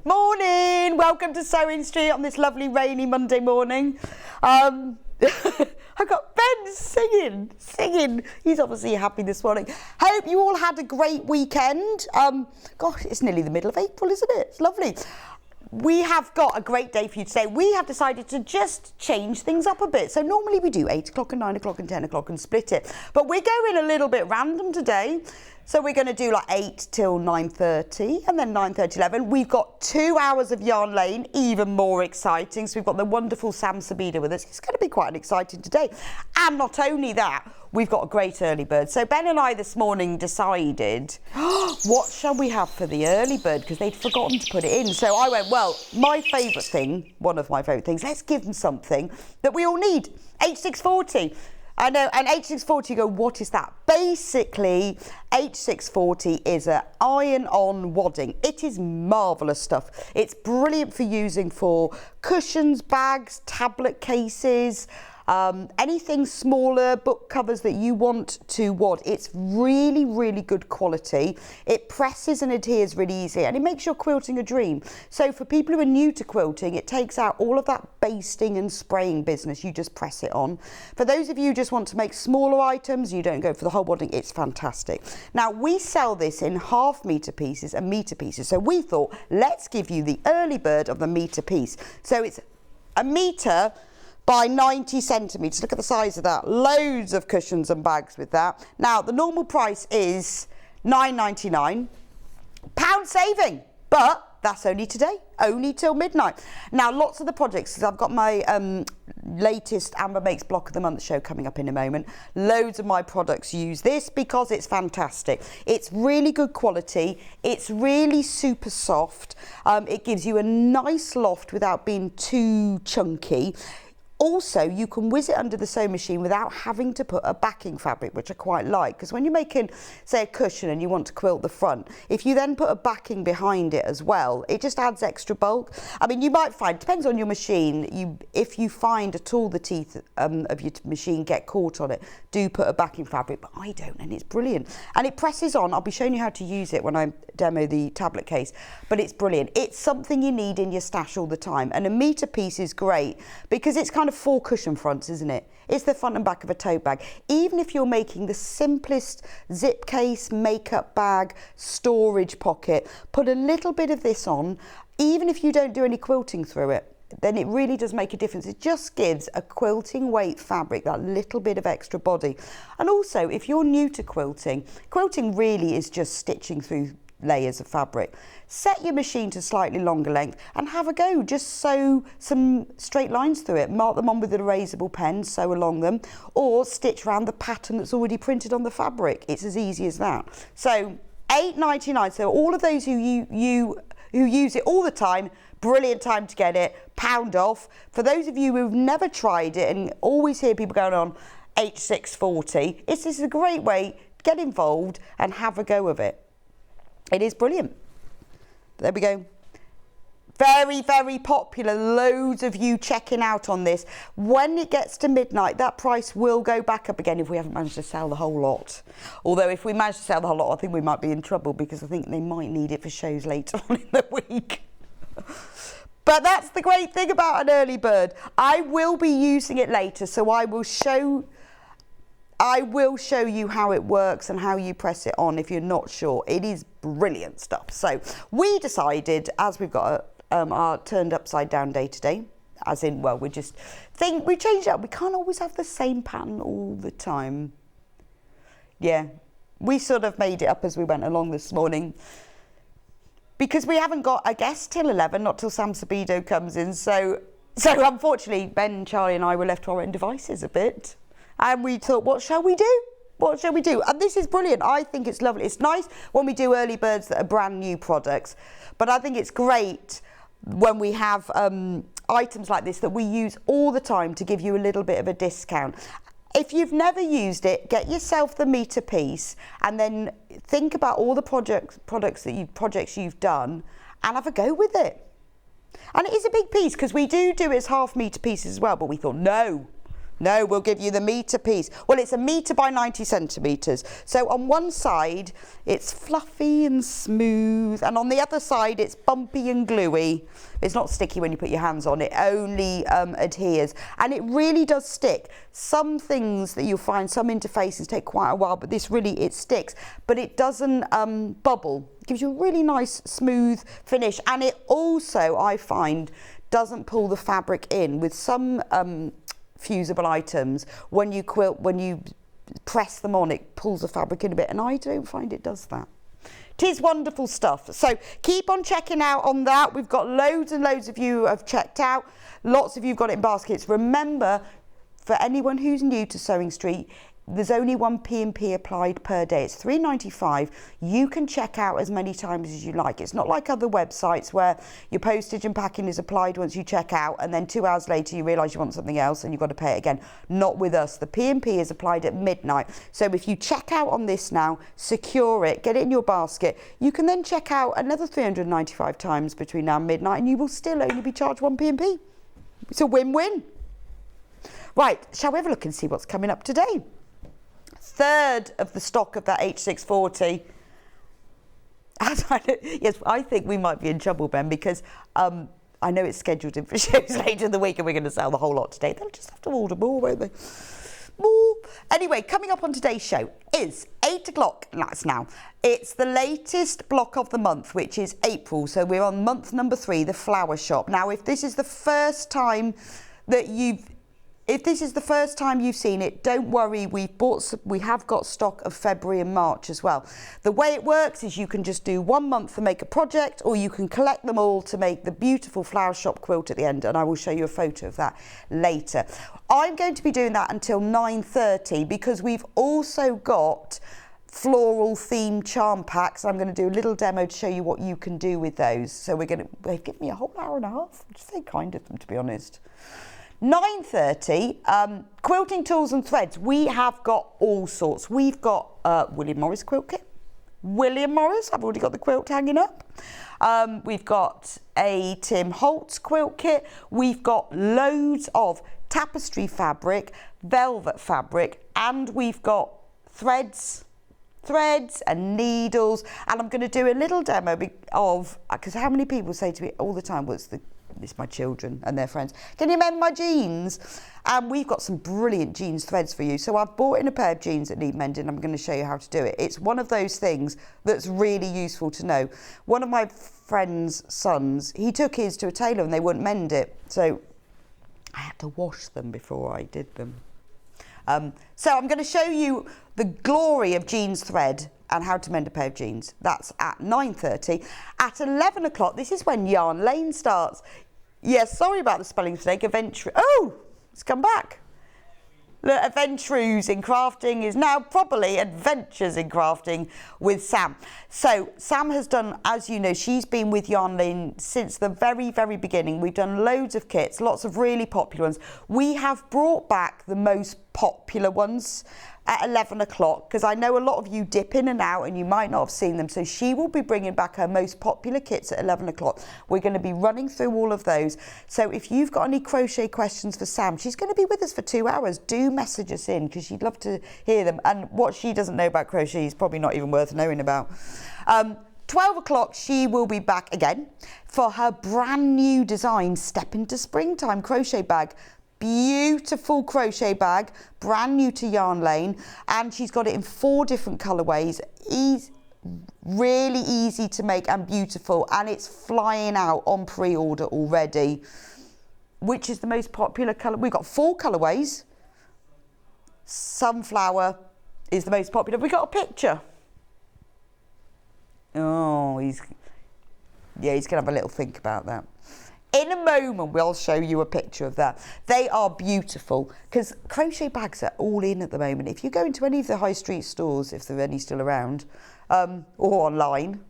Morning! Welcome to Sewing Street on this lovely rainy Monday morning. I got Ben singing. He's obviously happy this morning. Hope you all had a great weekend. Gosh, it's nearly the middle of April, isn't it? It's lovely. We have got a great day for you today. We have decided to just change things up a bit. So normally we do 8 o'clock and 9 o'clock and 10 o'clock and split it. But we're going a little bit random today. So we're going to do like 8 till 9:30 and then 9:30, 11. We've got 2 hours of yarn lane, even more exciting. So we've got the wonderful Sabido with us. It's going to be quite an exciting today. And not only that, we've got a great early bird. So Ben and I this morning decided, what shall we have for the early bird? Because they'd forgotten to put it in. So I went, well, my favourite thing, one of my favourite things, let's give them something that we all need. H640. I know, and H640, you go, what is that? Basically, H640 is an iron-on wadding. It is marvellous stuff. It's brilliant for using for cushions, bags, tablet cases, anything smaller, book covers that you want to wad. It's really, really good quality. It presses and adheres really easily, and it makes your quilting a dream. So for people who are new to quilting, it takes out all of that basting and spraying business. You just press it on. For those of you who just want to make smaller items, you don't go for the whole wadding, it's fantastic. Now, we sell this in half metre pieces and metre pieces. So we thought, let's give you the early bird of the metre piece. So it's a metre by 90 centimetres. Look at the size of that. Loads of cushions and bags with that. Now, the normal price is £9.99. Pound saving, but that's only today, only till midnight. Now, lots of the projects, because I've got my latest Amber Makes Block of the Month show coming up in a moment. Loads of my products use this because it's fantastic. It's really good quality. It's really super soft. It gives you a nice loft without being too chunky. Also, you can whiz it under the sewing machine without having to put a backing fabric, which I quite like, because when you're making, say, a cushion and you want to quilt the front, if you then put a backing behind it as well, it just adds extra bulk. I mean, you might find, depends on your machine, if you find at all the teeth of your machine get caught on it, do put a backing fabric, but I don't, and it's brilliant. And it presses on. I'll be showing you how to use it when I demo the tablet case, but it's brilliant. It's something you need in your stash all the time, and a metre piece is great because it's kind of 4 cushion fronts, isn't it? It's the front and back of a tote bag. Even if you're making the simplest zip case, makeup bag, storage pocket, put a little bit of this on, even if you don't do any quilting through it, then it really does make a difference. It just gives a quilting weight fabric that little bit of extra body. And also, if you're new to quilting, quilting really is just stitching through layers of fabric. Set your machine to slightly longer length and have a go. Just sew some straight lines through it. Mark them on with an erasable pen, sew along them, or stitch around the pattern that's already printed on the fabric. It's as easy as that. So £8.99. So all of those who use it all the time, brilliant time to get it. Pound off. For those of you who've never tried it and always hear people going on H640, this is a great way to get involved and have a go of it. It is brilliant. There we go. Very, very popular. Loads of you checking out on this. When it gets to midnight, that price will go back up again if we haven't managed to sell the whole lot. Although if we manage to sell the whole lot, I think we might be in trouble because I think they might need it for shows later on in the week. But that's the great thing about an early bird. I will be using it later, so I will show you how it works and how you press it on if you're not sure. It is brilliant stuff. So we decided, as we've got our turned upside down day today, as in, well, we changed it up. We can't always have the same pattern all the time. Yeah, we sort of made it up as we went along this morning. Because we haven't got a guest till 11, not till Sam Sabido comes in. So unfortunately, Ben, Charlie and I were left to our own devices a bit. And we thought, what shall we do? What shall we do? And this is brilliant. I think it's lovely. It's nice when we do early birds that are brand new products. But I think it's great when we have items like this that we use all the time to give you a little bit of a discount. If you've never used it, get yourself the metre piece and then think about all the projects you've done and have a go with it. And it is a big piece because we do it as half metre pieces as well, but we thought, no, No, we'll give you the metre piece. Well, it's a metre by 90 centimetres. So on one side, it's fluffy and smooth, and on the other side, it's bumpy and gluey. It's not sticky when you put your hands on it, only adheres. And it really does stick. Some things that you'll find, some interfaces take quite a while, but this really, it sticks. But it doesn't bubble. It gives you a really nice, smooth finish. And it also, I find, doesn't pull the fabric in. With some fusible items, when you quilt, when you press them on, it pulls the fabric in a bit, and I don't find it does that. It is wonderful stuff. So keep on checking out on that. We've got loads and loads of you have checked out. Lots of you have got it in baskets. Remember, for anyone who's new to Sewing Street, there's only one P&P applied per day. It's £3.95. You can check out as many times as you like. It's not like other websites where your postage and packing is applied once you check out, and then 2 hours later you realise you want something else and you've got to pay it again. Not with us. The P&P is applied at midnight. So if you check out on this now, secure it, get it in your basket, you can then check out another 395 times between now and midnight, and you will still only be charged one P&P. It's a win-win. Right, shall we have a look and see what's coming up today? Third of the stock of that H640. Yes, I think we might be in trouble, Ben, because I know it's scheduled in for shows later in the week and we're going to sell the whole lot today. They'll just have to order more, won't they? More. Anyway, coming up on today's show is 8 o'clock, that's now. It's the latest block of the month, which is April. So we're on month number 3, the flower shop. Now, if this is the first time that you've seen it, don't worry, we have got stock of February and March as well. The way it works is you can just do 1 month to make a project, or you can collect them all to make the beautiful flower shop quilt at the end, and I will show you a photo of that later. I'm going to be doing that until 9:30 because we've also got floral themed charm packs. I'm going to do a little demo to show you what you can do with those. So they've given me a whole hour and a half, which is very kind of them, to be honest. 9:30, quilting tools and threads. We have got all sorts. We've got William Morris quilt kit. William Morris, I've already got the quilt hanging up. We've got a Tim Holtz quilt kit. We've got loads of tapestry fabric, velvet fabric, and we've got threads and needles. And I'm going to do a little demo of, because how many people say to me all the time, it's my children and their friends, can you mend my jeans? And we've got some brilliant jeans threads for you. So I've bought in a pair of jeans that need mending. I'm going to show you how to do it. It's one of those things that's really useful to know. One of my friend's sons, he took his to a tailor and they wouldn't mend it. So I had to wash them before I did them. So I'm going to show you the glory of jeans thread and how to mend a pair of jeans. That's at 9:30. At 11 o'clock, this is when Yarn Lane starts. Yes, sorry about the spelling mistake. Oh, it's come back. Look, Adventrues in Crafting is now properly Adventures in Crafting with Sam. So Sam has done, as you know, she's been with Yarn Lane since the very, very beginning. We've done loads of kits, lots of really popular ones. We have brought back the most popular ones at 11 o'clock, because I know a lot of you dip in and out and you might not have seen them. So she will be bringing back her most popular kits at 11 o'clock. We're going to be running through all of those. So if you've got any crochet questions for Sam, she's going to be with us for 2 hours. Do message us in, because she'd love to hear them. And what she doesn't know about crochet is probably not even worth knowing about. 12 o'clock, she will be back again for her brand new design, Step into Springtime crochet bag. Beautiful crochet bag, brand new to Yarn Lane, and she's got it in 4 different colourways. Really easy to make and beautiful, and it's flying out on pre-order already. Which is the most popular colour? We've got 4 colourways. Sunflower is the most popular. We got a picture. Oh, he's going to have a little think about that. In a moment, we'll show you a picture of that. They are beautiful, because crochet bags are all in at the moment. If you go into any of the high street stores, if there are any still around, or online,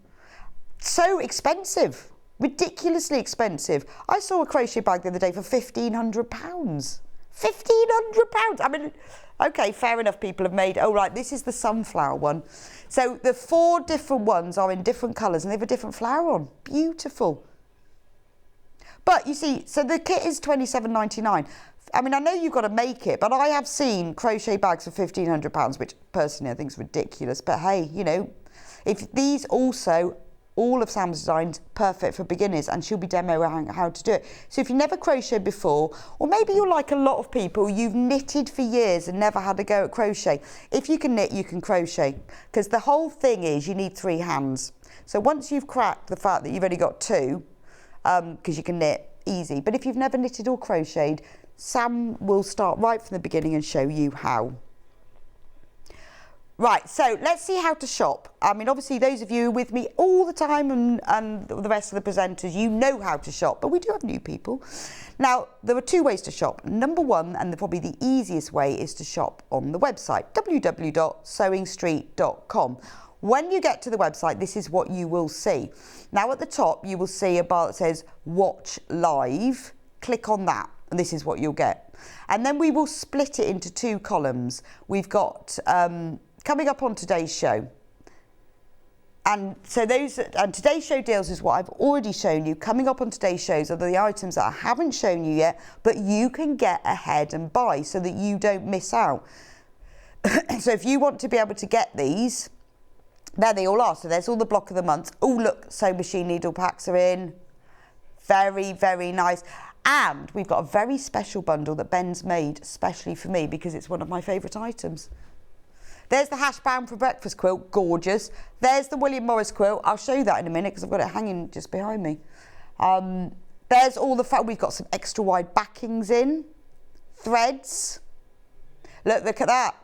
so expensive, ridiculously expensive. I saw a crochet bag the other day for £1,500. £1,500! I mean, okay, fair enough, people have made, oh right, this is the sunflower one. So the 4 different ones are in different colours and they have a different flower on. Beautiful. But you see, so the kit is £27.99. I mean, I know you've got to make it, but I have seen crochet bags for £1,500, which personally I think is ridiculous. But hey, you know, if these also, all of Sam's designs, perfect for beginners, and she'll be demoing how to do it. So if you never crocheted before, or maybe you're like a lot of people, you've knitted for years and never had a go at crochet. If you can knit, you can crochet, because the whole thing is you need 3 hands. So once you've cracked the fact that you've only got 2, because you can knit, easy. But if you've never knitted or crocheted, Sam will start right from the beginning and show you how. Right, so let's see how to shop. I mean, obviously those of you with me all the time and the rest of the presenters, you know how to shop, but we do have new people. Now, there are 2 ways to shop. Number 1, and probably the easiest way, is to shop on the website, www.sewingstreet.com. When you get to the website, this is what you will see. Now at the top, you will see a bar that says Watch Live. Click on that, and this is what you'll get. And then we will split it into 2 columns. We've got coming up on today's show. And so today's show deals is what I've already shown you. Coming up on today's shows are the items that I haven't shown you yet, but you can get ahead and buy so that you don't miss out. So if you want to be able to get these, there they all are. So there's all the block of the month. Oh, look, sewing machine needle packs are in. Very, very nice. And we've got a very special bundle that Ben's made especially for me because it's one of my favourite items. There's the hash brown for breakfast quilt, gorgeous. There's the William Morris quilt. I'll show you that in a minute because I've got it hanging just behind me. There's all the we've got some extra wide backings in, threads. Look at that.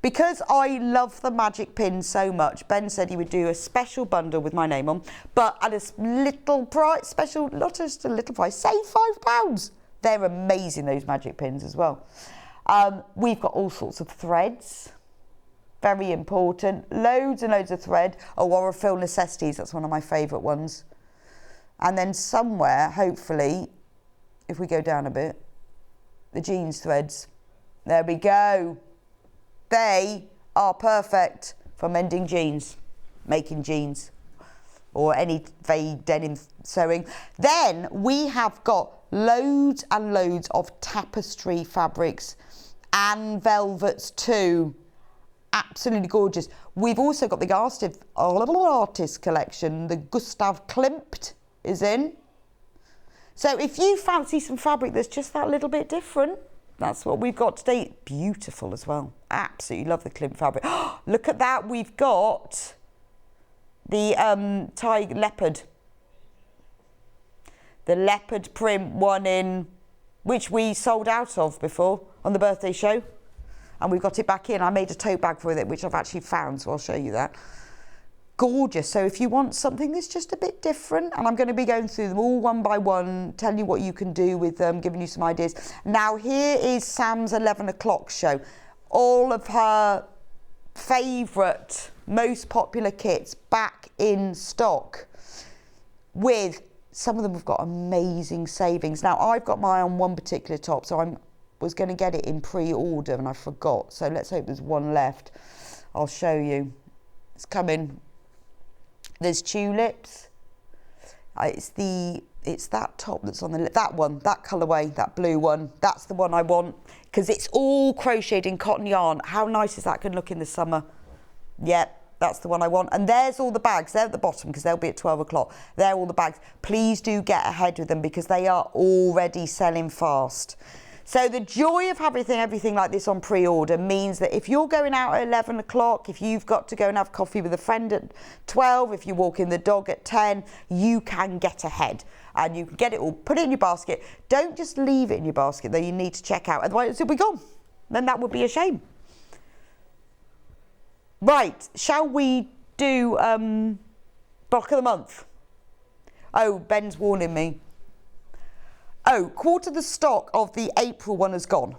Because I love the magic pins so much, Ben said he would do a special bundle with my name on, but at a little price, special, not just a little price, save £5. They're amazing, those magic pins as well. We've got all sorts of threads. Very important. Loads and loads of thread. Aurora Fill Necessities, that's one of my favourite ones. And then somewhere, hopefully, if we go down a bit, the jeans threads. There we go. They are perfect for mending jeans, making jeans, or any denim sewing. Then we have got loads and loads of tapestry fabrics and velvets too. Absolutely gorgeous. We've also got the artist collection. The Gustav Klimt is in. So if you fancy some fabric that's just that little bit different, that's what we've got today. Beautiful as well. Absolutely love the Klimt fabric. Look at that. We've got the Thai leopard. The leopard print one in, which we sold out of before on the birthday show. And we've got it back in. I made a tote bag with it, which I've actually found, so I'll show you that. Gorgeous. So if you want something that's just a bit different, and I'm going to be going through them all one by one, telling you what you can do with them, giving you some ideas. Now here is Sam's 11 o'clock show. All of her favourite, most popular kits back in stock, with some of them have got amazing savings. Now I've got my eye on one particular top, so I was going to get it in pre-order and I forgot. So let's hope there's one left. I'll show you. It's coming. There's tulips. It's that top that's on that one, that colourway, that blue one. That's the one I want because it's all crocheted in cotton yarn. How nice is that going to look in the summer? Yep. That's the one I want. And there's all the bags. They're at the bottom because they'll be at 12 o'clock. They're all the bags. Please do get ahead with them because they are already selling fast. So the joy of having everything like this on pre-order means that if you're going out at 11 o'clock, if you've got to go and have coffee with a friend at 12, if you're walking the dog at 10, you can get ahead. And you can get it all, put it in your basket. Don't just leave it in your basket, though you need to check out. Otherwise it'll be gone. Then that would be a shame. Right, shall we do block of the month? Oh, Ben's warning me. Oh, quarter of the stock of the April one has gone.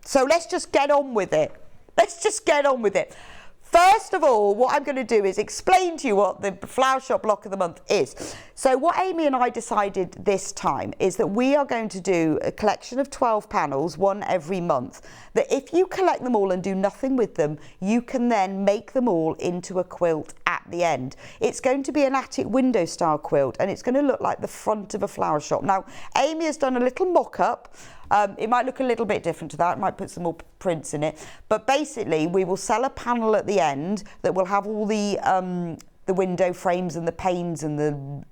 So let's just get on with it. Let's just get on with it. First of all, what I'm going to do is explain to you what the Flower Shop block of the month is. So what Amy and I decided this time is that we are going to do a collection of 12 panels, one every month, that if you collect them all and do nothing with them, you can then make them all into a quilt at the end. It's going to be an attic window style quilt and it's going to look like the front of a flower shop. Now, Amy has done a little mock-up It might look a little bit different to that. It might put some more prints in it. But basically, we will sell a panel at the end that will have all the window frames and the panes and the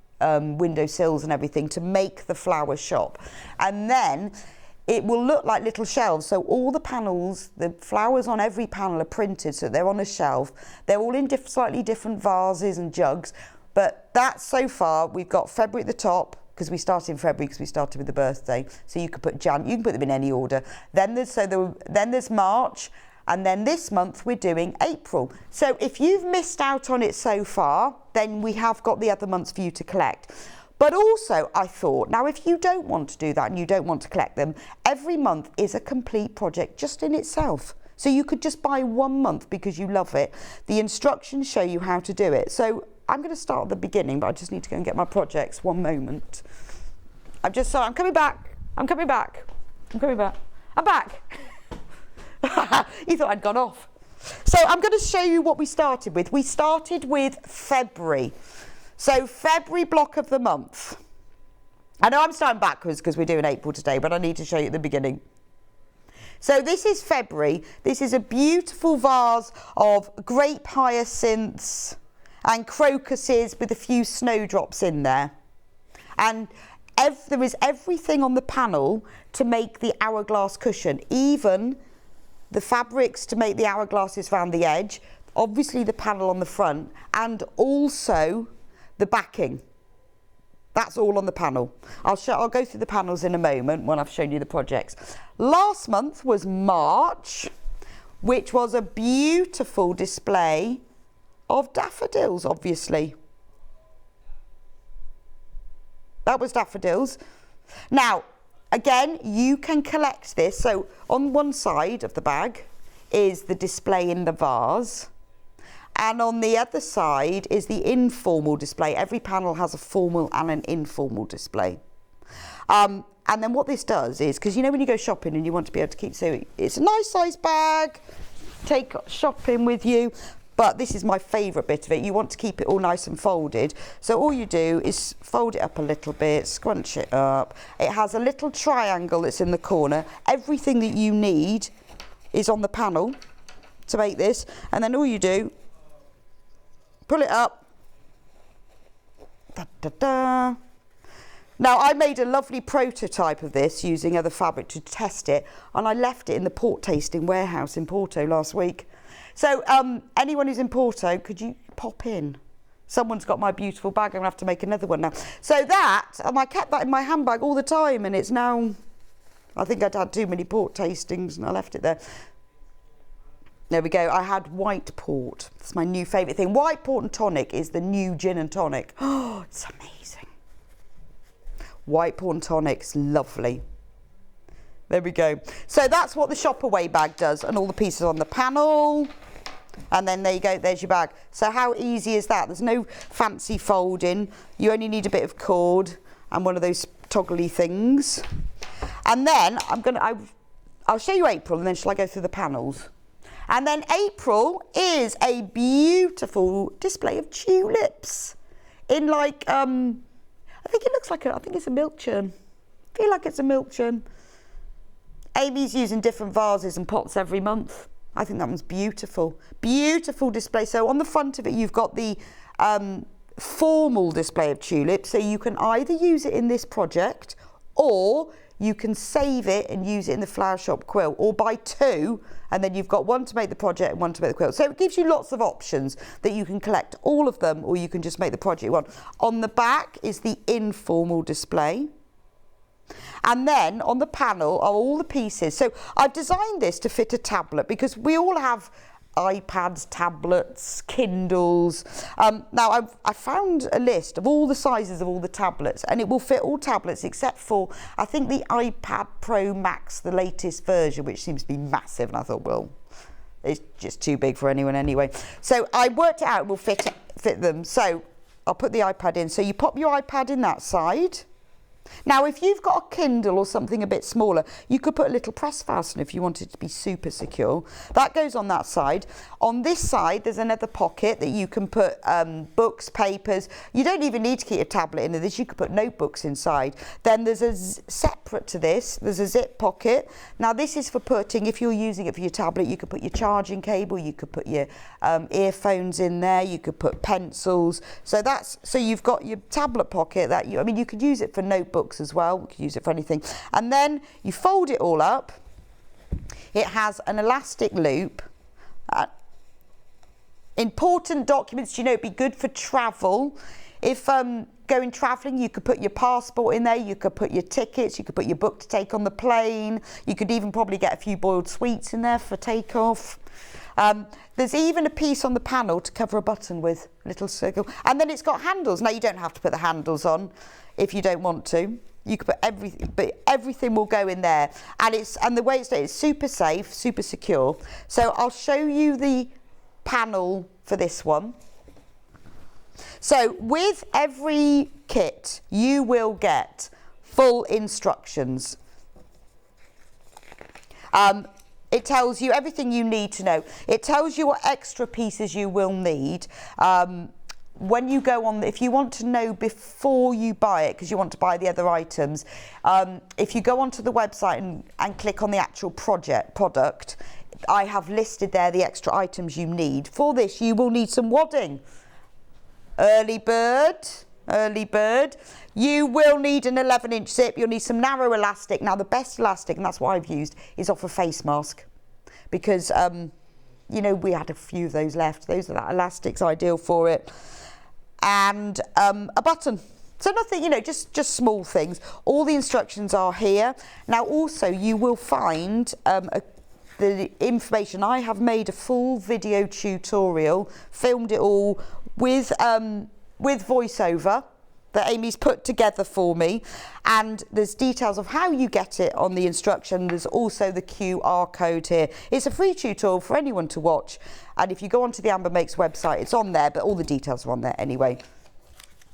window sills and everything to make the flower shop. And then it will look like little shelves. So all the panels, the flowers on every panel are printed, so they're on a shelf. They're all in slightly different vases and jugs. But that's so far, we've got February at the top, because we started in February because we started with the birthday. So you could put you can put them in any order. Then there's March, and then this month we're doing April. So if you've missed out on it so far, then we have got the other months for you to collect. But also I thought, now if you don't want to do that and you don't want to collect them, every month is a complete project just in itself. So you could just buy 1 month because you love it. The instructions show you how to do it. So I'm going to start at the beginning, but I just need to go and get my projects. One moment. I'm coming back. I'm back. He thought I'd gone off. So I'm going to show you what we started with. We started with February. So February block of the month. I know I'm starting backwards because we're doing April today, but I need to show you at the beginning. So this is February. This is a beautiful vase of grape hyacinths and crocuses with a few snowdrops in there. And there is everything on the panel to make the hourglass cushion, even the fabrics to make the hourglasses around the edge, obviously the panel on the front, and also the backing. That's all on the panel. I'll go through the panels in a moment when I've shown you the projects. Last month was March, which was a beautiful display of daffodils, obviously. That was daffodils. Now, again, you can collect this. So on one side of the bag is the display in the vase. And on the other side is the informal display. Every panel has a formal and an informal display. And then what this does is, because you know when you go shopping and you want to be able to keep, so it's a nice size bag, take shopping with you. But this is my favourite bit of it. You want to keep it all nice and folded. So all you do is fold it up a little bit, scrunch it up. It has a little triangle that's in the corner. Everything that you need is on the panel to make this. And then all you do, pull it up. Da, da, da. Now, I made a lovely prototype of this using other fabric to test it. And I left it in the port tasting warehouse in Porto last week. So anyone who's in Porto, could you pop in? Someone's got my beautiful bag. I'm going to have to make another one now. So that, and I kept that in my handbag all the time, and it's now, I think I'd had too many port tastings and I left it there. There we go. I had white port. It's my new favourite thing. White port and tonic is the new gin and tonic. Oh, it's amazing. White port and tonic's lovely. There we go. So that's what the shop away bag does, and all the pieces on the panel. And then there you go, there's your bag. So how easy is that? There's no fancy folding. You only need a bit of cord and one of those toggly things. And then I'll show you April, and then shall I go through the panels? And then April is a beautiful display of tulips in like, I think it looks like I think it's a milk churn. I feel like it's a milk churn. Amy's using different vases and pots every month. I think that one's beautiful. Beautiful display. So on the front of it, you've got the formal display of tulips. So you can either use it in this project, or you can save it and use it in the flower shop quilt, or buy two, and then you've got one to make the project and one to make the quilt. So it gives you lots of options that you can collect all of them, or you can just make the project one. On the back is the informal display. And then on the panel are all the pieces. So I've designed this to fit a tablet, because we all have iPads, tablets, Kindles. Now I found a list of all the sizes of all the tablets, and it will fit all tablets except for, I think, the iPad Pro Max, the latest version, which seems to be massive. And I thought, well, it's just too big for anyone anyway. So I worked it out, it will fit them. So I'll put the iPad in. So you pop your iPad in that side. Now, if you've got a Kindle or something a bit smaller, you could put a little press fastener if you wanted it to be super secure. That goes on that side. On this side, there's another pocket that you can put books, papers. You don't even need to keep a tablet into this. You could put notebooks inside. Then there's separate to this, there's a zip pocket. Now, this is for putting, if you're using it for your tablet, you could put your charging cable, you could put your earphones in there, you could put pencils. So you've got your tablet pocket that you could use it for notebooks as well. You could use it for anything. And then you fold it all up. It has an elastic loop. Important documents, it'd be good for travel. If going travelling, you could put your passport in there, you could put your tickets, you could put your book to take on the plane, you could even probably get a few boiled sweets in there for takeoff. There's even a piece on the panel to cover a button with a little circle, and then it's got handles. Now, you don't have to put the handles on if you don't want to. You could put everything, but everything will go in there, and the way it's done, it's super safe, super secure. So I'll show you the panel for this one. So with every kit, you will get full instructions. It tells you everything you need to know. It tells you what extra pieces you will need. When you go on, if you want to know before you buy it, because you want to buy the other items, if you go onto the website and click on the actual product, I have listed there the extra items you need. For this, you will need some wadding. Early bird. You will need an 11-inch zip. You'll need some narrow elastic. Now, the best elastic, and that's what I've used, is off a face mask, because we had a few of those left. That elastic's ideal for it. And a button. So nothing, just small things. All the instructions are here. Now, also, you will find the information. I have made a full video tutorial, filmed it all with voiceover that Amy's put together for me, and there's details of how you get it on the instruction. There's also the QR code here. It's a free tutorial for anyone to watch, and if you go onto the Amber Makes website, it's on there, but all the details are on there anyway.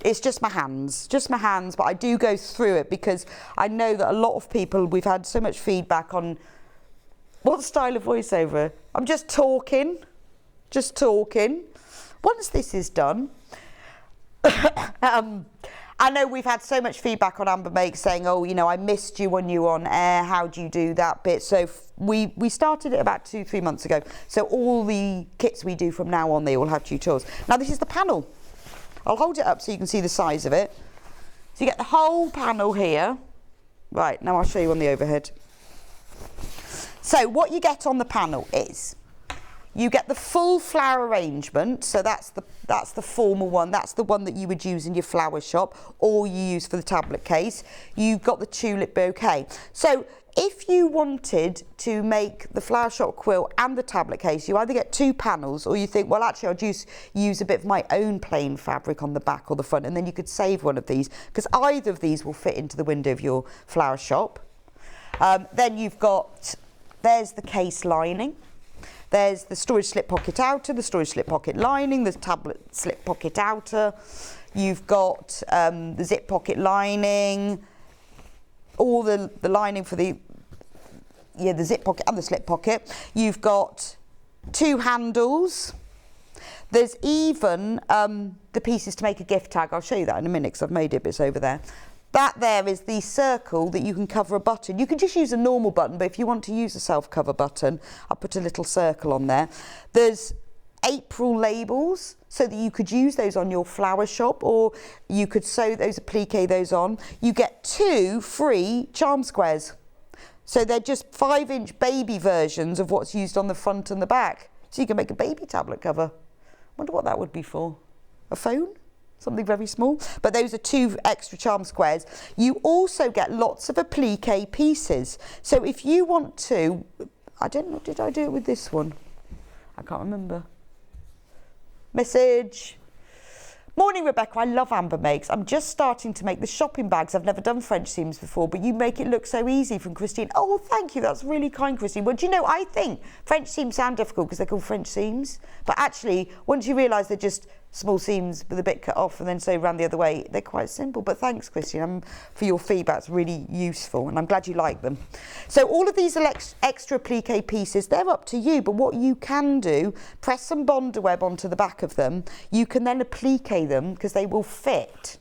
It's just my hands, but I do go through it because I know that a lot of people, we've had so much feedback on what style of voiceover. I'm just talking. Once this is done, I know we've had so much feedback on Amber Makes saying, I missed you when you were on air, how do you do that bit? So we started it about 2-3 months ago. So all the kits we do from now on, they all have tutorials. Now, this is the panel. I'll hold it up so you can see the size of it. So you get the whole panel here. Right, now I'll show you on the overhead. So what you get on the panel is, you get the full flower arrangement, so that's the formal one. That's the one that you would use in your flower shop, or you use for the tablet case. You've got the tulip bouquet. So if you wanted to make the flower shop quilt and the tablet case, you either get 2 panels, or you think, well, actually, I'll just use a bit of my own plain fabric on the back or the front, and then you could save one of these, because either of these will fit into the window of your flower shop. Then you've got, there's the case lining. There's the storage slip pocket outer, the storage slip pocket lining, the tablet slip pocket outer. You've got the zip pocket lining, all the lining for the zip pocket and the slip pocket. You've got 2 handles. There's even the pieces to make a gift tag. I'll show you that in a minute because I've made it, but it's over there. That there is the circle that you can cover a button. You can just use a normal button, but if you want to use a self-cover button, I'll put a little circle on there. There's April labels, so that you could use those on your flower shop, or you could sew those, applique those on. You get 2 free charm squares. So they're just 5-inch baby versions of what's used on the front and the back. So you can make a baby tablet cover. Wonder what that would be for. A phone? Something very small. But those are 2 extra charm squares. You also get lots of applique pieces. So if you want to, I don't know, did I do it with this one? I can't remember. Message. Morning, Rebecca. I love Amber Makes. I'm just starting to make the shopping bags. I've never done French seams before, but you make it look so easy, from Christine. Oh, thank you. That's really kind, Christine. Well, do you know, I think French seams sound difficult because they're called French seams. But actually, once you realise they're just small seams with a bit cut off and then sew around the other way. They're quite simple, but thanks, Christian, for your feedback. It's really useful, and I'm glad you like them. So all of these extra applique pieces, they're up to you, but what you can do, press some bonder web onto the back of them. You can then applique them because they will fit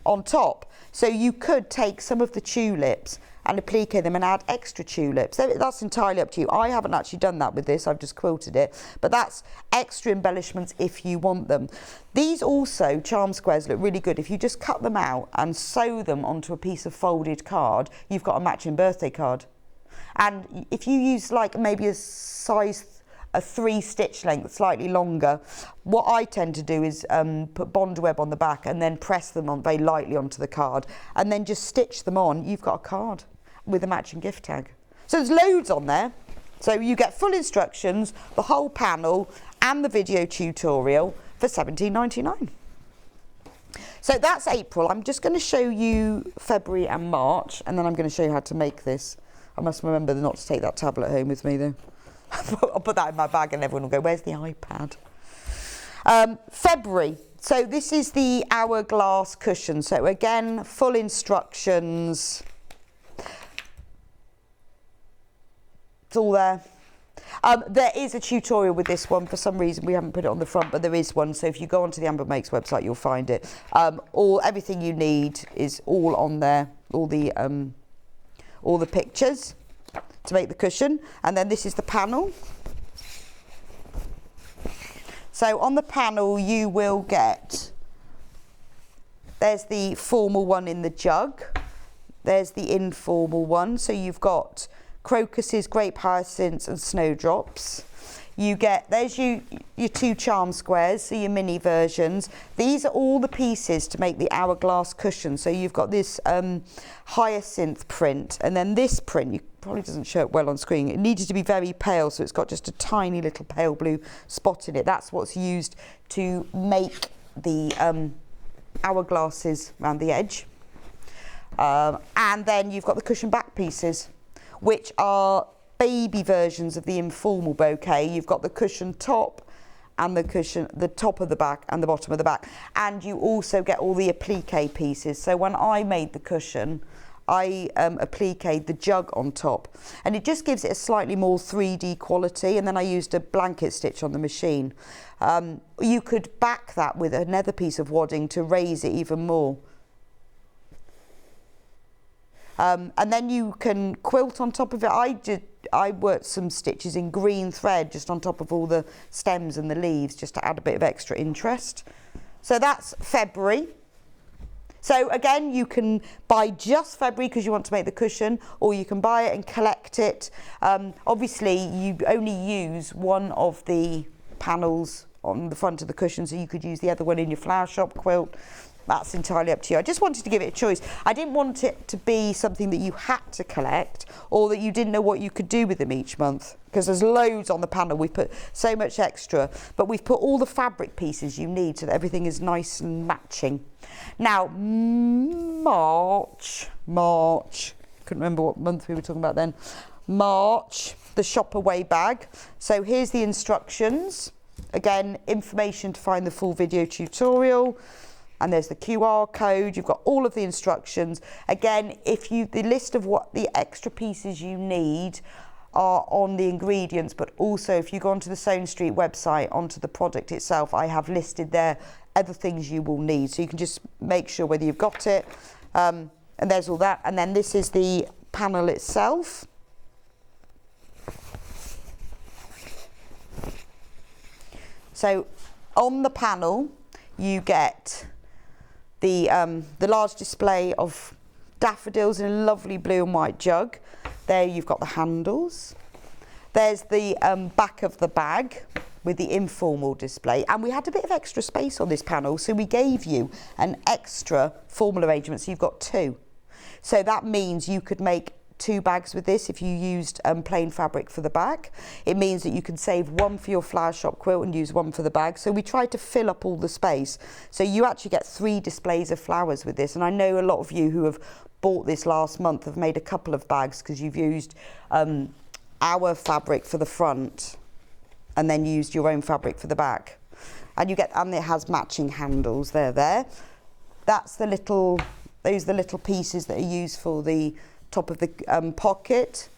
on top. So you could take some of the tulips and applique them and add extra tulips. That's entirely up to you. I haven't actually done that with this, I've just quilted it, but that's extra embellishments if you want them. These also, charm squares, look really good. If you just cut them out and sew them onto a piece of folded card, you've got a matching birthday card. And if you use like maybe a 3 stitch length, slightly longer, what I tend to do is put bonder web on the back and then press them on very lightly onto the card and then just stitch them on. You've got a card with a matching gift tag. So there's loads on there. So you get full instructions, the whole panel and the video tutorial for £17.99. So that's April. I'm just going to show you February and March, and then I'm going to show you how to make this. I must remember not to take that tablet home with me though. I'll put that in my bag and everyone will go, where's the iPad? February. So this is the hourglass cushion. So again, full instructions. It's all there. There is a tutorial with this one. For some reason we haven't put it on the front, but there is one. So if you go onto the Amber Makes website, you'll find it. Everything you need is all on there. All the pictures to make the cushion. And then this is the panel. So on the panel you will get, there's the formal one in the jug. There's the informal one. So you've got crocuses, grape hyacinths and snowdrops. You get, there's your 2 charm squares, so your mini versions. These are all the pieces to make the hourglass cushion. So you've got this hyacinth print, and then this print, you probably doesn't show it well on screen. It needed to be very pale, so it's got just a tiny little pale blue spot in it. That's what's used to make the hourglasses around the edge. And then you've got the cushion back pieces, which are baby versions of the informal bouquet. You've got the cushion top and the top of the back and the bottom of the back, and you also get all the applique pieces. So when I made the cushion, I appliqued the jug on top, and it just gives it a slightly more 3D quality, and then I used a blanket stitch on the machine. You could back that with another piece of wadding to raise it even more. And then you can quilt on top of it. I worked some stitches in green thread just on top of all the stems and the leaves, just to add a bit of extra interest. So that's February. So again, you can buy just February because you want to make the cushion, or you can buy it and collect it. Obviously, you only use one of the panels on the front of the cushion, so you could use the other one in your flower shop quilt. That's entirely up to you. I just wanted to give it a choice. I didn't want it to be something that you had to collect, or that you didn't know what you could do with them each month, because there's loads on the panel. We've put so much extra, but we've put all the fabric pieces you need so that everything is nice and matching. Now, March, couldn't remember what month we were talking about then. March, the shop away bag. So here's the instructions. Again, information to find the full video tutorial. And there's the QR code. You've got all of the instructions. Again, the list of what the extra pieces you need are on the ingredients, but also if you go onto the Sewn Street website, onto the product itself, I have listed there other things you will need. So you can just make sure whether you've got it. And there's all that. And then this is the panel itself. So on the panel, you get the large display of daffodils in a lovely blue and white jug. There you've got the handles. There's the back of the bag with the informal display. And we had a bit of extra space on this panel, so we gave you an extra formal arrangement, so you've got 2. So that means you could make 2 bags with this if you used plain fabric for the back. It means that you can save 1 for your flower shop quilt and use 1 for the bag. So we tried to fill up all the space. So you actually get 3 displays of flowers with this. And I know a lot of you who have bought this last month have made a couple of bags because you've used our fabric for the front and then used your own fabric for the back. and and it has matching handles. There. That's the little, those are the little pieces that are used for the top of the pocket.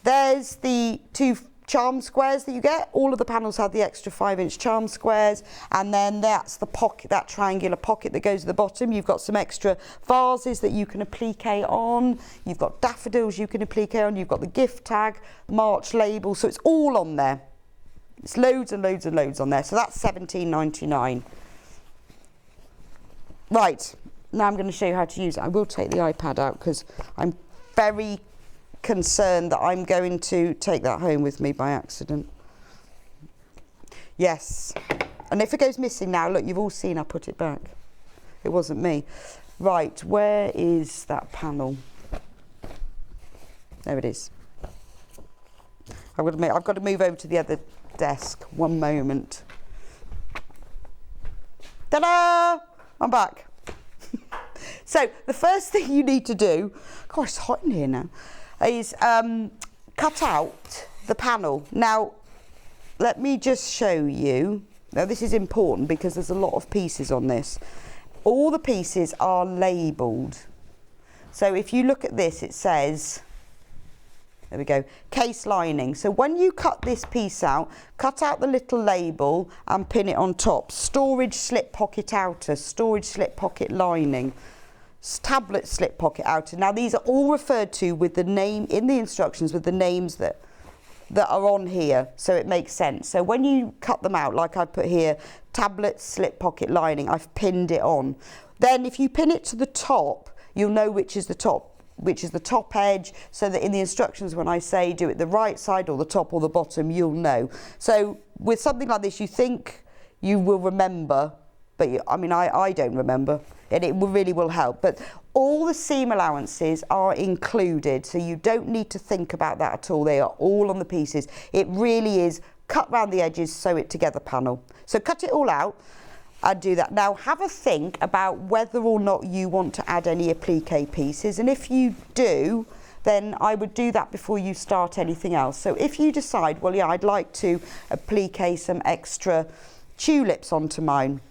There's the 2 charm squares that you get. All of the panels have the extra 5-inch charm squares, and then that's the pocket, that triangular pocket that goes at the bottom. You've got some extra vases that you can applique on. You've got daffodils you can applique on. You've got the gift tag, March label, so it's all on there. It's loads and loads and loads on there. So that's £17.99. Right, now I'm going to show you how to use it. I will take the iPad out because I'm very concerned that I'm going to take that home with me by accident. Yes, and if it goes missing now, look, you've all seen I put it back. It wasn't me. Right, where is that panel? There it is. I've got to move over to the other desk. One moment. Ta-da! I'm back. So the first thing you need to do, gosh, it's hot in here now, is cut out the panel. Now, let me just show you. Now, this is important because there's a lot of pieces on this. All the pieces are labelled. So if you look at this, it says, there we go, case lining. So when you cut this piece out, cut out the little label and pin it on top. Storage slip pocket outer, storage slip pocket lining, tablet slip pocket outer. Now these are all referred to with the name in the instructions, with the names that are on here, so it makes sense. So when you cut them out, like I put here, tablet slip pocket lining, I've pinned it on. Then if you pin it to the top, you'll know which is the top edge, so that in the instructions when I say do it the right side or the top or the bottom, you'll know. So with something like this, you think you will remember, but I don't remember, and it really will help. But all the seam allowances are included, so you don't need to think about that at all. They are all on the pieces. It really is cut round the edges, sew it together panel. So cut it all out and do that. Now have a think about whether or not you want to add any applique pieces, and if you do, then I would do that before you start anything else. So if you decide, well, yeah, I'd like to applique some extra tulips onto mine,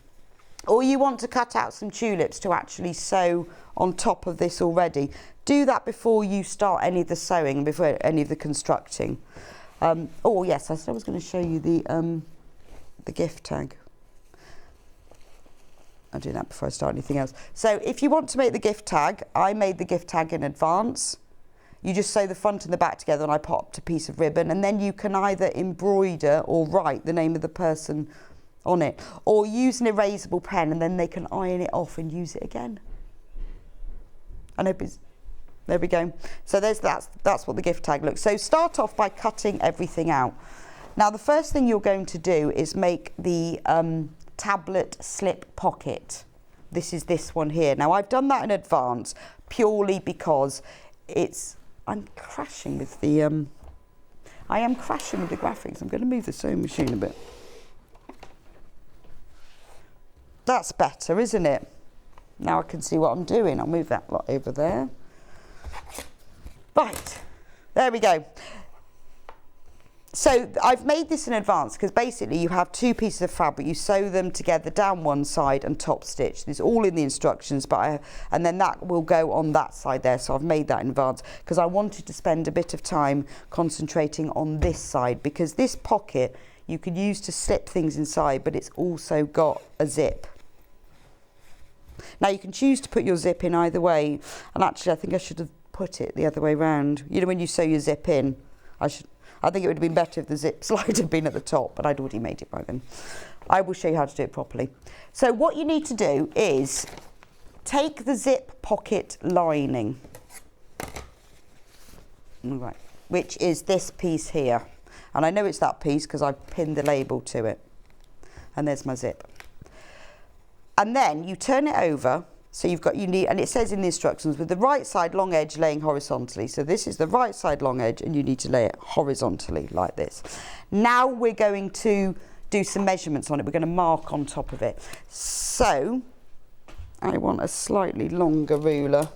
or you want to cut out some tulips to actually sew on top of this already, do that before you start any of the sewing, before any of the constructing. Oh yes, I said I was going to show you the gift tag. I'll do that before I start anything else. So if you want to make the gift tag, I made the gift tag in advance. You just sew the front and the back together, and I popped a piece of ribbon, and then you can either embroider or write the name of the person on it, or use an erasable pen, and then they can iron it off and use it again. I hope it's, there we go. So that's what the gift tag looks. So start off by cutting everything out. Now the first thing you're going to do is make the tablet slip pocket. This is this one here. Now I've done that in advance purely because I'm crashing with the I am crashing with the graphics. I'm going to move the sewing machine a bit. That's better, isn't it? Now I can see what I'm doing. I'll move that lot over there. Right, there we go. So I've made this in advance because basically you have 2 pieces of fabric, you sew them together down one side and top stitch. It's all in the instructions, and then that will go on that side there. So I've made that in advance because I wanted to spend a bit of time concentrating on this side, because this pocket you can use to slip things inside, but it's also got a zip. Now you can choose to put your zip in either way, and actually I think I should have put it the other way round. You know, when you sew your zip in, I think it would have been better if the zip slide had been at the top, but I'd already made it by then. I will show you how to do it properly. So what you need to do is take the zip pocket lining, right, which is this piece here. And I know it's that piece because I've pinned the label to it. And there's my zip. And then you turn it over. So and it says in the instructions, with the right side long edge laying horizontally. So this is the right side long edge, and you need to lay it horizontally like this. Now we're going to do some measurements on it. We're going to mark on top of it. So I want a slightly longer ruler.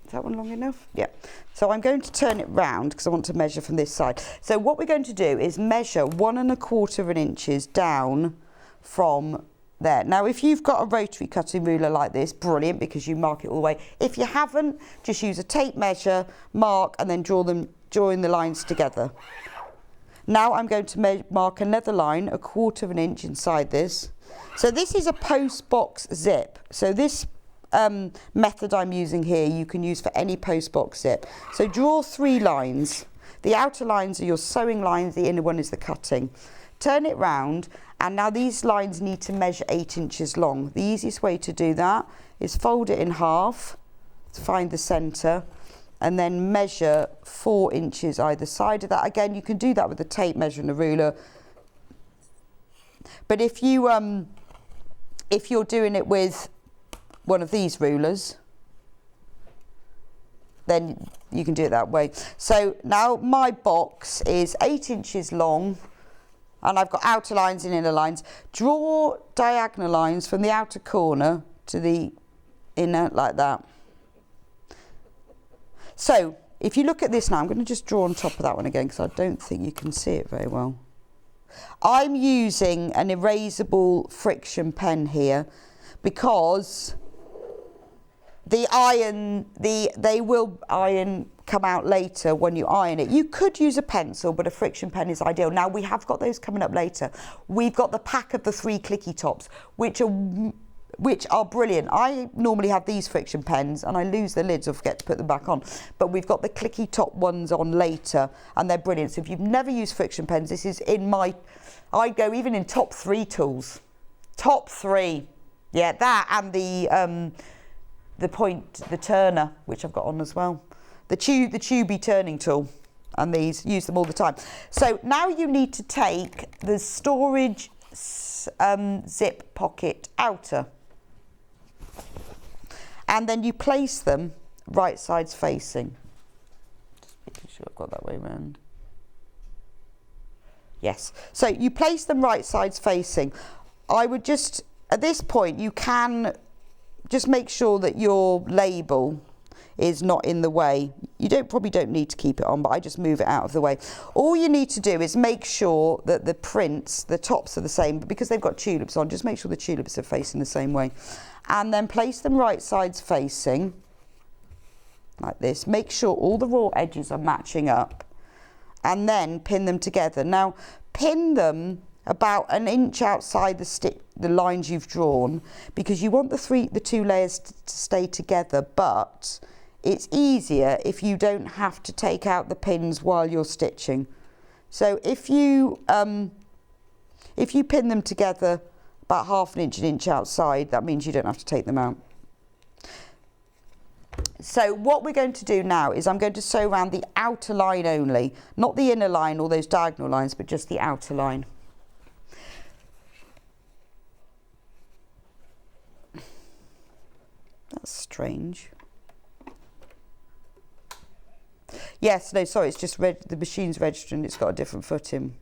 Is that one long enough? Yeah. So I'm going to turn it round because I want to measure from this side. So what we're going to do is measure 1 1/4 inches down from there. Now, if you've got a rotary cutting ruler like this, brilliant, because you mark it all the way. If you haven't, just use a tape measure, mark, and then join the lines together. Now I'm going to mark another line, 1/4 of an inch inside this. So this is a post box zip. So this method I'm using here, you can use for any post box zip. So draw 3 lines. The outer lines are your sewing lines, the inner one is the cutting. Turn it round, and now these lines need to measure 8 inches long. The easiest way to do that is fold it in half to find the centre, and then measure 4 inches either side of that. Again, you can do that with the tape measure and the ruler. But if you're doing it with one of these rulers, then you can do it that way. So now my box is 8 inches long, and I've got outer lines and inner lines. Draw diagonal lines from the outer corner to the inner like that. So if you look at this now, I'm going to just draw on top of that one again because I don't think you can see it very well. I'm using an erasable friction pen here because the iron, they will iron come out later when you iron it. You could use a pencil, but a friction pen is ideal. Now we have got those coming up later. We've got the pack of the 3 clicky tops, which are brilliant. I normally have these friction pens and I lose the lids or forget to put them back on. But we've got the clicky top ones on later and they're brilliant. So if you've never used friction pens, this is in my, I'd go even in top 3 tools. Top 3. Yeah, that and the turner, which I've got on as well. The tubey turning tool, and these, use them all the time. So now you need to take the storage zip pocket outer, and then you place them right sides facing. Just making sure I've got that way around. Yes, so you place them right sides facing. I would just, at this point, you can just make sure that your label is not in the way. You probably don't need to keep it on, but I just move it out of the way. All you need to do is make sure that the prints, the tops are the same, but because they've got tulips on, just make sure the tulips are facing the same way. And then place them right sides facing, like this. Make sure all the raw edges are matching up, and then pin them together. Now, pin them about 1 inch outside the lines you've drawn, because you want the 2 layers to stay together, but it's easier if you don't have to take out the pins while you're stitching. So if you pin them together about 1/2 inch, 1 inch outside, that means you don't have to take them out. So what we're going to do now is I'm going to sew around the outer line only, not the inner line or those diagonal lines, but just the outer line. That's strange. Yes, no, sorry, it's just the machine's registering, it's got a different footing.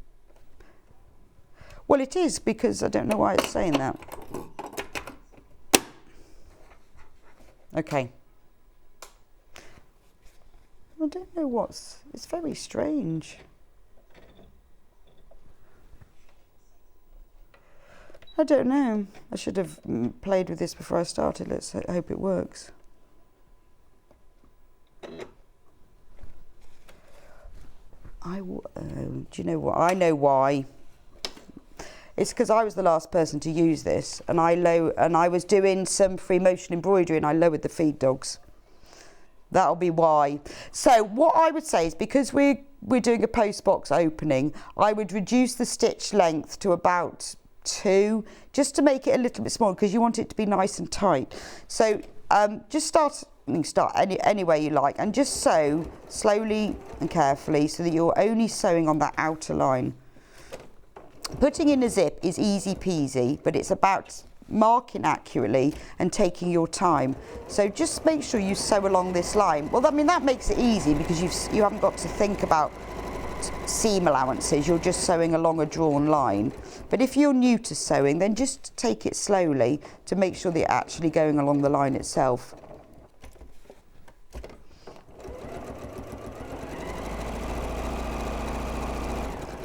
Well, it is, because I don't know why it's saying that. Okay. I don't know it's very strange. I don't know. I should have played with this before I started. Let's hope it works. Do you know what? I know why. It's because I was the last person to use this, and I was doing some free motion embroidery, and I lowered the feed dogs. That'll be why. So what I would say is, because we're doing a post box opening, I would reduce the stitch length to about 2, just to make it a little bit smaller, because you want it to be nice and tight. So just you can start any way you like, and just sew slowly and carefully so that you're only sewing on that outer line. Putting in a zip is easy peasy, but it's about marking accurately and taking your time. So just make sure you sew along this line. Well, I mean, that makes it easy because you haven't got to think about seam allowances. You're just sewing along a drawn line. But if you're new to sewing, then just take it slowly to make sure that you're actually going along the line itself.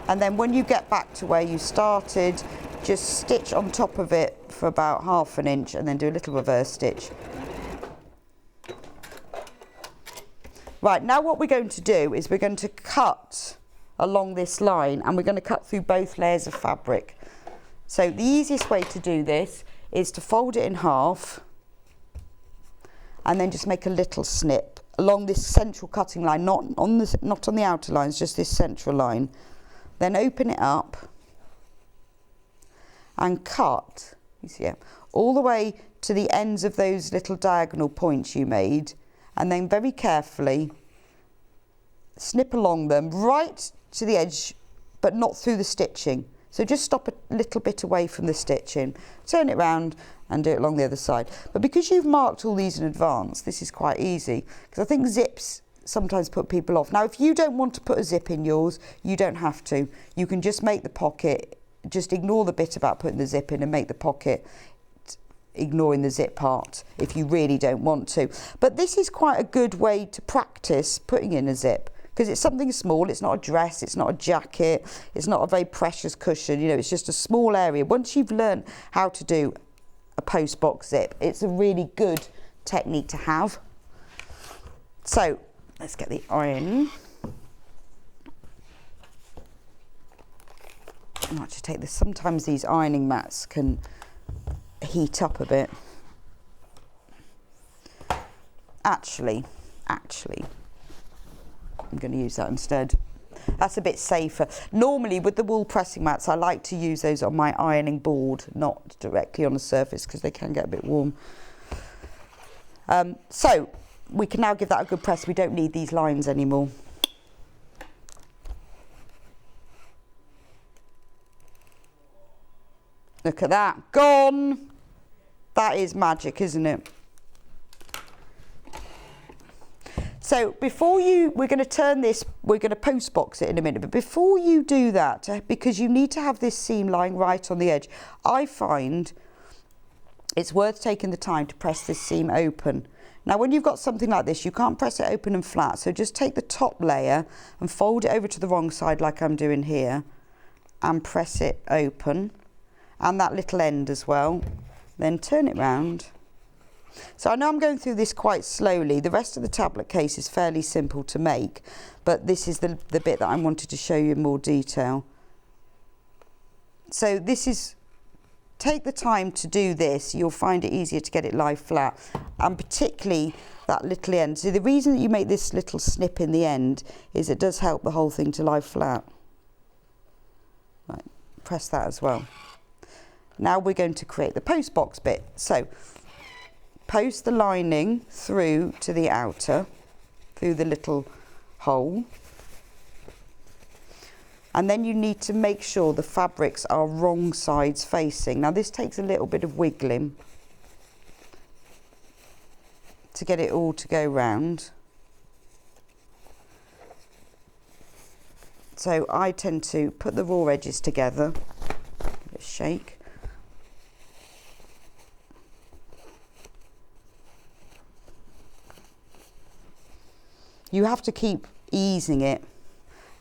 And then when you get back to where you started, just stitch on top of it for about 1/2 inch and then do a little reverse stitch. Right, now what we're going to do is we're going to cut along this line, and we're going to cut through both layers of fabric. So the easiest way to do this is to fold it in half and then just make a little snip along this central cutting line, not on the outer lines, just this central line. Then open it up and cut, you see it, all the way to the ends of those little diagonal points you made, and then very carefully snip along them right to the edge, but not through the stitching. So just stop a little bit away from the stitching, turn it round and do it along the other side. But because you've marked all these in advance, this is quite easy, because I think zips sometimes put people off. Now if you don't want to put a zip in yours, you don't have to. You can just make the pocket, just ignore the bit about putting the zip in and make the pocket ignoring the zip part if you really don't want to. But this is quite a good way to practice putting in a zip, because it's something small. It's not a dress, it's not a jacket, it's not a very precious cushion, you know, it's just a small area. Once you've learned how to do a post box zip, it's a really good technique to have. So let's get the iron. I might just take this. Sometimes these ironing mats can heat up a bit. Actually, I'm going to use that instead. That's a bit safer. Normally with the wool pressing mats, I like to use those on my ironing board, not directly on the surface, because they can get a bit warm. So we can now give that a good press. We don't need these lines anymore. Look at that, gone. That is magic, isn't it? So before we're going to turn this, we're going to post box it in a minute, but before you do that, because you need to have this seam lying right on the edge, I find it's worth taking the time to press this seam open. Now when you've got something like this, you can't press it open and flat, so just take the top layer and fold it over to the wrong side like I'm doing here, and press it open, and that little end as well. Then turn it round. So I know I'm going through this quite slowly. The rest of the tablet case is fairly simple to make, but this is the bit that I wanted to show you in more detail. So this is, take the time to do this, you'll find it easier to get it lie flat, and particularly that little end. So the reason that you make this little snip in the end is it does help the whole thing to lie flat. Right, press that as well. Now we're going to create the post box bit. So post the lining through to the outer, through the little hole, and then you need to make sure the fabrics are wrong sides facing. Now this takes a little bit of wiggling to get it all to go round. So I tend to put the raw edges together, give it a shake. You have to keep easing it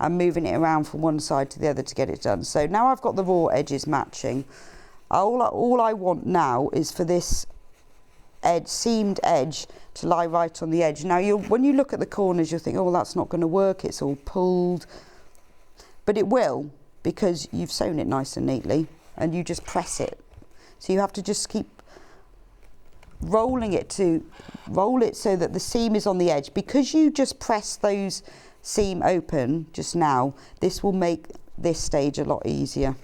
and moving it around from one side to the other to get it done. So now I've got the raw edges matching. All I want now is for this seamed edge to lie right on the edge. Now when you look at the corners, you'll think, oh, that's not going to work, it's all pulled. But it will, because you've sewn it nice and neatly and you just press it. So you have to just keep rolling it so that the seam is on the edge. Because you just press those seam open just now, this will make this stage a lot easier.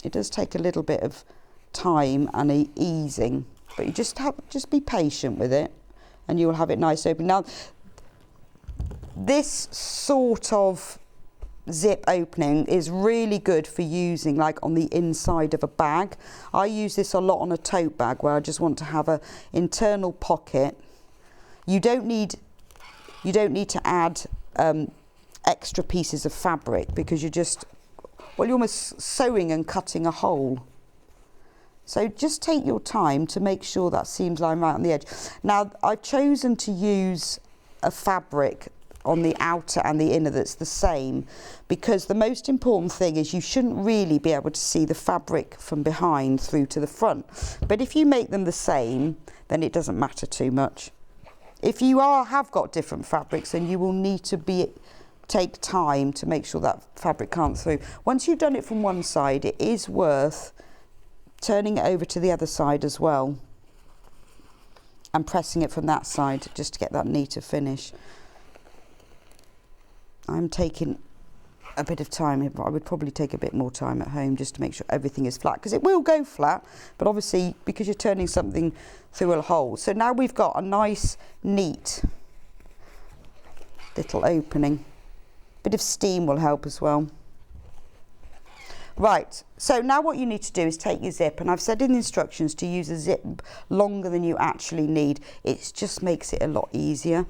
It does take a little bit of time and easing, but you just be patient with it and you will have it nice open. Now this sort of zip opening is really good for using like on the inside of a bag. I use this a lot on a tote bag where I just want to have an internal pocket. You don't need to add extra pieces of fabric, because you're almost sewing and cutting a hole. So just take your time to make sure that seam's lying right on the edge. Now I've chosen to use a fabric on the outer and the inner that's the same, because the most important thing is you shouldn't really be able to see the fabric from behind through to the front. But if you make them the same, then it doesn't matter too much. If you have got different fabrics, then you will need to take time to make sure that fabric can't through. Once you've done it from one side, it is worth turning it over to the other side as well and pressing it from that side just to get that neater finish. I'm taking a bit of time, but I would probably take a bit more time at home just to make sure everything is flat, because it will go flat, but obviously because you're turning something through a hole. So now we've got a nice neat little opening. Bit of steam will help as well. Right, so now what you need to do is take your zip, and I've said in the instructions to use a zip longer than you actually need. It just makes it a lot easier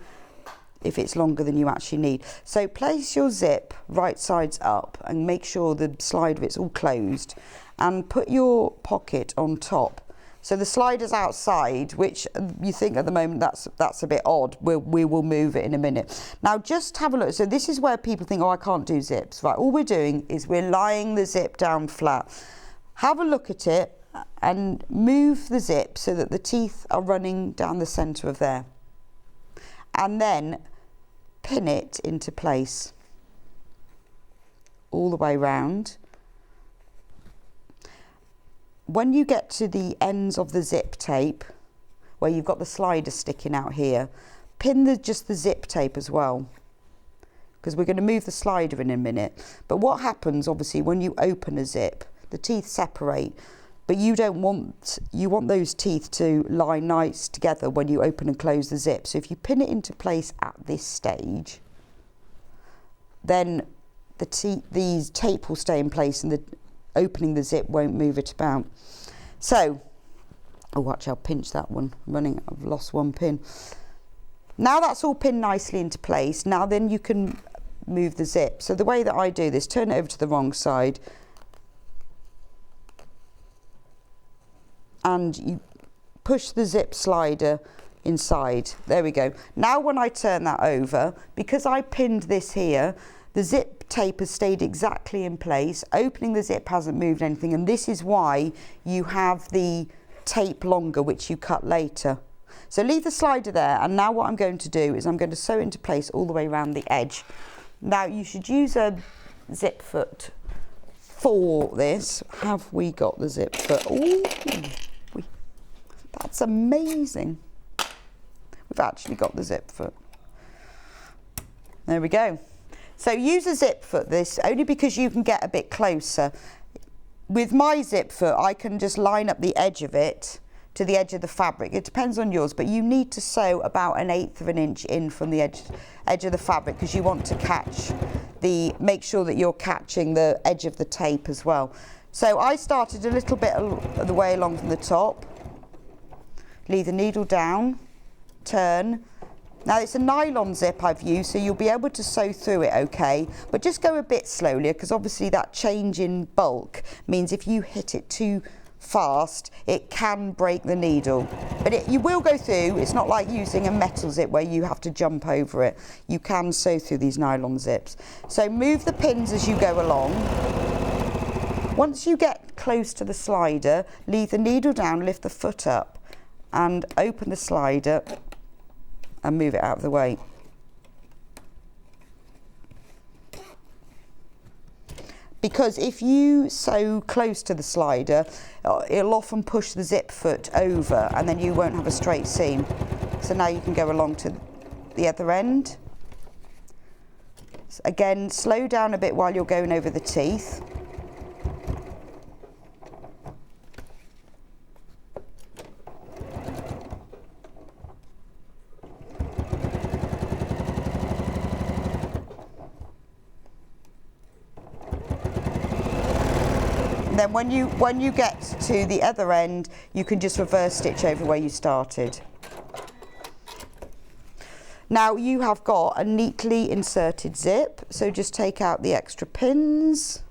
if it's longer than you actually need. So place your zip right sides up and make sure the slide of it's all closed, and put your pocket on top. So the slider's outside, which you think at the moment that's a bit odd. We will move it in a minute. Now just have a look. So this is where people think, oh, I can't do zips. Right, all we're doing is we're lying the zip down flat. Have a look at it and move the zip so that the teeth are running down the centre of there. And then pin it into place all the way round. When you get to the ends of the zip tape, where you've got the slider sticking out here, pin just the zip tape as well, because we're going to move the slider in a minute. But what happens, obviously, when you open a zip, the teeth separate, but you want those teeth to lie nice together when you open and close the zip. So if you pin it into place at this stage, then the tape will stay in place and the opening the zip won't move it about. So, oh, actually I'll pinch that one. I've lost one pin. Now that's all pinned nicely into place. Now then you can move the zip. So the way that I do this, turn it over to the wrong side, and you push the zip slider inside. There we go. Now when I turn that over, because I pinned this here, the zip tape has stayed exactly in place. Opening the zip hasn't moved anything, and this is why you have the tape longer, which you cut later. So leave the slider there, and now what I'm going to do is I'm going to sew it into place all the way around the edge. Now you should use a zip foot for this. Have we got the zip foot? Ooh, that's amazing. We've actually got the zip foot. There we go. So use a zip foot this, only because you can get a bit closer. With my zip foot, I can just line up the edge of it to the edge of the fabric. It depends on yours, but you need to sew about 1/8 of an inch in from the edge of the fabric, because you want to make sure that you're catching the edge of the tape as well. So I started a little bit of the way along from the top, leave the needle down, turn. Now it's a nylon zip I've used, so you'll be able to sew through it okay, but just go a bit slowly, because obviously that change in bulk means if you hit it too fast, it can break the needle. But you will go through. It's not like using a metal zip where you have to jump over it. You can sew through these nylon zips. So move the pins as you go along. Once you get close to the slider, leave the needle down, lift the foot up, and open the slider and move it out of the way. Because if you sew close to the slider, it'll often push the zip foot over, and then you won't have a straight seam. So now you can go along to the other end. Again, slow down a bit while you're going over the teeth. Then when you get to the other end, you can just reverse stitch over where you started. Now you have got a neatly inserted zip, so just take out the extra pins,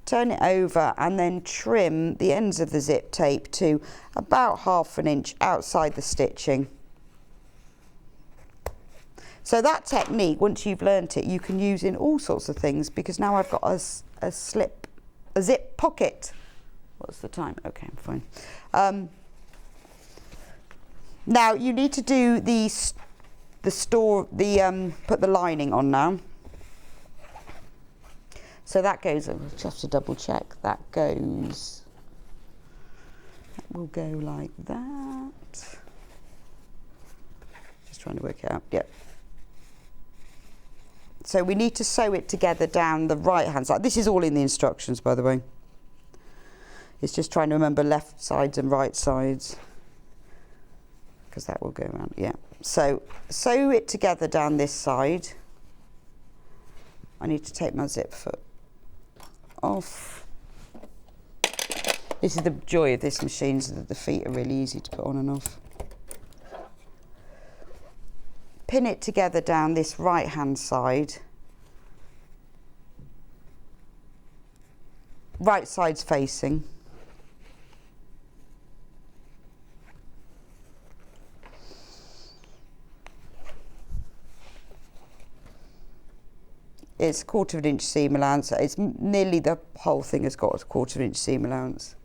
turn it over, and then trim the ends of the zip tape to about 1/2 inch outside the stitching. So that technique, once you've learnt it, you can use in all sorts of things, because now I've got a zip pocket. What's the time? Okay, I'm fine. Now you need to do put the lining on now. So that goes, I'll just have to double check, that will go like that. Just trying to work it out, yep. So we need to sew it together down the right hand side. This is all in the instructions, by the way. It's just trying to remember left sides and right sides, because that will go around, yeah. So sew it together down this side. I need to take my zip foot off. This is the joy of this machine, so that the feet are really easy to put on and off. Pin it together down this right hand side. Right side's facing. It's a 1/4 inch seam allowance. It's nearly the whole thing has got a 1/4 inch seam allowance.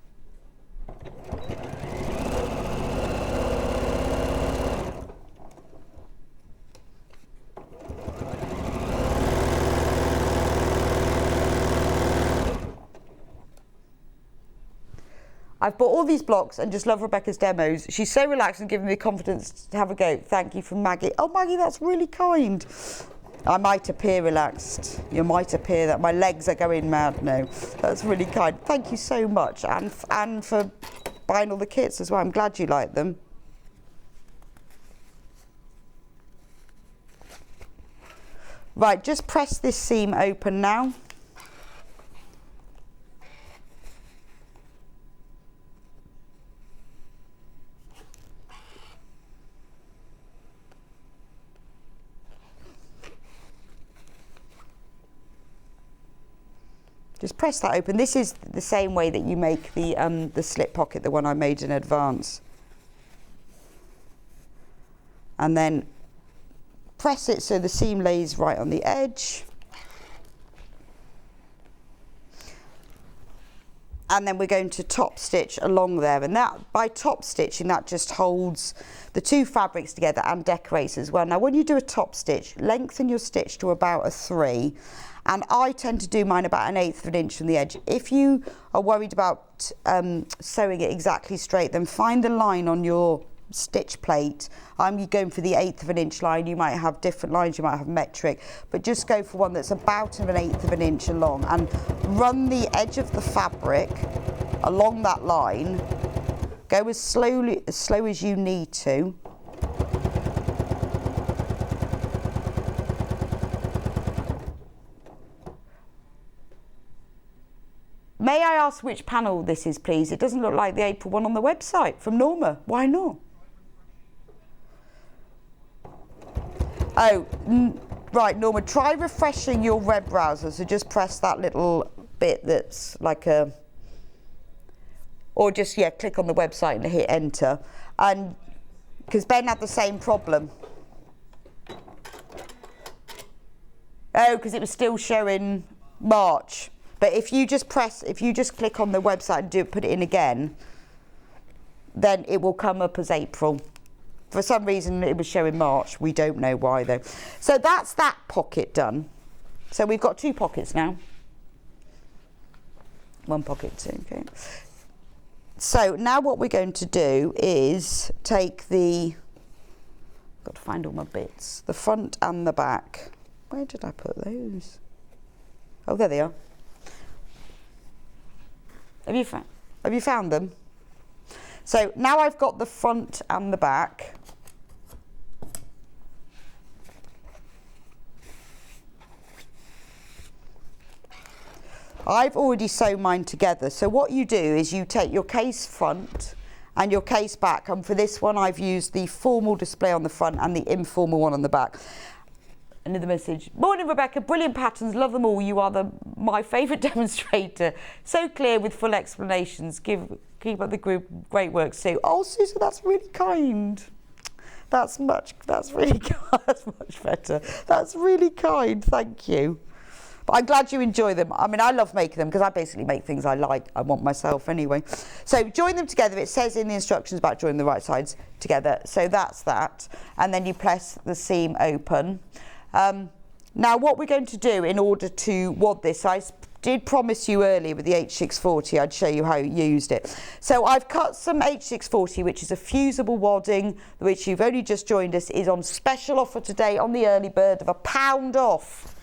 I've bought all these blocks and just love Rebecca's demos. She's so relaxed and giving me confidence to have a go. Thank you from Maggie. Oh, Maggie, that's really kind. I might appear relaxed. You might appear that my legs are going mad. No, that's really kind. Thank you so much, and for buying all the kits as well. I'm glad you like them. Right, just press this seam open now. Just press that open. This is the same way that you make the slip pocket, the one I made in advance. And then press it so the seam lays right on the edge. And then we're going to top stitch along there. And that, by top stitching, that just holds the two fabrics together and decorates as well. Now, when you do a top stitch, lengthen your stitch to about a 3. And I tend to do mine about 1/8 inch from the edge. If you are worried about sewing it exactly straight, then find the line on your stitch plate. I'm going for the 1/8 inch line. You might have different lines, you might have metric, but just go for one that's about 1/8 inch along, and run the edge of the fabric along that line. Go as slow as you need to. May I ask which panel this is, please? It doesn't look like the April one on the website. From Norma. Why not? Oh, right, Norma, try refreshing your web browser. So just press that little bit that's like a... Or just, yeah, click on the website and hit enter. And because Ben had the same problem. Oh, because it was still showing March. But if you just click on the website and put it in again, then it will come up as April. For some reason it was showing March. We don't know why though. So that's that pocket done. So we've got 2 pockets now. 1 pocket, 2, okay. So now what we're going to do is take got to find all my bits, the front and the back. Where did I put those? Oh, there they are. Have you found them? So now I've got the front and the back. I've already sewn mine together. So what you do is you take your case front and your case back. And for this one, I've used the formal display on the front and the informal one on the back. Another message. Morning, Rebecca. Brilliant patterns. Love them all. You are my favourite demonstrator. So clear with full explanations. Keep up the group. Great work, Sue. Oh, Susan, that's really kind. That's really that's much better. That's really kind, thank you. But I'm glad you enjoy them. I mean, I love making them because I basically make things I want myself anyway. So join them together. It says in the instructions about joining the right sides together. So that's that. And then you press the seam open. Now what we're going to do in order to wad this, I did promise you earlier with the H640 I'd show you how you used it. So I've cut some H640, which is a fusible wadding, which you've only just joined us, is on special offer today on the early bird of £1 off.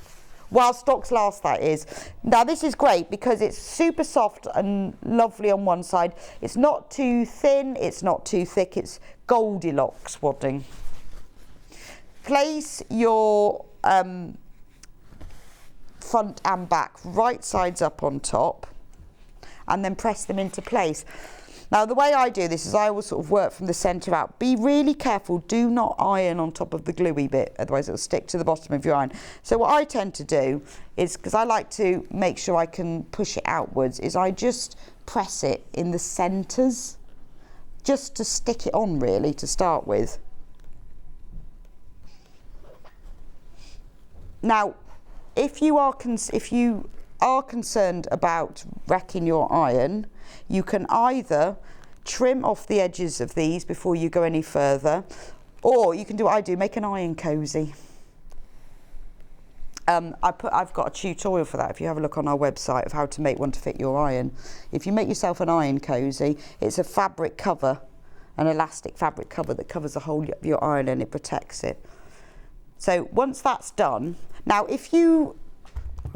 While stocks last, that is. Now this is great because it's super soft and lovely on one side. It's not too thin, it's not too thick, it's Goldilocks wadding. Place your front and back right sides up on top and then press them into place. Now the way I do this is I always sort of work from the centre out. Be really careful, do not iron on top of the gluey bit, otherwise it'll stick to the bottom of your iron. So what I tend to do is, because I like to make sure I can push it outwards, is I just press it in the centres, just to stick it on really to start with. Now if you are concerned about wrecking your iron, you can either trim off the edges of these before you go any further, or you can do what I do, make an iron cosy. I've got a tutorial for that if you have a look on our website of how to make one to fit your iron. If you make yourself an iron cosy, it's a fabric cover, an elastic fabric cover that covers the whole of your iron and it protects it. So once that's done, now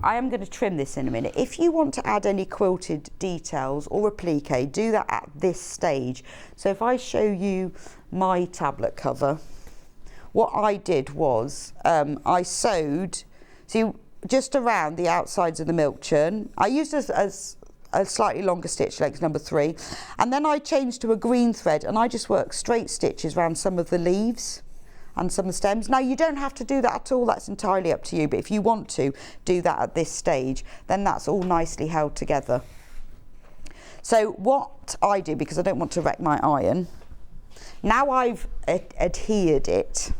I am going to trim this in a minute. If you want to add any quilted details or applique, do that at this stage. So if I show you my tablet cover, what I did was I sewed, see, just around the outsides of the milk churn. I used a slightly longer stitch length, number 3, and then I changed to a green thread and I just worked straight stitches around some of the leaves and some of the stems. Now you don't have to do that at all, that's entirely up to you, but if you want to do that at this stage, then that's all nicely held together. So what I do, because I don't want to wreck my iron, now I've adhered it,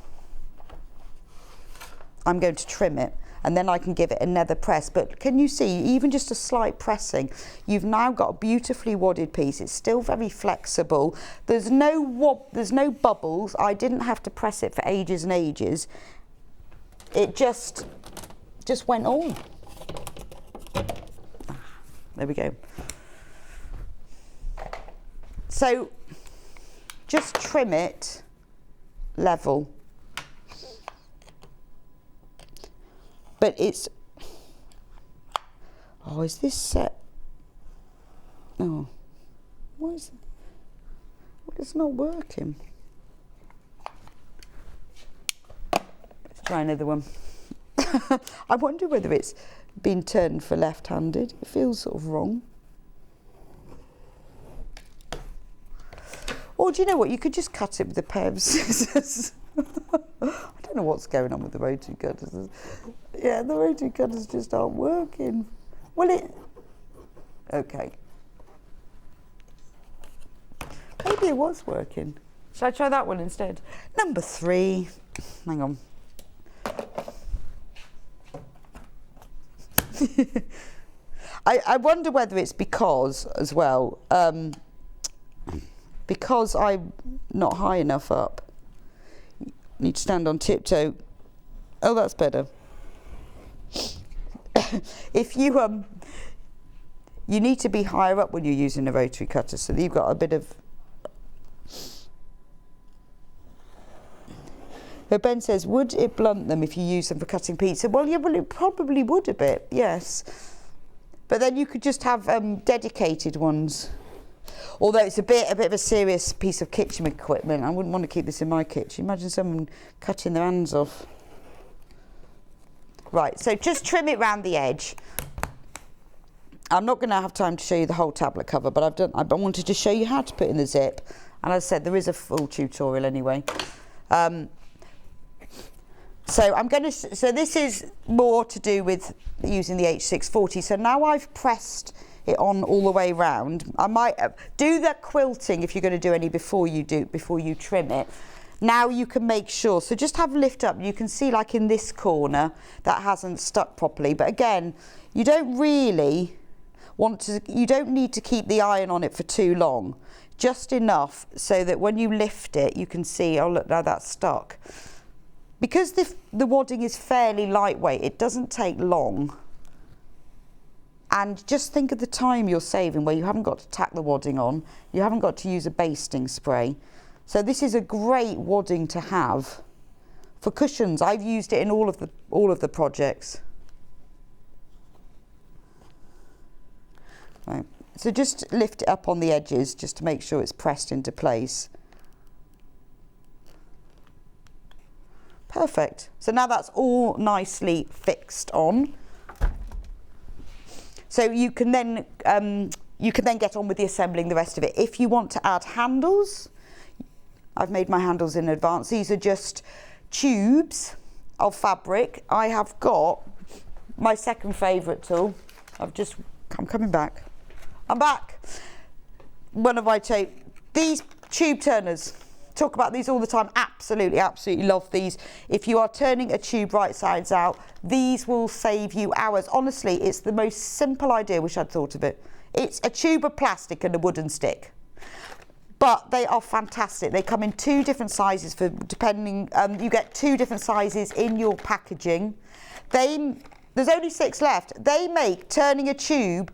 I'm going to trim it and then I can give it another press. But can you see, even just a slight pressing, you've now got a beautifully wadded piece. It's still very flexible. There's no bubbles. I didn't have to press it for ages and ages. It just went all. There we go. So just trim it level. But it's, oh, is this set? Oh, why is it? Well, it's not working. Let's try another one. I wonder whether it's been turned for left-handed. It feels sort of wrong. Or do you know what? You could just cut it with a pair of scissors. I don't know what's going on with the rotary cutters. Yeah, the rotary cutters just aren't working. Well, okay. Maybe it was working. Shall I try that one instead? Number 3. Hang on. I wonder whether it's because, as well, because I'm not high enough up. Need to stand on tiptoe. Oh, that's better. If you need to be higher up when you're using a rotary cutter, so you've got a bit of. But Ben says, would it blunt them if you use them for cutting pizza? Well, yeah, well, it probably would a bit, yes. But then you could just have dedicated ones. Although it's a bit of a serious piece of kitchen equipment. I wouldn't want to keep this in my kitchen. Imagine someone cutting their hands off. Right, so just trim it round the edge. I'm not going to have time to show you the whole tablet cover, but I wanted to show you how to put in the zip. And as I said, there is a full tutorial anyway. So this is more to do with using the H640. So now I've pressed it on all the way round. I might do the quilting if you're going to do any before you trim it. Now you can make sure, so just have lift up, you can see like in this corner that hasn't stuck properly, but again, you don't really want to, you don't need to keep the iron on it for too long, just enough so that when you lift it you can see, oh look, now that's stuck. Because the wadding is fairly lightweight, it doesn't take long. And just think of the time you're saving where you haven't got to tack the wadding on, you haven't got to use a basting spray. So this is a great wadding to have for cushions. I've used it in all of the projects. Right. So just lift it up on the edges just to make sure it's pressed into place. Perfect. So now that's all nicely fixed on. So you can then get on with the assembling the rest of it. If you want to add handles, I've made my handles in advance. These are just tubes of fabric. I have got my second favourite tool. I'm coming back. I'm back. One of my these tube turners. Talk about these all the time. Absolutely, absolutely love these. If you are turning a tube right sides out, these will save you hours. Honestly, it's the most simple idea. Wish I'd thought of it. It's a tube of plastic and a wooden stick. But they are fantastic. They come in 2 different sizes for depending. You get 2 different sizes in your packaging. There's only 6 left. They make turning a tube.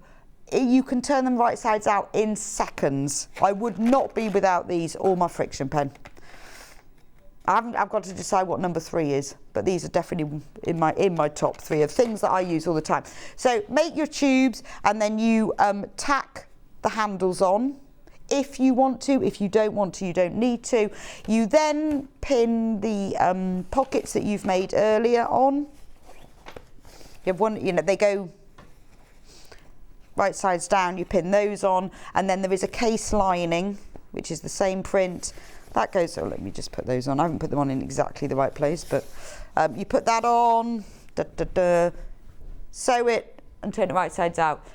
You can turn them right sides out in seconds. I would not be without these or my friction pen. I've got to decide what number 3 is, but these are definitely in my top 3 of things that I use all the time. So make your tubes and then you tack the handles on. If you want to, if you don't want to, you don't need to. You then pin the pockets that you've made earlier on. You have one, they go right sides down, you pin those on, and then there is a case lining, which is the same print. That goes, let me just put those on. I haven't put them on in exactly the right place, but you put that on, sew it, and turn it right sides out.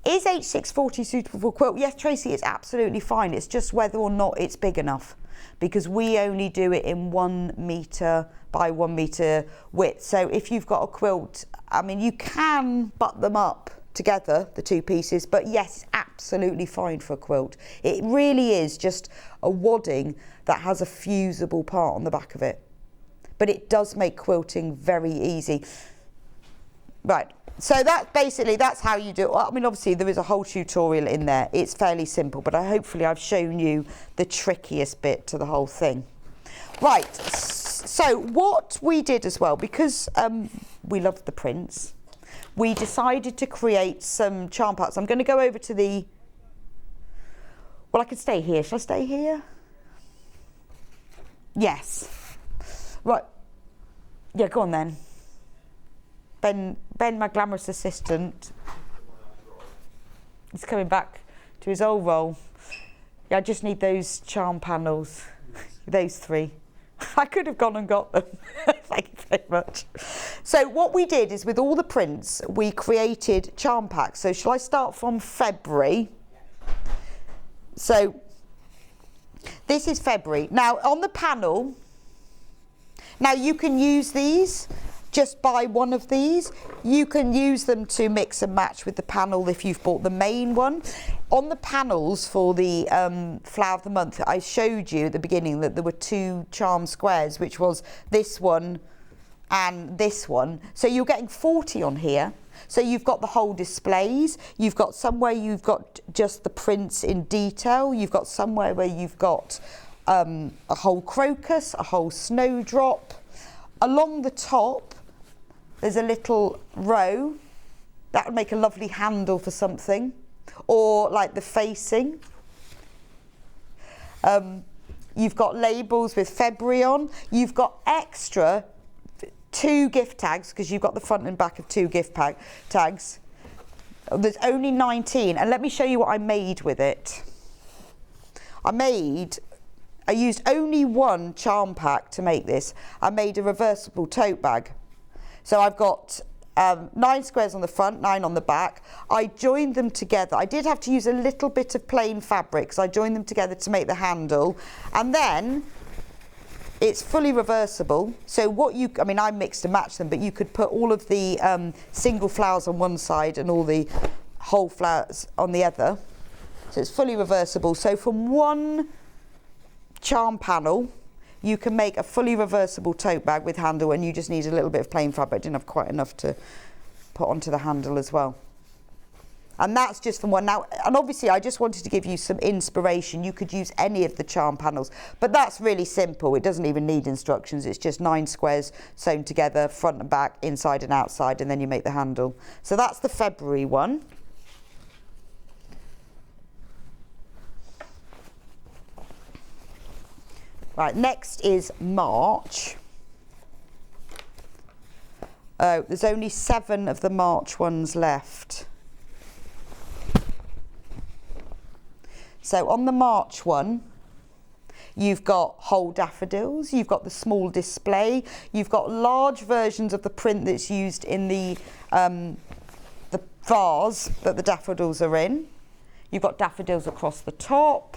Is H640 suitable for quilt? Yes, Tracy, it's absolutely fine. It's just whether or not it's big enough, because we only do it in 1 metre by 1 metre width. So if you've got a quilt, I mean, you can butt them up together, the 2 pieces, but yes, it's absolutely fine for a quilt. It really is just a wadding that has a fusible part on the back of it. But it does make quilting very easy. Right. So that's how you do it. Well, I mean, obviously there is a whole tutorial in there. It's fairly simple, but hopefully I've shown you the trickiest bit to the whole thing. Right, so what we did as well, because we loved the prints, we decided to create some charm parts. I'm going to go over to well, I could stay here. Shall I stay here? Yes. Right. Yeah, go on then. Ben, my glamorous assistant, he's coming back to his old role. Yeah, I just need those charm panels, those 3. I could have gone and got them. Thank you very much. So what we did is with all the prints, we created charm packs. So shall I start from February? So this is February. Now on the panel, now you can use these. Just buy one of these. You can use them to mix and match with the panel if you've bought the main one. On the panels for the Flower of the Month, I showed you at the beginning that there were 2 charm squares, which was this one and this one. So you're getting 40 on here. So you've got the whole displays. You've got somewhere you've got just the prints in detail. You've got somewhere where you've got a whole crocus, a whole snowdrop. Along the top, there's a little row. That would make a lovely handle for something, or like the facing. You've got labels with February on. You've got extra 2 gift tags, because you've got the front and back of 2 gift tags. There's only 19, and let me show you what I made with it. I used only 1 charm pack to make this. I made a reversible tote bag. So I've got 9 squares on the front, 9 on the back. I joined them together. I did have to use a little bit of plain fabric, so I joined them together to make the handle. And then it's fully reversible. So what you, I mean, I mixed and matched them, but you could put all of the single flowers on one side and all the whole flowers on the other. So it's fully reversible. So from one charm panel, you can make a fully reversible tote bag with handle, and you just need a little bit of plain fabric. I didn't have quite enough to put onto the handle as well. And that's just from one. Now, and obviously I just wanted to give you some inspiration. You could use any of the charm panels, but that's really simple. It doesn't even need instructions. It's just 9 squares sewn together, front and back, inside and outside, and then you make the handle. So that's the February one. Right, next is March. There's only 7 of the March ones left. So on the March one, you've got whole daffodils, you've got the small display, you've got large versions of the print that's used in the vase that the daffodils are in. You've got daffodils across the top.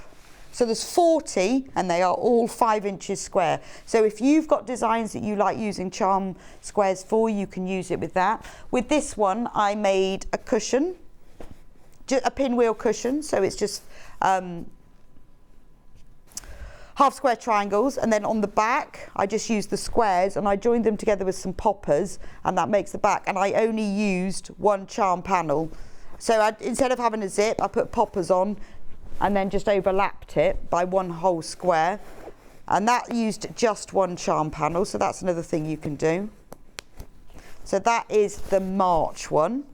So there's 40, and they are all 5 inches square. So if you've got designs that you like using charm squares for, you can use it with that. With this one, I made a cushion, a pinwheel cushion, so it's just half square triangles, and then on the back I just used the squares and I joined them together with some poppers, and that makes the back, and I only used 1 charm panel. So instead of having a zip, I put poppers on and then just overlapped it by 1 whole square, and that used just 1 charm panel. So that's another thing you can do. So that is the March one.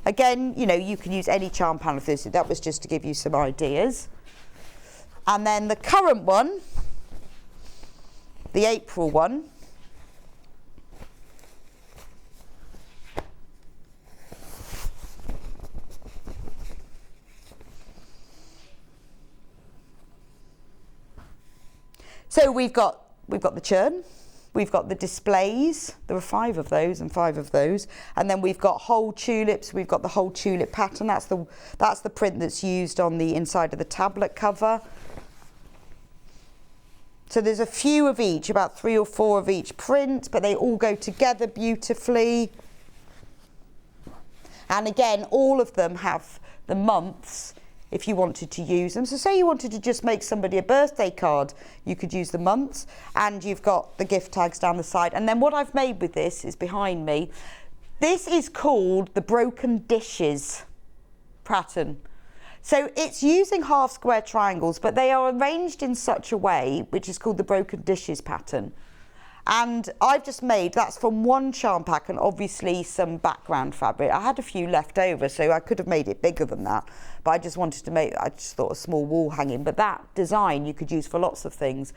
Again, you know, you can use any charm panel for this. That was just to give you some ideas. And then the current one, the April one, so we've got the churn, we've got the displays. There are 5 of those and 5 of those, and then we've got whole tulips. We've got the whole tulip pattern. That's the print that's used on the inside of the tablet cover. So there's a few of each, about 3 or 4 of each print, but they all go together beautifully. And again, all of them have the months if you wanted to use them. So say you wanted to just make somebody a birthday card, you could use the months, and you've got the gift tags down the side. And then what I've made with this is behind me. This is called the Broken Dishes pattern. So it's using half square triangles, but they are arranged in such a way, which is called the Broken Dishes pattern. And I've just made, that's from 1 charm pack and obviously some background fabric. I had a few left over, so I could have made it bigger than that, but I just wanted to make, I just thought a small wall hanging, but that design you could use for lots of things.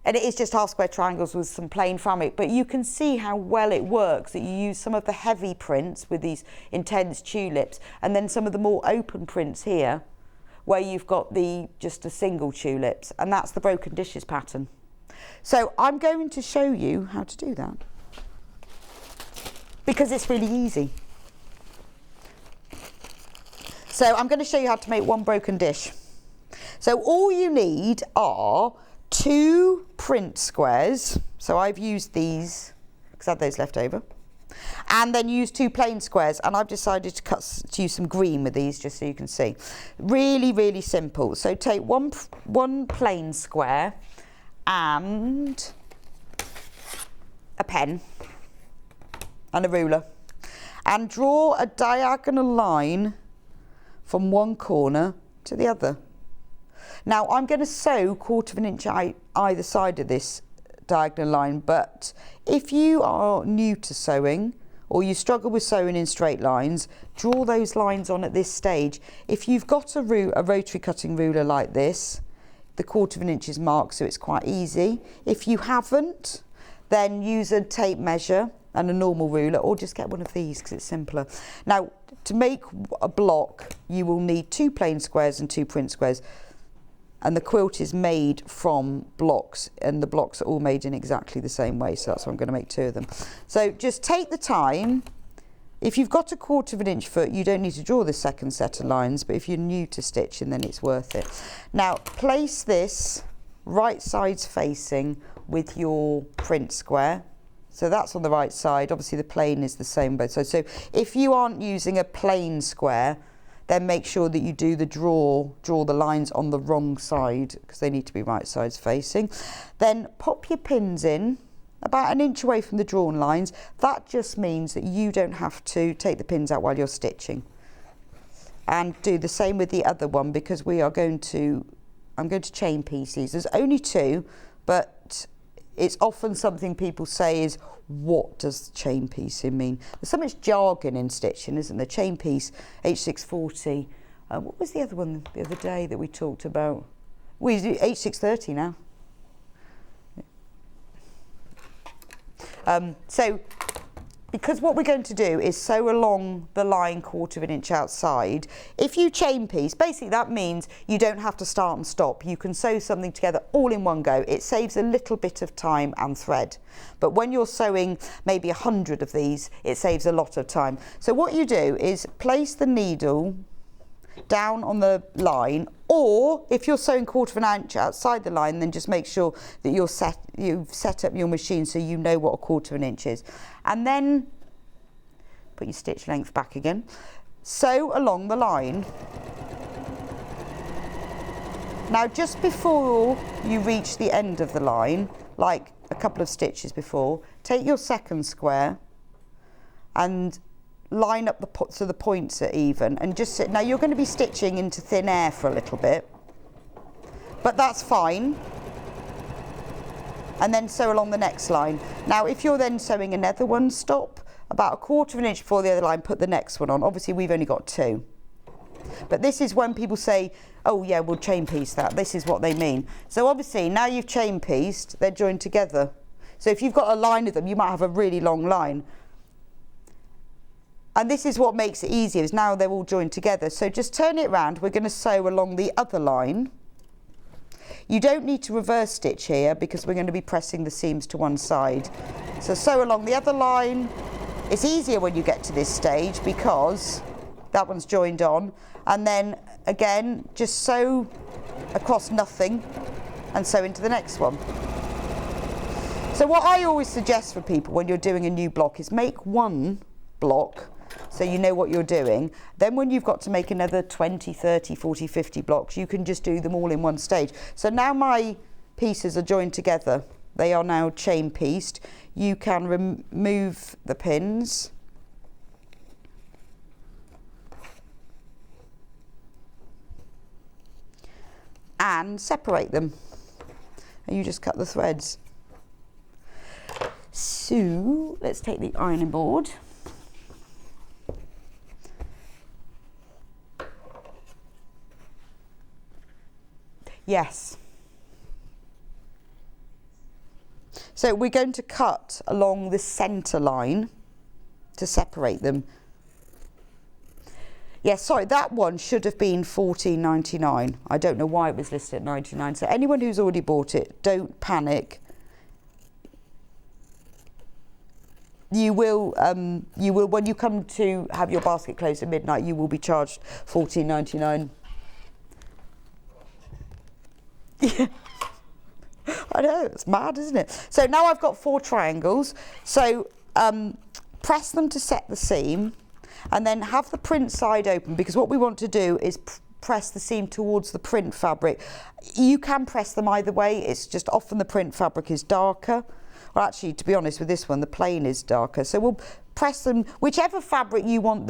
And it is just half square triangles with some plain fabric, but you can see how well it works, that you use some of the heavy prints with these intense tulips, and then some of the more open prints here, where you've got just a single tulips, and that's the Broken Dishes pattern. So I'm going to show you how to do that, because it's really easy. So I'm going to show you how to make 1 broken dish. So all you need are 2 print squares. So I've used these because I had those left over, and then use 2 plain squares, and I've decided to use some green with these just so you can see. Really, really simple. So take one plain square and a pen and a ruler, and draw a diagonal line from one corner to the other. Now I'm going to sew 1/4 inch either side of this diagonal line, but if you are new to sewing or you struggle with sewing in straight lines, draw those lines on at this stage. If you've got a rotary cutting ruler like this, the 1/4 inch is marked, so it's quite easy. If you haven't, then use a tape measure and a normal ruler, or just get one of these because it's simpler. Now, to make a block, you will need 2 plain squares and 2 print squares, and the quilt is made from blocks, and the blocks are all made in exactly the same way, so that's why I'm going to make 2 of them. So just take the time. If you've got a 1/4 inch foot, you don't need to draw the second set of lines, but if you're new to stitching, then it's worth it. Now place this right sides facing with your print square. So that's on the right side. Obviously the plain is the same both sides. So if you aren't using a plain square, then make sure that you do the draw the lines on the wrong side, because they need to be right sides facing. Then pop your pins in about 1 inch away from the drawn lines. That just means that you don't have to take the pins out while you're stitching. And do the same with the other one, because I'm going to chain pieces. There's only 2, but it's often something people say is, what does chain piecing mean? There's so much jargon in stitching, isn't there? Chain piece, H640. What was the other one the other day that we talked about? We do H630 now. So because what we're going to do is sew along the line 1/4 inch outside. If you chain piece, basically that means you don't have to start and stop. You can sew something together all in one go. It saves a little bit of time and thread. But when you're sewing maybe 100 of these, it saves a lot of time. So what you do is place the needle down on the line, or if you're sewing 1/4 inch outside the line, then just make sure that you've set up your machine so you know what 1/4 inch is. And then put your stitch length back again, sew along the line. Now just before you reach the end of the line, like a couple of stitches before, take your second square and line up so the points are even, and just sit. Now you're going to be stitching into thin air for a little bit, but that's fine. And then sew along the next line. Now if you're then sewing another one, stop about 1/4 inch before the other line, put the next one on. Obviously we've only got 2, but this is when people say, oh yeah, we'll chain piece that. This is what they mean. So obviously now you've chain pieced, they're joined together. So if you've got a line of them, you might have a really long line. And this is what makes it easier, is now they're all joined together. So just turn it around. We're going to sew along the other line. You don't need to reverse stitch here because we're going to be pressing the seams to one side. So sew along the other line. It's easier when you get to this stage because that one's joined on. And then again, just sew across nothing and sew into the next one. So what I always suggest for people when you're doing a new block is make one block so you know what you're doing. Then when you've got to make another 20, 30, 40, 50 blocks, you can just do them all in one stage. So now my pieces are joined together. They are now chain pieced. You can remove the pins. And separate them. And you just cut the threads. So let's take the ironing board. Yes. So we're going to cut along the centre line to separate them. Yes, sorry, that one should have been $14.99. I don't know why it was listed at $99. So anyone who's already bought it, don't panic. You will when you come to have your basket closed at midnight, you will be charged $14.99. Yeah. I know, it's mad, isn't it? So now I've got 4 triangles. So press them to set the seam, and then have the print side open, because what we want to do is press the seam towards the print fabric. You can press them either way. It's just often the print fabric is darker. Well, actually, to be honest with this one, the plain is darker. So we'll press them, whichever fabric you want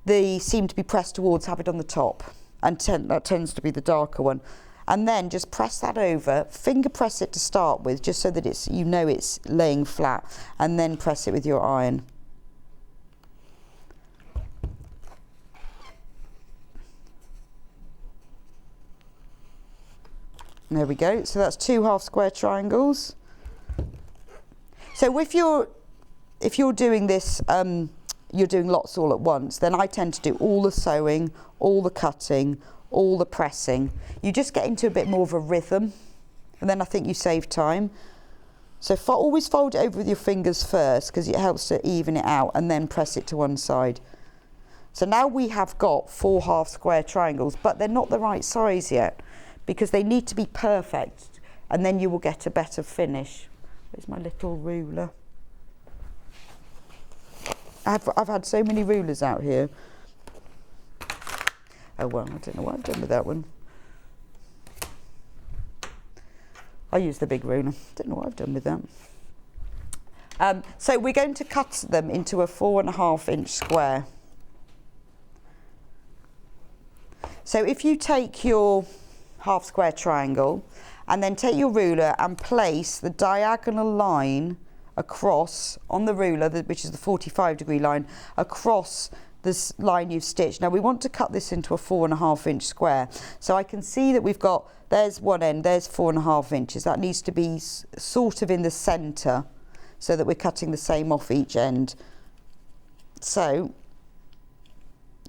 the seam to be pressed towards, have it on the top, and that tends to be the darker one. And then just press that over, finger press it to start with, just so that it's, you know, it's laying flat, and then press it with your iron. There we go. So that's 2 half square triangles. So if you're doing this, you're doing lots all at once, then I tend to do all the sewing, all the cutting, all the pressing. You just get into a bit more of a rhythm, and then I think you save time. So always fold it over with your fingers first, because it helps to even it out, and then press it to one side. So now we have got 4 half square triangles, but they're not the right size yet, because they need to be perfect, and then you will get a better finish. Where's my little ruler? I've had so many rulers out here. Oh well, I don't know what I've done with that one. I use the big ruler. Don't know what I've done with that. So we're going to cut them into a 4.5 inch square. So if you take your half square triangle and then take your ruler and place the diagonal line across on the ruler, which is the 45-degree line, across this line you've stitched. Now we want to cut this into a 4.5 inch square. So I can see that we've got, there's one end, there's 4.5 inches. That needs to be sort of in the centre so that we're cutting the same off each end. So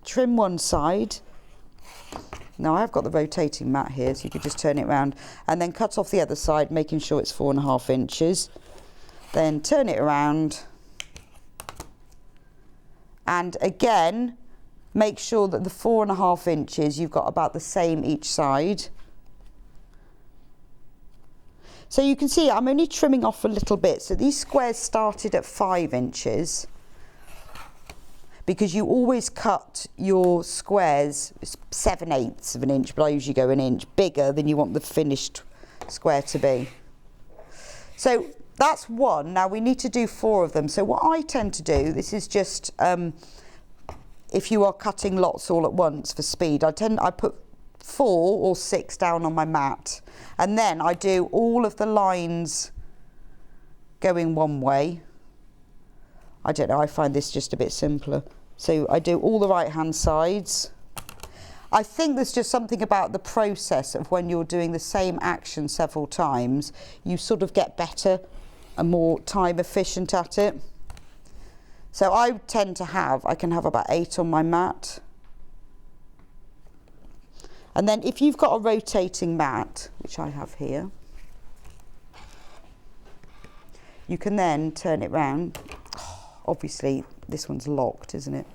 trim one side. Now I've got the rotating mat here, so you could just turn it around and then cut off the other side, making sure it's 4.5 inches. Then turn it around. And again, make sure that the 4.5 inches, you've got about the same each side. So you can see I'm only trimming off a little bit. So these squares started at 5 inches. Because you always cut your squares 7/8 of an inch, but I usually go an inch bigger than you want the finished square to be. So that's one. Now we need to do 4 of them. So what I tend to do, this is just if you are cutting lots all at once for speed, I put 4 or 6 down on my mat, and then I do all of the lines going one way. I don't know, I find this just a bit simpler. So I do all the right hand sides. I think there's just something about the process of when you're doing the same action several times, you sort of get better and more time efficient at it. So I tend to I can have about 8 on my mat. And then if you've got a rotating mat, which I have here, you can then turn it round. Obviously, this one's locked, isn't it?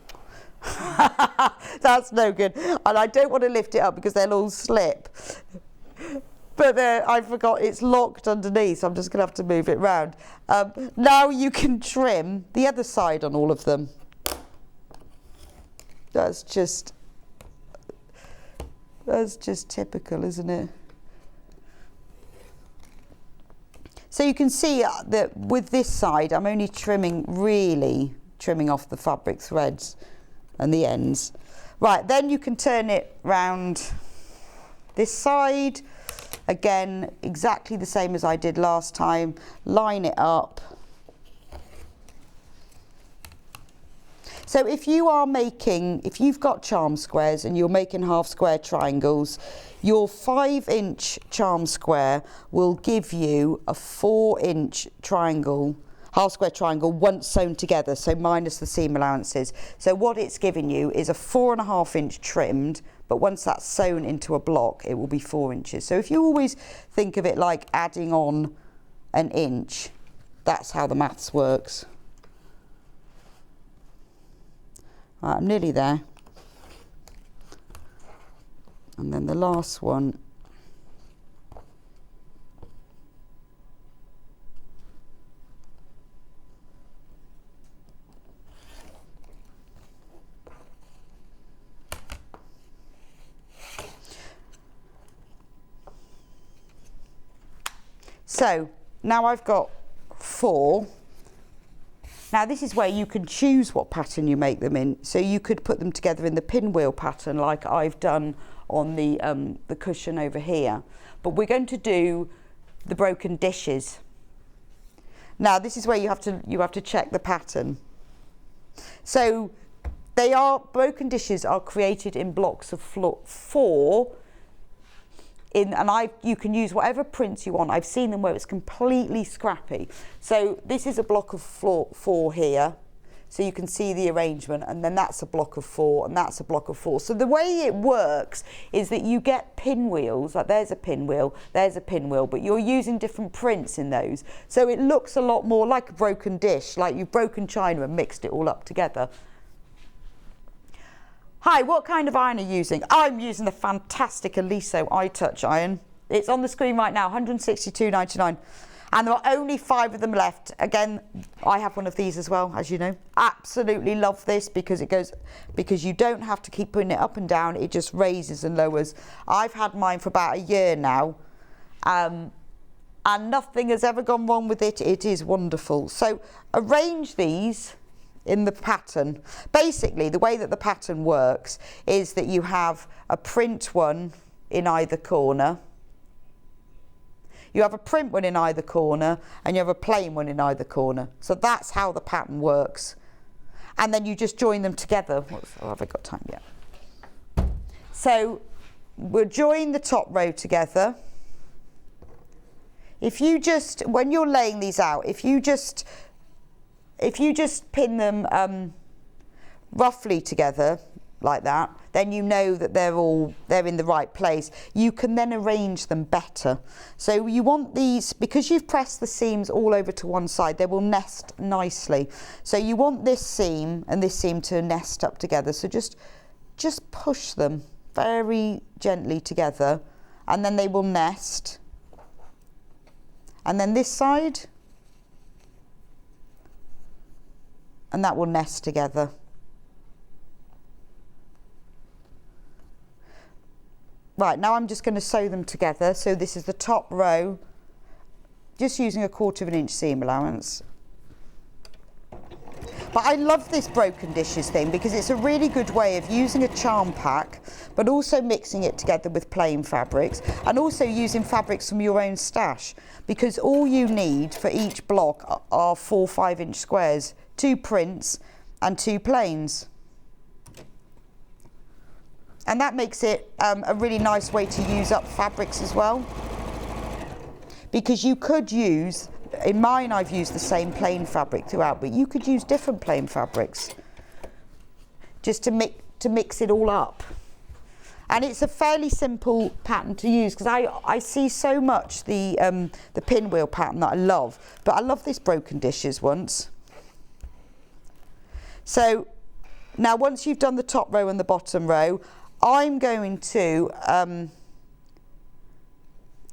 That's no good. And I don't want to lift it up because they'll all slip. But I forgot it's locked underneath, so I'm just going to have to move it round. Now you can trim the other side on all of them. That's just typical, isn't it? So you can see that with this side, I'm only really trimming off the fabric threads and the ends. Right, then you can turn it round this side. Again, exactly the same as I did last time. Line it up. So if you've got charm squares and you're making half square triangles, your 5 inch charm square will give you a 4 inch triangle, half square triangle, once sewn together, so minus the seam allowances. So what it's giving you is a 4.5 inch trimmed, but once that's sewn into a block, it will be 4 inches. So if you always think of it like adding on an inch, that's how the maths works. Right, I'm nearly there. And then the last one. So now I've got 4. Now this is where you can choose what pattern you make them in. So you could put them together in the pinwheel pattern like I've done on the cushion over here. But we're going to do the broken dishes. Now this is where you have to check the pattern. So broken dishes are created in blocks of 4. And you can use whatever prints you want. I've seen them where it's completely scrappy. So this is a block of 4 here. So you can see the arrangement, and then that's a block of 4, and that's a block of 4. So the way it works is that you get pinwheels, like there's a pinwheel, but you're using different prints in those. So it looks a lot more like a broken dish, like you've broken china and mixed it all up together. Hi, what kind of iron are you using? I'm using the fantastic Aliso iTouch iron. It's on the screen right now, £162.99. And there are only 5 of them left. Again, I have one of these as well, as you know. Absolutely love this because you don't have to keep putting it up and down. It just raises and lowers. I've had mine for about a year now. And nothing has ever gone wrong with it. It is wonderful. So arrange these in the pattern. Basically, the way that the pattern works is that you have a print one in either corner. You have a print one in either corner and you have a plain one in either corner. So that's how the pattern works. And then you just join them together. Oh, have I got time yet? So we'll join the top row together. If you just, when you're laying these out, if you just pin them roughly together like that, then you know that they're in the right place. You can then arrange them better. So you want these, because you've pressed the seams all over to one side, they will nest nicely. So you want this seam and this seam to nest up together. So just push them very gently together and then they will nest. And then this side, and that will nest together. Right, now I'm just going to sew them together. So this is the top row, just using a 1/4 inch seam allowance. But I love this broken dishes thing because it's a really good way of using a charm pack, but also mixing it together with plain fabrics and also using fabrics from your own stash, because all you need for each block are 4 5-inch squares, 2 prints and 2 plains. And that makes it a really nice way to use up fabrics as well. Because you could use, in mine I've used the same plain fabric throughout, but you could use different plain fabrics just to mix it all up. And it's a fairly simple pattern to use because I see so much the pinwheel pattern that I love, but I love this broken dishes once. So now once you've done the top row and the bottom row, I'm going to,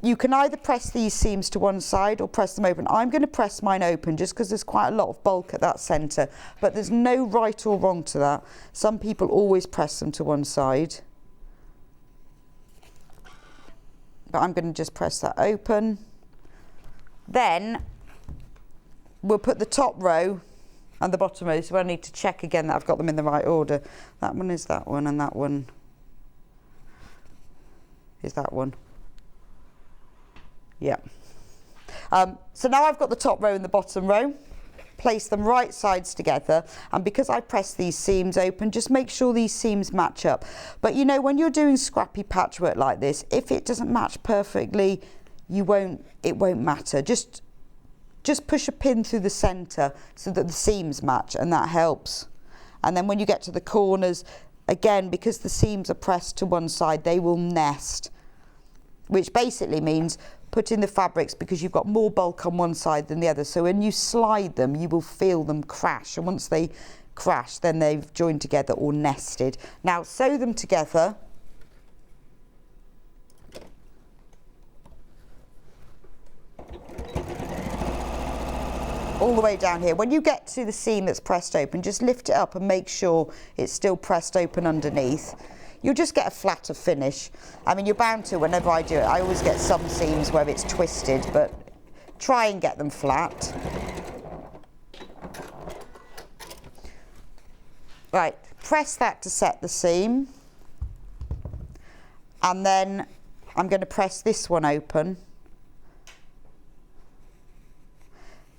you can either press these seams to one side or press them open. I'm going to press mine open just because there's quite a lot of bulk at that centre, but there's no right or wrong to that. Some people always press them to one side. But I'm going to just press that open. Then we'll put the top row and the bottom row, so I need to check again that I've got them in the right order. That one is that one and that one is that one. Yeah. So now I've got the top row and the bottom row. Place them right sides together, and because I press these seams open, just make sure these seams match up. But you know, when you're doing scrappy patchwork like this, if it doesn't match perfectly, it won't matter. Just push a pin through the centre so that the seams match, and that helps. And then when you get to the corners, again, because the seams are pressed to one side, they will nest, which basically means put in the fabrics because you've got more bulk on one side than the other. So when you slide them, you will feel them crash. And once they crash, then they've joined together or nested. Now sew them together. All the way down here. When you get to the seam that's pressed open, just lift it up and make sure it's still pressed open underneath. You'll just get a flatter finish. I mean, you're bound to whenever I do it. I always get some seams where it's twisted, but try and get them flat. Right, press that to set the seam. And then I'm going to press this one open.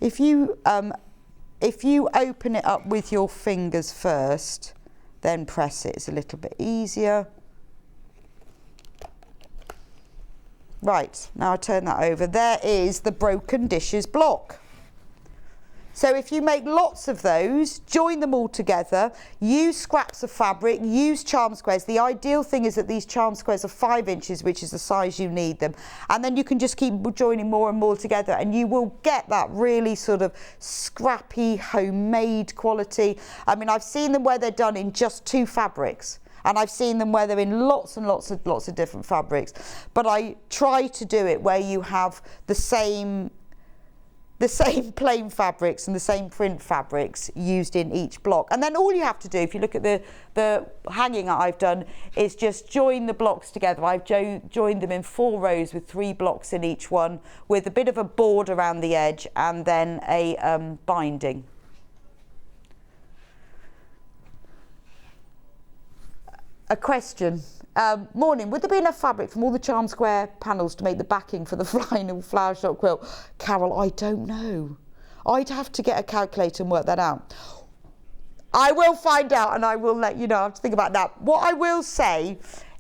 If you open it up with your fingers first, then press it. It's a little bit easier. Right, now I turn that over. There is the broken dishes block. So if you make lots of those, join them all together, use scraps of fabric, use charm squares. The ideal thing is that these charm squares are 5 inches, which is the size you need them. And then you can just keep joining more and more together, and you will get that really sort of scrappy, homemade quality. I mean, I've seen them where they're done in just 2 fabrics. And I've seen them where they're in lots and lots of different fabrics. But I try to do it where you have the same plain fabrics and the same print fabrics used in each block. And then all you have to do, if you look at the hanging that I've done, is just join the blocks together. I've joined them in 4 rows with 3 blocks in each one, with a bit of a board around the edge and then a binding. A question. Morning, would there be enough fabric from all the charm square panels to make the backing for the final flower shop quilt? Carol, I don't know. I'd have to get a calculator and work that out. I will find out and I will let you know. I have to think about that. What I will say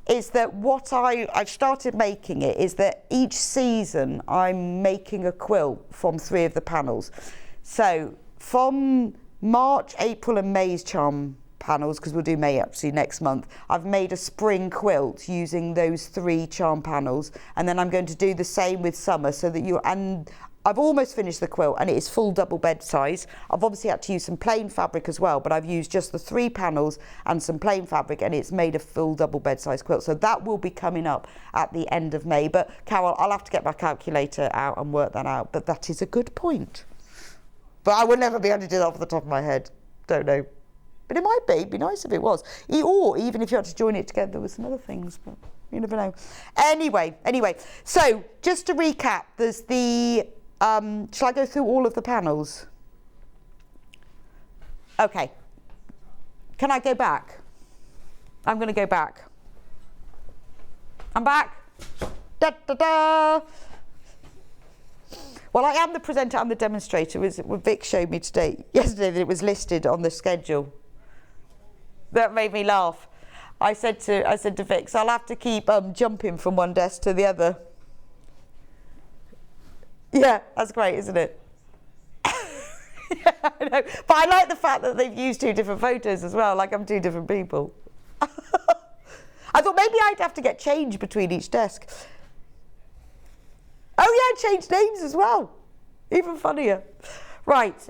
is that I've started making it is that each season I'm making a quilt from 3 of the panels. So from March, April and May's charm panels, because we'll do May actually next month, I've made a spring quilt using those 3 charm panels, and then I'm going to do the same with summer, so that and I've almost finished the quilt and it is full double bed size. I've obviously had to use some plain fabric as well, but I've used just the 3 panels and some plain fabric and it's made a full double bed size quilt. So that will be coming up at the end of May. But Carol, I'll have to get my calculator out and work that out, but that is a good point. But I would never be able to do that off the top of my head. Don't know. But it might be. It'd be nice if it was. Or even if you had to join it together with some other things. But you never know. Anyway. So just to recap, there's the... shall I go through all of the panels? Okay. Can I go back? I'm going to go back. I'm back. Da, da, da. Well, I am the presenter and the demonstrator. Vic showed me yesterday that it was listed on the schedule. That made me laugh. I said to Vic, so I'll have to keep jumping from one desk to the other. Yeah, that's great, isn't it? Yeah, I know. But I like the fact that they've used 2 different photos as well, like I'm 2 different people. I thought maybe I'd have to get changed between each desk. Oh yeah, change names as well. Even funnier. Right,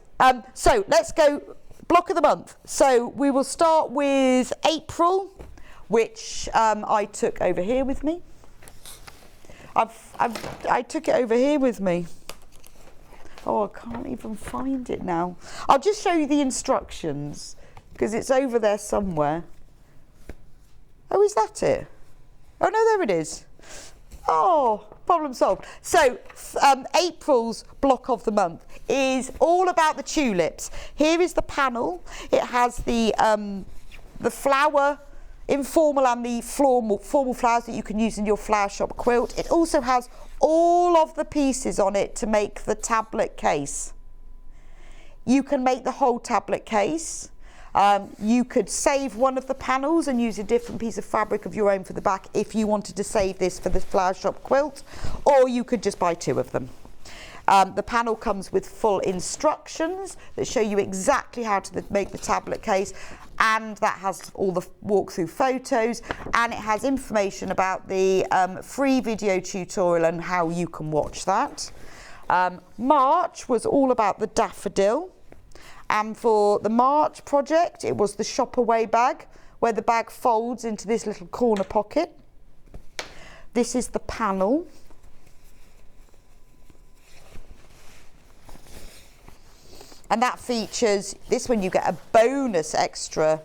so let's go block of the month. So we will start with April, which I took over here with me. I took it over here with me. Oh, I can't even find it now. I'll just show you the instructions because it's over there somewhere. Oh, is that it? Oh no, there it is. Oh, problem solved. So April's block of the month is all about the tulips. Here is the panel. It has the flower, informal and the formal flowers that you can use in your flower shop quilt. It also has all of the pieces on it to make the tablet case. You can make the whole tablet case. You could save one of the panels and use a different piece of fabric of your own for the back if you wanted to save this for the flower shop quilt, or you could just buy 2 of them. The panel comes with full instructions that show you exactly how to make the tablet case, and that has all the walkthrough photos, and it has information about the free video tutorial and how you can watch that. March was all about the daffodil. And for the March project, it was the shop away bag, where the bag folds into this little corner pocket. This is the panel. And that features, this one you get a bonus extra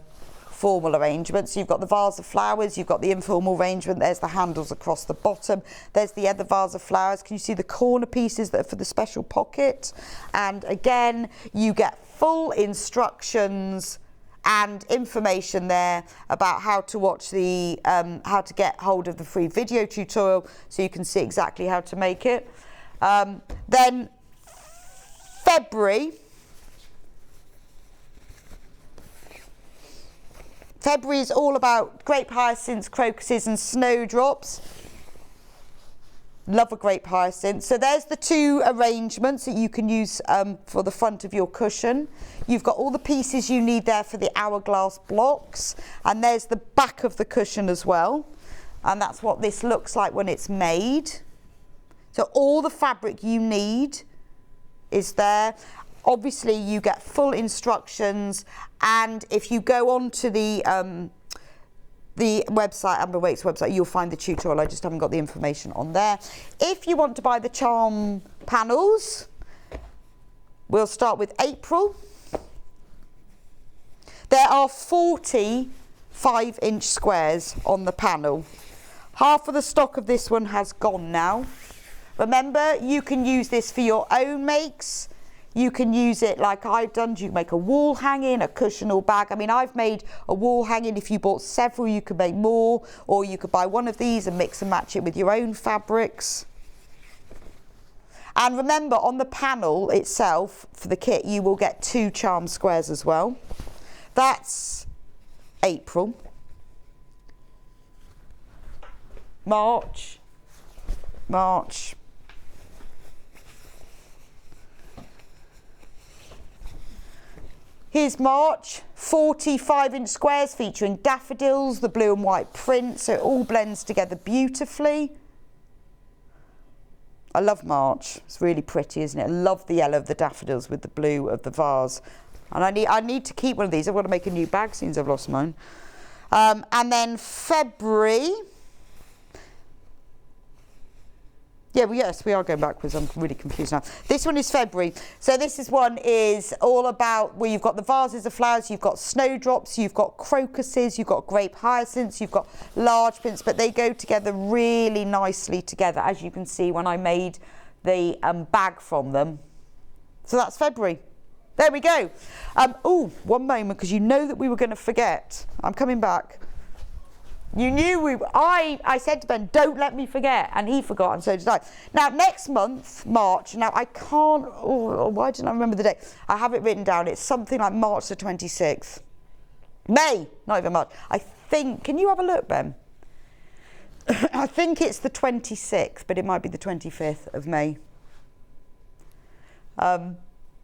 formal arrangement. So you've got the vase of flowers, you've got the informal arrangement, there's the handles across the bottom, there's the other vase of flowers. Can you see the corner pieces that are for the special pocket? And again, you get full instructions and information there about how to watch the, how to get hold of the free video tutorial so you can see exactly how to make it. Then February is all about grape hyacinths, crocuses and snowdrops. Love a grape hyacinth. So there's the 2 arrangements that you can use for the front of your cushion. You've got all the pieces you need there for the hourglass blocks, and there's the back of the cushion as well, and that's what this looks like when it's made. So all the fabric you need is there. Obviously you get full instructions, and if you go on to the the website, Amber Waite's website, you'll find the tutorial. I just haven't got the information on there. If you want to buy the charm panels, we'll start with April. There are 40 5-inch squares on the panel. Half of the stock of this one has gone now. Remember, you can use this for your own makes. You can use it like I've done. You can make a wall hanging, a cushion or bag. I mean, I've made a wall hanging. If you bought several, you could make more, or you could buy one of these and mix and match it with your own fabrics. And remember, on the panel itself, for the kit, you will get 2 charm squares as well. That's April. March. Here's March, 40 5-inch squares featuring daffodils, the blue and white print, so it all blends together beautifully. I love March, it's really pretty, isn't it? I love the yellow of the daffodils with the blue of the vase. And I need to keep one of these. I've got to make a new bag since I've lost mine. And then February. Yeah, well, yes, we are going backwards. I'm really confused now. This one is February. So one is all about where you've got the vases of flowers, you've got snowdrops, you've got crocuses, you've got grape hyacinths, you've got large prints, but they go together really nicely together, as you can see when I made the bag from them. So that's February. There we go. Oh, one moment, because you know that we were going to forget. I'm coming back. You knew I said to Ben, don't let me forget, and he forgot, and so did I. Now, next month, March, now I can't, why didn't I remember the date? I have it written down. It's something like March the 26th. May, not even March. I think, can you have a look, Ben? I think it's the 26th, but it might be the 25th of May.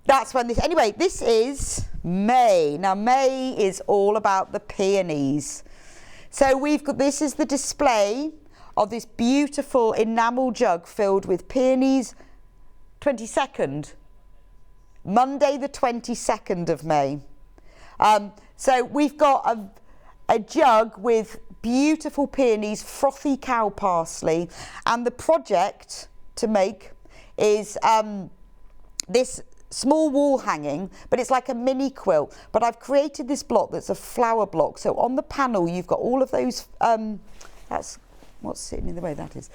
That's when this, anyway, this is May. Now, May is all about the peonies. So this is the display of this beautiful enamel jug filled with peonies. 22nd, Monday the 22nd of May. So we've got a jug with beautiful peonies, frothy cow parsley, and the project to make is this small wall hanging, but it's like a mini quilt. But I've created this block that's a flower block. So on the panel, you've got all of those, that's what's sitting in the way, that is.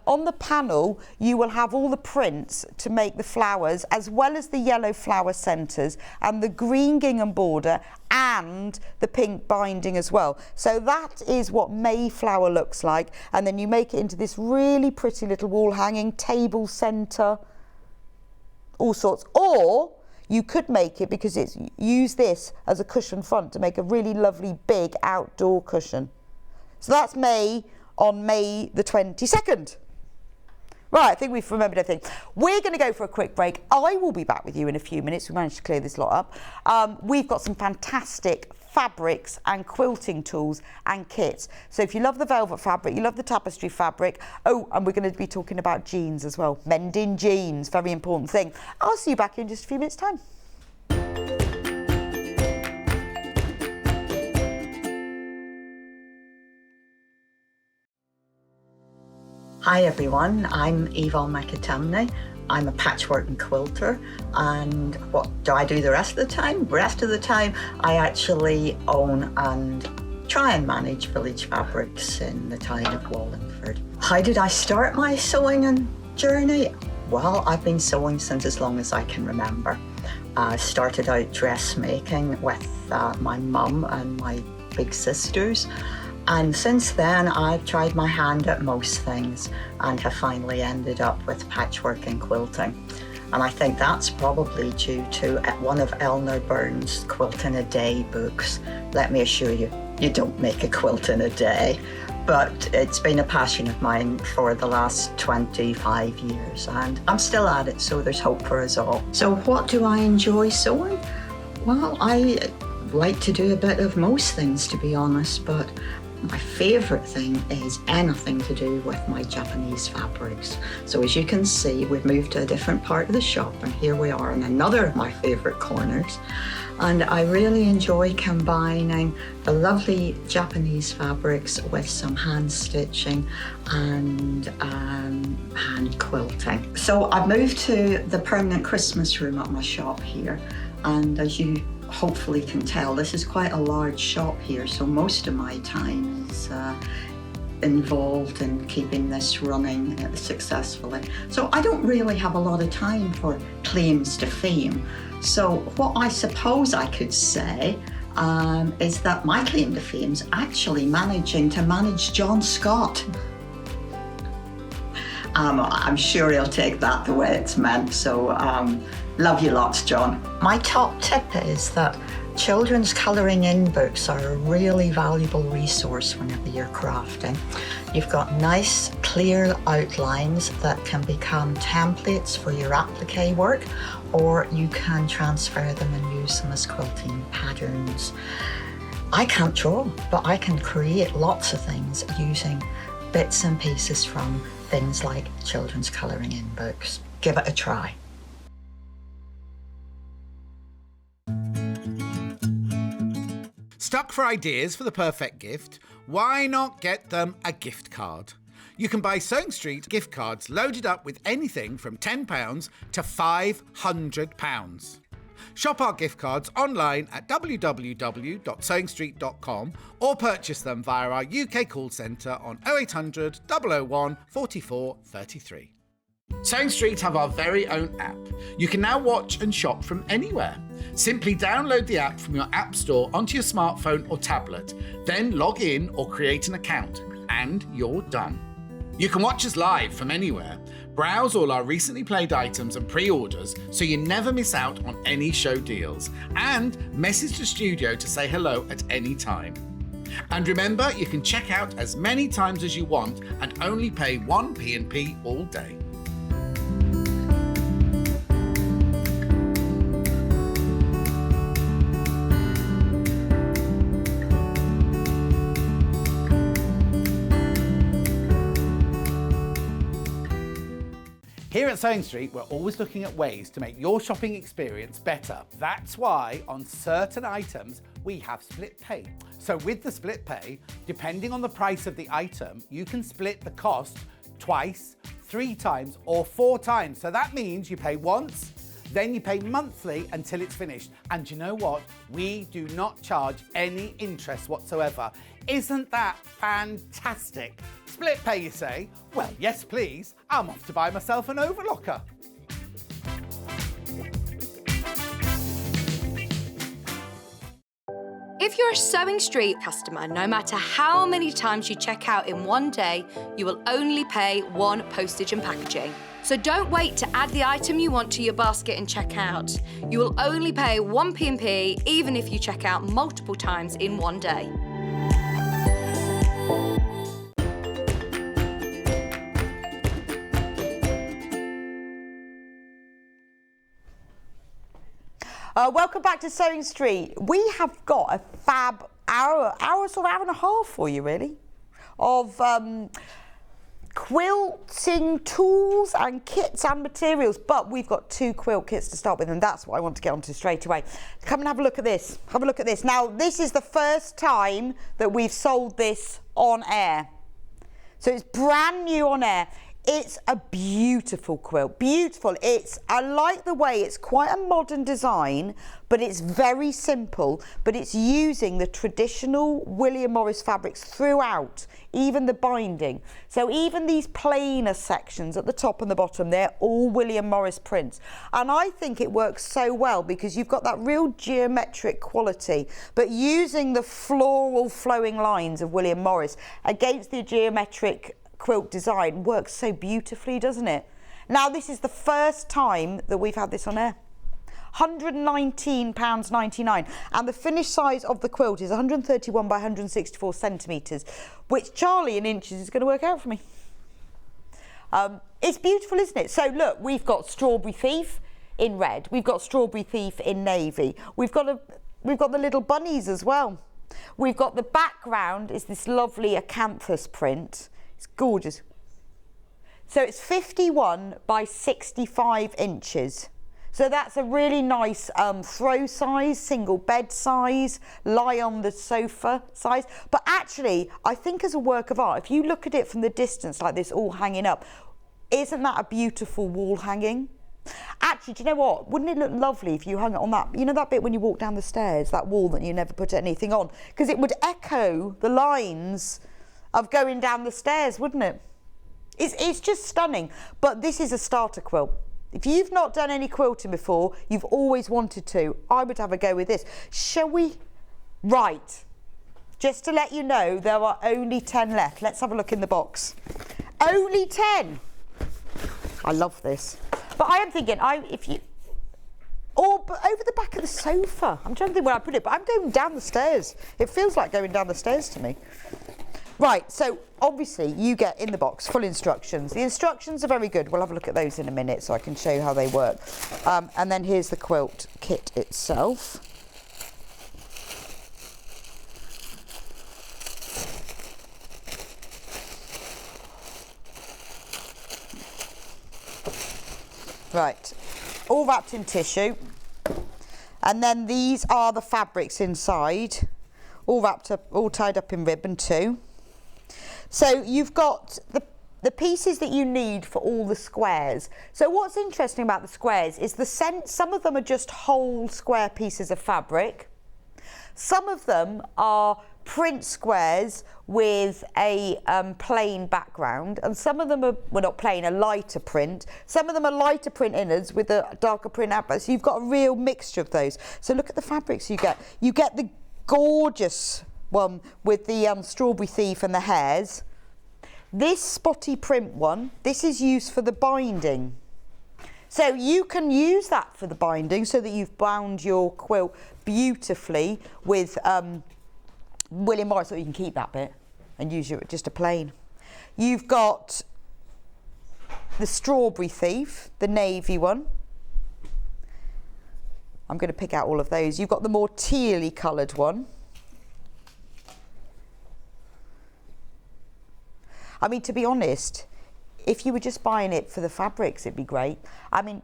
On the panel, you will have all the prints to make the flowers, as well as the yellow flower centres and the green gingham border and the pink binding as well. So that is what Mayflower looks like. And then you make it into this really pretty little wall hanging, table centre, all sorts. Or you could make it, because it's use this as a cushion front to make a really lovely big outdoor cushion. So that's May on May the 22nd. Right, I think we've remembered everything. We're going to go for a quick break. I will be back with you in a few minutes. We managed to clear this lot up. We've got some fantastic fabrics and quilting tools and kits. So if you love the velvet fabric, you love the tapestry fabric, oh, and we're going to be talking about jeans as well. Mending jeans, very important thing. I'll see you back in just a few minutes' time. Hi everyone, I'm Eva McAtamney. I'm a patchwork and quilter, and what do I do the rest of the time? The rest of the time I actually own and try and manage Village Fabrics in the town of Wallingford. How did I start my sewing and journey? Well, I've been sewing since as long as I can remember. I started out dressmaking with my mum and my big sisters. And since then, I've tried my hand at most things and have finally ended up with patchwork and quilting. And I think that's probably due to one of Eleanor Burns' Quilt in a Day books. Let me assure you, you don't make a quilt in a day. But it's been a passion of mine for the last 25 years, and I'm still at it, so there's hope for us all. So what do I enjoy sewing? Well, I like to do a bit of most things, to be honest, but my favourite thing is anything to do with my Japanese fabrics. So as you can see, we've moved to a different part of the shop, and here we are in another of my favourite corners. And I really enjoy combining the lovely Japanese fabrics with some hand stitching and hand quilting. So I moved to the permanent Christmas room at my shop here, and as you hopefully can tell, this is quite a large shop here, so most of my time is involved in keeping this running successfully. So I don't really have a lot of time for claims to fame. So what I suppose I could say is that my claim to fame is actually managing to manage John Scott. I'm sure he'll take that the way it's meant, so love you lots, John. My top tip is that children's colouring in books are a really valuable resource whenever you're crafting. You've got nice, clear outlines that can become templates for your applique work, or you can transfer them and use them as quilting patterns. I can't draw, but I can create lots of things using bits and pieces from things like children's colouring in books. Give it a try. Stuck for ideas for the perfect gift? Why not get them a gift card? You can buy Sewing Street gift cards loaded up with anything from £10 to £500. Shop our gift cards online at www.sewingstreet.com or purchase them via our UK call centre on 0800 001 44 33. Sewing Street have our very own app. You can now watch and shop from anywhere. Simply download the app from your app store onto your smartphone or tablet, then log in or create an account, and you're done. You can watch us live from anywhere, browse all our recently played items and pre-orders so you never miss out on any show deals, and message the studio to say hello at any time. And remember, you can check out as many times as you want and only pay one P&P all day. Here at Sewing Street, we're always looking at ways to make your shopping experience better. That's why on certain items, we have split pay. So with the split pay, depending on the price of the item, you can split the cost twice, 3 times, or 4 times. So that means you pay once, then you pay monthly until it's finished. And you know what? We do not charge any interest whatsoever. Isn't that fantastic? Split pay, you say? Well, yes, please. I'm off to buy myself an overlocker. If you're a Sewing Street customer, no matter how many times you check out in one day, you will only pay 1 postage and packaging. So don't wait to add the item you want to your basket and check out. You will only pay 1 P&P even if you check out multiple times in one day. Welcome back to Sewing Street. We have got a fab hour and a half for you, really, of quilting tools and kits and materials. But we've got 2 quilt kits to start with, and that's what I want to get onto straight away. Come and have a look at this. Have a look at this. Now, this is the first time that we've sold this on air. So it's brand new on air. It's a beautiful quilt, beautiful. I like the way it's quite a modern design, but it's very simple, but it's using the traditional William Morris fabrics throughout, even the binding. So even these plainer sections at the top and the bottom, they're all William Morris prints. And I think it works so well because you've got that real geometric quality, but using the floral flowing lines of William Morris against the geometric quilt design works so beautifully, doesn't it? Now, this is the first time that we've had this on air. £119.99, and the finished size of the quilt is 131 by 164 centimetres, which Charlie in inches is going to work out for me. It's beautiful, isn't it? So look, we've got Strawberry Thief in red, we've got Strawberry Thief in navy, we've got the little bunnies as well. We've got the background is this lovely acanthus print. It's gorgeous. So it's 51 by 65 inches. So that's a really nice throw size, single bed size, lie on the sofa size. But actually, I think as a work of art, if you look at it from the distance like this, all hanging up, isn't that a beautiful wall hanging? Actually, do you know what? Wouldn't it look lovely if you hung it on that, you know that bit when you walk down the stairs, that wall that you never put anything on? Because it would echo the lines of going down the stairs, wouldn't it? It's just stunning. But this is a starter quilt. If you've not done any quilting before, you've always wanted to, I would have a go with this. Shall we? Right. Just to let you know, there are only 10 left. Let's have a look in the box. Only 10. I love this. But I am thinking, or over the back of the sofa. I'm trying to think where I put it, but I'm going down the stairs. It feels like going down the stairs to me. Right, so obviously you get in the box full instructions. The instructions are very good. We'll have a look at those in a minute so I can show you how they work. And then here's the quilt kit itself. Right, all wrapped in tissue. And then these are the fabrics inside, all wrapped up, all tied up in ribbon too. So you've got the pieces that you need for all the squares. So what's interesting about the squares is some of them are just whole square pieces of fabric. Some of them are print squares with a plain background, and some of them are, well, not plain, a lighter print. Some of them are lighter print innards with a darker print outback. So you've got a real mixture of those. So look at the fabrics you get. You get the gorgeous one with the strawberry thief and the hares. This spotty print one, this is used for the binding. So you can use that for the binding so that you've bound your quilt beautifully with William Morris, so you can keep that bit and use just a plain. You've got the strawberry thief, the navy one. I'm going to pick out all of those. You've got the more tealy coloured one. I mean, to be honest, if you were just buying it for the fabrics, it'd be great. I mean,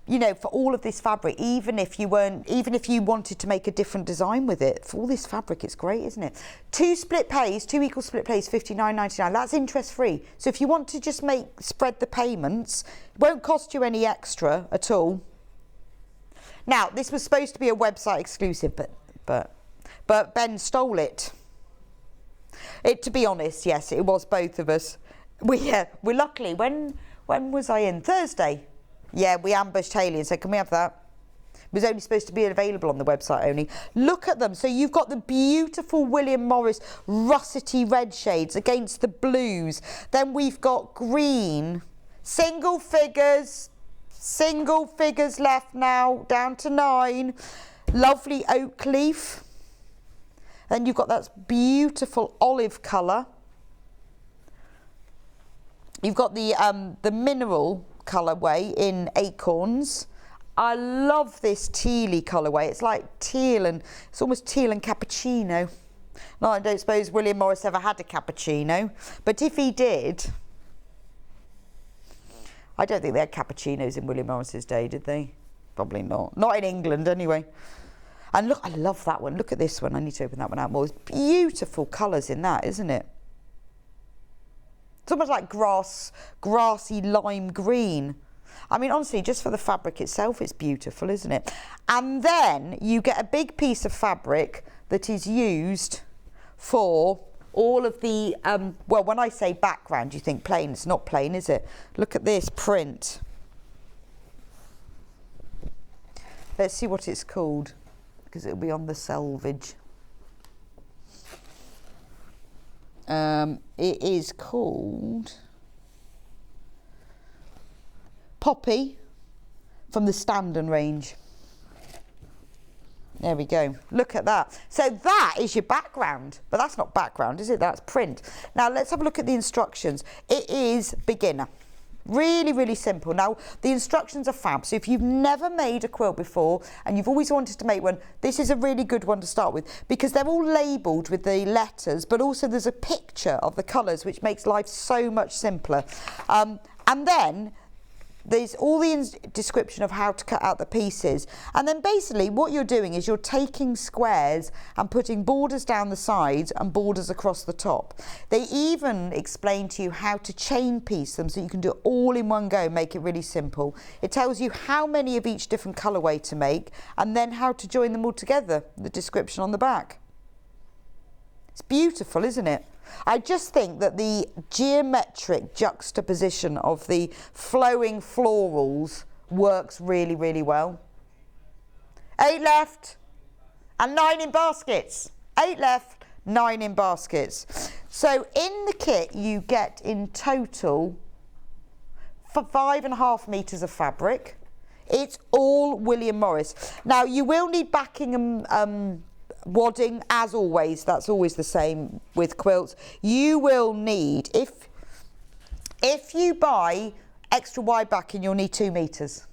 you know, for all of this fabric, even if you wanted to make a different design with it, for all this fabric, it's great, isn't it? Two equal split pays, £59.99. That's interest free. So if you want to just spread the payments, it won't cost you any extra at all. Now, this was supposed to be a website exclusive, but Ben stole it. To be honest, yes, it was both of us. We luckily, when was I in? Thursday. Yeah, we ambushed Hayley and said, can we have that? It was only supposed to be available on the website only. Look at them. So you've got the beautiful William Morris russety red shades against the blues. Then we've got green, single figures left now, down to 9. Lovely oak leaf. Then you've got that beautiful olive colour. You've got the mineral colourway in acorns. I love this tealy colourway. It's like teal, and it's almost teal and cappuccino. No, I don't suppose William Morris ever had a cappuccino, but if he did, I don't think they had cappuccinos in William Morris's day, did they? Probably not. Not in England, anyway. And look, I love that one. Look at this one. I need to open that one out more. It's beautiful colours in that, isn't it? It's almost like grassy lime green. I mean, honestly, just for the fabric itself, it's beautiful, isn't it? And then you get a big piece of fabric that is used for all of the, well, when I say background, you think plain. It's not plain, is it? Look at this print. Let's see what it's called, because it'll be on the selvage. It is called Poppy from the Standen range. There we go. Look at that. So that is your background, but that's not background, is it? That's print. Now let's have a look at the instructions. It is beginner. Really, really simple. Now, the instructions are fab. So if you've never made a quilt before and you've always wanted to make one, this is a really good one to start with, because they're all labelled with the letters, but also there's a picture of the colours, which makes life so much simpler. And then there's all the description of how to cut out the pieces. And then basically what you're doing is you're taking squares and putting borders down the sides and borders across the top. They even explain to you how to chain piece them so you can do it all in one go, make it really simple. It tells you how many of each different colourway to make and then how to join them all together, the description on the back. It's beautiful, isn't it? I just think that the geometric juxtaposition of the flowing florals works really, really well. 8 left and 9 in baskets. 8 left, 9 in baskets. So in the kit you get in total 5.5 meters of fabric. It's all William Morris. Now you will need backing and wadding, as always. That's always the same with quilts. You will need, if you buy extra wide backing, you'll need 2 meters.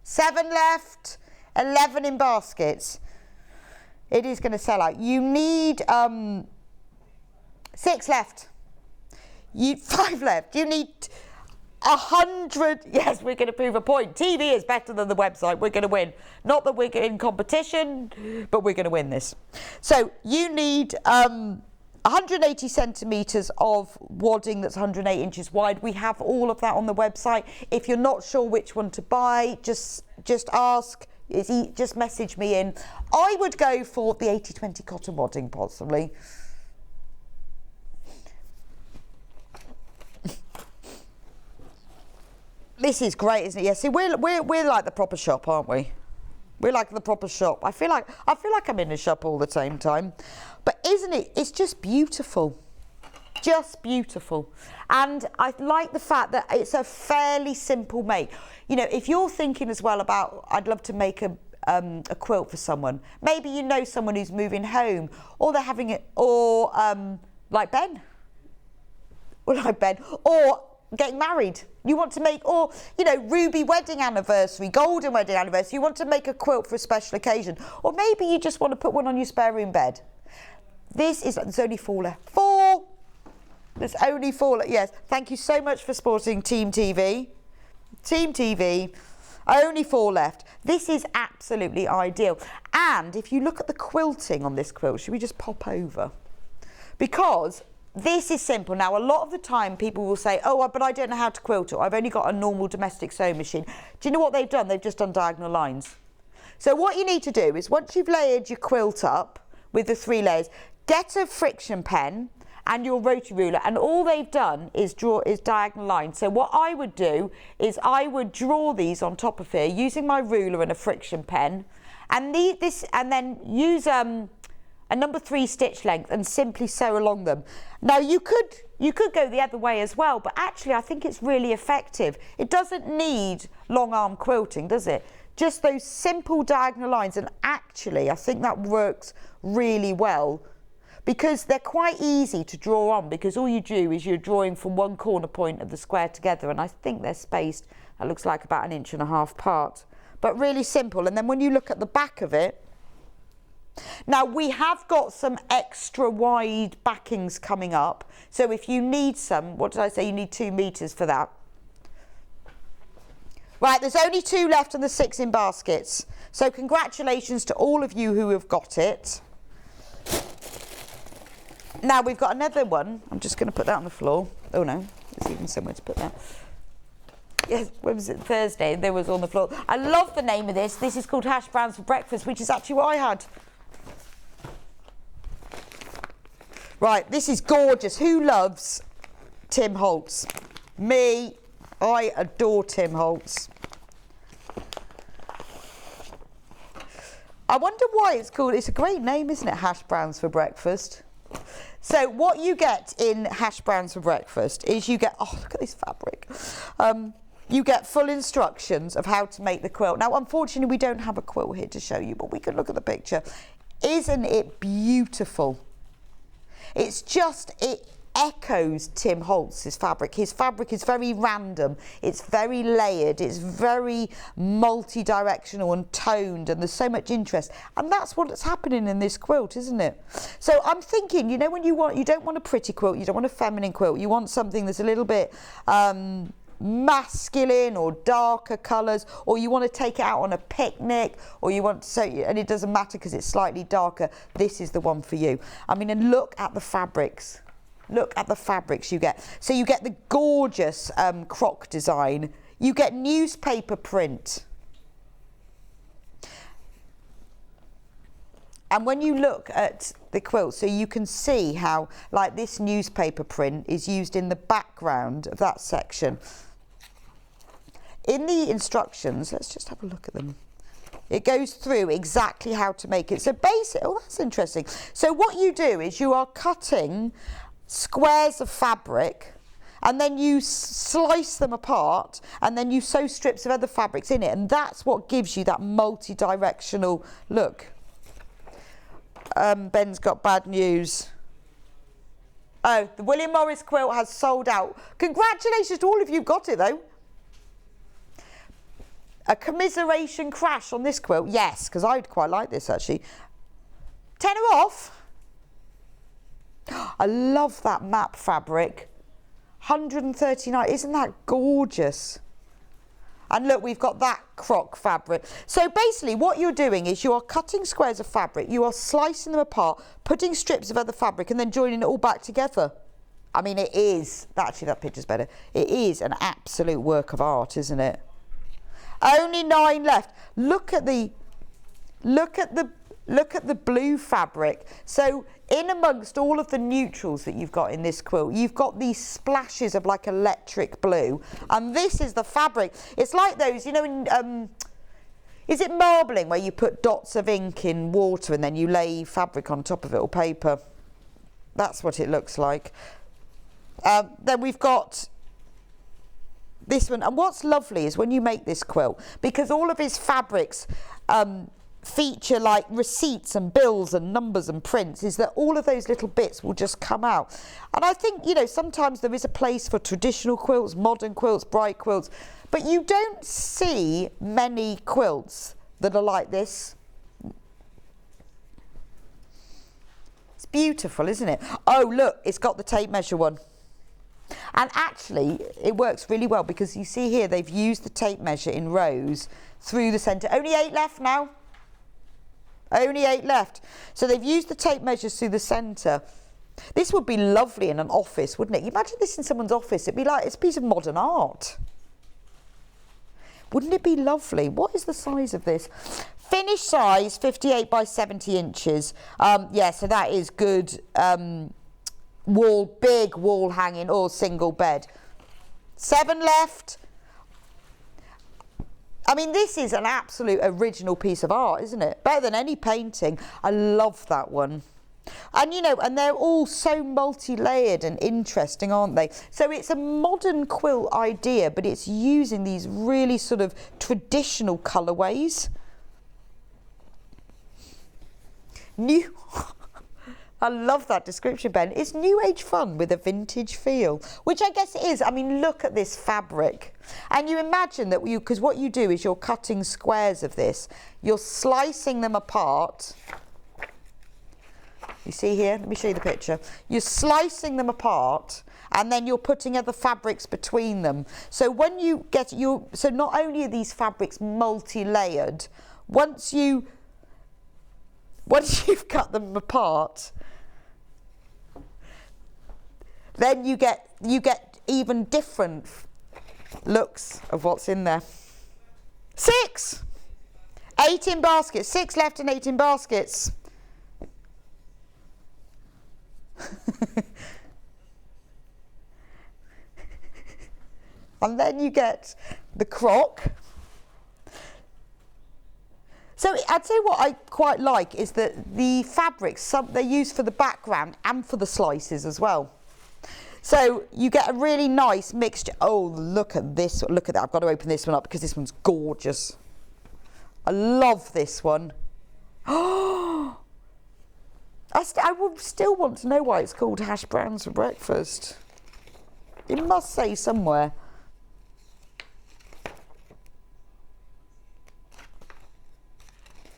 7 left, 11 in baskets. It is going to sell out. You need 6 left. 5 left. You need 100. Yes, we're going to prove a point. TV is better than the website. We're going to win. Not that we're in competition, but we're going to win this. So you need 180 centimetres of wadding that's 108 inches wide. We have all of that on the website. If you're not sure which one to buy, just ask. Just message me in. I would go for the 80-20 cotton wadding, possibly. This is great, isn't it? Yes, see, we're like the proper shop, aren't we? We're like the proper shop. I feel like I'm in a shop all the same time. But isn't it? It's just beautiful. Just beautiful. And I like the fact that it's a fairly simple make. You know, if you're thinking as well about, I'd love to make a quilt for someone. Maybe you know someone who's moving home, or they're having it, or like Ben, or getting married. You want to make, or, you know, ruby wedding anniversary, golden wedding anniversary. You want to make a quilt for a special occasion. Or maybe you just want to put one on your spare room bed. There's only 4 left. 4! There's only 4 left. Yes, thank you so much for supporting Team TV. Team TV, only 4 left. This is absolutely ideal. And if you look at the quilting on this quilt, should we just pop over? Because this is simple. Now, a lot of the time people will say, oh, but I don't know how to quilt, or I've only got a normal domestic sewing machine. Do you know what they've done? They've just done diagonal lines. So what you need to do is, once you've layered your quilt up with the 3 layers, get a friction pen and your rotary ruler, and all they've done is draw diagonal lines. So what I would do is I would draw these on top of here using my ruler and a friction pen, and then use a number 3 stitch length and simply sew along them. Now you could go the other way as well, but actually I think it's really effective. It doesn't need long arm quilting, does it? Just those simple diagonal lines, and actually I think that works really well because they're quite easy to draw on, because all you do is you're drawing from one corner point of the square together, and I think they're spaced, that looks like about 1.5 inches apart, but really simple. And then when you look at the back of it, now we have got some extra wide backings coming up, so if you need some, what did I say, you need 2 meters for that. Right, there's only 2 left on the 6 in baskets, so congratulations to all of you who have got it. Now we've got another one. I'm just going to put that on the floor. Oh no, there's even somewhere to put that. Yes, when was it? Thursday, there was on the floor. I love the name of this. This is called Hash Browns for Breakfast, which is actually what I had. Right, this is gorgeous. Who loves Tim Holtz? Me. I adore Tim Holtz. I wonder why it's called, it's a great name, isn't it? Hash Browns for Breakfast. So what you get in Hash Browns for Breakfast is you get, oh, look at this fabric. You get full instructions of how to make the quilt. Now, unfortunately, we don't have a quilt here to show you, but we can look at the picture. Isn't it beautiful? It's just, it echoes Tim Holtz's fabric. His fabric is very random, it's very layered, it's very multi-directional and toned, and there's so much interest, and that's what's happening in this quilt, isn't it? So I'm thinking, you know, when you don't want a pretty quilt, you don't want a feminine quilt, you want something that's a little bit masculine or darker colours, or you want to take it out on a picnic, or you want to, and it doesn't matter because it's slightly darker, this is the one for you. I mean, and look at the fabrics. Look at the fabrics you get. So you get the gorgeous croc design. You get newspaper print. And when you look at the quilt, so you can see how, like, this newspaper print is used in the background of that section. In the instructions, let's just have a look at them. It goes through exactly how to make it. So basic, oh, that's interesting. So what you do is you are cutting squares of fabric, and then you slice them apart, and then you sew strips of other fabrics in it, and that's what gives you that multi-directional look. Ben's got bad news. Oh, the William Morris quilt has sold out. Congratulations to all of you, got it though. A commiseration crash on this quilt, yes, because I'd quite like this actually. Tenner off. I love that map fabric. 139, isn't that gorgeous? And look, we've got that croc fabric. So basically what you're doing is you are cutting squares of fabric, you are slicing them apart, putting strips of other fabric and then joining it all back together. I mean, it is, actually that picture's better. It is an absolute work of art, isn't it? Only 9 left. Look at the blue fabric. So in amongst all of the neutrals that you've got in this quilt, you've got these splashes of like electric blue, and this is the fabric. It's like those, you know, in is it marbling where you put dots of ink in water and then you lay fabric on top of it or paper? That's what it looks like. Then we've got this one, and what's lovely is when you make this quilt, because all of his fabrics feature like receipts and bills and numbers and prints, is that all of those little bits will just come out. And I think, you know, sometimes there is a place for traditional quilts, modern quilts, bright quilts, but you don't see many quilts that are like this. It's beautiful, isn't it? Oh look, it's got the tape measure one. And actually it works really well because you see here they've used the tape measure in rows through the centre. Only 8 left now. Only 8 left. So they've used the tape measures through the centre. This would be lovely in an office, wouldn't it? You imagine this in someone's office. It'd be like, it's a piece of modern art. Wouldn't it be lovely? What is the size of this? Finished size, 58 by 70 inches. Yeah, so that is good. Big wall hanging or single bed. 7 left. I mean, this is an absolute original piece of art, isn't it? Better than any painting. I love that one. And, you know, and they're all so multi-layered and interesting, aren't they? So it's a modern quilt idea, but it's using these really sort of traditional colourways. New... I love that description, Ben. It's new age fun with a vintage feel, which I guess it is. I mean, look at this fabric. And you imagine that because what you do is you're cutting squares of this. You're slicing them apart. You see here? Let me show you the picture. You're slicing them apart and then you're putting other fabrics between them. So when you get so not only are these fabrics multi-layered, once you've cut them apart, then you get even different looks of what's in there. 6! 8 in baskets. 6 left and 8 in baskets. And then you get the croc. So I'd say what I quite like is that the fabrics, they're used for the background and for the slices as well. So you get a really nice mixture. Oh, look at this. Look at that. I've got to open this one up because this one's gorgeous. I love this one. Oh, I would still want to know why it's called hash browns for breakfast. It must say somewhere.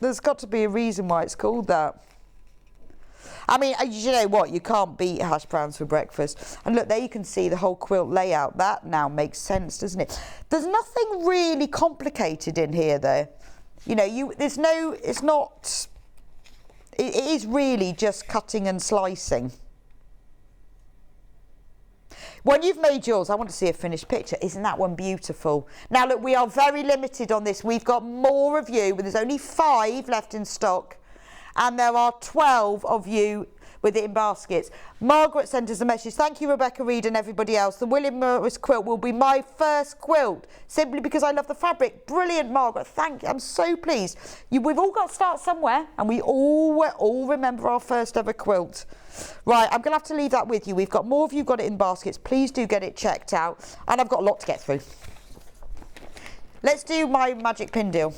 There's got to be a reason why it's called that. I mean, you know what? You can't beat hash browns for breakfast. And look, there you can see the whole quilt layout. That now makes sense, doesn't it? There's nothing really complicated in here, though. You know, there's no, it's not, it is really just cutting and slicing. When you've made yours, I want to see a finished picture. Isn't that one beautiful? Now, look, we are very limited on this. We've got more of you, but there's only 5 left in stock. And there are 12 of you with it in baskets. Margaret sent us a message. Thank you, Rebecca Reed and everybody else. The William Morris quilt will be my first quilt, simply because I love the fabric. Brilliant, Margaret. Thank you. I'm so pleased. We've all got to start somewhere, and we all remember our first ever quilt. Right, I'm going to have to leave that with you. We've got more of you got it in baskets. Please do get it checked out. And I've got a lot to get through. Let's do my magic pin deal.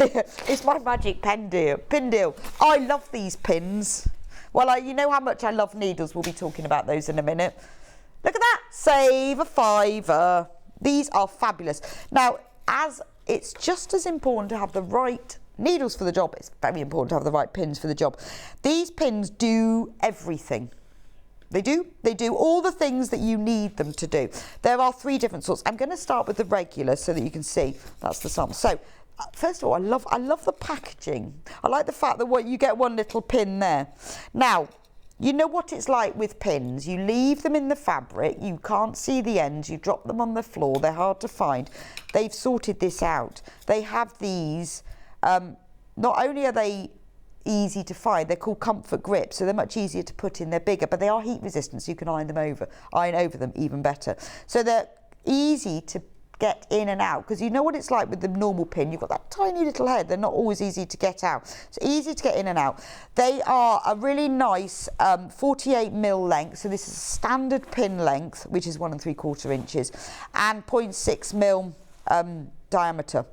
It's my magic pin deal. I love these pins. Well, you know how much I love needles. We'll be talking about those in a minute. Look at that. Save a £5. These are fabulous. Now, as it's just as important to have the right needles for the job, it's very important to have the right pins for the job. These pins do everything. They do all the things that you need them to do. There are 3 different sorts. I'm going to start with the regular so that you can see. That's the sample. So, first of all, I love the packaging. I like the fact that you get one little pin there. Now, you know what it's like with pins. You leave them in the fabric, you can't see the ends, you drop them on the floor, they're hard to find. They've sorted this out. They have these, not only are they easy to find, they're called comfort grips, so they're much easier to put in, they're bigger, but they are heat resistant, so you can iron over them even better. So they're easy to get in and out, because you know what it's like with the normal pin. You've got that tiny little head. They're not always easy to get out. It's easy to get in and out. They are a really nice 48mm length. So this is a standard pin length, which is 1 3/4 inches, and 0.6mm diameter.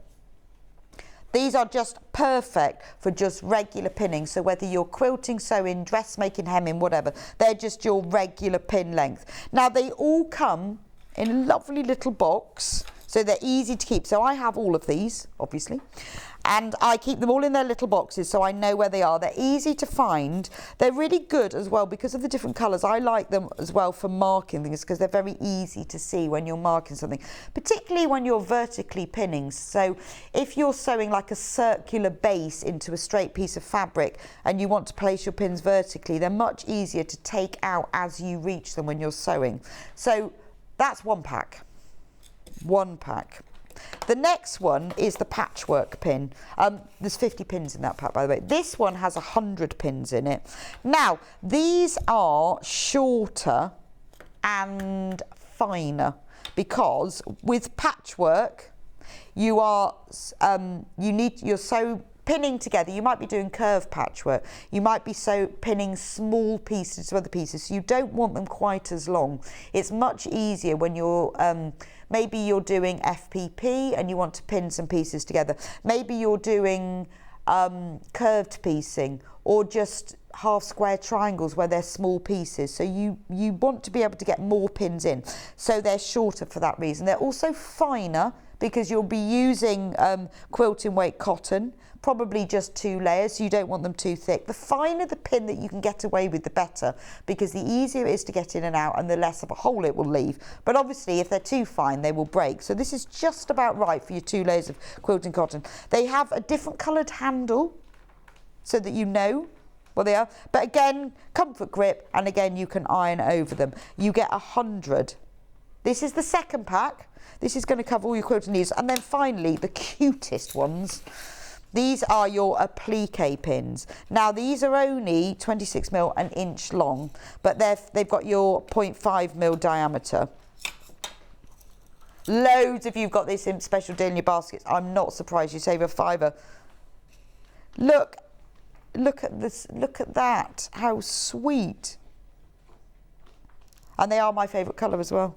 These are just perfect for just regular pinning. So whether you're quilting, sewing, dressmaking, hemming, whatever, they're just your regular pin length. Now they all come in a lovely little box, so they're easy to keep. So I have all of these, obviously, and I keep them all in their little boxes so I know where they are. They're easy to find. They're really good as well because of the different colours. I like them as well for marking things because they're very easy to see when you're marking something, particularly when you're vertically pinning. So if you're sewing like a circular base into a straight piece of fabric and you want to place your pins vertically, they're much easier to take out as you reach them when you're sewing. So that's 1 pack. 1 pack. The next one is the patchwork pin. There's 50 pins in that pack, by the way. This one has 100 pins in it. Now, these are shorter and finer because with patchwork, you're so pinning together. You might be doing curved patchwork. You might be pinning small pieces to other pieces. So you don't want them quite as long. It's much easier when you're maybe you're doing FPP and you want to pin some pieces together. Maybe you're doing curved piecing or just half square triangles where they're small pieces. So you want to be able to get more pins in. So they're shorter for that reason. They're also finer because you'll be using quilting weight cotton, probably just 2 layers, so you don't want them too thick. The finer the pin that you can get away with, the better, because the easier it is to get in and out and the less of a hole it will leave. But obviously if they're too fine, they will break. So this is just about right for your 2 layers of quilting cotton. They have a different coloured handle so that you know what they are. But again, comfort grip, and again, you can iron over them. You get 100. This is the second pack. This is going to cover all your quilting needs. And then finally, the cutest ones. These are your applique pins. Now, these are only 26mm, 1 inch long, but they've got your 0.5mm diameter. Loads of you've got this in special deal in your baskets. I'm not surprised you save a £5. Look at this. Look at that. How sweet. And they are my favourite colour as well.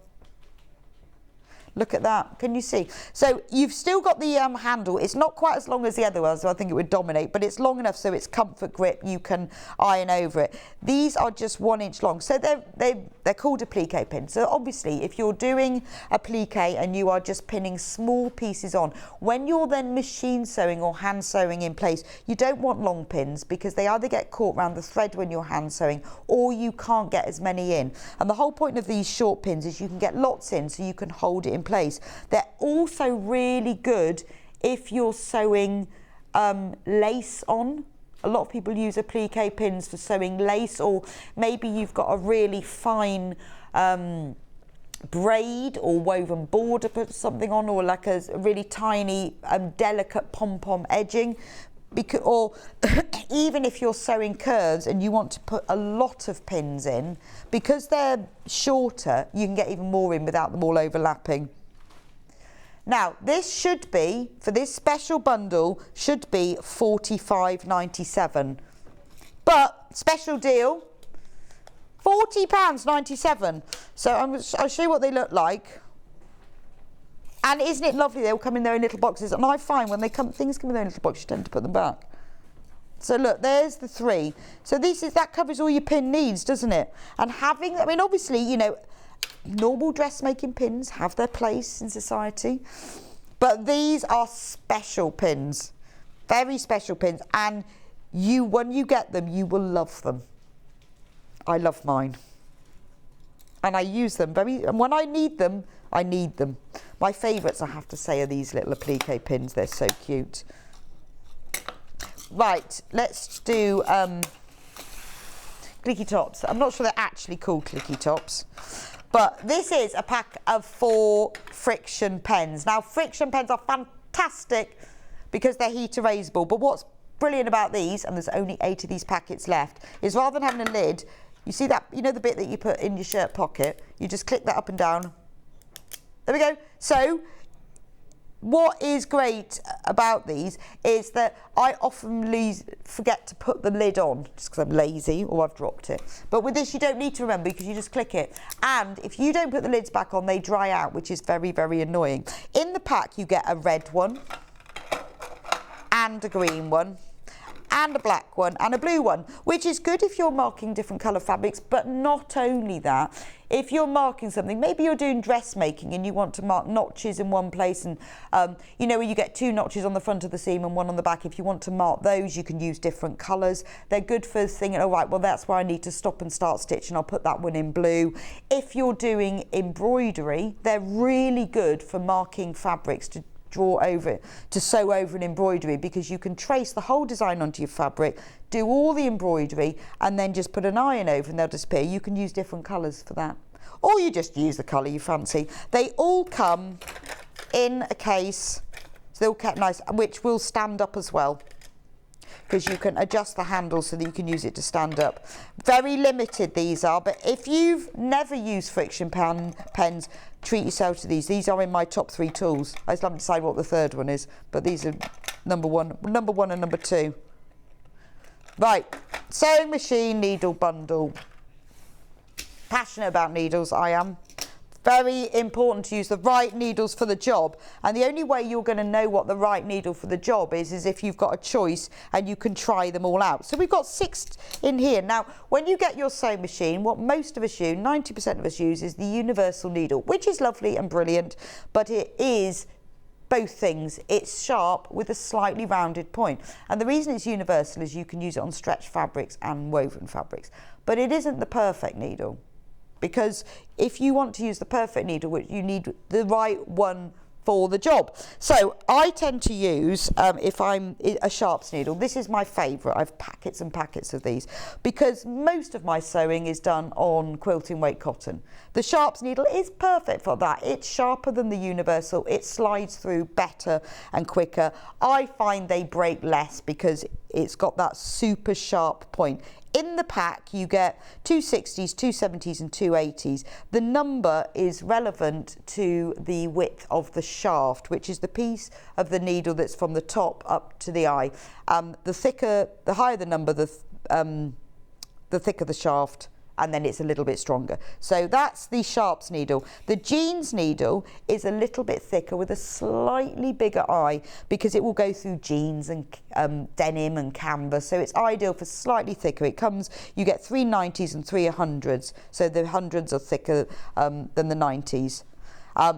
Look at that. Can you see? So you've still got the handle. It's not quite as long as the other ones, so I think it would dominate, but it's long enough so it's comfort grip. You can iron over it. These are just 1 inch long. So they're called applique pins. So obviously, if you're doing applique and you are just pinning small pieces on, when you're then machine sewing or hand sewing in place, you don't want long pins because they either get caught around the thread when you're hand sewing or you can't get as many in. And the whole point of these short pins is you can get lots in so you can hold it in place. They're also really good if you're sewing lace on. A lot of people use applique pins for sewing lace, or maybe you've got a really fine braid or woven border, put something on, or like a really tiny delicate pom-pom edging. Or even if you're sewing curves and you want to put a lot of pins in, because they're shorter, you can get even more in without them all overlapping. Now, this should be, for this special bundle, should be £45.97. But, special deal, £40.97. So I'll show you what they look like. And isn't it lovely? They'll come in their own little boxes. And I find when things come in their own little boxes, you tend to put them back. So look, there's the 3. So that covers all your pin needs, doesn't it? And obviously, you know, normal dressmaking pins have their place in society. But these are special pins. Very special pins. And when you get them, you will love them. I love mine. And I use them and when I need them, I need them. My favourites, I have to say, are these little applique pins. They're so cute. Right, let's do clicky tops. I'm not sure they're actually called clicky tops, but this is a pack of 4 friction pens. Now, friction pens are fantastic because they're heat erasable, but what's brilliant about these, and there's only 8 of these packets left, is rather than having a lid, you see that, you know the bit that you put in your shirt pocket, you just click that up and down. There we go. So what is great about these is that I often forget to put the lid on just because I'm lazy or I've dropped it. But with this, you don't need to remember because you just click it. And if you don't put the lids back on, they dry out, which is very, very annoying. In the pack, you get a red one and a green one and a black one and a blue one, which is good if you're marking different colour fabrics. But not only that, if you're marking something, maybe you're doing dressmaking and you want to mark notches in one place, and you know, where you get 2 notches on the front of the seam and 1 on the back, if you want to mark those, you can use different colours. They're good for thinking, oh right, well that's where I need to stop and start stitch, and I'll put that one in blue. If you're doing embroidery, they're really good for marking fabrics to draw over it, to sew over an embroidery, because you can trace the whole design onto your fabric, do all the embroidery, and then just put an iron over and they'll disappear. You can use different colours for that, or you just use the colour you fancy. They all come in a case, so they're all kept nice, which will stand up as well, because you can adjust the handle so that you can use it to stand up. Very limited these are, but if you've never used friction pens, treat yourself to these. These are in my top 3 tools. I still haven't decided what the 3rd one is, but these are number one and number 2. Right, sewing machine needle bundle. Passionate about needles, I am. Very important to use the right needles for the job, and the only way you're going to know what the right needle for the job is if you've got a choice and you can try them all out. So we've got 6 in here. Now, when you get your sewing machine, what most of us use, 90% of us use, is the universal needle, which is lovely and brilliant, but it is both things. It's sharp with a slightly rounded point, and the reason it's universal is you can use it on stretch fabrics and woven fabrics, but it isn't the perfect needle. Because if you want to use the perfect needle, you need the right one for the job. So I tend to use, if I'm a sharps needle, this is my favourite. I have packets and packets of these, because most of my sewing is done on quilting weight cotton. The sharps needle is perfect for that. It's sharper than the universal. It slides through better and quicker. I find they break less because it's got that super sharp point. In the pack, you get 2 60s, 2 70s and 2 80s. The number is relevant to the width of the shaft, which is the piece of the needle that's from the top up to the eye. The higher the number, the thicker the shaft, and then it's a little bit stronger. So that's the sharps needle. The jeans needle is a little bit thicker with a slightly bigger eye because it will go through jeans and denim and canvas, so it's ideal for slightly thicker. It comes, you get 3 90s and 3 100s, so the 100s are thicker than the 90s.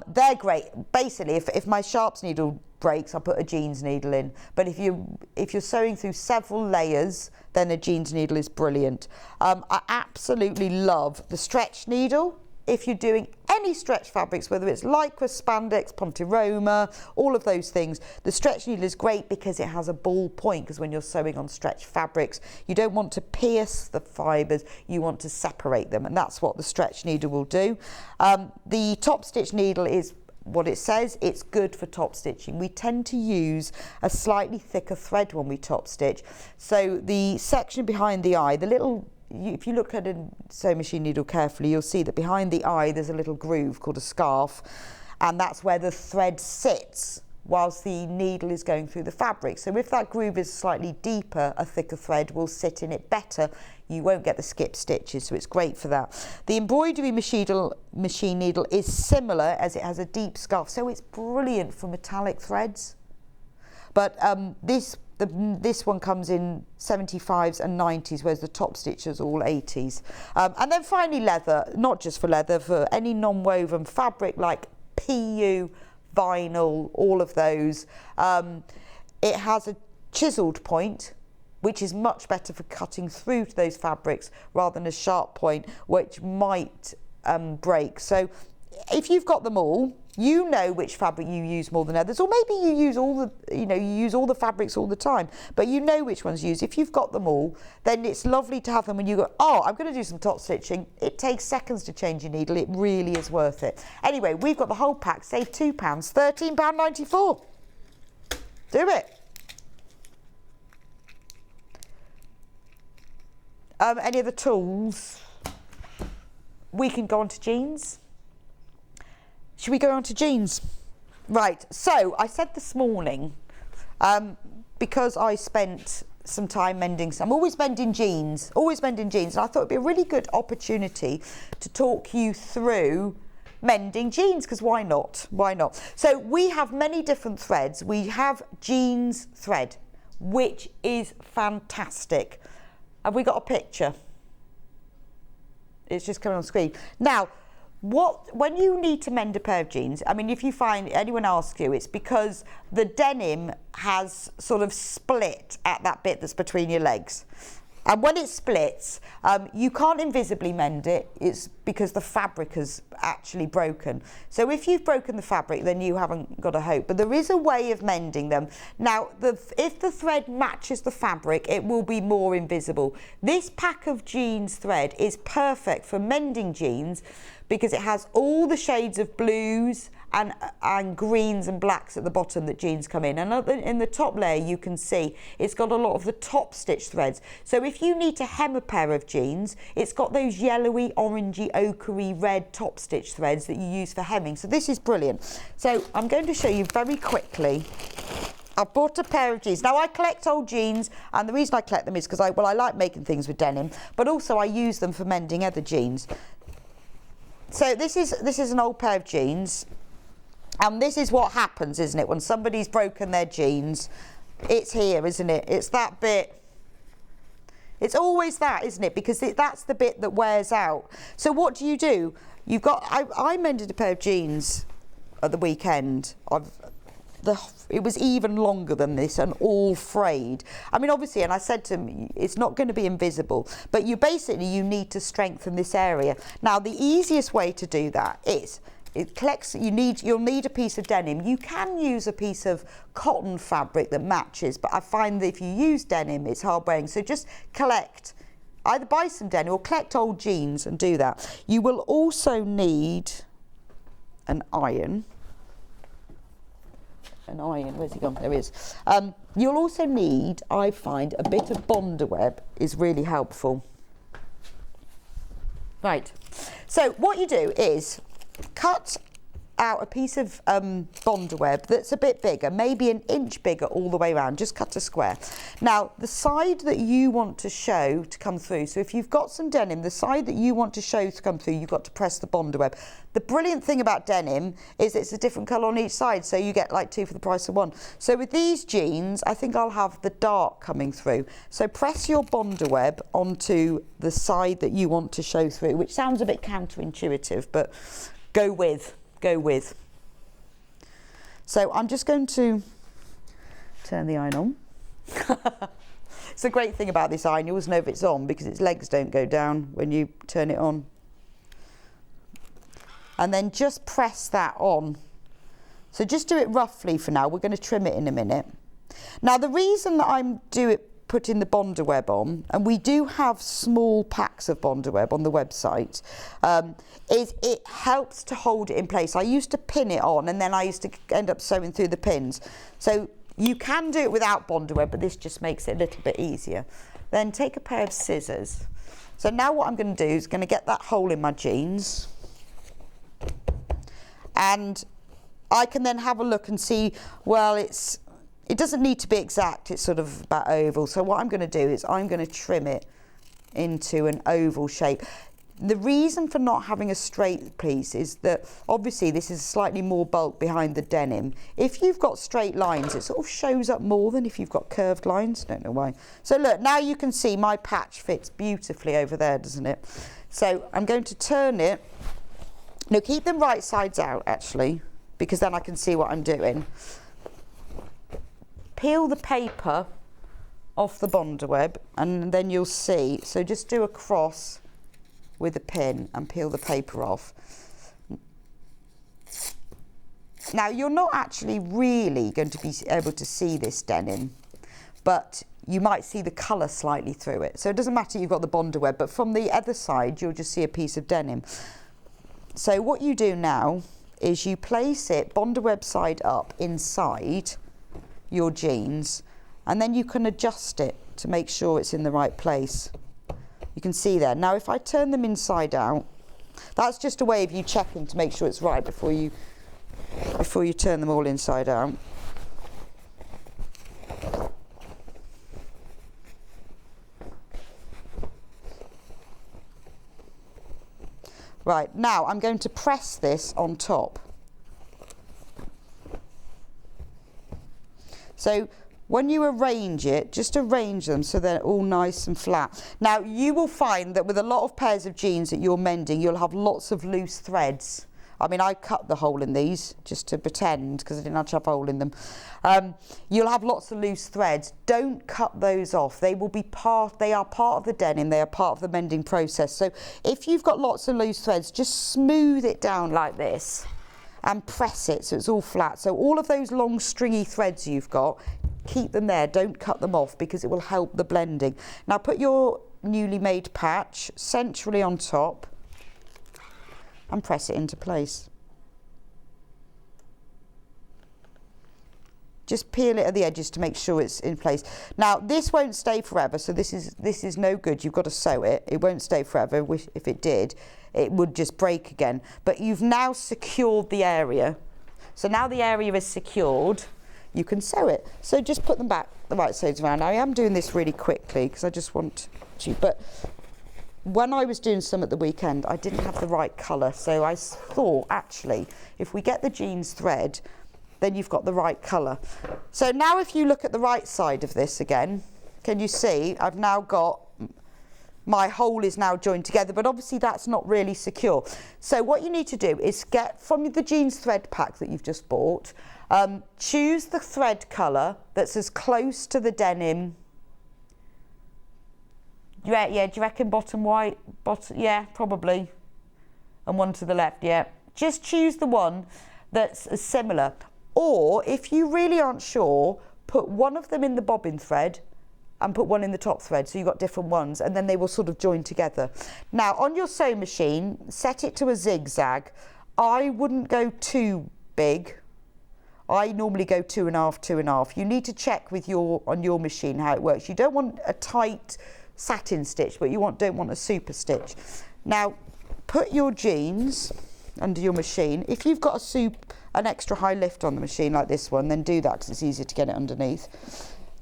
They're great. Basically, if my sharps needle breaks, I'll put a jeans needle in. But if you're sewing through several layers, then a jeans needle is brilliant. I absolutely love the stretch needle. If you're doing any stretch fabrics, whether it's lycra, spandex, ponte roma, all of those things, the stretch needle is great because it has a ball point, because when you're sewing on stretch fabrics, you don't want to pierce the fibres, you want to separate them, and that's what the stretch needle will do. The top stitch needle is what it says, it's good for top stitching. We tend to use a slightly thicker thread when we top stitch. So the section behind the eye, the little, if you look at a sewing machine needle carefully, you'll see that behind the eye there's a little groove called a scarf, and that's where the thread sits whilst the needle is going through the fabric. So if that groove is slightly deeper, a thicker thread will sit in it better. You won't get the skip stitches, so it's great for that. The embroidery machine needle is similar, as it has a deep scarf, so it's brilliant for metallic threads. But this one comes in 75s and 90s, whereas the top stitches are all 80s. And then finally leather, not just for leather, for any non-woven fabric like PU, vinyl, all of those. It has a chiselled point, which is much better for cutting through to those fabrics rather than a sharp point, which might break. So if you've got them all, you know which fabric you use more than others, or maybe you use all the, you use all the fabrics all the time, but you know which ones you use. If you've got them all, then it's lovely to have them when you go, oh, I'm going to do some top stitching. It takes seconds to change your needle. It really is worth it. Anyway, we've got the whole pack, save £2, £13.94. Do it. Any other tools? We can go on to jeans. Should we go on to jeans? Right, so I said this morning, because I spent some time mending, I'm always mending jeans, and I thought it'd be a really good opportunity to talk you through mending jeans, because why not? So we have many different threads. We have jeans thread, which is fantastic. Have we got a picture? It's just coming on screen. Now, when you need to mend a pair of jeans, I mean, if you find anyone asks you, it's because the denim has sort of split at that bit that's between your legs. And when it splits, you can't invisibly mend it. It's because the fabric has actually broken. So if you've broken the fabric, then you haven't got a hope. But there is a way of mending them. Now, if the thread matches the fabric, it will be more invisible. This pack of jeans thread is perfect for mending jeans because it has all the shades of blues and greens and blacks at the bottom that jeans come in. And in the top layer, you can see it's got a lot of the top stitch threads. So if you need to hem a pair of jeans, it's got those yellowy, orangey, ochre red top stitch threads that you use for hemming. So this is brilliant. So I'm going to show you very quickly. I bought a pair of jeans. Now I collect old jeans, and the reason I collect them is because I like making things with denim, but also I use them for mending other jeans. So this is an old pair of jeans. And this is what happens, isn't it, when somebody's broken their jeans? It's here, isn't it? It's that bit. It's always that, isn't it? Because that's the bit that wears out. So what do? You've got, I mended a pair of jeans at the weekend. It was even longer than this and all frayed. I mean, obviously, and I said to him, it's not going to be invisible, but you need to strengthen this area. Now, the easiest way to do that is, you'll need a piece of denim. You can use a piece of cotton fabric that matches, but I find that if you use denim, it's hard wearing. So just either buy some denim or collect old jeans and do that. You will also need an iron. Where's he gone? There he is. You'll also need, I find, a bit of bonder web is really helpful. Right. So what you do is cut out a piece of bonder web that's a bit bigger, maybe an inch bigger all the way around. Just cut a square. Now, the side that you want to show to come through, so if you've got some denim, the side that you want to show to come through, you've got to press the bonder web. The brilliant thing about denim is it's a different colour on each side, so you get like 2 for the price of 1. So with these jeans, I think I'll have the dark coming through. So press your bonder web onto the side that you want to show through, which sounds a bit counterintuitive, but go with. So I'm just going to turn the iron on. It's a great thing about this iron, you always know if it's on because its legs don't go down when you turn it on. And then just press that on. So just do it roughly for now. We're going to trim it in a minute. Now the reason that I'm putting the bonder web on, and we do have small packs of bonder web on the website, is it helps to hold it in place. I used to pin it on and then I used to end up sewing through the pins. So you can do it without bonder web, but this just makes it a little bit easier. Then take a pair of scissors. So now what I'm going to do is going to get that hole in my jeans. And I can then have a look and see, well, it doesn't need to be exact, it's sort of about oval. So what I'm going to do is I'm going to trim it into an oval shape. The reason for not having a straight piece is that obviously this is slightly more bulk behind the denim. If you've got straight lines, it sort of shows up more than if you've got curved lines. Don't know why. So look, now you can see my patch fits beautifully over there, doesn't it? So I'm going to turn it. No, keep them right sides out actually, because then I can see what I'm doing. Peel the paper off the bonder web and then you'll see. So just do a cross with a pin and peel the paper off. Now you're not actually really going to be able to see this denim, but you might see the colour slightly through it. So it doesn't matter you've got the bonder web, but from the other side you'll just see a piece of denim. So what you do now is you place it bonder web side up inside your jeans, and then you can adjust it to make sure it's in the right place. You can see there. Now if I turn them inside out, that's just a way of you checking to make sure it's right before you turn them all inside out. Right, now I'm going to press this on top. So when you arrange it, just arrange them so they're all nice and flat. Now you will find that with a lot of pairs of jeans that you're mending, you'll have lots of loose threads. I mean, I cut the hole in these just to pretend because I didn't actually have a hole in them. You'll have lots of loose threads. Don't cut those off. They are part of the denim. They are part of the mending process. So if you've got lots of loose threads, just smooth it down like this and press it so it's all flat. So all of those long stringy threads you've got, keep them there. Don't cut them off because it will help the blending. Now put your newly made patch centrally on top and press it into place. Just peel it at the edges to make sure it's in place. Now this won't stay forever, so this is no good. You've got to sew it. It won't stay forever. If it did, it would just break again. But you've now secured the area. So now the area is secured, you can sew it. So just put them back the right sides around. Now I am doing this really quickly because I just want to, but when I was doing some at the weekend, I didn't have the right colour, so I thought actually if we get the jeans thread, then you've got the right colour. So now if you look at the right side of this again, can you see I've now got, my hole is now joined together, but obviously that's not really secure. So what you need to do is get from the jeans thread pack that you've just bought, choose the thread colour that's as close to the denim. Yeah, do you reckon bottom white? Yeah, probably. And one to the left, yeah. Just choose the one that's similar. Or if you really aren't sure, put one of them in the bobbin thread and put one in the top thread, so you've got different ones, and then they will sort of join together. Now on your sewing machine, set it to a zigzag. I wouldn't go too big. I normally go 2.5, 2.5. You need to check with on your machine how it works. You don't want a tight satin stitch, but you don't want a super stitch. Now put your jeans under your machine. If you've got an extra high lift on the machine like this one, then do that because it's easier to get it underneath.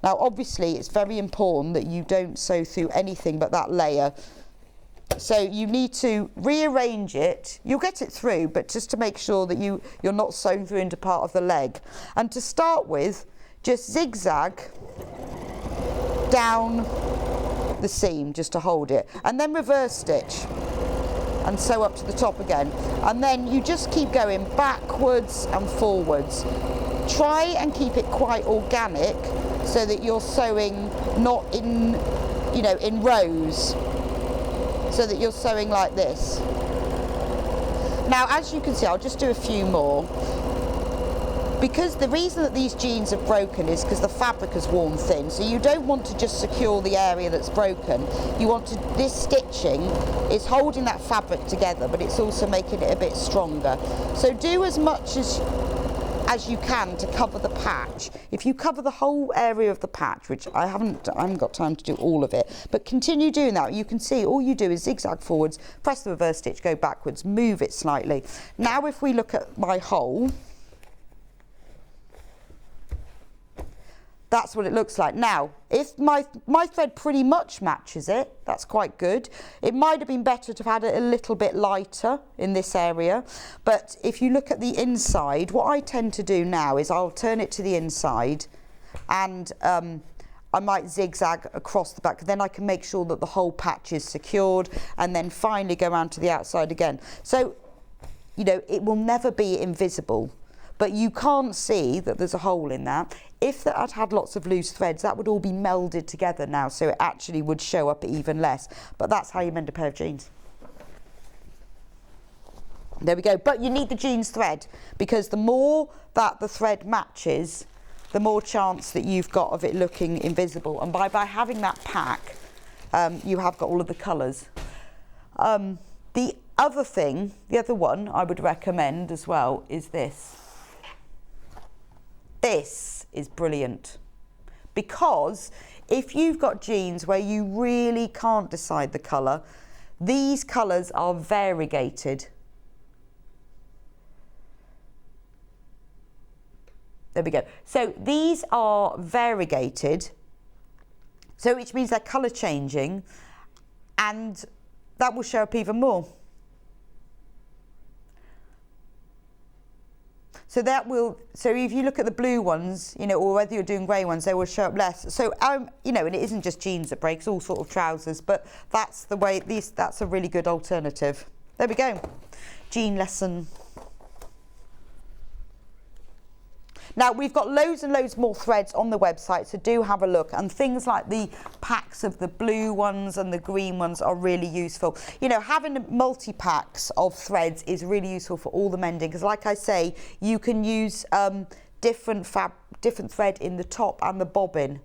Now obviously it's very important that you don't sew through anything but that layer. So you need to rearrange it. You'll get it through, but just to make sure that you're not sewn through into part of the leg. And to start with, just zigzag down the seam just to hold it, and then reverse stitch and sew up to the top again, and then you just keep going backwards and forwards. Try and keep it quite organic so that you're sewing not in, you know, in rows, so that you're sewing like this. Now as you can see, I'll just do a few more, because the reason that these jeans are broken is because the fabric has worn thin. So you don't want to just secure the area that's broken. You want to, this stitching is holding that fabric together, but it's also making it a bit stronger. So do as much as you can to cover the patch. If you cover the whole area of the patch, which I haven't got time to do all of it, but continue doing that. You can see all you do is zigzag forwards, press the reverse stitch, go backwards, move it slightly. Now if we look at my hole, that's what it looks like. Now, if my thread pretty much matches it, that's quite good. It might have been better to have had it a little bit lighter in this area. But if you look at the inside, what I tend to do now is I'll turn it to the inside, and I might zigzag across the back. Then I can make sure that the whole patch is secured, and then finally go around to the outside again. So, you know, it will never be invisible, but you can't see that there's a hole in that. If that had had lots of loose threads, that would all be melded together now, so it actually would show up even less. But that's how you mend a pair of jeans. There we go. But you need the jeans thread, because the more that the thread matches, the more chance that you've got of it looking invisible. And by having that pack, you have got all of the colours. The other one I would recommend as well is this. This is brilliant, because if you've got jeans where you really can't decide the colour, these colours are variegated. There we go. So these are variegated, so which means they're colour changing, and that will show up even more. So if you look at the blue ones, you know, or whether you're doing grey ones, they will show up less. So, you know, and it isn't just jeans that breaks, all sort of trousers, but that's the way, that's a really good alternative. There we go. Jean lesson. Now, we've got loads and loads more threads on the website, so do have a look. And things like the packs of the blue ones and the green ones are really useful. You know, having multi-packs of threads is really useful for all the mending, because like I say, you can use different thread in the top and the bobbin.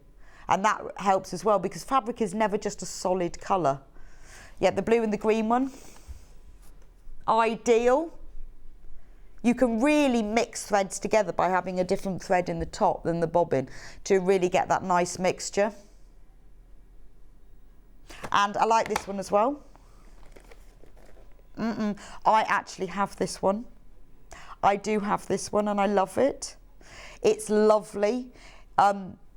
And that helps as well, because fabric is never just a solid colour. Yeah, the blue and the green one, ideal. You can really mix threads together by having a different thread in the top than the bobbin to really get that nice mixture. And I like this one as well. I actually have this one. I do have this one and I love it. It's lovely.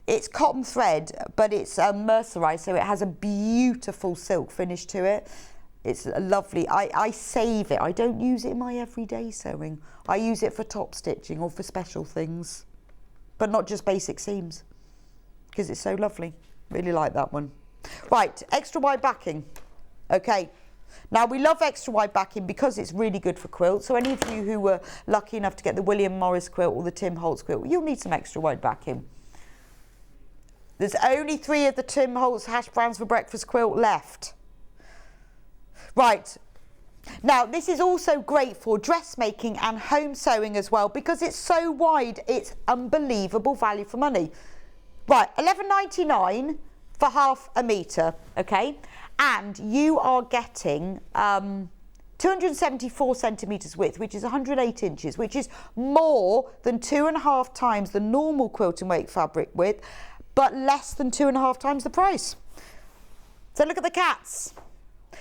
It's cotton thread, but it's mercerized, so it has a beautiful silk finish to it. It's lovely. I save it. I don't use it in my everyday sewing. I use it for top stitching or for special things, but not just basic seams, because it's so lovely. Really like that one. Right, extra wide backing. Okay. Now, we love extra wide backing because it's really good for quilts. So any of you who were lucky enough to get the William Morris quilt or the Tim Holtz quilt, you'll need some extra wide backing. There's only 3 of the Tim Holtz hash browns for breakfast quilt left. Right, now this is also great for dressmaking and home sewing as well, because it's so wide, it's unbelievable value for money. Right, £11.99 for half a metre, okay? And you are getting 274 centimetres width, which is 108 inches, which is more than 2.5 times the normal quilt and weight fabric width, but less than 2.5 times the price. So look at the cats.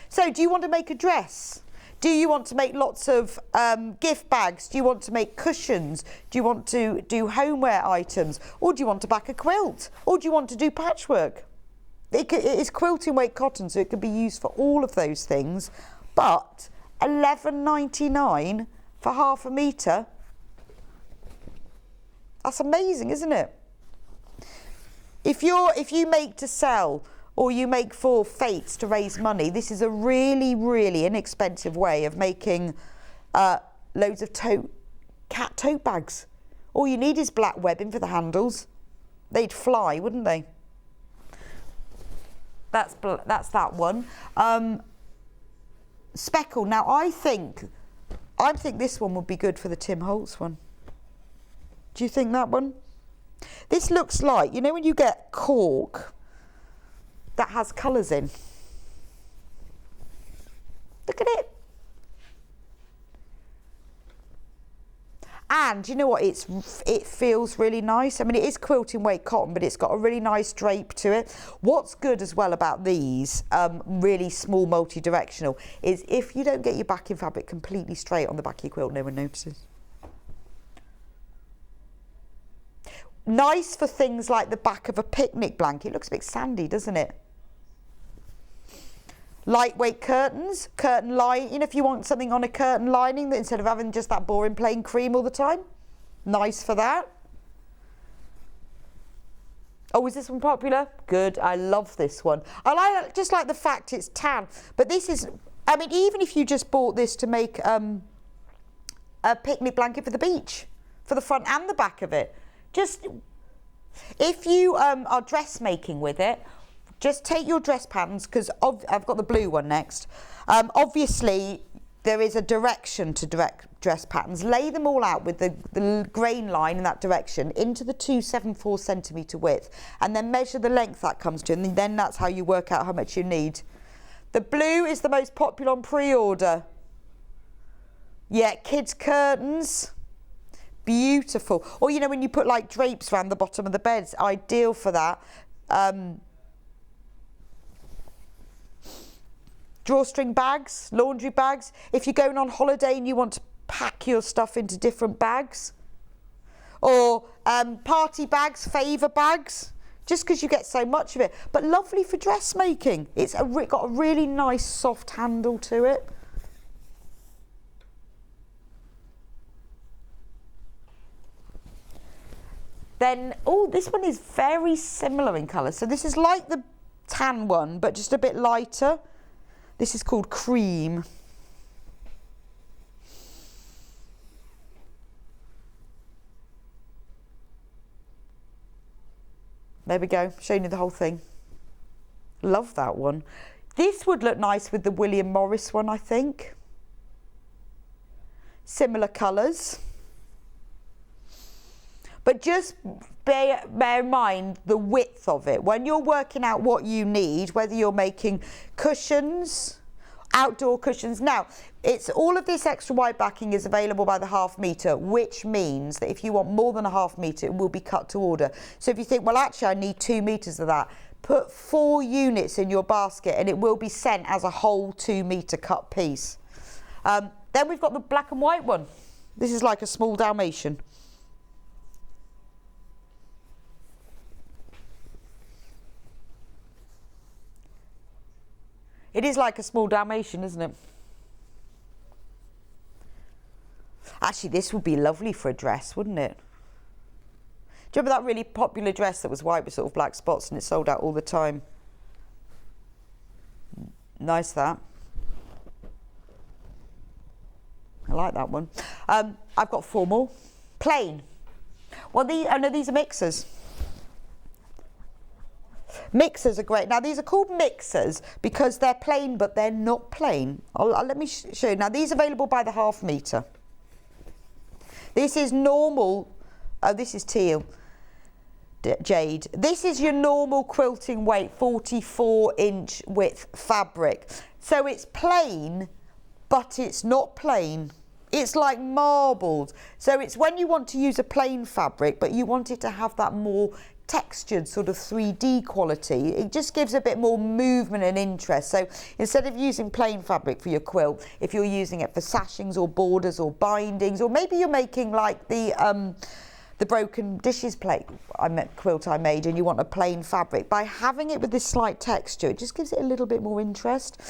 So do you want to make a dress? Do you want to make lots of gift bags? Do you want to make cushions? Do you want to do homeware items? Or do you want to back a quilt? Or do you want to do patchwork? It is quilting weight cotton, so it could be used for all of those things. But $11.99 for half a metre. That's amazing, isn't it? If you make to sell, or you make for fates to raise money, this is a really, really inexpensive way of making loads of cat tote bags. All you need is black webbing for the handles. They'd fly, wouldn't they? That's that one. Speckle. Now I think this one would be good for the Tim Holtz one. Do you think that one? This looks like, you know when you get cork that has colours in. Look at it. And you know what, it feels really nice. I mean, it is quilting weight cotton, but it's got a really nice drape to it. What's good as well about these really small multi-directional is if you don't get your backing fabric completely straight on the back of your quilt, no one notices. Nice for things like the back of a picnic blanket. It looks a bit sandy, doesn't it? Lightweight curtains, curtain lining, if you want something on a curtain lining that instead of having just that boring plain cream all the time. Nice for that. Oh, is this one popular? Good, I love this one. I just like the fact it's tan, but this is, I mean, even if you just bought this to make a picnic blanket for the beach, for the front and the back of it, just, if you are dressmaking with it, just take your dress patterns, because I've got the blue one next. Obviously, there is a direction to dress patterns. Lay them all out with the grain line in that direction into the 274 centimetre width, and then measure the length that comes to, and then that's how you work out how much you need. The blue is the most popular on pre-order. Yeah, kids' curtains. Beautiful. Or, you know, when you put like drapes around the bottom of the beds, ideal for that. Drawstring bags, laundry bags. If you're going on holiday and you want to pack your stuff into different bags. Or party bags, favour bags, just because you get so much of it. But lovely for dressmaking. It's got a really nice soft handle to it. Then, oh, this one is very similar in colour. So this is like the tan one, but just a bit lighter. This is called Cream. There we go, showing you the whole thing. Love that one. This would look nice with the William Morris one, I think. Similar colours. But just bear in mind the width of it. When you're working out what you need, whether you're making cushions, outdoor cushions. Now, it's all of this extra wide backing is available by the half metre, which means that if you want more than a half metre, it will be cut to order. So if you think, well, actually, I need 2 metres of that, put 4 units in your basket and it will be sent as a whole 2 metre cut piece. Then we've got the black and white one. This is like a small Dalmatian. It is like a small Dalmatian, isn't it? Actually, this would be lovely for a dress, wouldn't it? Do you remember that really popular dress that was white with sort of black spots and it sold out all the time? Nice, that. I like that one. I've got 4 more. Plain. Well, these are mixers. Mixers are great. Now, these are called mixers because they're plain, but they're not plain. Let me show you. Now, these are available by the half metre. This is normal. Oh, this is teal. Jade. This is your normal quilting weight, 44-inch width fabric. So it's plain, but it's not plain. It's like marbled. So it's when you want to use a plain fabric, but you want it to have that more textured sort of 3D quality. It just gives a bit more movement and interest. So instead of using plain fabric for your quilt, if you're using it for sashings or borders or bindings, or maybe you're making like the broken dishes quilt I made, and you want a plain fabric, by having it with this slight texture, it just gives it a little bit more interest.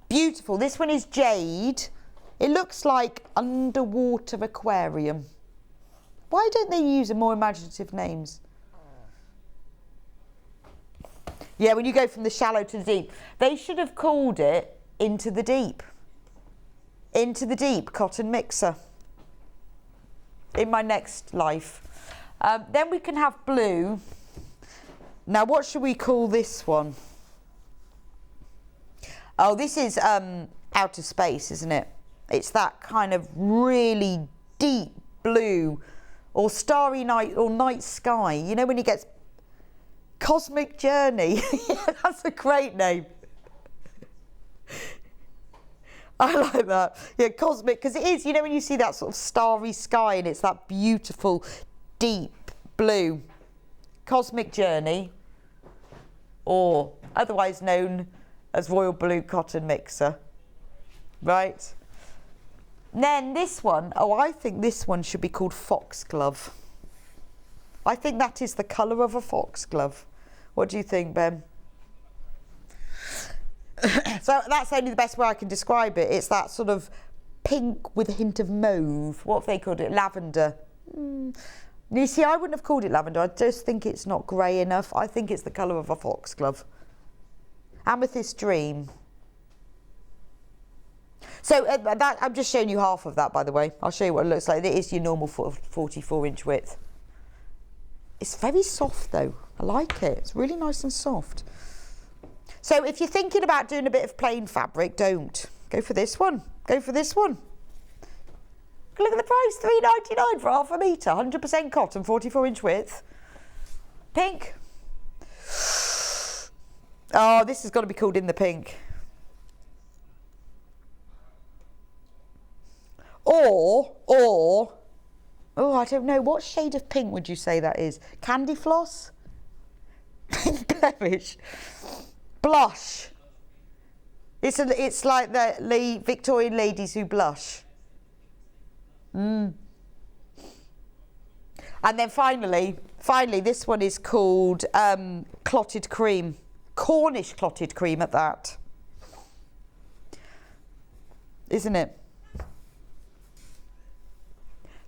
Beautiful. This one is Jade. It looks like underwater aquarium. Why don't they use more imaginative names? Yeah, when you go from the shallow to the deep. They should have called it Into the Deep. Into the Deep cotton mixer. In my next life. Then we can have blue. Now what should we call this one? Oh, this is Outer Space, isn't it? It's that kind of really deep blue, or Starry Night, or Night Sky. You know when he gets Cosmic Journey. Yeah, that's a great name. I like that. Yeah, cosmic, because it is, you know, when you see that sort of starry sky and it's that beautiful, deep blue. Cosmic Journey, or otherwise known as Royal Blue Cotton Mixer. Right? Then this one, oh, I think this one should be called Foxglove. I think that is the colour of a foxglove. What do you think, Ben? So that's only the best way I can describe it. It's that sort of pink with a hint of mauve. What have they called it? Lavender. You see, I wouldn't have called it lavender. I just think it's not grey enough. I think it's the colour of a foxglove. Amethyst Dream. So that, I'm just showing you half of that, by the way. I'll show you what it looks like. It is your normal 44-inch width. It's very soft, though. I like it. It's really nice and soft. So if you're thinking about doing a bit of plain fabric, don't. Go for this one. Go for this one. Look at the price, $3.99 for half a metre, 100% cotton, 44-inch width. Pink. Oh, this has got to be called In the Pink. Or, oh, I don't know. What shade of pink would you say that is? Candy Floss? Pink Blemish? Blush. It's like the Victorian ladies who blush. And then finally, this one is called Clotted Cream. Cornish Clotted Cream at that. Isn't it?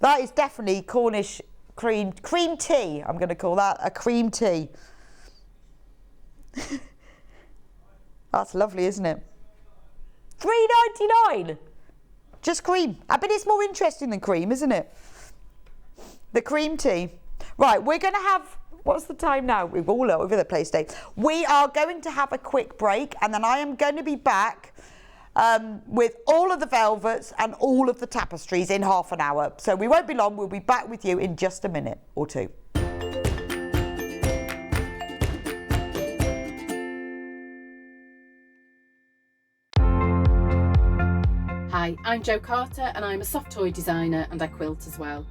That is definitely Cornish cream tea. I'm going to call that a cream tea. That's lovely, isn't it? $3.99. Just cream. I bet it's more interesting than cream, isn't it? The cream tea. Right, we're going to have, what's the time now? We're all over the place today. We are going to have a quick break, and then I am going to be back with all of the velvets and all of the tapestries in half an hour. So we won't be long. We'll be back with you in just a minute or two. Hi, I'm Jo Carter and I'm a soft toy designer and I quilt as well.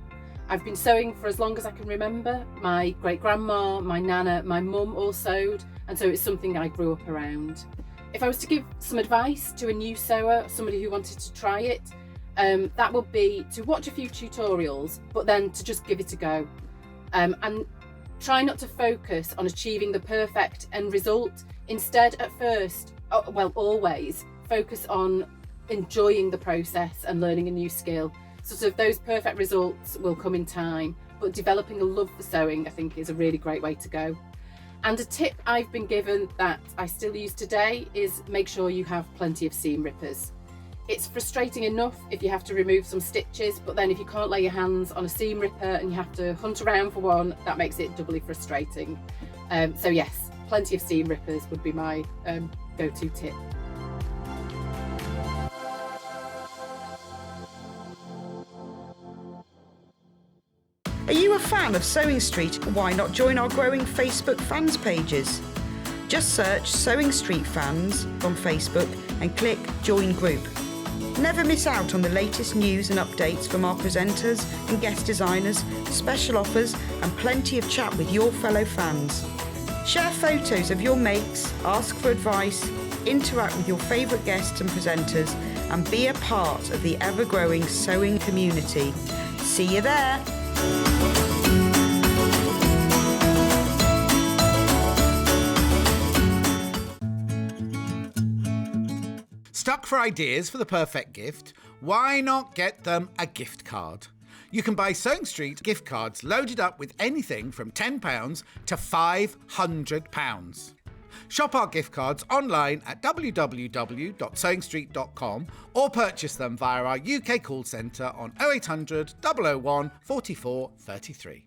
I've been sewing for as long as I can remember. My great-grandma, my nana, my mum all sewed, and so it's something I grew up around. If I was to give some advice to a new sewer, somebody who wanted to try it, that would be to watch a few tutorials, but then to just give it a go. And try not to focus on achieving the perfect end result. Instead, at first, always, focus on enjoying the process and learning a new skill. Sort of those perfect results will come in time, but developing a love for sewing, I think, is a really great way to go. And a tip I've been given that I still use today is make sure you have plenty of seam rippers. It's frustrating enough if you have to remove some stitches, but then if you can't lay your hands on a seam ripper and you have to hunt around for one, that makes it doubly frustrating. So yes, plenty of seam rippers would be my go-to tip. Are you a fan of Sewing Street? Why not join our growing Facebook fans pages? Just search Sewing Street Fans on Facebook and click Join Group. Never miss out on the latest news and updates from our presenters and guest designers, special offers and plenty of chat with your fellow fans. Share photos of your makes, ask for advice, interact with your favourite guests and presenters and be a part of the ever-growing sewing community. See you there! Stuck for ideas for the perfect gift? Why not get them a gift card? You can buy Sewing Street gift cards loaded up with anything from £10 to £500. Shop our gift cards online at www.sewingstreet.com or purchase them via our UK call centre on 0800 001 44 33.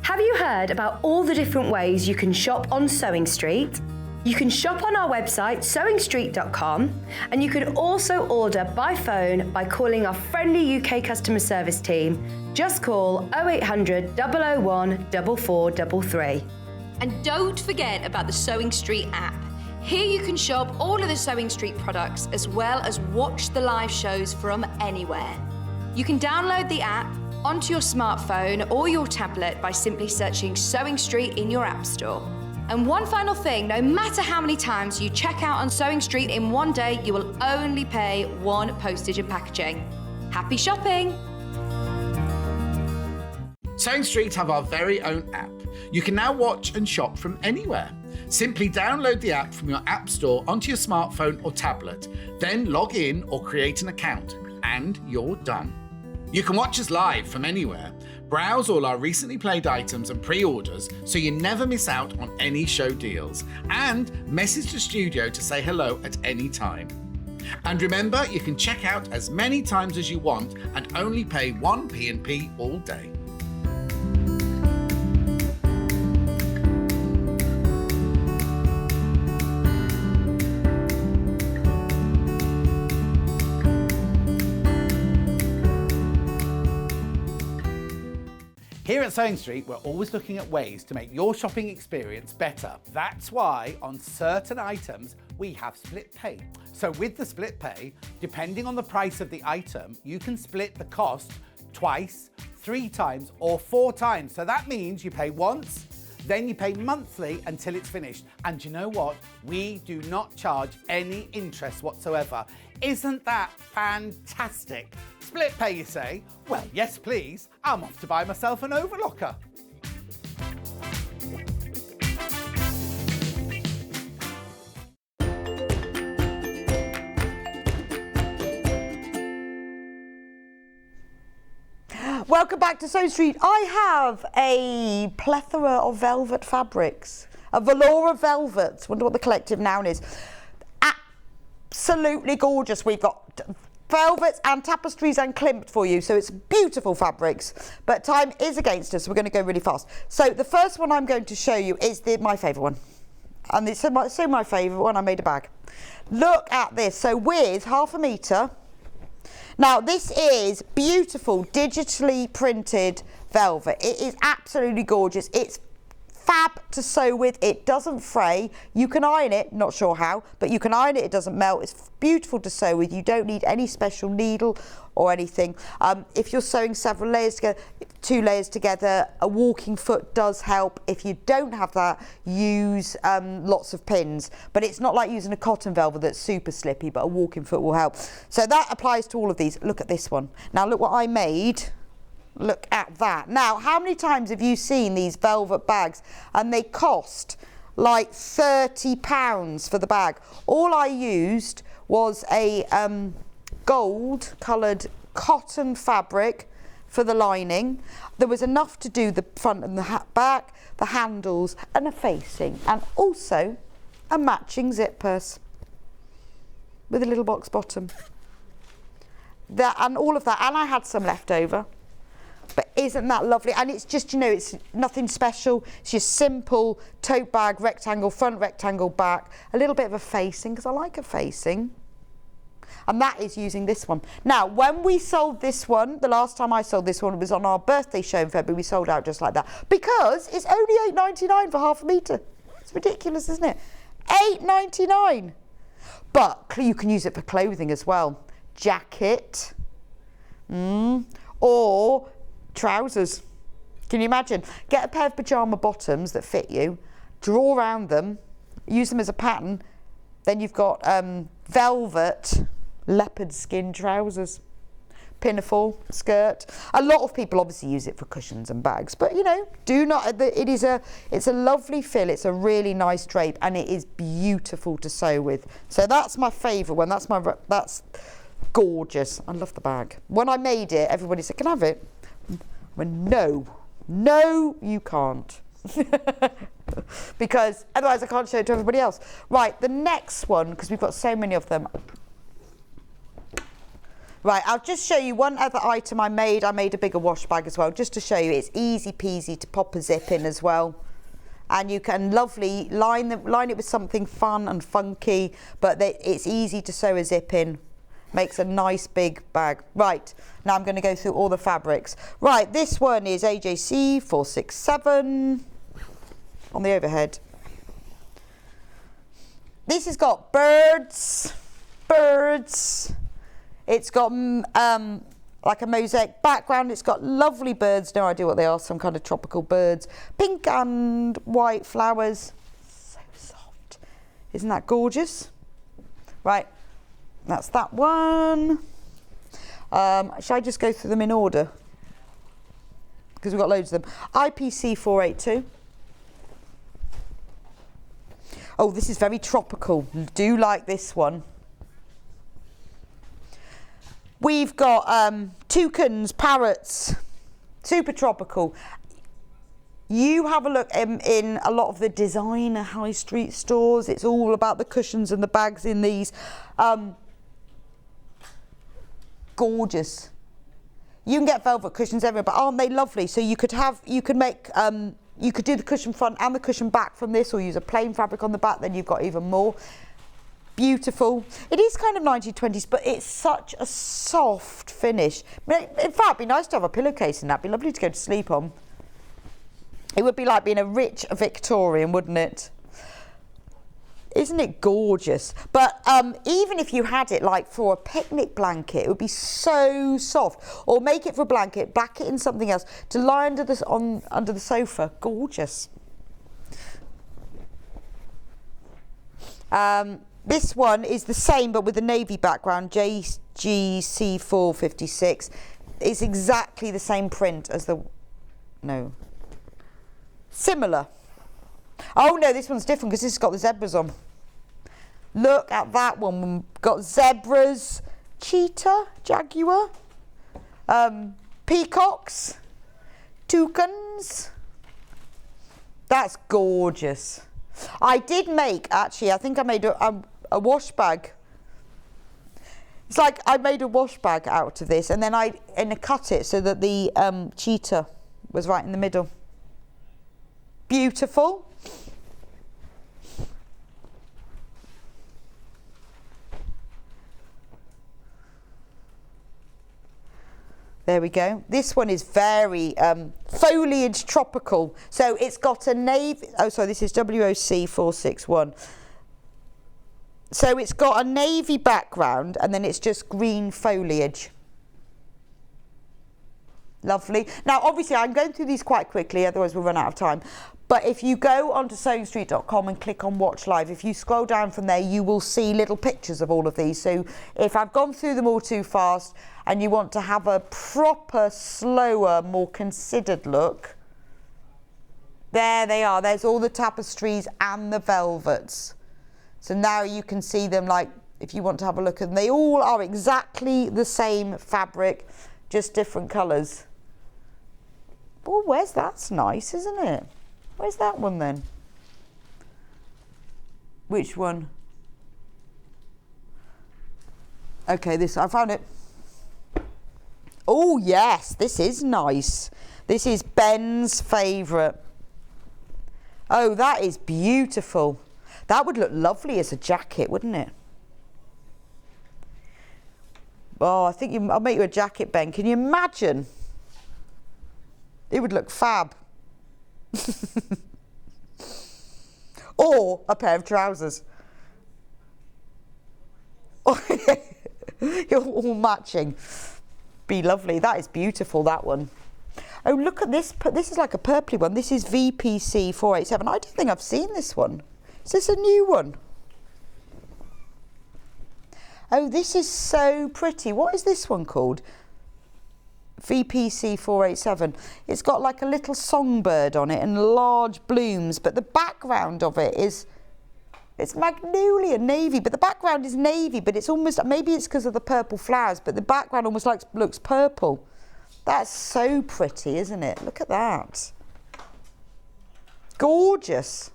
Have you heard about all the different ways you can shop on Sewing Street? You can shop on our website sewingstreet.com and you can also order by phone by calling our friendly UK customer service team. Just call 0800 001 4433. And don't forget about the Sewing Street app. Here you can shop all of the Sewing Street products as well as watch the live shows from anywhere. You can download the app onto your smartphone or your tablet by simply searching Sewing Street in your app store. And one final thing, no matter how many times you check out on Sewing Street in one day, you will only pay one postage and packaging. Happy shopping! Sewing Street have our very own app. You can now watch and shop from anywhere. Simply download the app from your app store onto your smartphone or tablet, then log in or create an account, and you're done. You can watch us live from anywhere, browse all our recently played items and pre-orders so you never miss out on any show deals, and message the studio to say hello at any time. And remember, you can check out as many times as you want and only pay one P&P all day. Here at Sewing Street, we're always looking at ways to make your shopping experience better. That's why on certain items, we have split pay. So with the split pay, depending on the price of the item, you can split the cost twice, 3 times, or 4 times. So that means you pay once, then you pay monthly until it's finished. And you know what? We do not charge any interest whatsoever. Isn't that fantastic? Split pay, you say? Well, yes, please. I'm off to buy myself an overlocker. Welcome back to Sewing Street. I have a plethora of velvet fabrics, a velour of velvets. Wonder what the collective noun is. Absolutely gorgeous. We've got velvets and tapestries and klimt for you, so it's beautiful fabrics, but time is against us, so we're going to go really fast. So the first one I'm going to show you is my favourite one, and it's so my favourite one. I made a bag. Look at this. So with 1/2 metre. Now this is beautiful digitally printed velvet. It is absolutely gorgeous. It's fab to sew with. It doesn't fray. You can iron it, not sure how, but you can iron it. It doesn't melt. It's beautiful to sew with. You don't need any special needle or anything. If you're sewing several layers together, 2 layers together, a walking foot does help. If you don't have that, use lots of pins, but it's not like using a cotton velvet that's super slippy, but a walking foot will help. So that applies to all of these. Look at this one. Now look what I made. Look at that. Now, how many times have you seen these velvet bags and they cost like £30 for the bag? All I used was a gold coloured cotton fabric for the lining. There was enough to do the front and the back, the handles and a facing, and also a matching zip purse with a little box bottom. That and all of that, and I had some left over. But isn't that lovely? And it's just, you know, it's nothing special. It's just simple tote bag, rectangle, front rectangle, back, a little bit of a facing, because I like a facing. And that is using this one. Now, when we sold this one, the last time I sold this one was on our birthday show in February. We sold out just like that because it's only £8.99 for 1/2 metre. It's ridiculous, isn't it? £8.99. But you can use it for clothing as well. Jacket, or trousers. Can you imagine? Get a pair of pyjama bottoms that fit you, draw around them, use them as a pattern, then you've got velvet leopard skin trousers, pinafore, skirt. A lot of people obviously use it for cushions and bags, but you know, do not, it's a lovely fill, it's a really nice drape, and it is beautiful to sew with. So that's my favourite one, that's gorgeous. I love the bag. When I made it, everybody said, can I have it? I went, no, you can't. Because otherwise I can't show it to everybody else. Right, the next one, because we've got so many of them. Right, I'll just show you one other item I made. I made a bigger wash bag as well, just to show you it's easy peasy to pop a zip in as well. And you can lovely line it with something fun and funky, but it's easy to sew a zip in. Makes a nice big bag. Right, now I'm going to go through all the fabrics. Right, this one is AJC 467 on the overhead. This has got birds. It's got like a mosaic background. It's got lovely birds. No idea what they are, some kind of tropical birds. Pink and white flowers. So soft. Isn't that gorgeous? Right. That's that one. Shall I just go through them in order? Because we've got loads of them. IPC 482. Oh, this is very tropical. Do like this one. We've got toucans, parrots, super tropical. You have a look in a lot of the designer high street stores. It's all about the cushions and the bags in these. Gorgeous. You can get velvet cushions everywhere, but aren't they lovely? So you could do the cushion front and the cushion back from this, or use a plain fabric on the back, then you've got even more. Beautiful. It is kind of 1920s, but it's such a soft finish. In fact, it'd be nice to have a pillowcase in that. It'd be lovely to go to sleep on. It would be like being a rich Victorian, wouldn't it? Isn't it gorgeous? But even if you had it like for a picnic blanket, it would be so soft. Or make it for a blanket, back it in something else to lie under the sofa. Gorgeous. This one is the same but with the navy background, JGC 456. It's exactly the same print as similar. Oh no, this one's different because this has got the zebras on. Look at that one. Got zebras, cheetah, jaguar, peacocks, toucans. That's gorgeous. I did make, actually, I think I made a wash bag. It's like I made a wash bag out of this, and then I cut it so that the cheetah was right in the middle. Beautiful. There we go. This one is very foliage tropical. So it's got a navy, oh sorry, this is WOC 461. So it's got a navy background and then it's just green foliage. Lovely. Now obviously I'm going through these quite quickly, otherwise we'll run out of time. But if you go onto sewingstreet.com and click on watch live, if you scroll down from there, you will see little pictures of all of these. So if I've gone through them all too fast and you want to have a proper, slower, more considered look, there they are. There's all the tapestries and the velvets. So now you can see them, like if you want to have a look at them. They all are exactly the same fabric, just different colours. Oh, where's that's nice, isn't it? Where's that one then? Which one? Okay, this, I found it. Oh yes, this is nice. This is Ben's favourite. Oh, that is beautiful. That would look lovely as a jacket, wouldn't it? Oh, I think I'll make you a jacket, Ben. Can you imagine? It would look fab. Or a pair of trousers. You're all matching. Be lovely. That is beautiful, that one. Oh, look at this. This is like a purpley one. This is VPC 487. I don't think I've seen this one. Is this a new one? Oh, this is so pretty. What is this one called? VPC 487. It's got like a little songbird on it and large blooms, but the background of it is, it's magnolia navy, but the background is navy, but it's almost, maybe it's because of the purple flowers, but the background almost looks purple. That's so pretty, isn't it? Look at that. Gorgeous.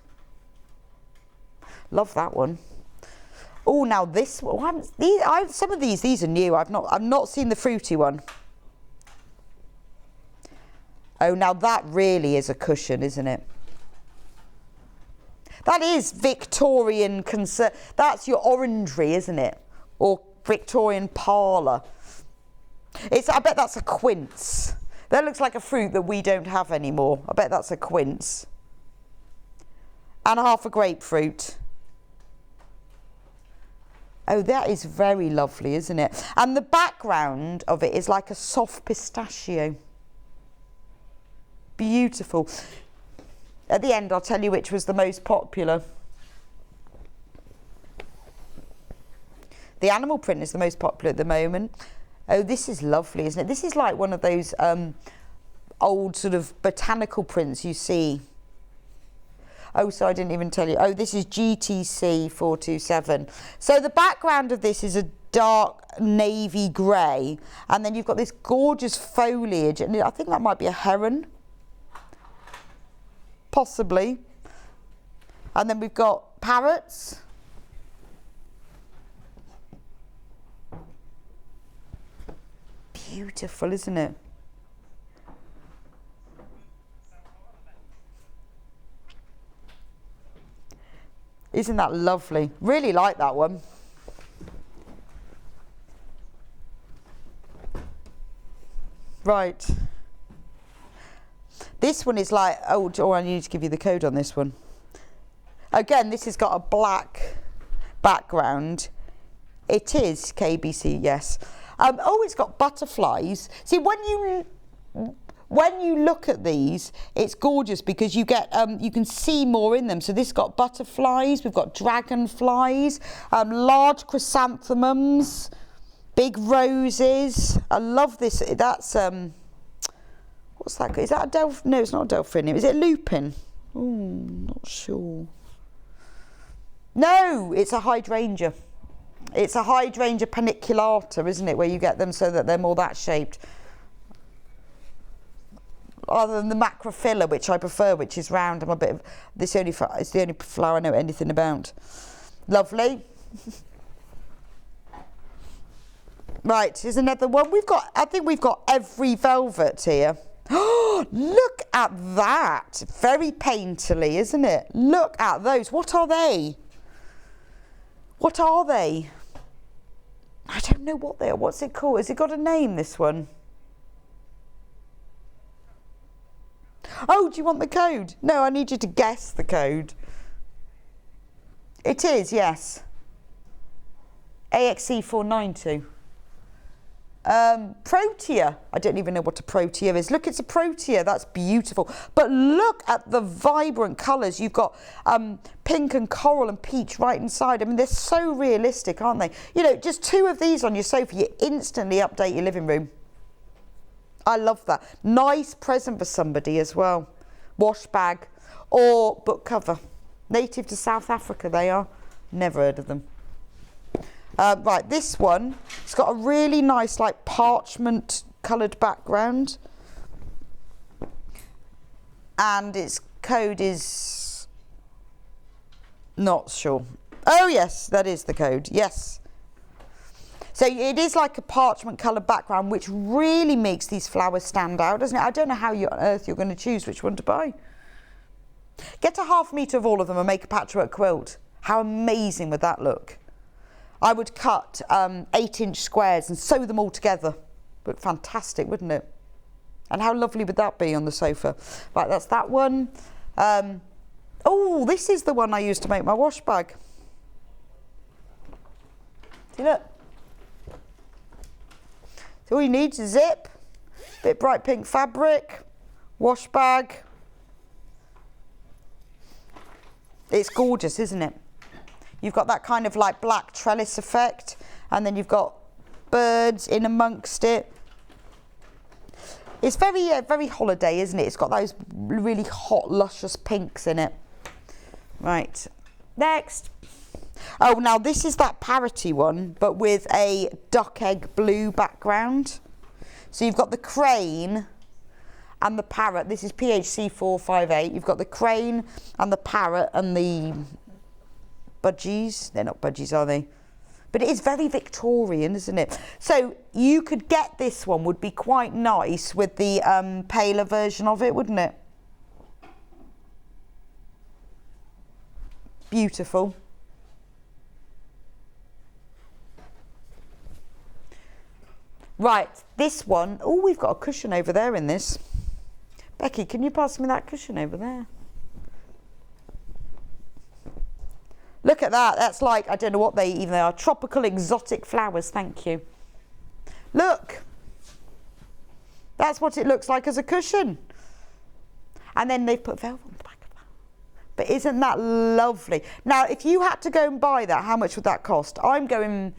Love that one. Oh, now this one. Some of these are new. I've not seen the fruity one. Oh, now that really is a cushion, isn't it? That is Victorian that's your orangery, isn't it? Or Victorian parlour. I bet that's a quince. That looks like a fruit that we don't have anymore. I bet that's a quince. And half a grapefruit. Oh, that is very lovely, isn't it? And the background of it is like a soft pistachio. Beautiful. At the end, I'll tell you which was the most popular. The animal print is the most popular at the moment. Oh, this is lovely, isn't it? This is like one of those old sort of botanical prints you see. Oh, so I didn't even tell you. Oh, this is GTC 427. So the background of this is a dark navy grey, and then you've got this gorgeous foliage, and I think that might be a heron. Possibly. And then we've got parrots. Beautiful, isn't it? Isn't that lovely? Really like that one. Right. This one is like, oh, I need to give you the code on this one. Again, this has got a black background. It is KBC, yes. Oh, it's got butterflies. See, when you look at these, it's gorgeous because you get, you can see more in them. So this got butterflies, we've got dragonflies, large chrysanthemums, big roses. I love this. That's, what's that? Is that a no, it's not a delphinium. Is it lupin? Oh, not sure. No, it's a hydrangea. It's a hydrangea paniculata, isn't it? Where you get them so that they're more that shaped. Other than the macrophylla, which I prefer, which is round. I'm a bit of this it's the only flower I know anything about. Lovely. Right, here's another one. I think we've got every velvet here. Oh, look at that. Very painterly, isn't it? Look at those. What are they? What are they? I don't know what they are. What's it called? Has it got a name, this one? Oh, do you want the code? No, I need you to guess the code. It is, yes. AXC 492. Protea. I don't even know what a protea is. Look, it's a protea. That's beautiful. But look at the vibrant colours. You've got pink and coral and peach right inside. I mean, they're so realistic, aren't they? You know, just two of these on your sofa, you instantly update your living room. I love that. Nice present for somebody as well. Wash bag or book cover. Native to South Africa they are. Never heard of them. Right, this one, it's got a really nice like parchment coloured background. And its code is not sure. Oh yes, that is the code, yes. So it is like a parchment coloured background, which really makes these flowers stand out, doesn't it? I don't know how on earth you're going to choose which one to buy. Get a ½ metre of all of them and make a patchwork quilt. How amazing would that look? I would cut 8-inch squares and sew them all together. Look fantastic, wouldn't it? And how lovely would that be on the sofa? Right, that's that one. Oh, this is the one I used to make my wash bag. See, look. So all you need is a zip, bit bright pink fabric, wash bag. It's gorgeous, isn't it? You've got that kind of like black trellis effect, and then you've got birds in amongst it. It's very, very holiday, isn't it? It's got those really hot, luscious pinks in it. Right, next. Oh, now this is that parroty one, but with a duck egg blue background. So you've got the crane and the parrot. This is PHC 458. You've got the crane and the parrot and the budgies. They're not budgies, are they? But it is very Victorian, isn't it? So you could get this one, would be quite nice with the paler version of it, wouldn't it? Beautiful. Right, this one, oh, we've got a cushion over there in this. Becky, can you pass me that cushion over there? Look at that, that's like, I don't know what they even are, tropical exotic flowers, thank you. Look, that's what it looks like as a cushion. And then they've put velvet on the back of that. But isn't that lovely? Now, if you had to go and buy that, how much would that cost? I'm going,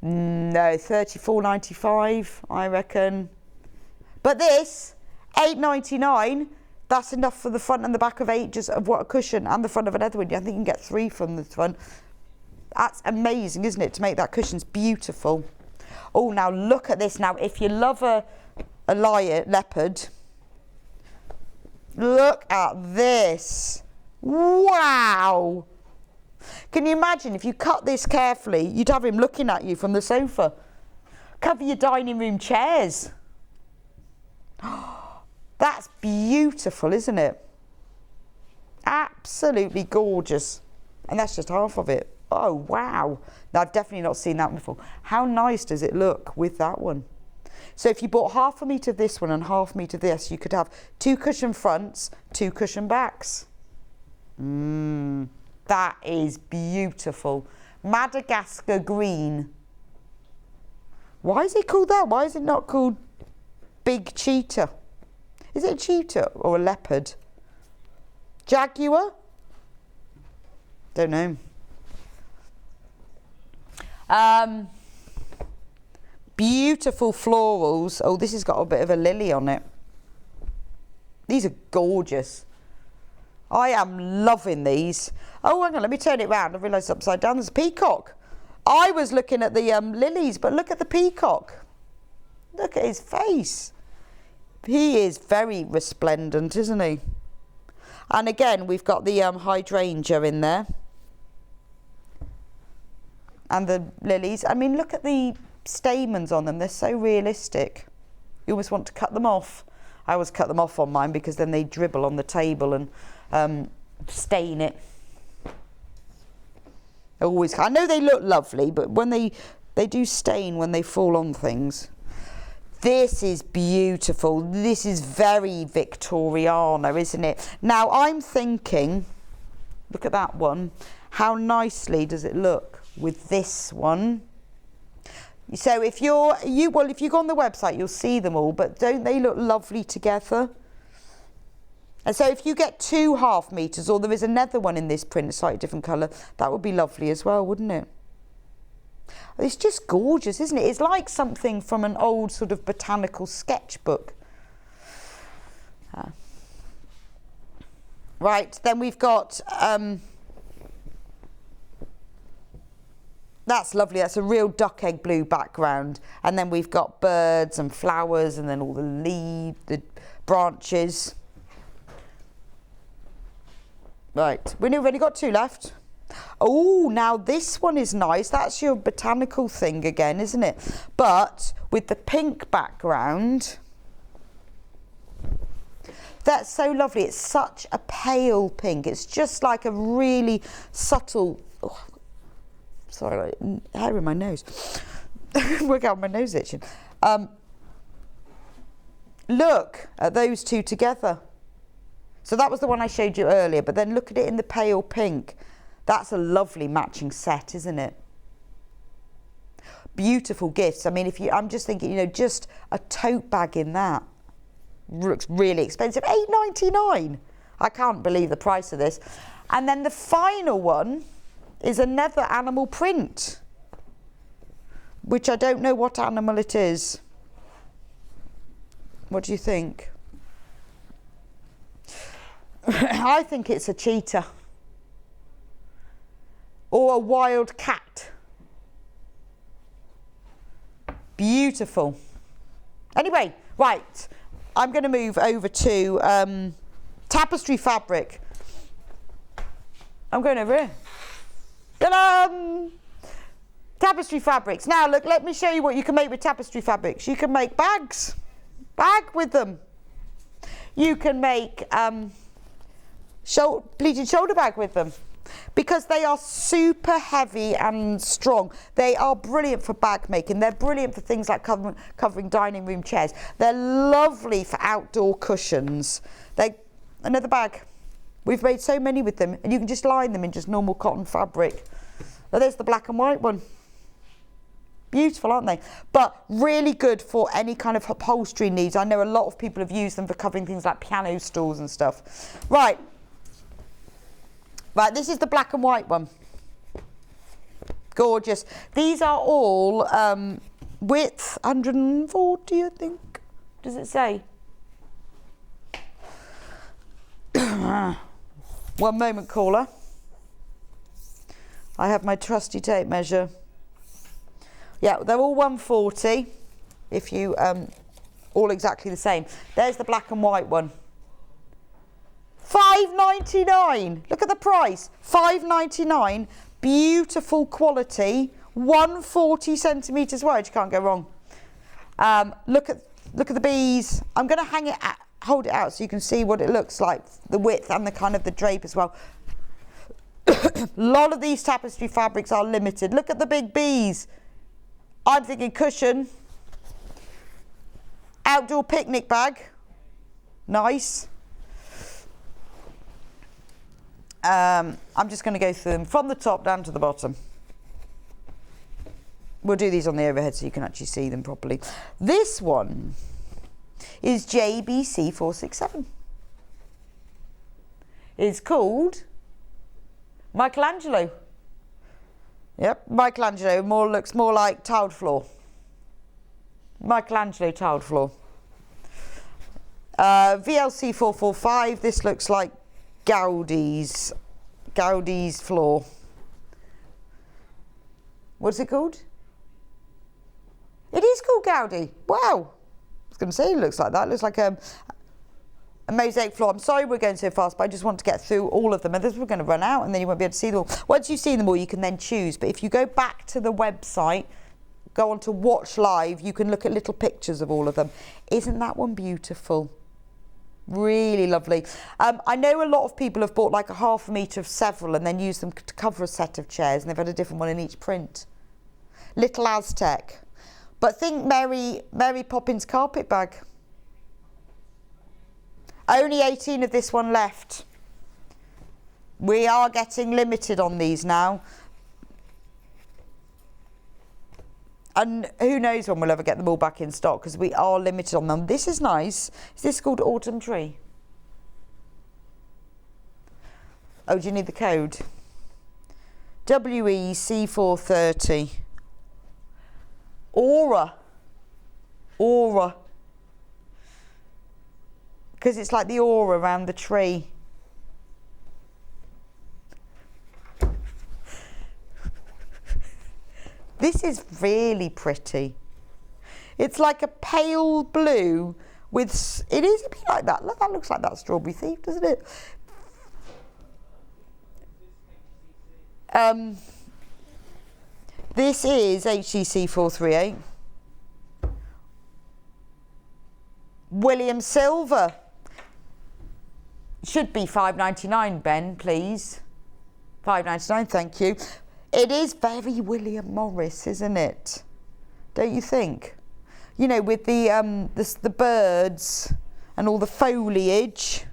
no, $34.95, I reckon. But this, $8.99, that's enough for the front and the back of of what a cushion and the front of another one. I think you can get 3 from the front. That's amazing, isn't it, to make that cushion? It's beautiful. Oh, now look at this. Now, if you love a leopard, look at this. Wow. Can you imagine if you cut this carefully, you'd have him looking at you from the sofa. Cover your dining room chairs. That's beautiful, isn't it? Absolutely gorgeous. And that's just half of it. Oh, wow. Now, I've definitely not seen that before. How nice does it look with that one? So if you bought half a metre of this one and half a metre of this, you could have 2 cushion fronts, 2 cushion backs. That is beautiful. Madagascar green. Why is it called that? Why is it not called Big Cheetah? Is it a cheetah or a leopard? Jaguar? Don't know. Beautiful florals. Oh, this has got a bit of a lily on it. These are gorgeous. I am loving these. Oh, hang on, let me turn it round. I realised it's upside down. There's a peacock. I was looking at the lilies, but look at the peacock. Look at his face. He is very resplendent, isn't he? And again, we've got the hydrangea in there. And the lilies. I mean, look at the stamens on them. They're so realistic. You almost want to cut them off. I always cut them off on mine because then they dribble on the table and stain it. I know they look lovely, but when they do stain when they fall on things. This is beautiful. This is very Victoriana, isn't it? Now I'm thinking, look at that one. How nicely does it look with this one? So if you go on the website, you'll see them all, but don't they look lovely together? And so if you get 2 half meters, or there is another one in this print, a slightly different colour, that would be lovely as well, wouldn't it? It's just gorgeous, isn't it? It's like something from an old sort of botanical sketchbook. Right, then we've got, that's lovely, that's a real duck egg blue background. And then we've got birds and flowers and then all the leaves, the branches. Right, we've only got 2 left. Oh, now this one is nice. That's your botanical thing again, isn't it? But with the pink background. That's so lovely. It's such a pale pink. It's just like a really subtle... Oh, sorry, hair in my nose. Work out my nose itching. Look at those 2 together. So that was the one I showed you earlier, but then look at it in the pale pink. That's a lovely matching set, isn't it? beautiful gifts. I mean, I'm just thinking, you know, just a tote bag in that looks really expensive. £8.99. I can't believe the price of this. And then the final one is another animal print, which I don't know what animal it is. What do you think? I think it's a cheetah or a wild cat. Beautiful. Anyway, right, I'm going to move over to tapestry fabric. I'm going over here. Ta-da! Tapestry fabrics. Now look, let me show you what you can make with tapestry fabrics. You can make bags, bag with them. You can make pleated shoulder bag with them, because they are super heavy and strong. They are brilliant for bag making. They're brilliant for things like covering dining room chairs. They're lovely for outdoor cushions. Another bag. We've made so many with them, and you can just line them in just normal cotton fabric. Oh, there's the black and white one. Beautiful, aren't they? But really good for any kind of upholstery needs. I know a lot of people have used them for covering things like piano stools and stuff. Right, this is the black and white one. Gorgeous. These are all width 140, I think. Does it say? One moment, caller. I have my trusty tape measure. Yeah, they're all 140. If you all exactly the same. There's the black and white one. £5.99. Look at the price. £5.99. Beautiful quality. 140 centimetres wide. You can't go wrong. Look at the bees. I'm going to hold it out so you can see what it looks like, the width and the kind of the drape as well. A lot of these tapestry fabrics are limited. Look at the big bees. I'm thinking cushion, outdoor picnic bag, nice. I'm just going to go through them from the top down to the bottom. We'll do these on the overhead so you can actually see them properly. This one is JBC 467. It's called Michelangelo. Yep, Michelangelo looks more like tiled floor. Michelangelo tiled floor. VLC 445, this looks like Gaudi's floor. What's it called? It is called Gaudi. Wow. I was going to say it looks like that. It looks like a mosaic floor. I'm sorry we're going so fast, but I just want to get through all of them. And we're going to run out and then you won't be able to see them all. Once you've seen them all, you can then choose. But if you go back to the website, go on to watch live, you can look at little pictures of all of them. Isn't that one beautiful? Really lovely. I know a lot of people have bought like a ½ metre of several and then used them to cover a set of chairs, and they've had a different one in each print. Little Aztec. But think Mary Poppins carpet bag. Only 18 of this one left. We are getting limited on these now. And who knows when we'll ever get them all back in stock, because we are limited on them. This is nice. Is this called Autumn Tree? Oh, do you need the code? WEC430. Aura. Because it's like the aura around the tree. This is really pretty. It's like a pale blue with, it is a bit like that. Look, that looks like that Strawberry Thief, doesn't it? This is HCC 438. William Silver. Should be £5.99, Ben, please. £5.99, thank you. It is very William Morris, isn't it? Don't you think? You know, with the birds and all the foliage.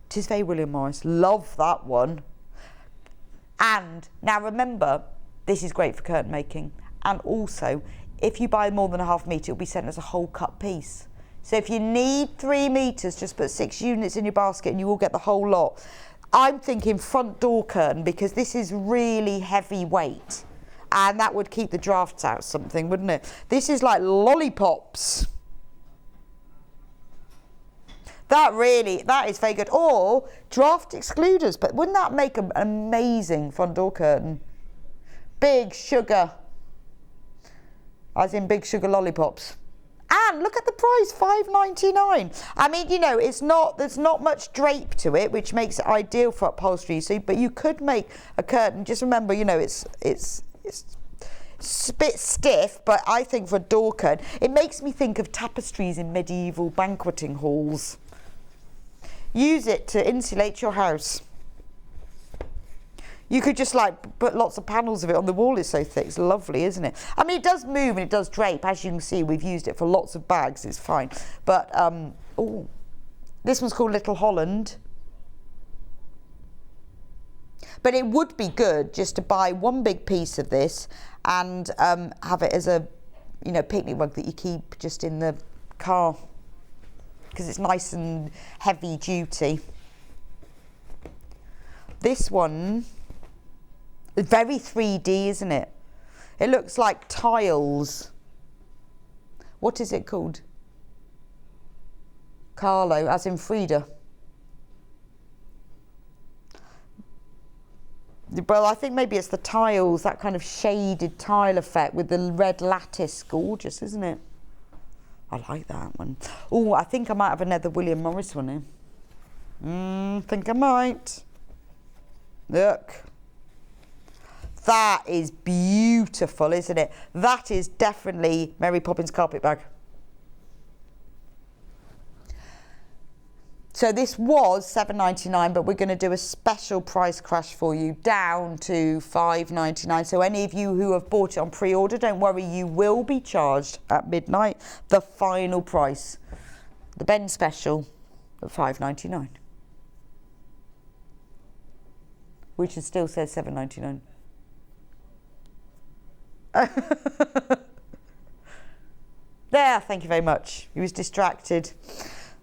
It is very William Morris. Love that one. And now remember, this is great for curtain making. And also, if you buy more than a half metre, it'll be sent as a whole cut piece. So if you need 3 metres, just put 6 units in your basket and you will get the whole lot. I'm thinking front door curtain because this is really heavy weight. And that would keep the drafts out something, wouldn't it? This is like lollipops. That is very good. Or draft excluders, but wouldn't that make an amazing front door curtain? Big sugar, as in big sugar lollipops. And look at the price, $5.99. I mean, you know, there's not much drape to it, which makes it ideal for upholstery. So, but you could make a curtain. Just remember, you know, it's a bit stiff, but I think for a door curtain, it makes me think of tapestries in medieval banqueting halls. Use it to insulate your house. You could just like put lots of panels of it on the wall. It's so thick. It's lovely, isn't it? I mean, it does move and it does drape. As you can see, we've used it for lots of bags. It's fine. But, oh, this one's called Little Holland. But it would be good just to buy one big piece of this and have it as a, you know, picnic rug that you keep just in the car, because it's nice and heavy duty. This one is very 3D, isn't it? It looks like tiles. What is it called? Carlo, as in Frida. Well, I think maybe it's the tiles, that kind of shaded tile effect with the red lattice. Gorgeous, isn't it? I like that one. Oh, I think I might have another William Morris one here. Think I might. Look. That is beautiful, isn't it? That is definitely Mary Poppins carpet bag. So this was $7.99, but we're going to do a special price crash for you down to $5.99. So any of you who have bought it on pre-order, don't worry, you will be charged at midnight the final price, the Ben special at $5.99, which still says $7.99. There, thank you very much. He was distracted.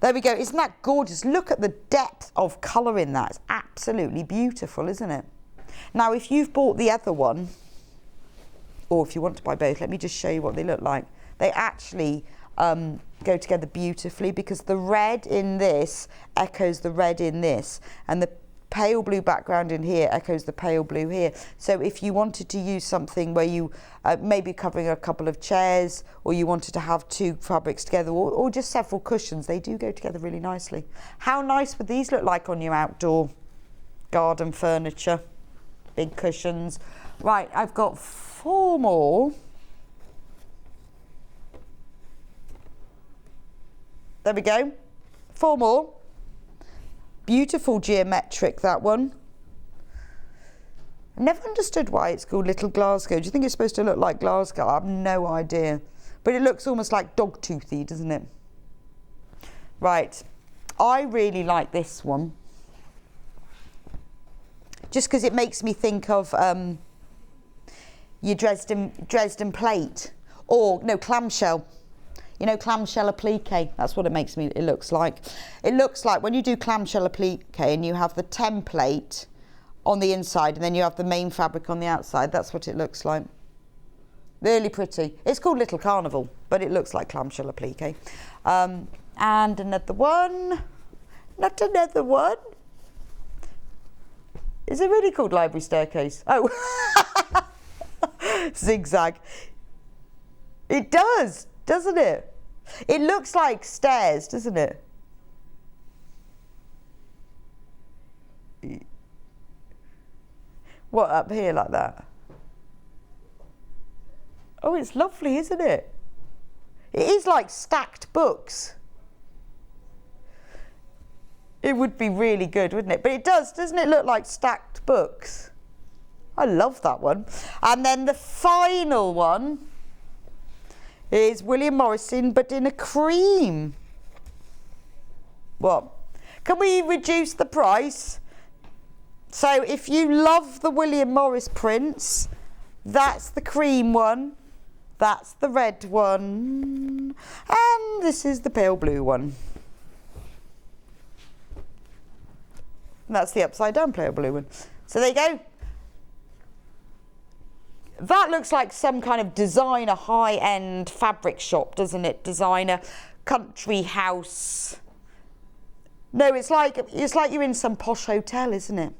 There we go. Isn't that gorgeous? Look at the depth of colour in that. It's absolutely beautiful, isn't it? Now, if you've bought the other one, or if you want to buy both, let me just show you what they look like. They actually go together beautifully because the red in this echoes the red in this, and the pale blue background in here echoes the pale blue here. So if you wanted to use something where you maybe covering a couple of chairs, or you wanted to have 2 fabrics together, or just several cushions, they do go together really nicely. How nice would these look like on your outdoor garden furniture? Big cushions. Right, I've got 4 more. There we go. 4 more. Beautiful geometric, that one. I never understood why it's called Little Glasgow. Do you think it's supposed to look like Glasgow? I have no idea. But it looks almost like dog-toothy, doesn't it? Right. I really like this one. Just because it makes me think of your Dresden plate. Or, no, clamshell. You know, clamshell applique, that's what it looks like. It looks like when you do clamshell applique and you have the template on the inside and then you have the main fabric on the outside, that's what it looks like. Really pretty. It's called Little Carnival, but it looks like clamshell applique. And another one. Not another one. Is it really called Library Staircase? Oh, zigzag. It does, doesn't it? It looks like stairs, doesn't it? What, up here like that? Oh, it's lovely, isn't it? It is like stacked books. It would be really good, wouldn't it? But it does, doesn't it look like stacked books? I love that one. And then the final one is William Morrison, but in a cream. What? Can we reduce the price? So if you love the William Morris prints, that's the cream one. That's the red one. And this is the pale blue one. And that's the upside down pale blue one. So there you go. That looks like some kind of designer high-end fabric shop, doesn't it? Designer country house. No, it's like you're in some posh hotel, isn't it?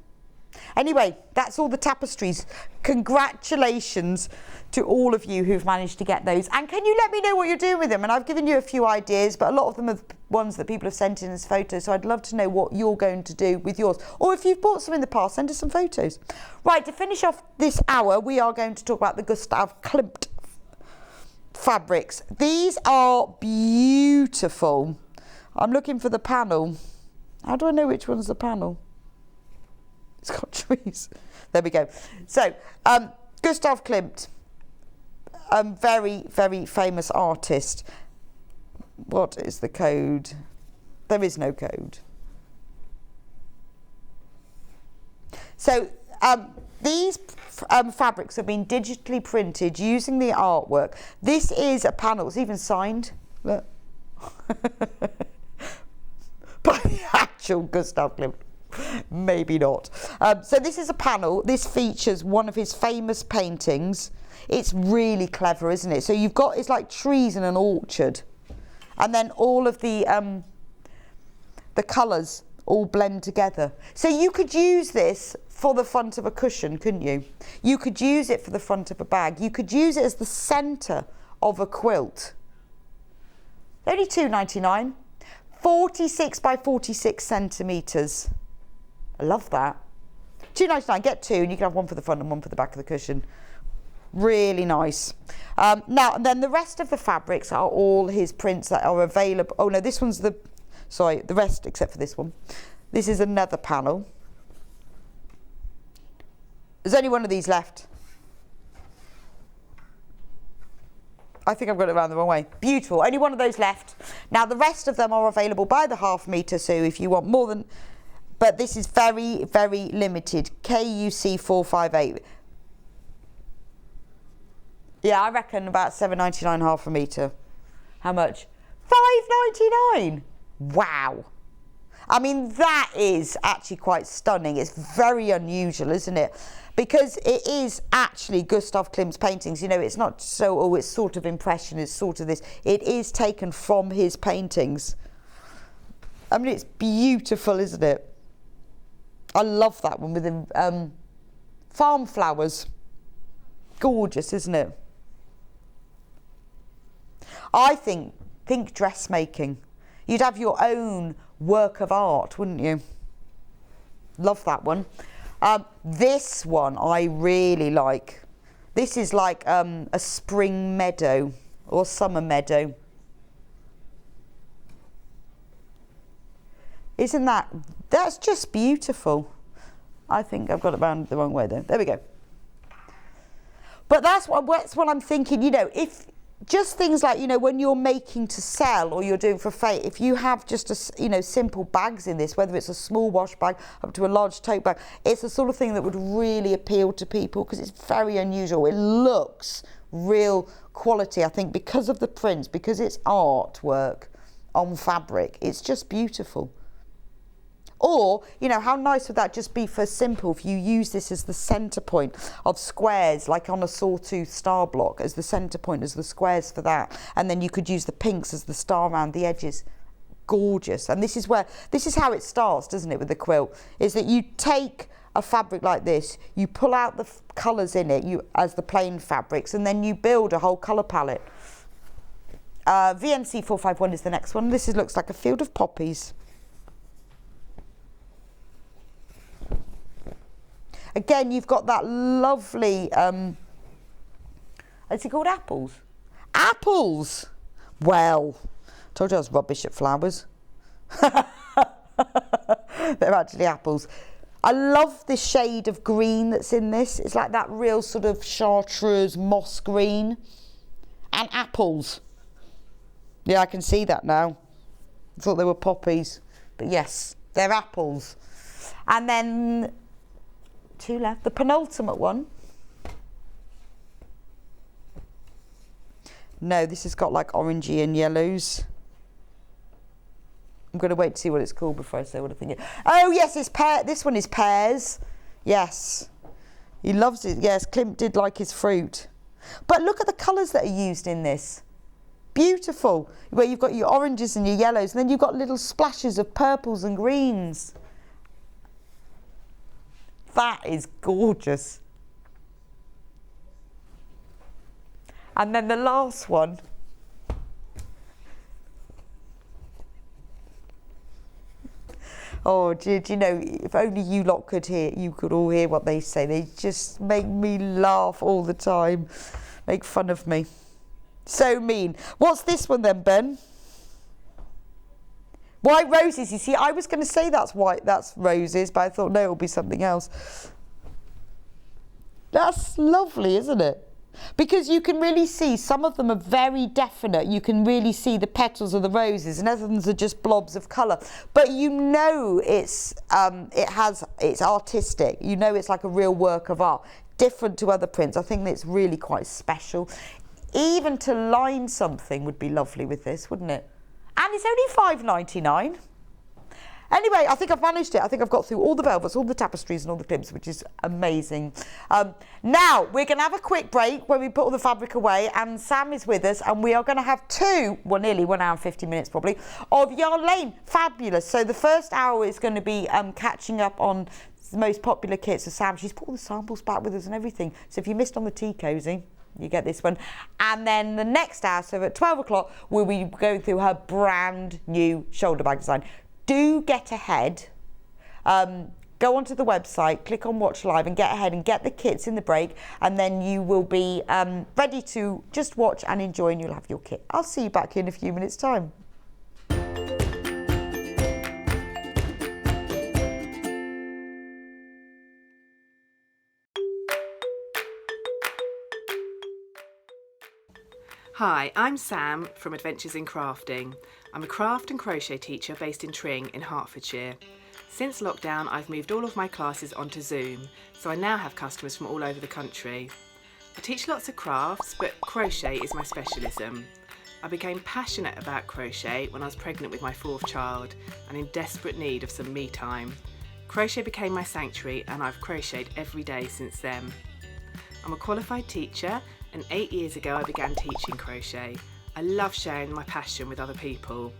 Anyway, that's all the tapestries. Congratulations to all of you who've managed to get those. And can you let me know what you're doing with them? And I've given you a few ideas, but a lot of them are ones that people have sent in as photos. So I'd love to know what you're going to do with yours. Or if you've bought some in the past, send us some photos. Right, to finish off this hour, we are going to talk about the Gustav Klimt fabrics. These are beautiful. I'm looking for the panel. How do I know which one's the panel? It's got trees. There we go. So, Gustav Klimt, very, very famous artist. What is the code? There is no code. So, these fabrics have been digitally printed using the artwork. This is a panel. It's even signed. Look. By the actual Gustav Klimt. Maybe not. So this is a panel. This features one of his famous paintings. It's really clever, isn't it? So you've got, it's like trees in an orchard. And then all of the colours all blend together. So you could use this for the front of a cushion, couldn't you? You could use it for the front of a bag. You could use it as the centre of a quilt. Only £2.99. 46 by 46 centimetres. I love that. £2.99, get two, and you can have one for the front and one for the back of the cushion. Really nice. Now, and then the rest of the fabrics are all his prints that are available. Oh no, this one's the rest except for this one. This is another panel. There's only one of these left. I think I've got it around the wrong way. Beautiful, only one of those left. Now the rest of them are available by the half metre, so if you want more than, but this is very, very limited. KUC 458. Yeah, I reckon about £7.99 half a metre. How much? £5.99. Wow. I mean, that is actually quite stunning. It's very unusual, isn't it? Because it is actually Gustav Klimt's paintings. You know, it's not so, oh, it's sort of impressionist, sort of this. It is taken from his paintings. I mean, it's beautiful, isn't it? I love that one with the farm flowers. Gorgeous, isn't it? I think dressmaking. You'd have your own work of art, wouldn't you? Love that one. This one I really like. This is like a spring meadow or summer meadow. Isn't that's just beautiful. I think I've got it round the wrong way though. There we go. But that's what I'm thinking, you know, if just things like, you know, when you're making to sell or you're doing for fate, if you have just you know, simple bags in this, whether it's a small wash bag up to a large tote bag, it's the sort of thing that would really appeal to people because it's very unusual. It looks real quality, I think, because of the prints, because it's artwork on fabric. It's just beautiful. Or, you know, how nice would that just be for simple if you use this as the centre point of squares, like on a sawtooth star block, as the centre point, as the squares for that. And then you could use the pinks as the star around the edges. Gorgeous. And this is how it starts, doesn't it, with the quilt, is that you take a fabric like this, you pull out the colours in it as the plain fabrics, and then you build a whole colour palette. VNC 451 is the next one. This looks like a field of poppies. Again, you've got that lovely, is it called apples? Apples! Well, told you I was rubbish at flowers. They're actually apples. I love the shade of green that's in this. It's like that real sort of chartreuse moss green. And apples. Yeah, I can see that now. I thought they were poppies. But yes, they're apples. And then two left. The penultimate one. No, this has got like orangey and yellows. I'm going to wait to see what it's called before I say what I think. Oh yes, it's pear. This one is pears. Yes, he loves it. Yes, Klimt did like his fruit. But look at the colours that are used in this. Beautiful. Where you've got your oranges and your yellows, and then you've got little splashes of purples and greens. That is gorgeous. And then the last one. Oh, do you know, if only you lot could hear, you could all hear what they say. They just make me laugh all the time, make fun of me. So mean. What's this one then, Ben? White roses. You see, I was going to say that's roses, but I thought, no, it'll be something else. That's lovely, isn't it? Because you can really see, some of them are very definite. You can really see the petals of the roses, and others are just blobs of colour. But you know it's artistic. You know it's like a real work of art, different to other prints. I think it's really quite special. Even to line something would be lovely with this, wouldn't it? And it's only £5.99. Anyway, I think I've managed it. I think I've got through all the velvets, all the tapestries and all the Klimts, which is amazing. Now, we're going to have a quick break where we put all the fabric away, and Sam is with us, and we are going to have nearly 1 hour and 50 minutes probably, of Yarn Lane. Fabulous. So the first hour is going to be catching up on the most popular kits of Sam. She's put all the samples back with us and everything. So if you missed on the tea cozy, you get this one. And then the next hour, so at 12 o'clock, we'll be going through her brand new shoulder bag design. Do get ahead. Go onto the website, click on Watch Live and get ahead and get the kits in the break, and then you will be ready to just watch and enjoy, and you'll have your kit. I'll see you back in a few minutes' time. Hi, I'm Sam from Adventures in Crafting. I'm a craft and crochet teacher based in Tring in Hertfordshire. Since lockdown, I've moved all of my classes onto Zoom, so I now have customers from all over the country. I teach lots of crafts, but crochet is my specialism. I became passionate about crochet when I was pregnant with my 4th child and in desperate need of some me time. Crochet became my sanctuary, and I've crocheted every day since then. I'm a qualified teacher, and 8 years ago I began teaching crochet. I love sharing my passion with other people.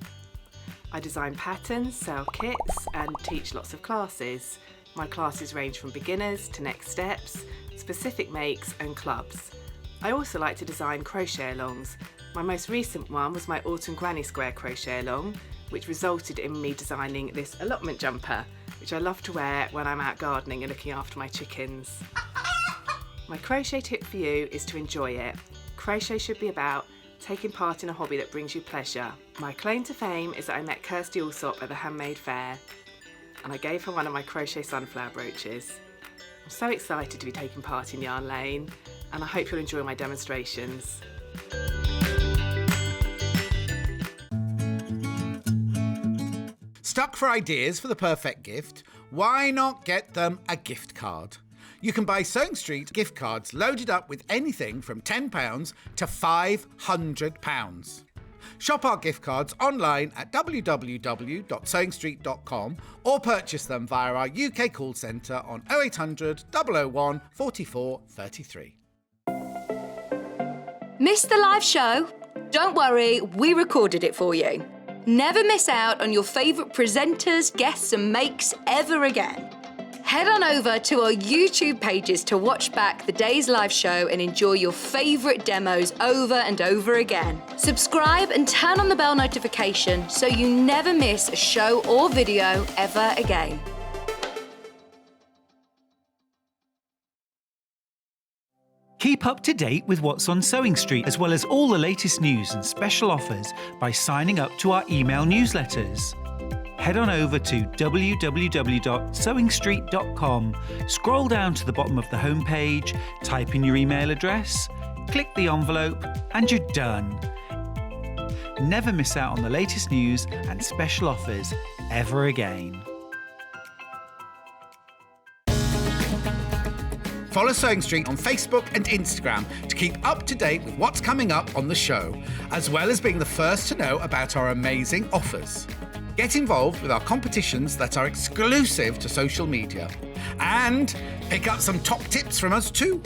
I design patterns, sell kits and teach lots of classes. My classes range from beginners to next steps, specific makes and clubs. I also like to design crochet alongs. My most recent one was my autumn granny square crochet along, which resulted in me designing this allotment jumper, which I love to wear when I'm out gardening and looking after my chickens. My crochet tip for you is to enjoy it. Crochet should be about taking part in a hobby that brings you pleasure. My claim to fame is that I met Kirsty Alsop at the Handmade Fair, and I gave her one of my crochet sunflower brooches. I'm so excited to be taking part in Yarn Lane, and I hope you'll enjoy my demonstrations. Stuck for ideas for the perfect gift? Why not get them a gift card? You can buy Sewing Street gift cards loaded up with anything from £10 to £500. Shop our gift cards online at www.sewingstreet.com or purchase them via our UK call centre on 0800 001 44 33. Missed the live show? Don't worry, we recorded it for you. Never miss out on your favourite presenters, guests and makes ever again. Head on over to our YouTube pages to watch back the day's live show and enjoy your favourite demos over and over again. Subscribe and turn on the bell notification so you never miss a show or video ever again. Keep up to date with what's on Sewing Street, as well as all the latest news and special offers by signing up to our email newsletters. Head on over to www.sewingstreet.com, scroll down to the bottom of the homepage, type in your email address, click the envelope, and you're done. Never miss out on the latest news and special offers ever again. Follow Sewing Street on Facebook and Instagram to keep up to date with what's coming up on the show, as well as being the first to know about our amazing offers. Get involved with our competitions that are exclusive to social media. And pick up some top tips from us too.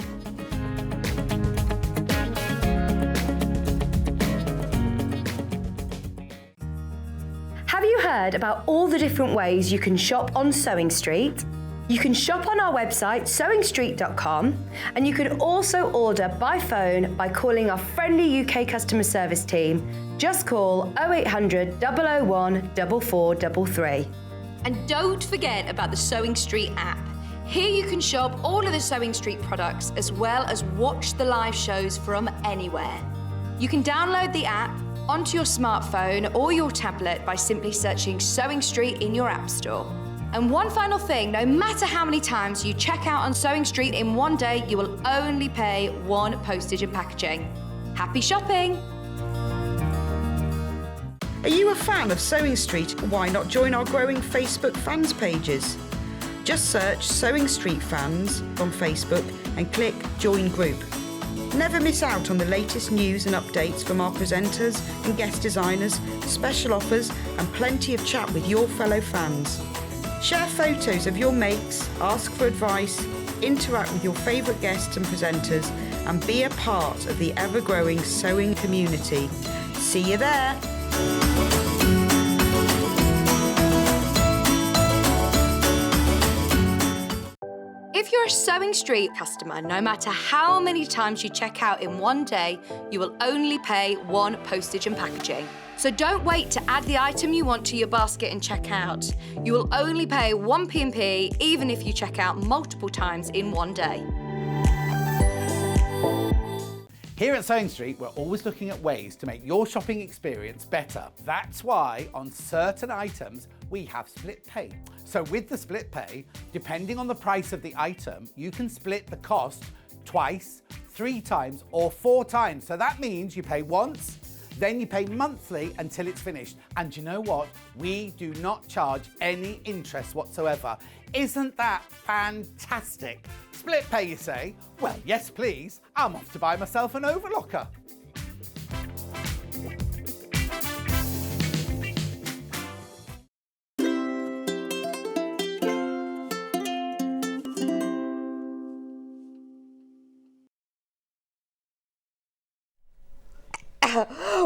Have you heard about all the different ways you can shop on Sewing Street? You can shop on our website sewingstreet.com, and you can also order by phone by calling our friendly UK customer service team. Just call 0800 001 4433. And don't forget about the Sewing Street app. Here you can shop all of the Sewing Street products as well as watch the live shows from anywhere. You can download the app onto your smartphone or your tablet by simply searching Sewing Street in your app store. And one final thing, no matter how many times you check out on Sewing Street in one day, you will only pay one postage and packaging. Happy shopping! Are you a fan of Sewing Street? Why not join our growing Facebook fans pages? Just search Sewing Street Fans on Facebook and click Join Group. Never miss out on the latest news and updates from our presenters and guest designers, special offers and plenty of chat with your fellow fans. Share photos of your makes, ask for advice, interact with your favourite guests and presenters, and be a part of the ever-growing sewing community. See you there! If you're a Sewing Street customer, no matter how many times you check out in one day, you will only pay one postage and packaging. So don't wait to add the item you want to your basket and check out. You will only pay one P&P even if you check out multiple times in one day. Here at Sewing Street, we're always looking at ways to make your shopping experience better. That's why on certain items, we have split pay. So with the split pay, depending on the price of the item, you can split the cost twice, 3 times, or 4 times. So that means you pay once, then you pay monthly until it's finished. And you know what? We do not charge any interest whatsoever. Isn't that fantastic? Split pay, you say? Well, yes, please. I'm off to buy myself an overlocker.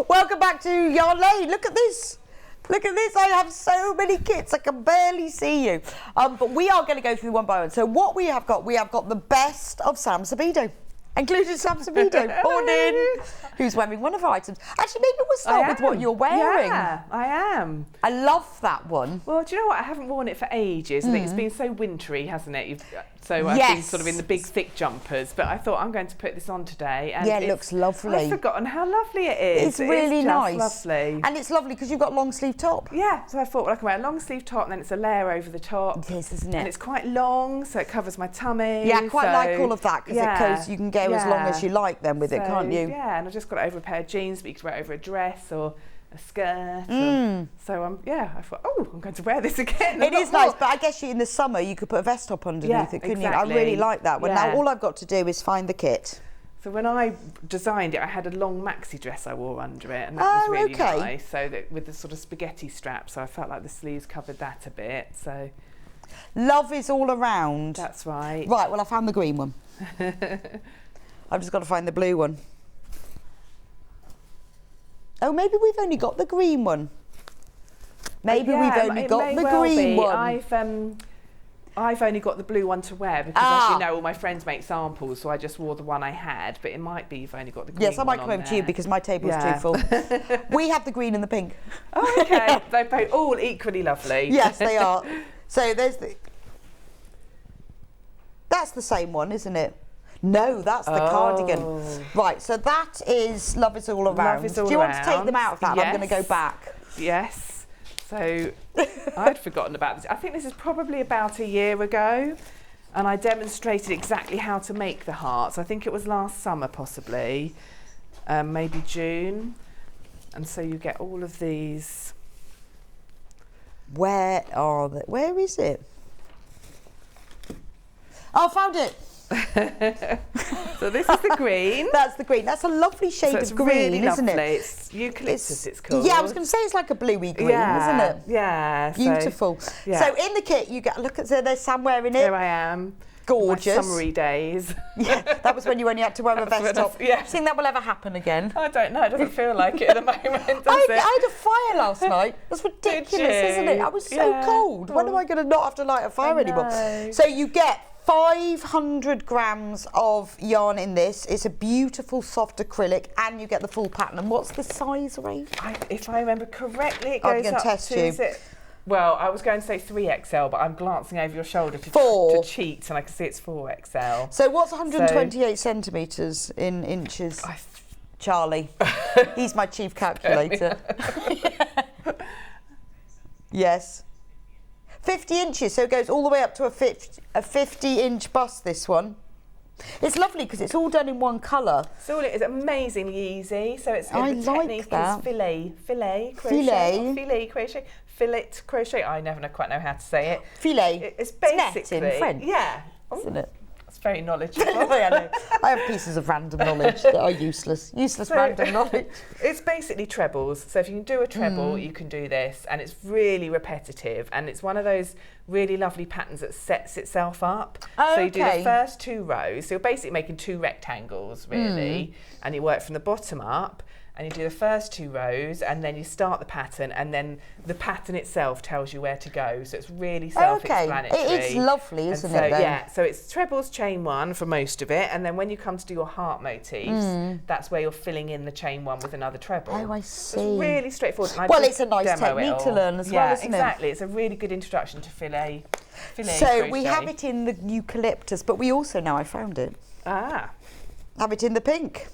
Welcome back to Yarn Lane. Look at this. Look at this. I have so many kits. I can barely see you. But we are going to go through one by one. So what we have got the best of Sam Sabido, including Sam Sabido. Morning. Who's wearing one of our items. Actually, maybe we'll start with what you're wearing. Yeah, I am. I love that one. Well, do you know what? I haven't worn it for ages. I think it's been so wintry, hasn't it? So I've been sort of in the big thick jumpers, but I thought I'm going to put this on today. And yeah, it looks lovely. I've forgotten how lovely it is. It's really nice. Lovely. And it's lovely because you've got long sleeve top. Yeah, so I thought, well, I can wear a long sleeve top and then it's a layer over the top. It is, isn't it? And it's quite long, so it covers my tummy. Yeah, I quite like all of that because it goes, you can go as long as you like then with it, can't you? Yeah, and I've just got it over a pair of jeans, but you can wear it over a dress or a skirt. So I thought, I'm going to wear this again. It is nice, but I guess in the summer you could put a vest top underneath it, couldn't you? I really like that one. Yeah. Now all I've got to do is find the kit. So when I designed it, I had a long maxi dress I wore under it, and that was really nice. So that with the sort of spaghetti strap, so I felt like the sleeves covered that a bit. So love is all around. That's right. Right, well I found the green one. I've just got to find the blue one. Oh, maybe we've only got the green one. Maybe we've only got the green one. I've only got the blue one to wear because, as you know, all my friends make samples, so I just wore the one I had. But it might be you've only got the green one. Yes, I might come over to you because my table's too full. We have the green and the pink. Oh, okay. They're both all equally lovely. Yes, they are. So there's the... That's the same one, isn't it? No, that's the cardigan. Right, so that is Love Is All Around. Love Is All Do you want to Around. take them out of that? Yes. I'm going to go back. Yes. So I'd forgotten about this. I think this is probably about a year ago, and I demonstrated exactly how to make the hearts. I think it was last summer, possibly, maybe June. And so you get all of these. Where are they? Where is it? Oh, I found it. So this is the green. That's the green. That's a lovely shade So it's of green, really isn't lovely. it? It's eucalyptus, it's called. Yeah, I was going to say it's like a bluey green, yeah, isn't it? Yeah. Beautiful. yeah. So in the kit, you get, look at, there's Sam wearing it. There I am. Gorgeous. My summery days. Yeah, that was when you only had to wear a vest top. Yeah. Do you think that will ever happen again? I don't know. It doesn't feel like it at the moment, does I it? had a fire last night. That's ridiculous, isn't it? I was so cold. When am I going to not have to light a fire anymore? So you get 500 grams of yarn in this. It's a beautiful soft acrylic, and you get the full pattern. And what's the size range? If I remember correctly, it I'm goes gonna up test to... you. Is it, well, I was going to say 3XL, but I'm glancing over your shoulder to 4. to cheat, and I can see it's 4XL. So what's 128 centimetres in inches? Charlie. He's my chief calculator. Yes. 50 inches, so it goes all the way up to a 50-inch bust, this one. It's lovely because it's all done in one colour. So it is amazingly easy. So it's I the like technique that. is filet crochet, fillet crochet. I never quite know how to say it. Filet. It's net basically in French, yeah, isn't it? It's very knowledgeable. I know. I have pieces of random knowledge that are useless. Random knowledge. It's basically trebles. So if you can do a treble, you can do this, and it's really repetitive, and it's one of those really lovely patterns that sets itself up. Oh, so you do the okay. first 2 rows. So you're basically making 2 rectangles, really, and you work from the bottom up. And you do the first 2 rows, and then you start the pattern, and then the pattern itself tells you where to go. So it's really self-explanatory. Okay, it is lovely, isn't it? Then? Yeah, so it's trebles chain 1 for most of it, and then when you come to do your heart motifs, that's where you're filling in the chain 1 with another treble. Oh, I see. So it's really straightforward. And Well, it's a nice technique to learn as well, isn't it? Yeah, exactly. It's a really good introduction to fillet So crochet. we have it in the eucalyptus, but we also, now I found it, have it in the pink.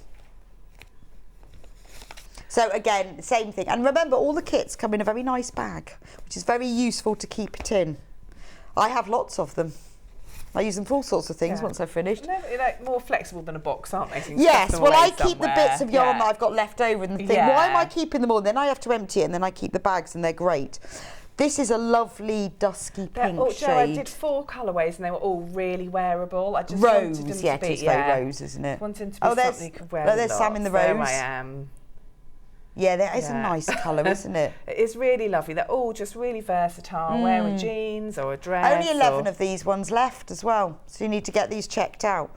So again, same thing. And remember, all the kits come in a very nice bag, which is very useful to keep it in. I have lots of them. I use them for all sorts of things once I've finished. They're like more flexible than a box, aren't they? So yes, well, I keep the bits of yarn that I've got left over and think, why am I keeping them all? And then I have to empty it, and then I keep the bags, and they're great. This is a lovely dusky pink shade. I did 4 colourways, and they were all really wearable. I just rose, wanted them yeah, to be, it's very rose, isn't it? Wanting to be something you could wear. There's Sam in the rose. There I am. Yeah, that is a nice colour, isn't it? It's really lovely. They're all just really versatile. Wear with jeans or a dress. Only 11 of these ones left as well, so you need to get these checked out.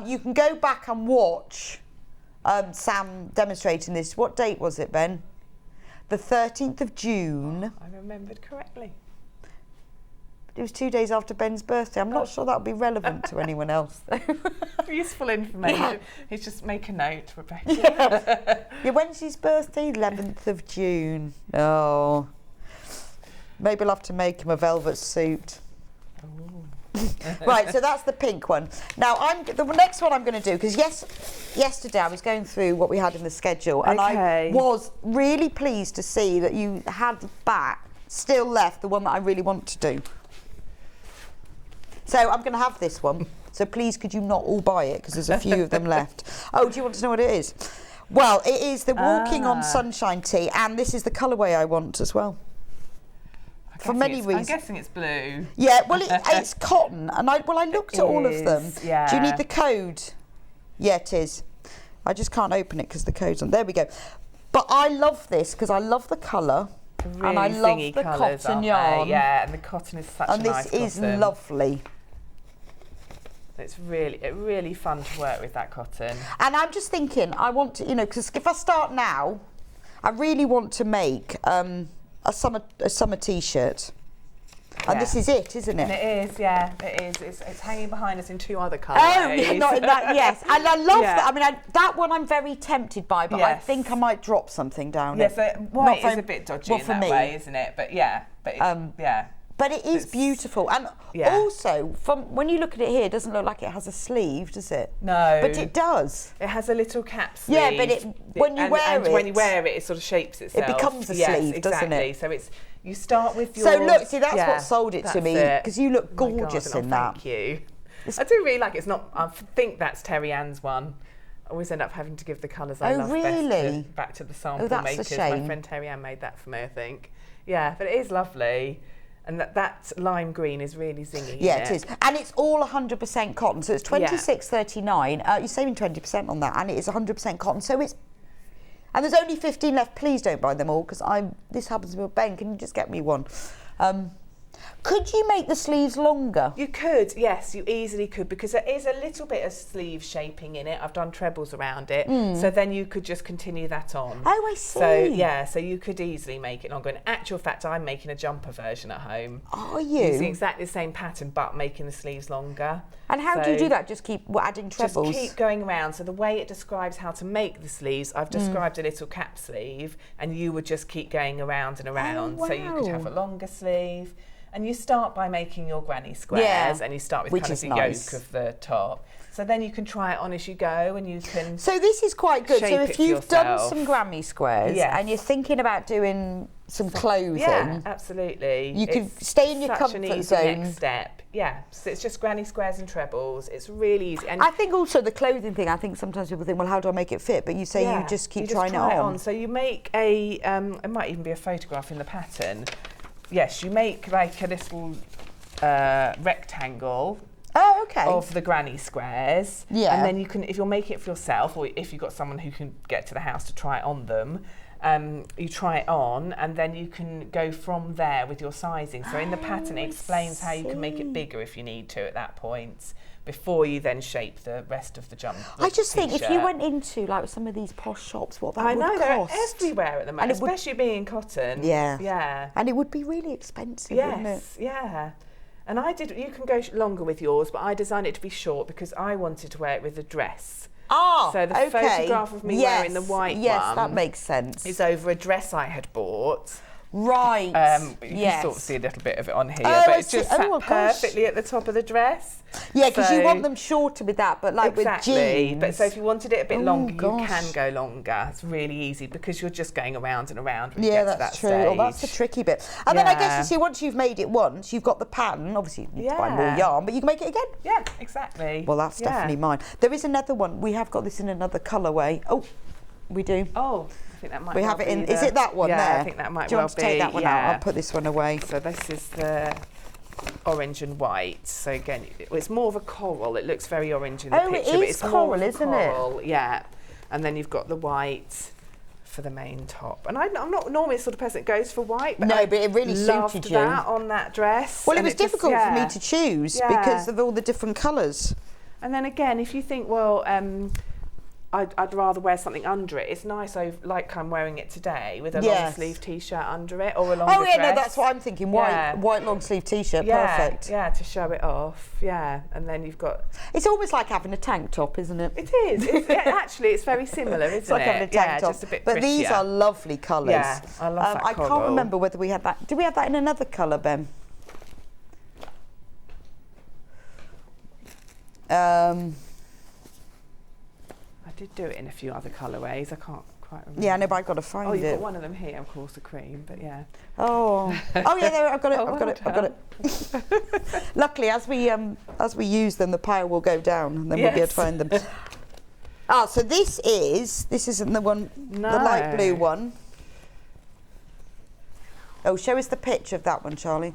You can go back and watch Sam demonstrating this. What date was it, Ben? The 13th of June. I remembered correctly. It was 2 days after Ben's birthday. I'm not sure that would be relevant to anyone else, though. Useful information. He's just make a note, Rebecca. Yeah, when's his birthday? 11th of June. Oh. Maybe I'll have to make him a velvet suit. Right, so that's the pink one. Now, the next one I'm going to do, because yesterday I was going through what we had in the schedule, and I was really pleased to see that you had back still left the one that I really want to do. So I'm going to have this one. So please, could you not all buy it, because there's a few of them left. Oh, do you want to know what it is? Well, it is the Walking on Sunshine tee, and this is the colourway I want as well. For many reasons. I'm guessing it's blue. Yeah, well, it's cotton, and I looked at all of them. Yeah. Do you need the code? Yeah, it is. I just can't open it because the code's on. There we go. But I love this because I love the colour. Really and I love the colours, cotton yarn. Yeah, and the cotton is such a nice cotton. And this is lovely. It's really fun to work with that cotton. And I'm just thinking, I want to, because if I start now, I really want to make a summer t-shirt. And this is it, isn't it? And it is, yeah, it is. It's hanging behind us in 2 other colours. Oh, not in that, yes. And I love that. I mean, that one I'm very tempted by, but I think I might drop something down it. Yes, white is a bit dodgy in that way, isn't it? But yeah, But it is beautiful. And also, from when you look at it here, it doesn't look like it has a sleeve, does it? No. But it does. It has a little cap sleeve. Yeah, but when you wear it... when you wear it, it sort of shapes itself. It becomes a sleeve, doesn't it? So you start with your... So look, see, that's what sold it to me, because you look gorgeous in that. Thank you. I do really like it. It's not... I think that's Terry Ann's one. I always end up having to give the colours I love best back to the sample makers. A shame. My friend Terry Ann made that for me, I think. Yeah, but it is lovely. And that lime green is really zingy. Yeah, it is. And it's all 100% cotton. So it's 26.39. You're saving 20% on that, and it is 100% cotton. So it's, and there's only 15 left. Please don't buy them all, because this happens with Ben. Can you just get me one? Could you make the sleeves longer? You could, yes, you easily could, because there is a little bit of sleeve shaping in it. I've done trebles around it, so then you could just continue that on. Oh, I see. So yeah, so you could easily make it longer. In actual fact, I'm making a jumper version at home. Are you? Using exactly the same pattern, but making the sleeves longer. And how do you do that? Just keep adding trebles? Just keep going around. So the way it describes how to make the sleeves, I've described a little cap sleeve, and you would just keep going around and around. Oh, so you could have a longer sleeve. And you start by making your granny squares, and you start with which kind of is the nice. yoke of the top. So then you can try it on as you go, and you can. So this is quite good. So shape if it you've done yourself. some granny squares and you're thinking about doing some clothing, Yeah, absolutely. you could stay in your such comfort an easy zone. next step. Yeah, so it's just granny squares and trebles. It's really easy. And I think also the clothing thing, I think sometimes people think, well, how do I make it fit? But you say you just keep trying it on. So you make a, it might even be a photograph in the pattern. Yes, you make like a little rectangle of the granny squares, and then you can, if you're making it for yourself, or if you've got someone who can get to the house to try it on them, you try it on, and then you can go from there with your sizing. So in the pattern it explains how you can make it bigger if you need to at that point, before you then shape the rest of the jumper. I just think if you went into like some of these posh shops, what that would cost. They're everywhere at the moment, especially being cotton. Yeah. And it would be really expensive, wouldn't it? Yeah. And you can go longer with yours, but I designed it to be short because I wanted to wear it with a dress. So the photograph of me wearing the white one, that makes sense, is over a dress I had bought. Right. You can sort of see a little bit of it on here, but it's just sat perfectly at the top of the dress. Yeah, because you want them shorter with that, but like with jeans. But so if you wanted it a bit longer, you can go longer. It's really easy because you're just going around and around when you get to that true. stage. Well, that's the tricky bit. And then I guess you see, once you've made it once, you've got the pattern. Obviously, you need to buy more yarn, but you can make it again. Yeah, exactly. Well, that's definitely mine. There is another one. We have got this in another colourway. Oh, we do. Oh. I think that might we have it in. Is it that one there? Yeah, I think that might do you well want to take that one out? I'll put this one away. So this is the orange and white. So again, it's more of a coral. It looks very orange in the picture. It but is it's coral, more of a isn't coral. it? Yeah. And then you've got the white for the main top. And I'm not normally the sort of person that goes for white, but but it really suited you. That on that dress. Well, it was difficult for me to choose because of all the different colours. And then again, if you think, well, I'd rather wear something under it. It's nice, like I'm wearing it today, with a long sleeve t-shirt under it, or a longer dress. No, that's what I'm thinking. White long sleeve t-shirt, perfect. Yeah, to show it off. Yeah, and then you've got. It's almost like having a tank top, isn't it? It is. Actually, it's very similar, isn't it? It's like having a tank top, just a bit but prettier. These are lovely colours. Yeah, I love that I coral. can't remember whether we had that. Did we have that in another colour, Ben? I did do it in a few other colourways. I can't quite remember. Yeah, no, but I've got to find it. You've got one of them here, of course, the cream, but yeah. Oh yeah, there, I've got it. I've got it. Luckily, as we use them, the pile will go down, and then we'll be able to find them. So this isn't the one, the light blue one. Oh, show us the picture of that one, Charlie.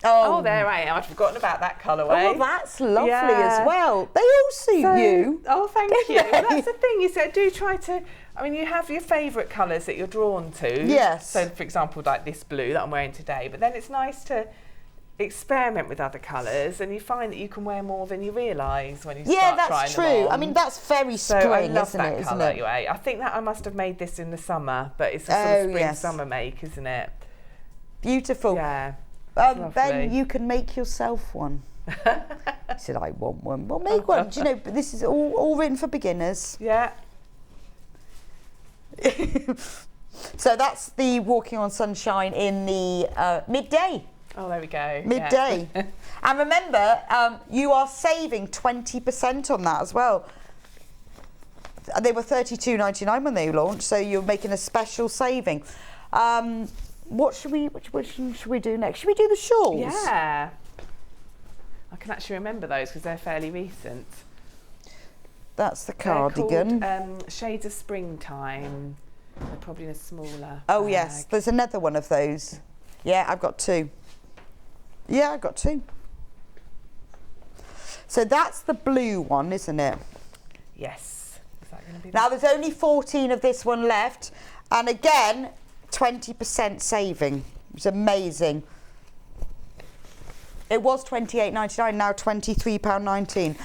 Oh, there I am. I'd forgotten about that colourway. Oh, well, that's lovely as well. They all suit you. Oh, thank you. Well, that's the thing. You said, do try to. I mean, you have your favourite colours that you're drawn to. Yes. So, for example, like this blue that I'm wearing today. But then it's nice to experiment with other colours, and you find that you can wear more than you realise when you start trying them on. Yeah, that's true. I mean, that's very spring, I love isn't that it? colour anyway. I think that I must have made this in the summer, but it's a sort of spring-summer make, isn't it? Beautiful. Yeah. Ben, you can make yourself one. He said, I want one. Well, make one. Do you know, but this is all written for beginners. Yeah. So that's the Walking on Sunshine in the midday. Oh, there we go. Midday. Yeah. And remember, you are saving 20% on that as well. They were $32.99 when they launched, so you're making a special saving. Which should we do next? Should we do the shawls? Yeah. I can actually remember those because they're fairly recent. That's the cardigan. They're called Shades of Springtime. They're probably in a smaller Oh bag. yes, there's another one of those. Yeah, I've got 2. Yeah, I've got 2. So that's the blue one, isn't it? Yes. Is that going to be Now there's only 14 of this one left, and again, 20% saving. It's amazing. It was £28.99, now £23.19.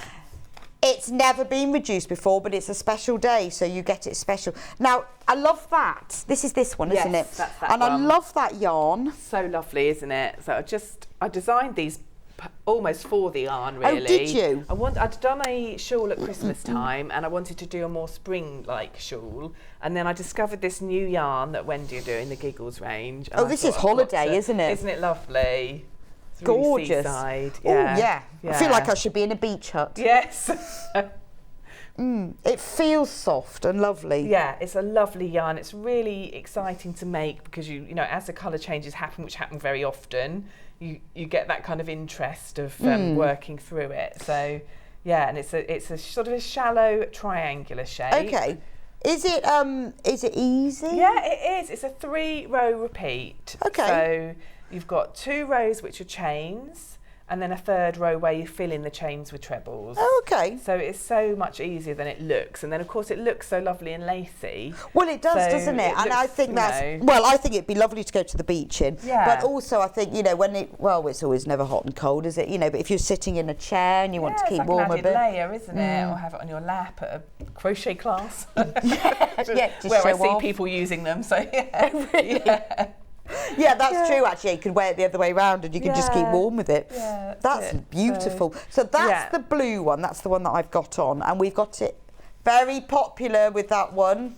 It's never been reduced before, but it's a special day, so you get it special. Now, I love that. This is this one, isn't it? That's that and one. I love that yarn. So lovely, isn't it? So I designed these almost for the yarn, really. Oh, did you? I'd done a shawl at Christmas time, and I wanted to do a more spring-like shawl, and then I discovered this new yarn that Wendy are doing, the Giggles range. Oh, this is holiday, isn't it? Isn't it lovely? It's Gorgeous. really seaside. Oh, yeah. I feel like I should be in a beach hut. Yes. It feels soft and lovely. Yeah, it's a lovely yarn. It's really exciting to make because you know, as the colour changes happen, which happen very often, you get that kind of interest of working through it. So, yeah, and it's a sort of a shallow triangular shape. Okay. Is it easy? Yeah, it is. It's a 3-row repeat. Okay. So you've got 2 rows which are chains, and then a 3rd row where you fill in the chains with trebles. Oh, okay. So it's so much easier than it looks, and then of course it looks so lovely and lacy. Well, it does, So doesn't it? And I looks, think you that's know- well. I think it'd be lovely to go to the beach in. Yeah. But also, I think when it's always never hot and cold, is it? But if you're sitting in a chair and you want to keep it's like warm an a added bit. layer, isn't it? Or have it on your lap at a crochet class. Yeah, just where I show see off. people using them. So yeah. Yeah, that's true. Actually, you could wear it the other way around, and you can just keep Yeah. warm with it. Yeah, that's it. beautiful. So that's yeah. the blue one. That's the one that I've got on, and we've got it very popular with that one.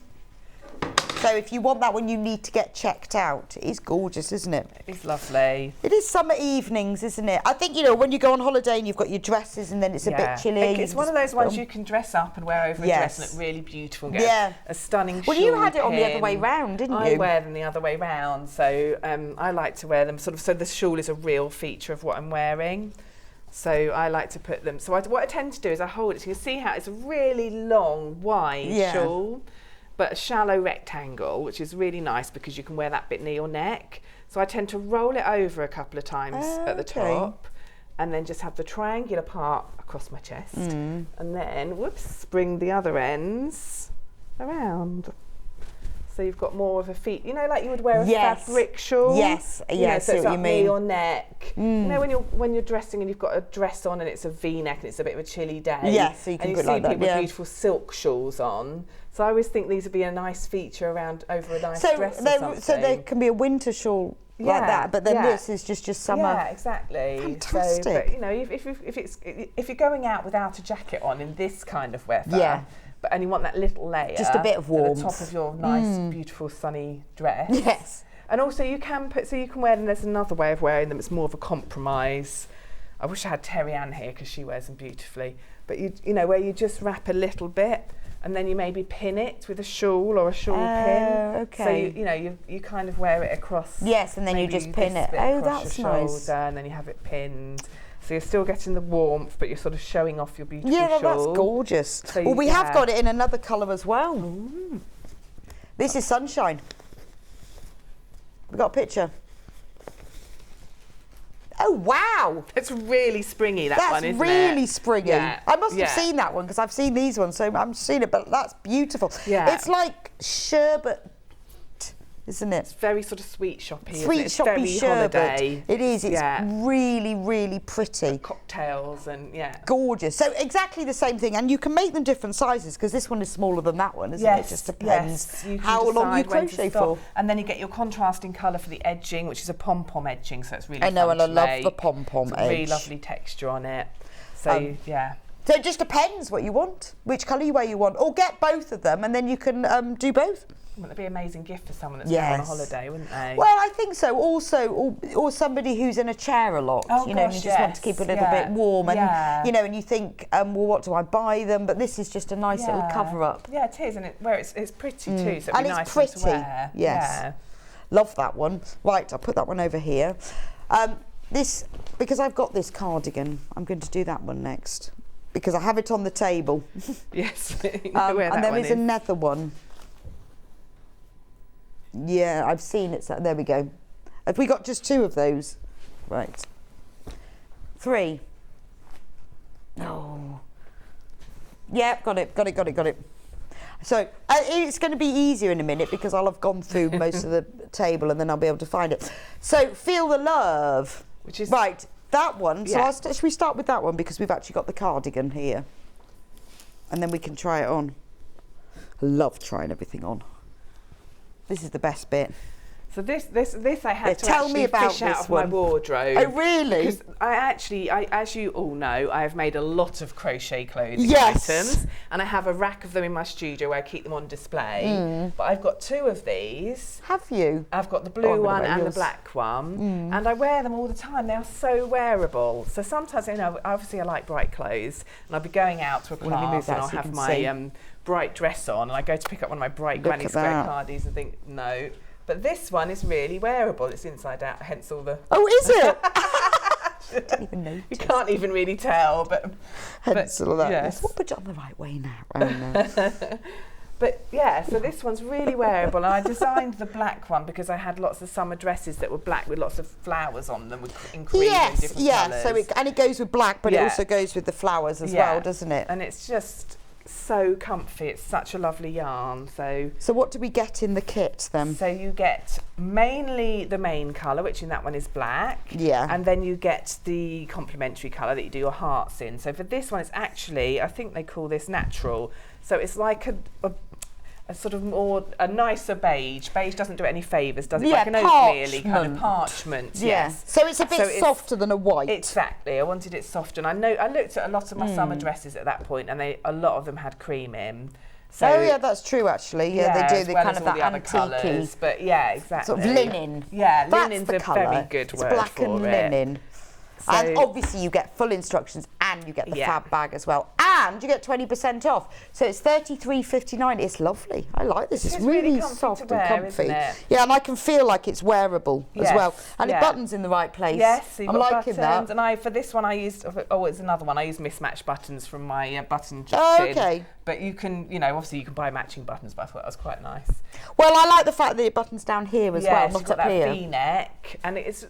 So if you want that one, you need to get checked out. It is gorgeous, isn't it? It's lovely. It is summer evenings, isn't it? I think, when you go on holiday and you've got your dresses and then it's a bit chilly. It's one of those ones you can dress up and wear over a dress and look really beautiful and get a stunning shawl. Well, you had it on the other pin. way round, didn't you? I wear them the other way round, so I like to wear them sort of, so the shawl is a real feature of what I'm wearing. So I like to put them, so what I tend to do is I hold it, so you can see how it's a really long, wide shawl, but a shallow rectangle, which is really nice because you can wear that bit near your neck. So I tend to roll it over a couple of times at the top, and then just have the triangular part across my chest, and then, bring the other ends around. So you've got more of a feet, like you would wear a fabric shawl. Yes, so yes, it's what up you near mean. your neck. When you're dressing and you've got a dress on and it's a V-neck and it's a bit of a chilly day. Yes, so you can and put you it see like that, people with beautiful silk shawls on. So I always think these would be a nice feature over a nice dress or something. So there can be a winter shawl like that, but then this is just summer. Yeah, exactly. Fantastic. So, but if you're going out without a jacket on in this kind of weather, and you want that little layer, just a bit of warmth at the top of your nice, beautiful, sunny dress. Yes. And also you can wear them. There's another way of wearing them. It's more of a compromise. I wish I had Terry Ann here because she wears them beautifully. But where you just wrap a little bit, and then you maybe pin it with a shawl or a shawl pin. Okay. So you kind of wear it across. Yes, and then you just pin it. Oh, that's nice. And then you have it pinned. So you're still getting the warmth, but you're sort of showing off your beautiful shawl. Yeah, that's gorgeous. So well, we have got it in another colour as well. Ooh. This is sunshine. We've got a picture. Oh, wow. It's really springy, that one, isn't it? That's really springy. Yeah. I must have seen that one because I've seen these ones, so I've seen it, but that's beautiful. Yeah. It's like sherbet, isn't it? It's very sort of sweet shoppy, Sweet isn't it? shoppy It's sherbet. very holiday. It is. It's really, really pretty. Cocktails and gorgeous. So exactly the same thing, and you can make them different sizes because this one is smaller than that one, isn't it? It just depends how long you crochet for. And then you get your contrasting colour for the edging, which is a pom-pom edging, so it's really I know, fun and to I love make. the pom-pom It's edge. a really lovely texture on it. So So it just depends what you want, which colourway you want, or get both of them, and then you can do both. Wouldn't it be an amazing gift for someone that's going on a holiday, wouldn't they? Well, I think so. Also, or somebody who's in a chair a lot, Oh, and you just want to keep a little bit warm, and and you think, well, what do I buy them? But this is just a nice little cover up. Yeah, it is, and it's pretty too. So it'd And be it's nice pretty. to wear. Yes, Yeah. love that one. Right, I'll put that one over here. This, because I've got this cardigan, I'm going to do that one next because I have it on the table. Yes. You know where and that there one is another one. Yeah, I've seen it. So there we go. Have we got just 2 of those? Right. 3. Oh. Yeah, got it. So it's going to be easier in a minute because I'll have gone through most of the table and then I'll be able to find it. So Feel the Love. Which is... Right, that one. Yeah. So should we start with that one because we've actually got the cardigan here. And then we can try it on. I love trying everything on. This is the best bit. So this I had to tell me actually about fish out this of my one. wardrobe. Oh, really? Because as you all know, I have made a lot of crochet clothing Yes. items, and I have a rack of them in my studio where I keep them on display. But I've got 2 of these. Have you? I've got the Oh, blue I'm gonna one wear and yours. the black one, and I wear them all the time. They are so wearable. So sometimes, obviously I like bright clothes, and I'll be going out to a Well, let me move class, that and I'll so you have can my see. bright dress on, and I go to pick up one of my bright Look granny at square that. cardies and think, no. But this one is really wearable. It's inside out, hence all the... Oh, is it? I didn't even notice. You can't even really tell, but Hence all that. yes. We'll put it on the right way now. Oh, no. But yeah, so this one's really wearable, and I designed the black one because I had lots of summer dresses that were black with lots of flowers on them in cream and Yes, different yeah. colours. So it goes with black, but it Yeah. also goes with the flowers as Yeah. well, doesn't it? And it's just so comfy. It's such a lovely yarn. So what do we get in the kit then? So you get mainly the main colour, which in that one is black. Yeah. And then you get the complementary colour that you do your hearts in. So for this one, it's actually, I think they call this natural. So it's like a sort of a nicer beige. Beige doesn't do it any favours, does it? Yeah, Like an oatmeal-y kind of parchment. parchment, Yeah. yes. So it's a bit softer than a white. Exactly. I wanted it softer. And I looked at a lot of my summer dresses at that point, and a lot of them had cream in. So, oh yeah, that's true actually. Yeah, they do. as They well kind as of all that the other antique colours. But yeah, exactly. sort of linen. Yeah, That's linen's the a colour. very good it's word black for and it. linen. So- And obviously you get full instructions and you get the Yeah. fab bag as well. And you get 20% off. So it's $33.59. It's lovely. I like this. It's It's really really comfy soft to wear, and comfy. isn't it? Yeah, and I can feel like it's wearable as Yes, well. And yeah. it buttons in the right place. Yes, so you've I'm got liking buttons, that. and for this one I used, it's another one, I used mismatched buttons from my button Oh, tin. okay. But you can, obviously you can buy matching buttons, but I thought that was quite nice. Well, I like the fact that it buttons down here as well, Yes, not you've got up that here. V-neck, and it's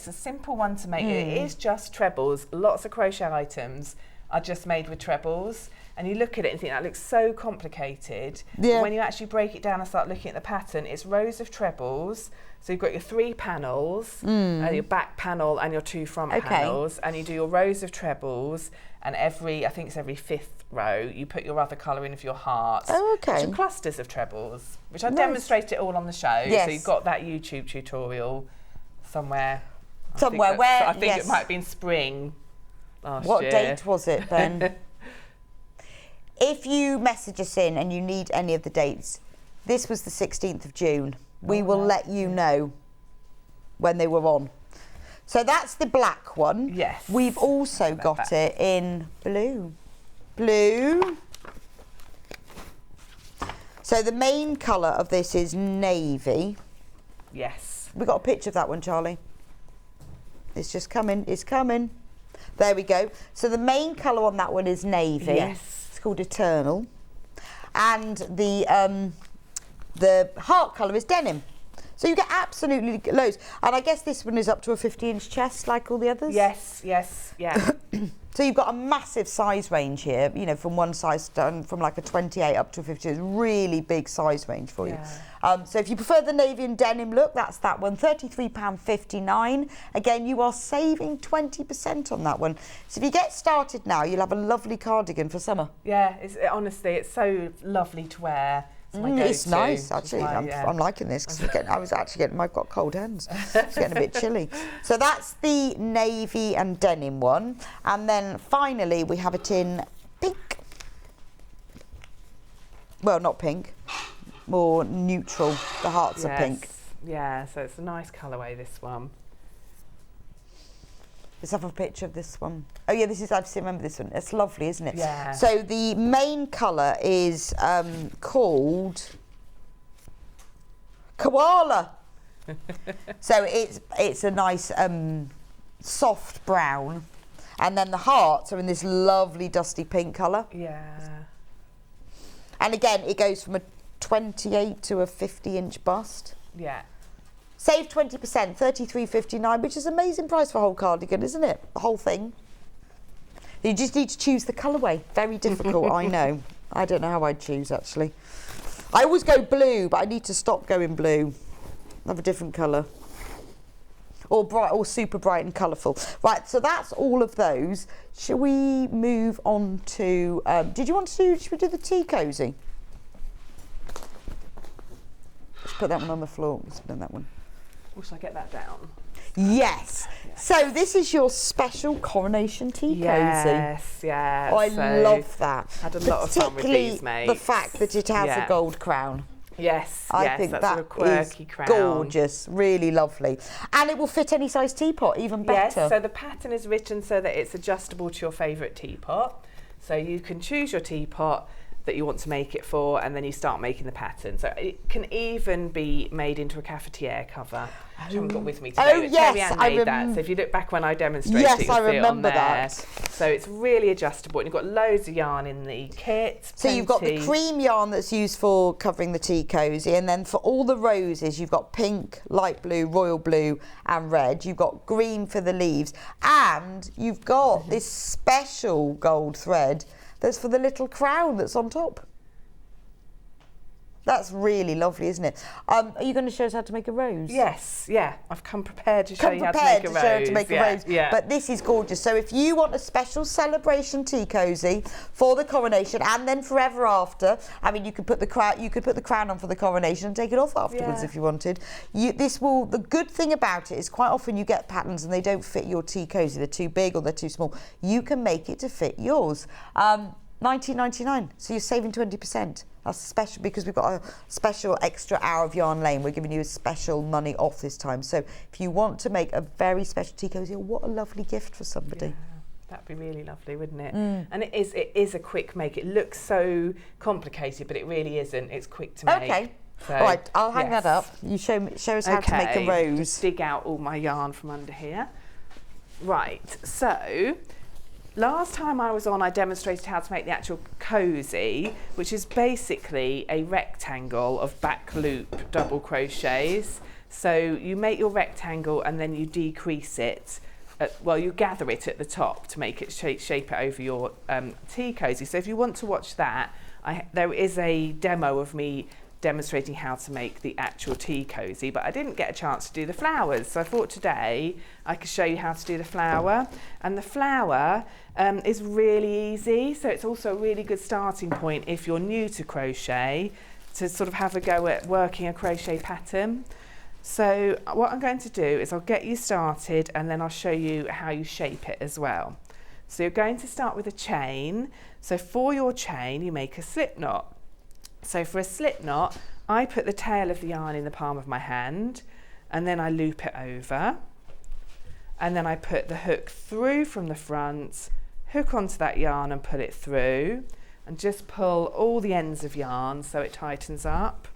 a simple one to make. It is just trebles. Lots of crochet items are just made with trebles, and you look at it and think that looks so complicated. Yeah. But when you actually break it down and start looking at the pattern, it's rows of trebles. So you've got your 3 panels, your back panel and your 2 front Okay. panels, and you do your rows of trebles, and I think it's every 5th row, you put your other colour in of your hearts. Oh, okay. Which are clusters of trebles, which I Nice. demonstrated all on the show. Yes. So you've got that YouTube tutorial somewhere. Somewhere where, I think yes. it might have been spring last What year. date was it then? If you message us in and you need any of the dates, this was the 16th of June. We will let you know when they were on. So that's the black one. Yes. We've also got it in blue. Blue. So the main colour of this is navy. Yes. We got a picture of that one, Charlie. It's just coming. It's coming. There we go. So the main colour on that one is navy. Yes. It's called Eternal, and the heart colour is denim. So you get absolutely loads. And I guess this one is up to a 50-inch chest, like all the others. Yes. Yeah. So you've got a massive size range here. From one size down from like a 28 up to a 50. It's a really big size range for you. So if you prefer the navy and denim look, that's that one. £33.59. Again, you are saving 20% on that one. So if you get started now, you'll have a lovely cardigan for summer. Yeah. Honestly, it's so lovely to wear. It's nice, actually. Yeah. I'm liking this because I've got cold hands. It's getting a bit chilly. So that's the navy and denim one. And then finally, we have it in pink. Well, not pink, more neutral. The hearts are pink. Yeah, so it's a nice colourway, this one. Let's have a picture of this one. Oh yeah, I just remember this one. It's lovely, isn't it? Yeah. So the main colour is called Koala. So it's a nice soft brown, and then the hearts are in this lovely dusty pink colour. Yeah. And again, it goes from a 28 to a 50-inch bust. Yeah. Save 20%, $33.59, which is an amazing price for a whole cardigan, isn't it? The whole thing. You just need to choose the colourway. Very difficult, I know. I don't know how I'd choose, actually. I always go blue, but I need to stop going blue. Have a different colour. Or bright, or super bright and colourful. Right, so that's all of those. Shall we move on to, should we do the tea cosy? Just put that one on the floor. Let's put that one. Or shall I get that down? Yes. So this is your special coronation tea cosy. Yes. Oh, I love that. Had a lot of fun with these, mate. The fact that it has a gold crown. Yes, I think that's a that quirky is crown. Gorgeous, really lovely. And it will fit any size teapot, even better. Yes, so the pattern is written so that it's adjustable to your favourite teapot. So you can choose your teapot that you want to make it for, and then you start making the pattern. So it can even be made into a cafetiere cover, which I haven't got with me today. Oh, but yes, Terry-Ann made that. So if you look back when I demonstrated yes, it, you'll I see it on remember there. that. So it's really adjustable, and you've got loads of yarn in the kit. So you've got the cream yarn that's used for covering the tea cosy, and then for all the roses, you've got pink, light blue, royal blue, and red. You've got green for the leaves, and you've got this special gold thread that's for the little crown that's on top. That's really lovely, isn't it? Are you going to show us how to make a rose? Yes, yeah. I've come prepared to show you how to make a rose. Show how to make a rose. Yeah. But this is gorgeous. So if you want a special celebration tea cosy for the coronation and then forever after, I mean, you could put the crown on for the coronation and take it off afterwards if you wanted. The good thing about it is quite often you get patterns and they don't fit your tea cosy. They're too big or they're too small. You can make it to fit yours. $19.99. So you're saving 20%. That's special because we've got a special extra hour of yarn lane. We're giving you a special money off this time. So if you want to make a very special tea cosy, what a lovely gift for somebody. Yeah, that'd be really lovely, wouldn't it? And it is a quick make. It looks so complicated, but it really isn't. It's quick to make. Okay. So, all right, I'll hang that up. You show us how to make a rose. Just dig out all my yarn from under here. Right, so last time I was on, I demonstrated how to make the actual cosy, which is basically a rectangle of back loop double crochets. So you make your rectangle and then you decrease it. You gather it at the top to make it shape it over your tea cosy. So if you want to watch that, there is a demo of me demonstrating how to make the actual tea cosy, but I didn't get a chance to do the flowers, so I thought today I could show you how to do the flower. And the flower is really easy, so it's also a really good starting point if you're new to crochet to sort of have a go at working a crochet pattern. So what I'm going to do is I'll get you started and then I'll show you how you shape it as well. So you're going to start with a chain. So for your chain you make a slip knot. So for a slip knot, I put the tail of the yarn in the palm of my hand and then I loop it over. And then I put the hook through from the front, hook onto that yarn and pull it through and just pull all the ends of yarn so it tightens up.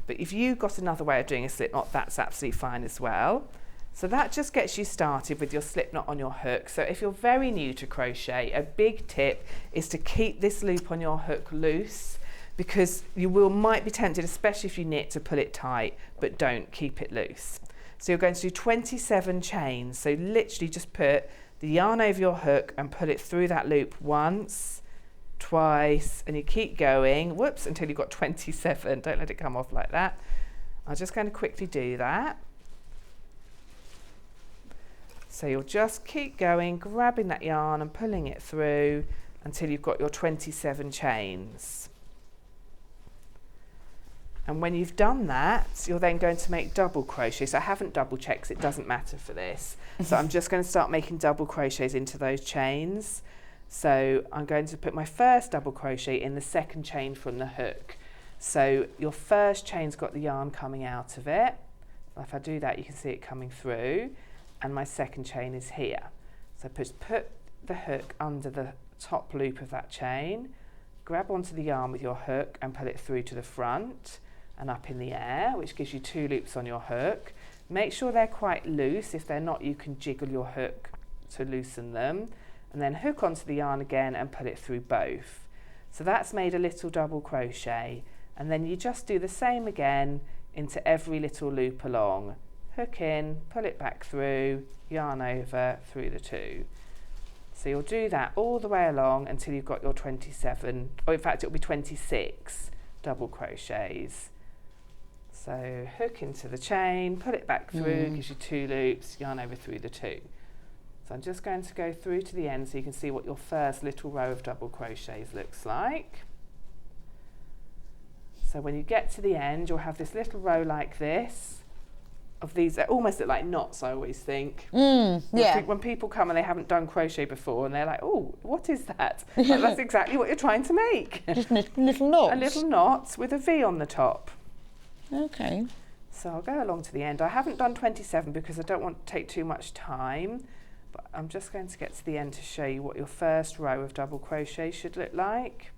But if you've got another way of doing a slip knot, that's absolutely fine as well. So that just gets you started with your slip knot on your hook. So if you're very new to crochet, a big tip is to keep this loop on your hook loose, because you might be tempted, especially if you knit, to pull it tight, but don't, keep it loose. So you're going to do 27 chains. So literally just put the yarn over your hook and pull it through that loop once, twice, and you keep going, whoops, until you've got 27. Don't let it come off like that. I'm just going to quickly do that. So you'll just keep going, grabbing that yarn and pulling it through until you've got your 27 chains. And when you've done that, you're then going to make double crochets. So I haven't double checked because it doesn't matter for this. So I'm just going to start making double crochets into those chains. So I'm going to put my first double crochet in the second chain from the hook. So your first chain's got the yarn coming out of it. If I do that, you can see it coming through. And my second chain is here. So just put the hook under the top loop of that chain, grab onto the yarn with your hook and pull it through to the front and up in the air, which gives you 2 loops on your hook. Make sure they're quite loose. If they're not, you can jiggle your hook to loosen them, and then hook onto the yarn again and pull it through both. So that's made a little double crochet, and then you just do the same again into every little loop along. Hook in, pull it back through, yarn over through the 2. So you'll do that all the way along until you've got your 27, or in fact it'll be 26 double crochets. So hook into the chain, pull it back through, gives you 2 loops, yarn over through the 2. So I'm just going to go through to the end so you can see what your first little row of double crochets looks like. So when you get to the end, you'll have this little row like this of these that almost look like knots, I always think. When people come and they haven't done crochet before and they're like, oh, what is that? Like, that's exactly what you're trying to make. Just little knots. A little knot with a V on the top. Okay. So I'll go along to the end. I haven't done 27 because I don't want to take too much time, but I'm just going to get to the end to show you what your first row of double crochet should look like.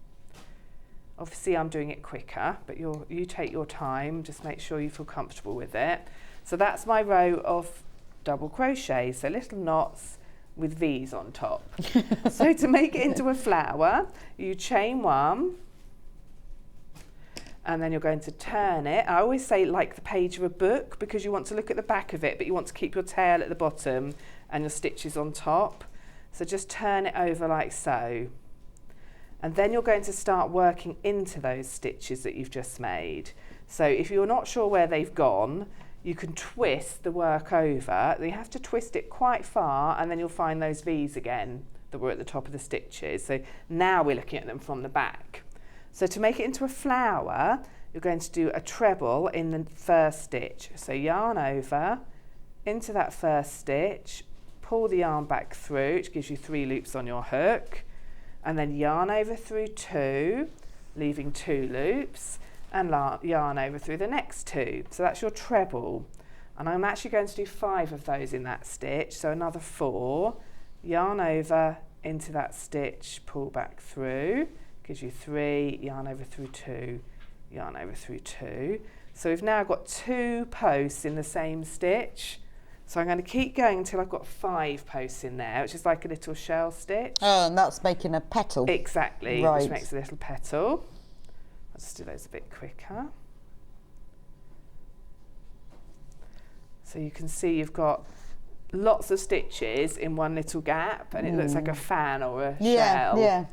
Obviously I'm doing it quicker, but you take your time, just make sure you feel comfortable with it. So that's my row of double crochet, so little knots with V's on top. So to make it into a flower, you chain 1, and then you're going to turn it. I always say like the page of a book, because you want to look at the back of it, but you want to keep your tail at the bottom and your stitches on top. So just turn it over like so. And then you're going to start working into those stitches that you've just made. So if you're not sure where they've gone, you can twist the work over. You have to twist it quite far, and then you'll find those V's again that were at the top of the stitches. So now we're looking at them from the back. So to make it into a flower, you're going to do a treble in the first stitch. So yarn over into that first stitch, pull the yarn back through, which gives you 3 loops on your hook, and then yarn over through 2, leaving 2 loops, and yarn over through the next 2. So that's your treble. And I'm actually going to do 5 of those in that stitch, so another 4, yarn over into that stitch, pull back through, gives you 3, yarn over through 2, yarn over through 2. So we've now got 2 posts in the same stitch. So I'm going to keep going until I've got 5 posts in there, which is like a little shell stitch. Oh, and that's making a petal. Exactly, right. Which makes a little petal. I'll just do those a bit quicker. So you can see you've got lots of stitches in one little gap, and it looks like a fan or a shell. Yeah.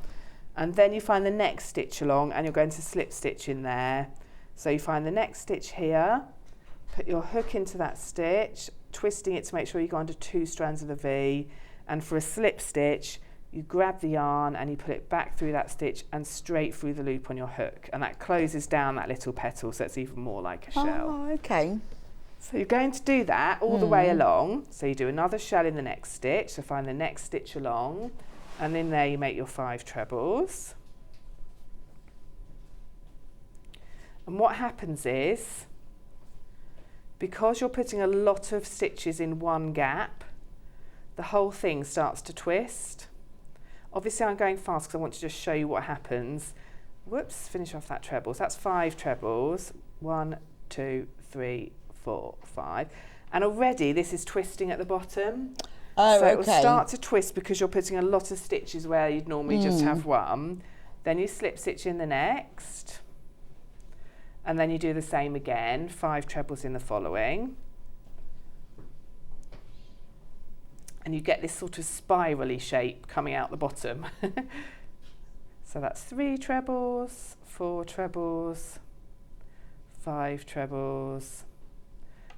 And then you find the next stitch along, and you're going to slip stitch in there. So you find the next stitch here, put your hook into that stitch, twisting it to make sure you go under 2 strands of the V, and for a slip stitch you grab the yarn and you put it back through that stitch and straight through the loop on your hook, and that closes down that little petal, so it's even more like a shell. Oh, okay. So you're going to do that all the way along. So you do another shell in the next stitch, so find the next stitch along, and in there you make your 5 trebles. And what happens is, because you're putting a lot of stitches in one gap, the whole thing starts to twist. Obviously I'm going fast because I want to just show you what happens. Whoops, finish off that treble. So that's 5 trebles. 1, 2, 3, 4, 5. And already this is twisting at the bottom. Oh, so okay. it will start to twist because you're putting a lot of stitches where you'd normally just have 1. Then you slip stitch in the next. And then you do the same again, 5 trebles in the following. And you get this sort of spirally shape coming out the bottom. So that's 3 trebles, 4 trebles, 5 trebles,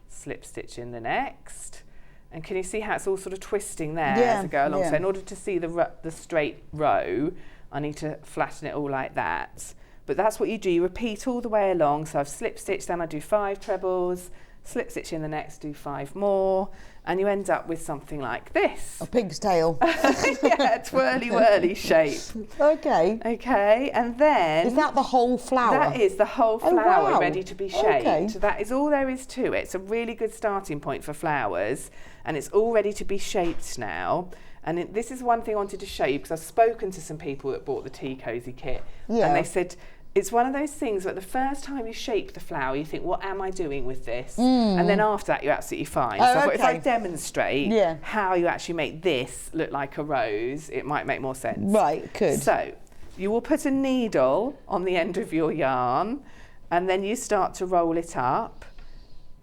slip stitch in the next. And can you see how it's all sort of twisting there as I go along? So in order to see the straight row, I need to flatten it all like that. But that's what you do, you repeat all the way along. So I've slip stitched, then I do 5 trebles, slip stitch in the next, do 5 more, and you end up with something like this. A pig's tail. Yeah, twirly whirly shape. Okay. Okay, and then... Is that the whole flower? That is the whole flower wow. ready to be shaped. Okay. That is all there is to it. It's a really good starting point for flowers, and it's all ready to be shaped now. And this is one thing I wanted to show you, because I've spoken to some people that bought the Tea Cosy kit, and they said, it's one of those things where the first time you shape the flower, you think, what am I doing with this? And then after that, you're absolutely fine. So I thought if I demonstrate how you actually make this look like a rose, it might make more sense. Right, good. So you will put a needle on the end of your yarn, and then you start to roll it up.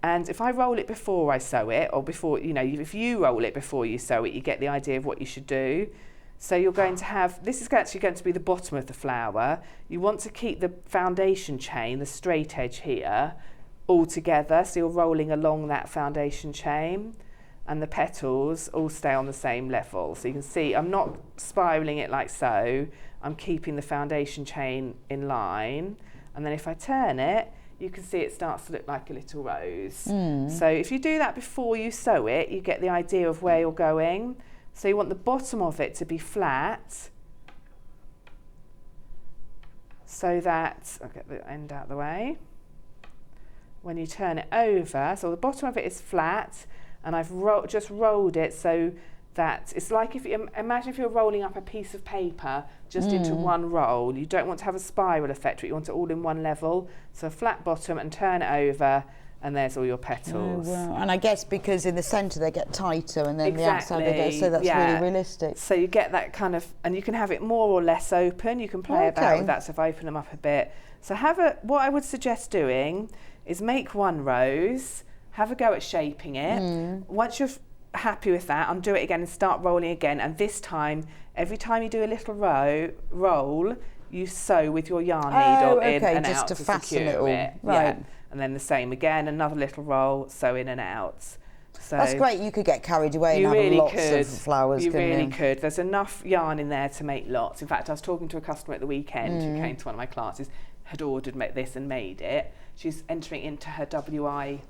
And if I roll it before I sew it, or before, you know, if you roll it before you sew it, you get the idea of what you should do. So you're going to have, this is actually going to be the bottom of the flower. You want to keep the foundation chain, the straight edge here, all together. So you're rolling along that foundation chain, and the petals all stay on the same level. So you can see I'm not spiraling it like so. I'm keeping the foundation chain in line. And then if I turn it, you can see it starts to look like a little rose. So if you do that before you sew it, you get the idea of where you're going. So you want the bottom of it to be flat, so that, I'll get the end out of the way. When you turn it over, so the bottom of it is flat, and I've just rolled it so that it's like if you imagine if you're rolling up a piece of paper just into one roll. You don't want to have a spiral effect, but you want it all in one level. So a flat bottom, and turn it over, and there's all your petals. Oh, wow. And I guess because in the centre they get tighter, and then the outside they get, so that's really realistic. So you get that kind of, and you can have it more or less open. You can play about with that. So if I open them up a bit. So what I would suggest doing is make one rose, have a go at shaping it. Once you're happy with that, undo it again and start rolling again. And this time, every time you do a little roll, you sew with your yarn needle in and just out to fasten it all. Right. Yeah. And then the same again, another little roll, sew in and out. So that's great. You could get carried away and have lots of flowers. You really could. There's enough yarn in there to make lots. In fact, I was talking to a customer at the weekend who came to one of my classes, had ordered this and made it. She's entering into her WI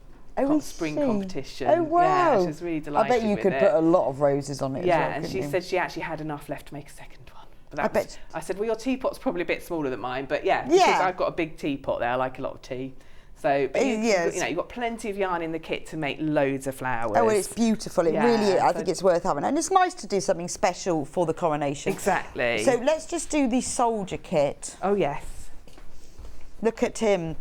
spring competition. Oh wow! Yeah, she's really delighted. I bet you could put a lot of roses on it. Yeah, as well, and she said she actually had enough left to make a second one. But I said, well, your teapot's probably a bit smaller than mine, but because I've got a big teapot there. I like a lot of tea. So, you've got plenty of yarn in the kit to make loads of flowers. Oh, well, it's beautiful. It really is. I think it's worth having. And it's nice to do something special for the coronation. Exactly. So let's just do the soldier kit. Oh, yes. Look at him.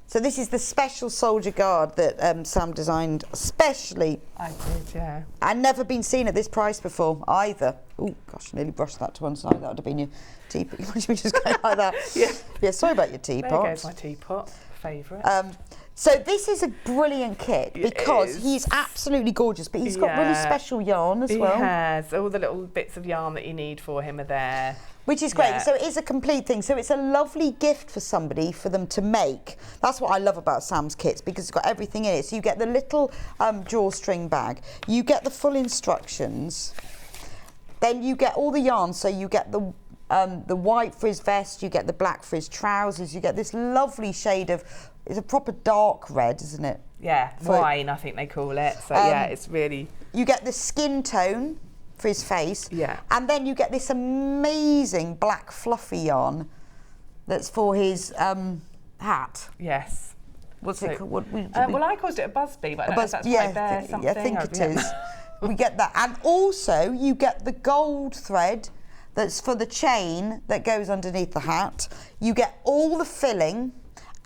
So this is the special soldier guard that Sam designed especially. I did, yeah. And never been seen at this price before either. Oh gosh, nearly brushed that to one side. That would have been your teapot. Imagine me just going like that. Yeah, sorry about your teapot. There goes my teapot. Favourite. So this is a brilliant kit because he's absolutely gorgeous, but he's got really special yarn as well. He has. All the little bits of yarn that you need for him are there. Which is great. So it is a complete thing. So it's a lovely gift for somebody for them to make. That's what I love about Sam's kits, because it's got everything in it. So you get the little drawstring bag, you get the full instructions, then you get all the yarn. So you get the white frizz vest, you get the black frizz trousers, you get this lovely shade of, it's a proper dark red, isn't it? Yeah, wine I think they call it. So yeah, it's really... You get the skin tone for his face. Yeah. And then you get this amazing black fluffy yarn that's for his hat. Yes. What's it called? Well, I called it a Busby, but I don't know if that's right there, something. I think it is. We get that. And also you get the gold thread that's for the chain that goes underneath the hat. You get all the filling,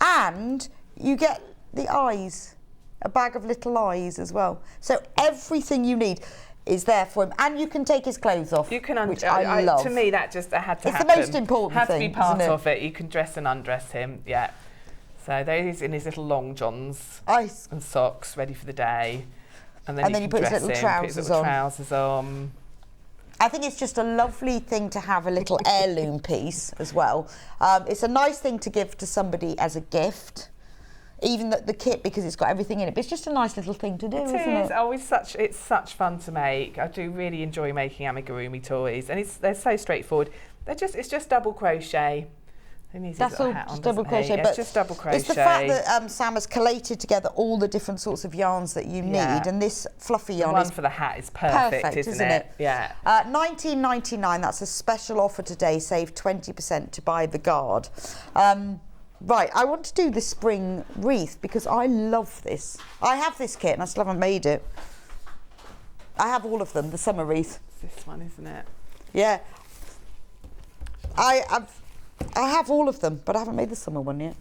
and you get the eyes, a bag of little eyes as well. So everything you need is there for him, and you can take his clothes off. You can, which I love. To me, that just had to happen. It's the most important thing. Has thing, to be part isn't it? of it. You can dress and undress him. Yeah. So there he's in his little long johns and socks, ready for the day, and then you put his little trousers on. I think it's just a lovely thing to have a little heirloom piece as well. It's a nice thing to give to somebody as a gift. Even the kit, because it's got everything in it, but it's just a nice little thing to do, isn't it? Oh, it's such fun to make. I do really enjoy making amigurumi toys, and they're so straightforward. It's just double crochet. That's all just double crochet, but it's just double crochet. It's the fact that Sam has collated together all the different sorts of yarns that you need, and this fluffy yarn the one for the hat is perfect, isn't it? Yeah. $19.99. That's a special offer today. Save 20% to buy the guard. Right, I want to do the spring wreath because I love this. I have this kit and I still haven't made it. I have all of them, the summer wreath. It's this one, isn't it? Yeah. I have all of them, but I haven't made the summer one yet.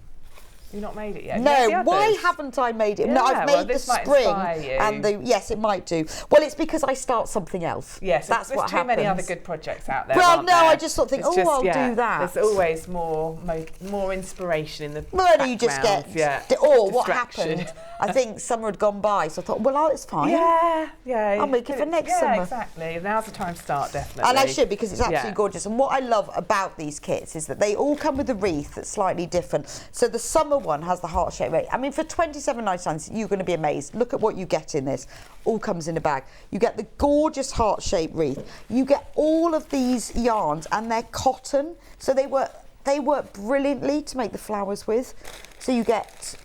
You've not made it yet? No, why haven't I made it? Yeah, no, I've made the spring and yes, it might do. Well, it's because I start something else. Yes, that's what happens. There's too many other good projects out there. Well, no, there? I just sort of think, I'll do that. There's always more inspiration in the background. You just get. Or what happened? I think summer had gone by, so I thought, well, it's fine. Yeah. I'll make it for next summer. Yeah, exactly. Now's the time to start, definitely. And I should, because it's absolutely gorgeous. And what I love about these kits is that they all come with a wreath that's slightly different. So the summer one has the heart-shaped wreath. I mean, for £27.99, you're going to be amazed. Look at what you get in this. All comes in a bag. You get the gorgeous heart-shaped wreath. You get all of these yarns, and they're cotton. So they work brilliantly to make the flowers with. So you get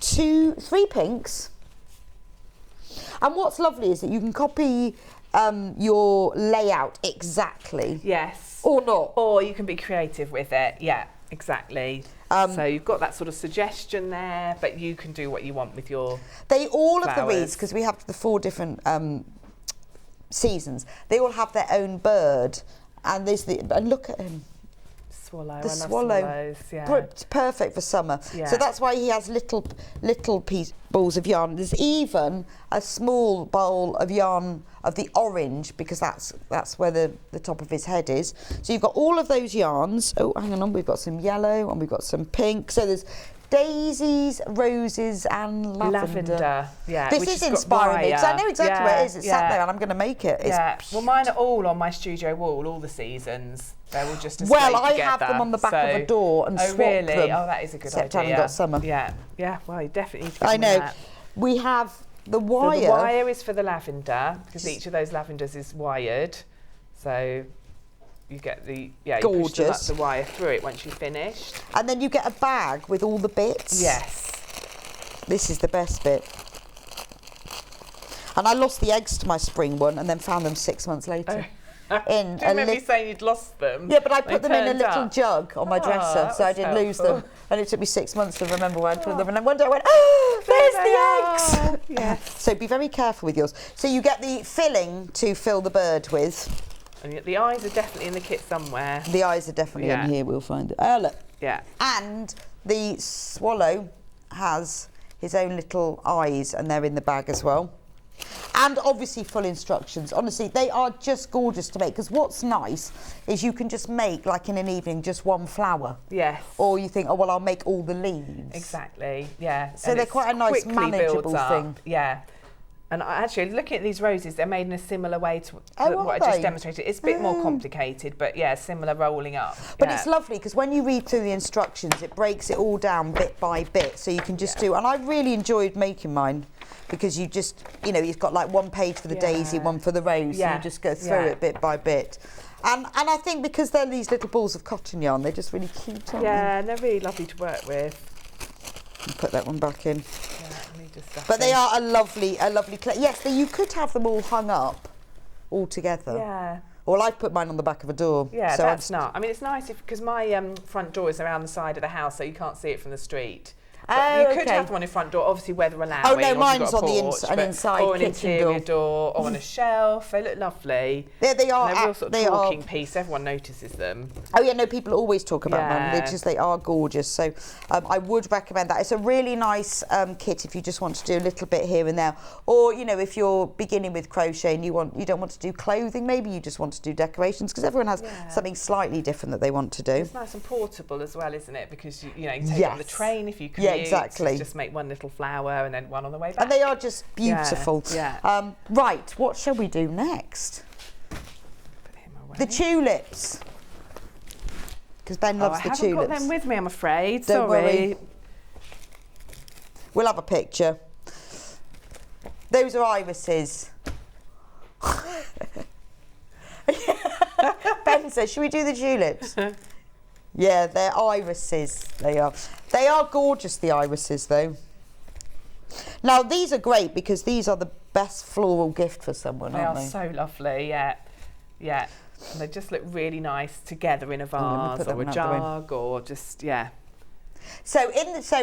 3 pinks. And what's lovely is that you can copy your layout exactly. Yes. Or not. Or you can be creative with it. Yeah, exactly. So you've got that sort of suggestion there, but you can do what you want with your All flowers. of the wreaths, because we have the 4 different seasons, they all have their own bird. And and look at him. Swallow. The I love swallow. swallows, yeah. It's perfect for summer. Yeah. So that's why he has little balls of yarn. There's even a small bowl of yarn of the orange, because that's where the top of his head is. So you've got all of those yarns. Oh, hang on, we've got some yellow and we've got some pink. So there's daisies, roses and lavender. Yeah. This is inspiring me, because I know exactly where it is. It's sat there and I'm going to make it. Well, mine are all on my studio wall, all the seasons. They're all just displayed Well, I together. have them on the back of a door and swap really? them. Oh, that is a good Except idea. I haven't got summer. Yeah. Well, you definitely need to get I on know. that. We have the wire. So the wire is for the lavender, because each of those lavenders is wired. So you get the you push the wire through it once you've finished. And then you get a bag with all the bits. Yes. This is the best bit. And I lost the eggs to my spring one and then found them 6 months later. Do you remember you saying you'd lost them? Yeah, but I put them in a little jug on my dresser, so I didn't lose them. helpful. And it took me 6 months to remember where I put them. And then one day I went, oh, there's the eggs. Yes. So be very careful with yours. So you get the filling to fill the bird with. And the eyes are definitely in the kit somewhere. The eyes are definitely in here, we'll find it. Oh, look. Yeah. And the swallow has his own little eyes, and they're in the bag as well. And obviously full instructions. Honestly, they are just gorgeous to make, because what's nice is you can just make, like in an evening, just one flower. Yes. Or you think, oh, well, I'll make all the leaves. Exactly, yeah. So they're quite a nice, manageable thing. Yeah. And actually, looking at these roses, they're made in a similar way to what I they? just demonstrated. It's a bit more complicated, but yeah, similar rolling up. But it's lovely, because when you read through the instructions, it breaks it all down bit by bit, so you can just do. And I really enjoyed making mine, because you just, you've got like one page for the daisy, one for the rose, and you just go through it bit by bit. And I think because they're these little balls of cotton yarn, they're just really cute, aren't they? Yeah, and they're really lovely to work with. Put that one back in. Yeah, let me just But they are a lovely yes, you could have them all hung up all together. Yeah. Well, I've put mine on the back of a door. Yeah, so that's not. I mean, it's nice because my front door is around the side of the house, so you can't see it from the street. But you could have one in front door, obviously weather allowing. Oh no, or mine's got on a the porch, an inside or an kitchen interior door, or on a shelf. They look lovely. They are. And they're a real sort of talking piece. Everyone notices them. Oh yeah, no, people always talk about them. They are gorgeous. So I would recommend that. It's a really nice kit if you just want to do a little bit here and there, or if you're beginning with crochet and you don't want to do clothing, maybe you just want to do decorations, because everyone has something slightly different that they want to do. It's nice and portable as well, isn't it? Because you can take it on the train if you commute. Yeah, exactly. Just make one little flower and then one on the way back. And they are just beautiful. Yeah. Right, what shall we do next? Put him away. The tulips. Because Ben loves the tulips. I haven't got them with me, I'm afraid. Don't Sorry. worry. We'll have a picture. Those are irises. Ben says, should we do the tulips? Yeah, they're irises. They are. They are gorgeous, the irises, though. Now, these are great because these are the best floral gift for someone, aren't they? They are so lovely, yeah. And they just look really nice together in a vase or a jug or just, So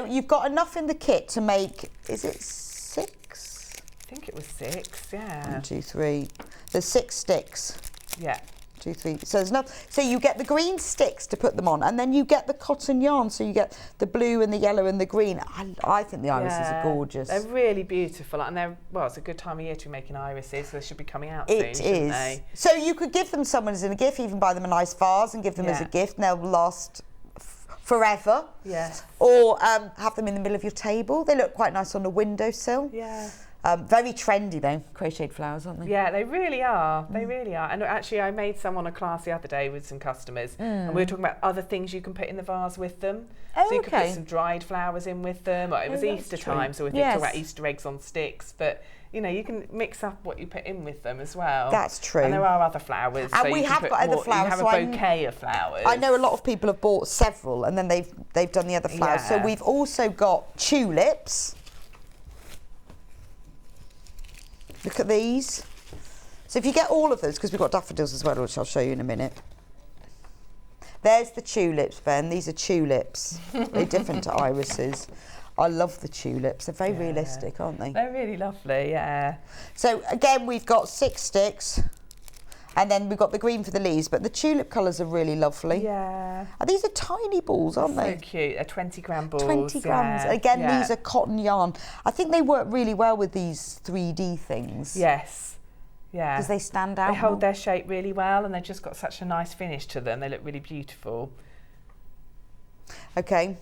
you've got enough in the kit to make, is it 6? I think it was 6, yeah. 1, 2, 3. There's 6 sticks. Yeah. 2, 3. So there's enough. So you get the green sticks to put them on, and then you get the cotton yarn. So you get the blue and the yellow and the green. I think the irises are gorgeous. They're really beautiful, and it's a good time of year to be making irises. So they should be coming out soon, shouldn't they? So you could give them someone as a gift, even buy them a nice vase and give them as a gift, and they'll last forever. Yeah. Or have them in the middle of your table. They look quite nice on a windowsill. Yeah. Very trendy though, crocheted flowers, aren't they? Yeah, they really are. They really are. And actually, I made some on a class the other day with some customers, and we were talking about other things you can put in the vase with them. Oh, so you could okay. put some dried flowers in with them. Or it was that's Easter true. time, so we're talking about Easter eggs on sticks. But you know, you can mix up what you put in with them as well. That's true. And there are other flowers. And so we you can have put got other more, flowers, You have so a bouquet of flowers. I know a lot of people have bought several and then they've done the other flowers. So Yeah. we've also got tulips. Look at these. So if you get all of those, because we've got daffodils as well, which I'll show you in a minute. There's the tulips, Ben. These are tulips. They're different to irises. I love the tulips. They're very realistic, aren't they? They're really lovely, yeah. So again, we've got 6 sticks. And then we've got the green for the leaves, but the tulip colours are really lovely. Yeah. And these are tiny balls, aren't they? So cute. They're 20 gram balls. 20 grams. Yeah. Again, yeah. these are cotton yarn. I think they work really well with these 3D things. Yes. Yeah. Because they stand out. They hold more. their shape really well, and they've just got such a nice finish to them. They look really beautiful. Okay.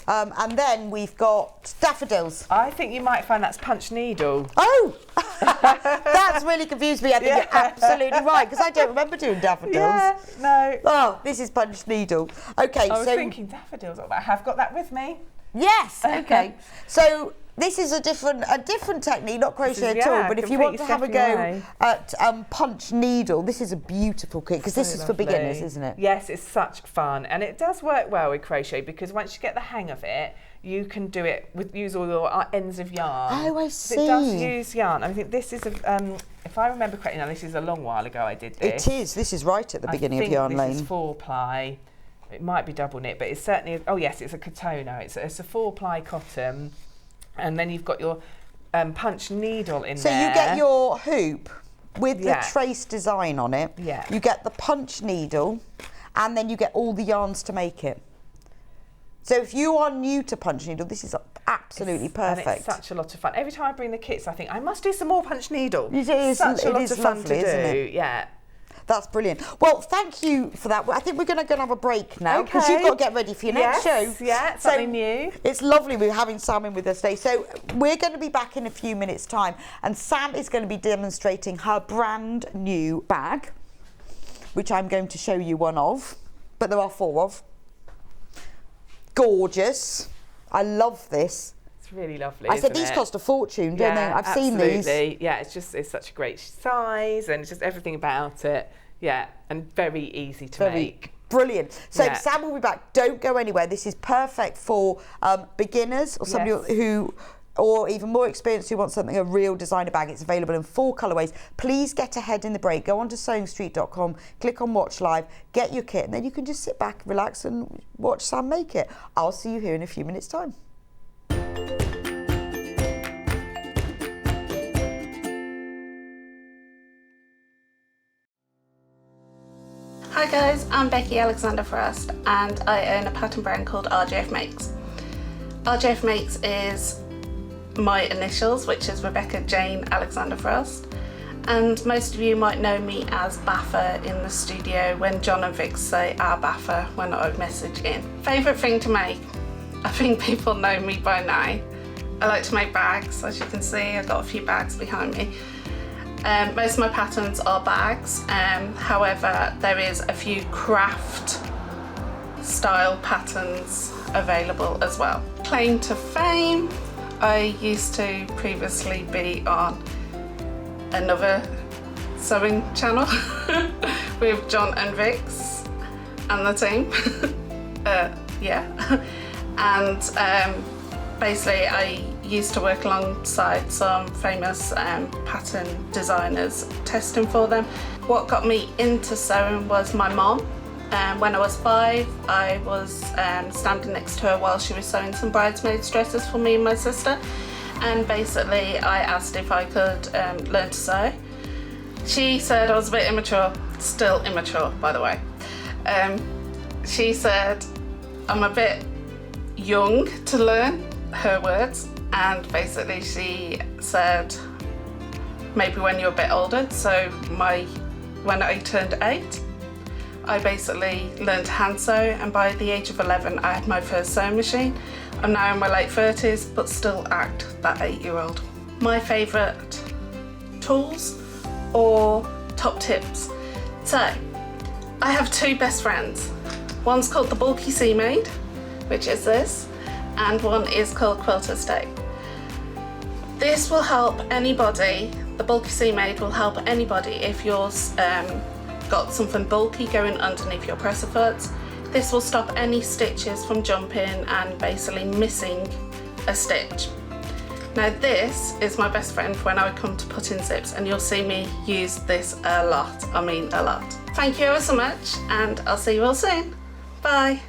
And then we've got daffodils. I think you might find that's punch needle. Oh, that's really confused me. I think you're absolutely right, because I don't remember doing daffodils. Yeah, no. Oh, this is punch needle. Okay, I was so thinking daffodils. I have got that with me. yes. Okay, so this is a different technique, not crochet at all. But if you want to have a go at punch needle, this is a beautiful kit, because this is for beginners, isn't it? Yes, it's such fun, and it does work well with crochet, because once you get the hang of it, you can do it use all your ends of yarn. Oh, I So it does see. use yarn. I think this is if I remember correctly, now this is a long while ago I did this. It is. This is right at the beginning of Yarn This Lane. is 4-ply. It might be double knit, but it's certainly. Oh yes, it's a Katona. It's a 4-ply cotton, and then you've got your punch needle in So there. you get your hoop with the Yeah. trace design on it. Yeah. You get the punch needle, and then you get all the yarns to make it. So if you are new to punch needle, this is absolutely perfect. And it's such a lot of fun. Every time I bring the kits, I think I must do some more punch needle. It is, Such a it lot is of fun lovely, to do. isn't it? Yeah. That's brilliant. Well, thank you for that. I think we're going to have a break now, because Okay. you've got to get ready for your next Yes, show. yeah, something new. It's lovely we're having Sam in with us today. So we're going to be back in a few minutes' time, and Sam is going to be demonstrating her brand new bag, which I'm going to show you one of, but there are 4 of. Gorgeous. I love this. It's really lovely. I said isn't these it? cost a fortune, don't they? I've seen these. Absolutely. Yeah, it's such a great size, and it's just everything about it. Yeah, and very easy to make. Brilliant. So Yeah. Sam will be back. Don't go anywhere. This is perfect for beginners or somebody Yes. who, or even more experienced, who wants something, a real designer bag. It's available in 4 colourways. Please get ahead in the break. Go on to sewingstreet.com, click on Watch Live, get your kit, and then you can just sit back, relax, and watch Sam make it. I'll see you here in a few minutes' time. Hi guys, I'm Becky Alexander Frost, and I own a pattern brand called RJF Makes. RJF Makes is my initials, which is Rebecca Jane Alexander Frost, and most of you might know me as Baffer in the studio when John and Vic say our Baffer when I message in. Favourite thing to make? I think people know me by now. I like to make bags. As you can see, I've got a few bags behind me. Most of my patterns are bags, however there is a few craft style patterns available as well. Claim to fame, I used to previously be on another sewing channel with John and Vix and the team. And basically I used to work alongside some famous pattern designers testing for them. What got me into sewing was my mom. When I was 5, I was standing next to her while she was sewing some bridesmaids dresses for me and my sister, and basically I asked if I could learn to sew. She said I was a bit immature, still immature by the way. She said I'm a bit young to learn, her words, and basically she said maybe when you're a bit older. So when I turned 8, I basically learned to hand sew, and by the age of 11 I had my first sewing machine. I'm now in my late 30s but still act that 8-year-old. My favourite tools or top tips. So, I have two best friends. One's called the Bulky Sea Maid, which is this, and one is called Quilter Stay. This will help anybody, the Bulky Sea Maid will help anybody if yours got something bulky going underneath your presser foots. This will stop any stitches from jumping and basically missing a stitch. Now this is my best friend when I come to put in zips, and you'll see me use this a lot, I mean a lot. Thank you ever so much, and I'll see you all soon. Bye.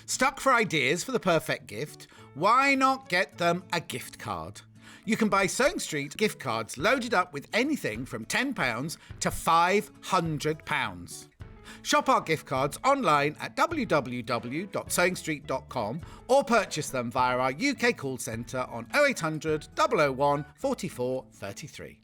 Stuck for ideas for the perfect gift? Why not get them a gift card? You can buy Sewing Street gift cards loaded up with anything from £10 to £500. Shop our gift cards online at www.sewingstreet.com or purchase them via our UK call centre on 0800 001 44 33.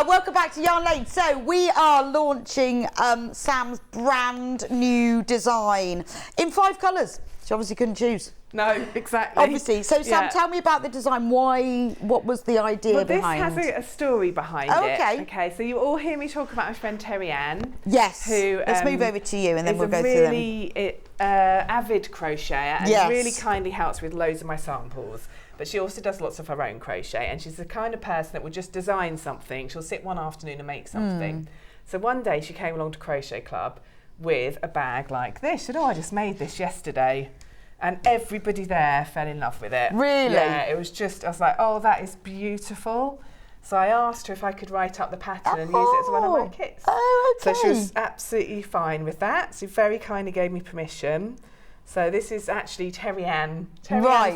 Welcome back to Yarn Lane. So we are launching Sam's brand new design in 5 colours. She obviously couldn't choose. No, exactly. Obviously. So Sam, tell me about the design. What was the idea behind? This has a story behind it. Okay, so you all hear me talk about my friend Terry Ann. Yes. Who, let's move over to you and then we'll go through them. Is a really avid crocheter and really kindly helps with loads of my samples. But she also does lots of her own crochet, and she's the kind of person that would just design something. She'll sit one afternoon and make something. So one day she came along to Crochet Club with a bag like this. She said, oh, I just made this yesterday. And everybody there fell in love with it. Really? Yeah, it was just, I was like, oh, that is beautiful. So I asked her if I could write up the pattern and use it as one of my kits. Oh, okay. So she was absolutely fine with that. She very kindly gave me permission. So this is actually Terry Ann's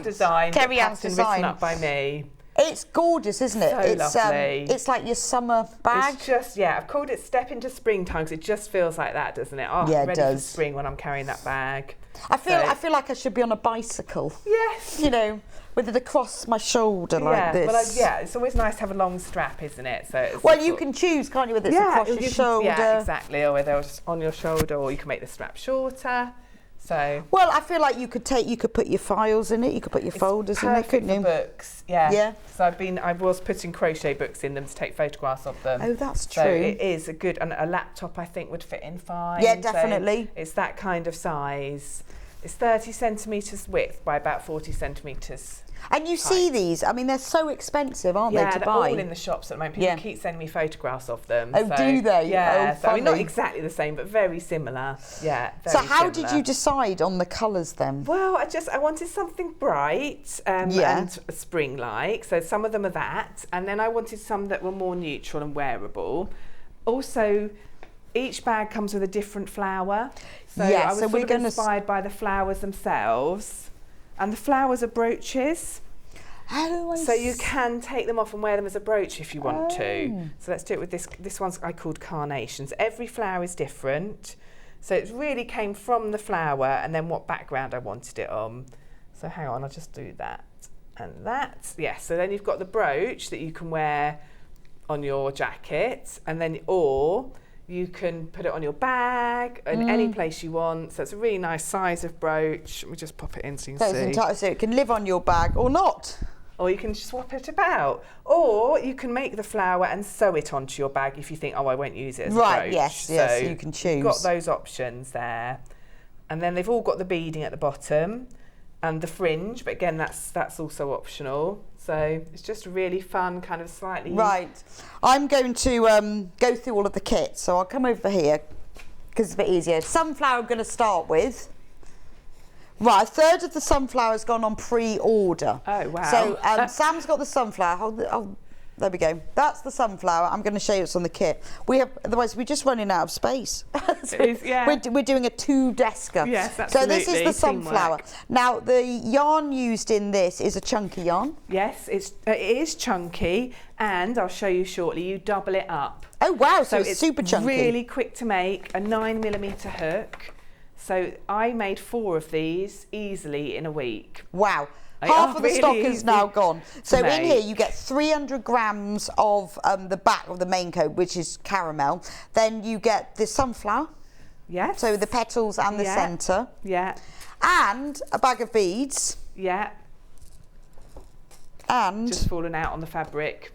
design. Terry Ann's design. Written up by me. It's gorgeous, isn't it? So it's lovely. It's like your summer bag. It's just, I've called it Step into Springtime because it just feels like that, doesn't it? Oh, yeah, I'm ready it does. for spring when I'm carrying that bag. I feel like I should be on a bicycle. Yes. You know, with it across my shoulder like this. Well, it's always nice to have a long strap, isn't it? So it's well, you can choose, can't you, whether it's across your shoulder. Yeah, exactly. Or whether it's on your shoulder, or you can make the strap shorter. So. Well, I feel like you could put your files in it. You could put your folders in there, couldn't you? Books, yeah. Yeah. So I was putting crochet books in them to take photographs of them. Oh, that's true. So it is a good, and a laptop I think would fit in fine. Yeah, definitely. So it's that kind of size. It's 30 centimetres width by about 40 centimetres. And you see these, I mean, they're so expensive, aren't they, to they're buy? all in the shops at the moment. People keep sending me photographs of them. Oh, do they? Yeah, Oh, so, I mean, not exactly the same, but very similar. Yeah, very So how similar. did you decide on the colours then? Well, I wanted something bright and spring-like. So some of them are that. And then I wanted some that were more neutral and wearable. Also, each bag comes with a different flower. So I was sort of inspired by the flowers themselves. And the flowers are brooches. Oh, so you can take them off and wear them as a brooch if you want to. So let's do it with this. This one's I called carnations. Every flower is different. So it really came from the flower and then what background I wanted it on. So hang on, I'll just do that. And that, yes. So then you've got the brooch that you can wear on your jacket, and then or you can put it on your bag in any place you want. So it's a really nice size of brooch. Let me just pop it in so you can see. So it can live on your bag or not. Or you can swap it about. Or you can make the flower and sew it onto your bag if you think, oh, I won't use it as a brooch. Yes, so you can choose. You've got those options there. And then they've all got the beading at the bottom and the fringe, but again, that's also optional. So it's just a really fun kind of slightly... Right. I'm going to go through all of the kits. So I'll come over here because it's a bit easier. Sunflower I'm going to start with. Right, a third of the sunflower's gone on pre-order. Oh, wow. So Sam's got the sunflower. there we go. That's the sunflower. I'm going to show you what's on the kit. Otherwise we're just running out of space. We're doing a 2-desker. Yes, absolutely. So this is the sunflower. Teamwork. Now the yarn used in this is a chunky yarn. Yes, it is chunky, and I'll show you shortly. You double it up. Oh wow! So it's super chunky. Really quick to make. A 9mm hook. So I made 4 of these easily in a week. Wow. They Half are of the really stock is easy now gone. So in make. here you get 300 grams of the back of the main coat, which is caramel. Then you get the sunflower. Yes. So the petals and the centre. Yeah. And a bag of beads. Yeah. And just fallen out on the fabric.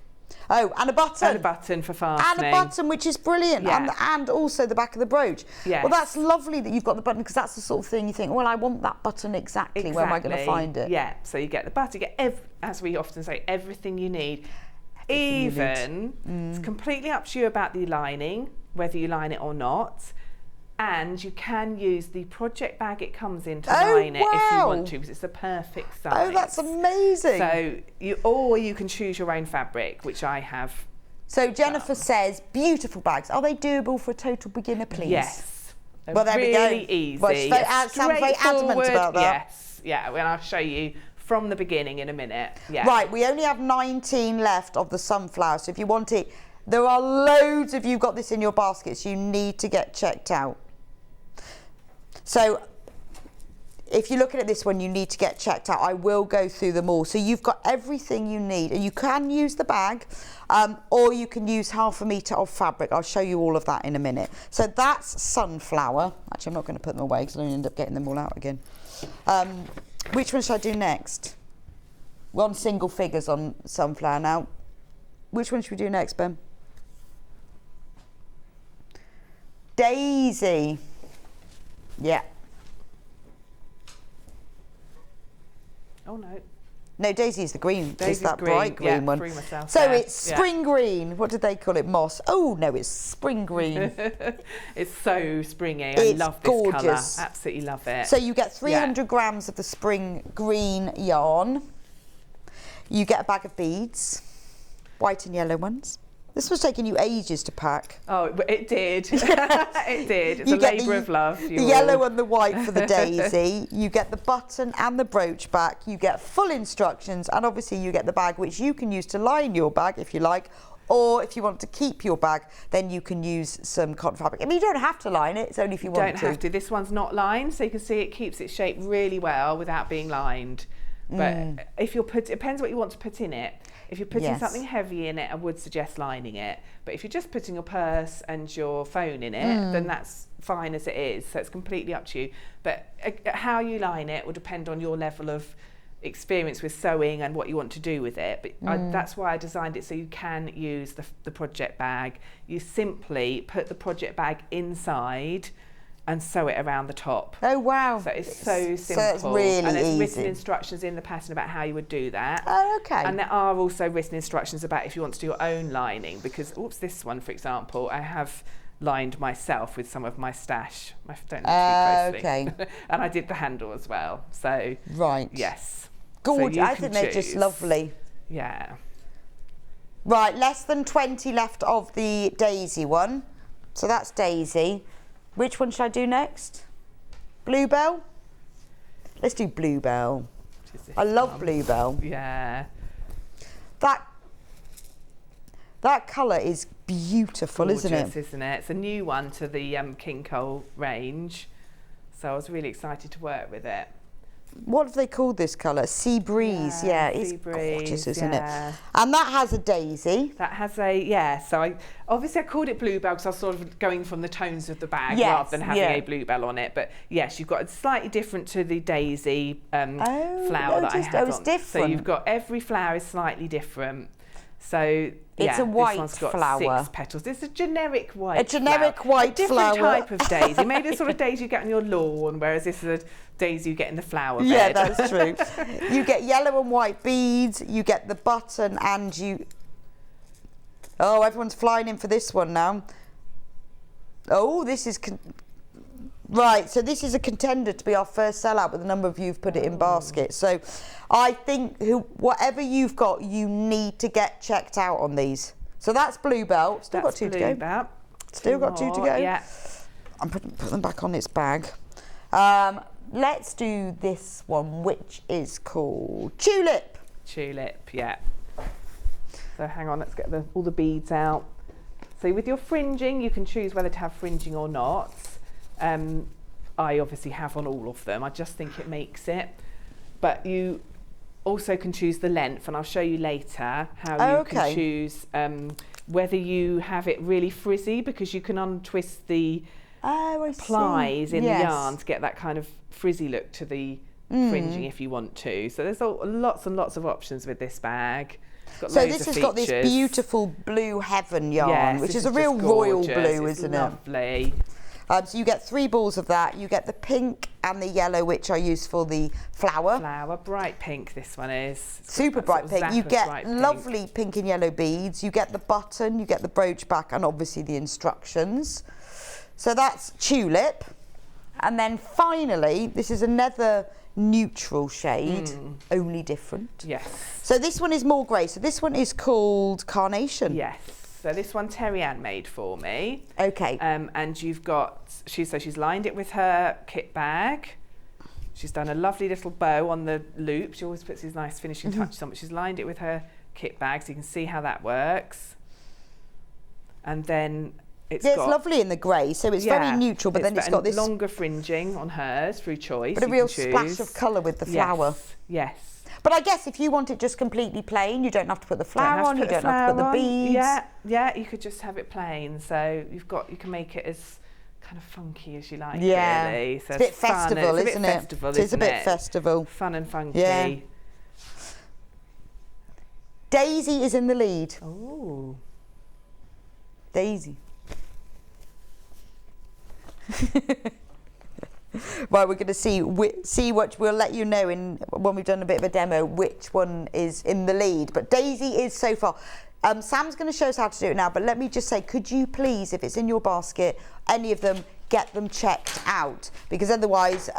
Oh, and a button. And a button for fastening. And a button, which is brilliant. Yeah. And also the back of the brooch. Yes. Well, that's lovely that you've got the button, because that's the sort of thing you think, well, I want that button exactly. Where am I going to find it? Yeah, so you get the button, you get, as we often say, everything you need. It's completely up to you about the lining, whether you line it or not. And you can use the project bag it comes in to line it if you want to, because it's the perfect size. Oh, that's amazing. So you can choose your own fabric, which I have. So Jennifer says, beautiful bags. Are they doable for a total beginner, please? Yes. Well, there we go. Really easy. Well, sounds very adamant about that. Yes. Yeah. Well, I'll show you from the beginning in a minute. Yeah. Right. We only have 19 left of the sunflower. So if you want it, there are loads of you got this in your baskets. You need to get checked out. So if you're looking at this one, you need to get checked out. I will go through them all. So you've got everything you need, and you can use the bag, or you can use 1/2 metre of fabric. I'll show you all of that in a minute. So that's sunflower. Actually, I'm not going to put them away because I'm going to end up getting them all out again. Which one should I do next? We're on single figures on sunflower now. Which one should we do next, Ben? Daisy. Yeah. Oh no. No, Daisy is the green. Daisy's It's that green. bright green one. Threw myself So there. it's spring green. What did they call it? Moss. Oh no, it's spring green. It's so springy. I It's love this gorgeous. colour. Absolutely love it. So you get 300 grams of the spring green yarn. You get a bag of beads, white and yellow ones. This was taking you ages to pack. Oh, it did. It did. It's a labour of love. The yellow and the white for the daisy. You get the button and the brooch back. You get full instructions, and obviously you get the bag, which you can use to line your bag if you like, or if you want to keep your bag, then you can use some cotton fabric. I mean, you don't have to line it. It's only if you want to. Don't have to. This one's not lined, so you can see it keeps its shape really well without being lined. But if you're it depends what you want to put in it. If you're putting something heavy in it, I would suggest lining it. But if you're just putting your purse and your phone in it, then that's fine as it is. So it's completely up to you. But how you line it will depend on your level of experience with sewing and what you want to do with it. But that's why I designed it so you can use the project bag. You simply put the project bag inside and sew it around the top. Oh wow. So it's so simple. So it's really and there's easy. written instructions in the pattern about how you would do that. Oh, okay. And there are also written instructions about if you want to do your own lining, because this one, for example, I have lined myself with some of my stash. I don't look too closely. Okay. And I did the handle as well. So right. yes. Gorgeous. So I think they're just lovely. Yeah. Right, less than 20 left of the daisy one. So that's daisy. Which one should I do next? Bluebell? Let's do bluebell. I love bluebell. Yeah. That colour is beautiful, Gorgeous, isn't it? Isn't it? It's a new one to the King Cole range. So I was really excited to work with it. What have they called this colour? Sea breeze. Yeah, it's gorgeous, isn't it? And that has a daisy. That has so I called it bluebell because I was sort of going from the tones of the bag rather than having a bluebell on it. But yes, you've got it slightly different to the daisy flower that I had it's on. different. So you've got every flower is slightly different. So it's a white this one's got flower. 6 petals. It's a generic white A generic flower. white flower. flower. Different type of daisy. Maybe the sort of daisy you get on your lawn, whereas this is a daisy you get in the flower bed. Yeah, that's true. You get yellow and white beads, you get the button, and you... Oh, everyone's flying in for this one now. Oh, this is... Right, so this is a contender to be our first sellout with the number of you who've put it in basket. So I think whatever you've got, you need to get checked out on these. So that's Bluebell. Still got 2 to go. Bluebell. Still got 2 to go. Yeah. I'm putting them back on its bag. Let's do this one, which is called Tulip. Tulip, yeah. So hang on, let's get all the beads out. So with your fringing, you can choose whether to have fringing or not. I obviously have on all of them. I just think it makes it. But you also can choose the length, and I'll show you later how you can choose whether you have it really frizzy, because you can untwist the plies in the yarn to get that kind of frizzy look to the fringing if you want to. So there's lots and lots of options with this bag. So this has got this beautiful blue heaven yarn, which is a real royal blue, isn't it? Lovely. So you get 3 balls of that. You get the pink and the yellow, which I use for the flower. Bright pink this one is. Super bright pink. You get lovely pink and yellow beads. You get the button, you get the brooch back, and obviously the instructions. So that's Tulip. And then finally, this is another neutral shade, only different. Yes. So this one is more grey. So this one is called Carnation. Yes. So this one Terry Ann made for me. Okay. And you've got, she's lined it with her kit bag. She's done a lovely little bow on the loop. She always puts these nice finishing touches on, but she's lined it with her kit bag, so you can see how that works. And then it's lovely in the grey, so it's very neutral, but then it's got this longer fringing on hers through choice. But a real splash of colour with the flower. Yes. But I guess if you want it just completely plain, you don't have to put the flower on, you don't have to put the beads. Yeah, you could just have it plain. So you can make it as kind of funky as you like, really. So it's a bit festival, isn't it? It is a bit festival. Fun and funky. Yeah. Daisy is in the lead. Oh. Daisy. Right, we're going to see what we'll let you know when we've done a bit of a demo which one is in the lead. But Daisy is so far. Sam's going to show us how to do it now, but let me just say, could you please, if it's in your basket, any of them, get them checked out, because otherwise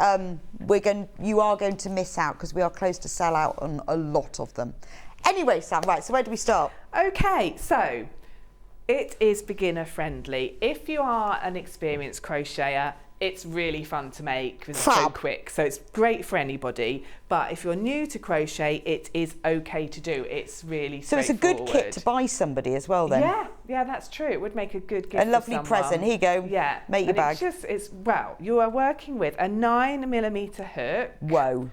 you are going to miss out, because we are close to sell out on a lot of them. Anyway, Sam, right, so where do we start? Okay, so it is beginner friendly. If you are an experienced crocheter, it's really fun to make because it's so quick. So it's great for anybody. But if you're new to crochet, it is okay to do. It's really straightforward. So it's a good kit to buy somebody as well then? Yeah, that's true. It would make a good gift. A lovely present. Here you go. Yeah. Make your bag. You are working with a 9mm hook. Whoa.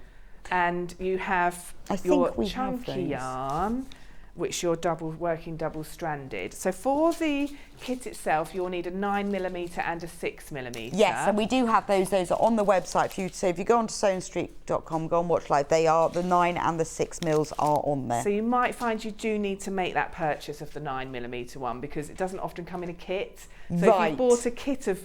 And you have your chunky yarn, which you're working double stranded. So for the kit itself, you'll need a 9mm and a 6mm. Yes, and we do have those. Those are on the website for you. So if you go onto sewingstreet.com, go and watch live, the 9 and the 6 mils are on there. So you might find you do need to make that purchase of the 9mm one, because it doesn't often come in a kit. So if you bought a kit of,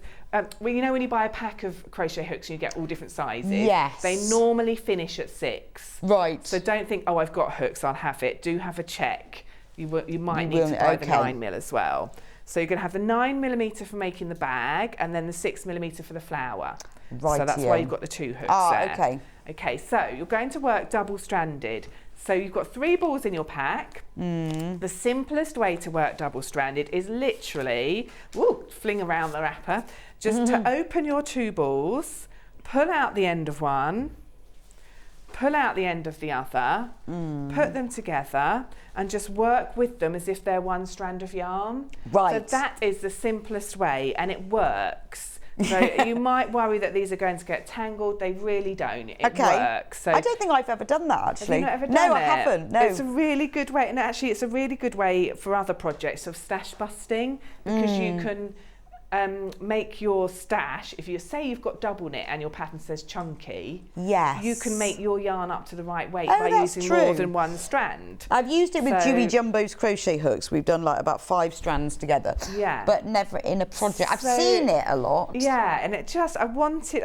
when you buy a pack of crochet hooks and you get all different sizes, they normally finish at 6. Right. So don't think, oh, I've got hooks, I'll have it. Do have a check. You might need to buy the 9mm as well. So you're going to have the 9mm for making the bag, and then the 6mm for the flower. Right. So that's why you've got the 2 hooks there. Okay. Okay, so you're going to work double-stranded. So you've got 3 balls in your pack. The simplest way to work double-stranded is literally, fling around the wrapper, just to open your 2 balls, pull out the end of one, pull out the end of the other, put them together, and just work with them as if they're one strand of yarn. Right. So that is the simplest way, and it works. So you might worry that these are going to get tangled. They really don't. It works. So I don't think I've ever done that, actually. Have you not ever done it? I haven't. No. It's a really good way, and actually it's a really good way for other projects of stash busting, because you can make your stash, if you say you've got double knit and your pattern says chunky, you can make your yarn up to the right weight by using more than one strand. I've used it with Dewey Jumbo's crochet hooks. We've done like about 5 strands together, but never in a project. I've seen it a lot. Yeah, and it just, I'll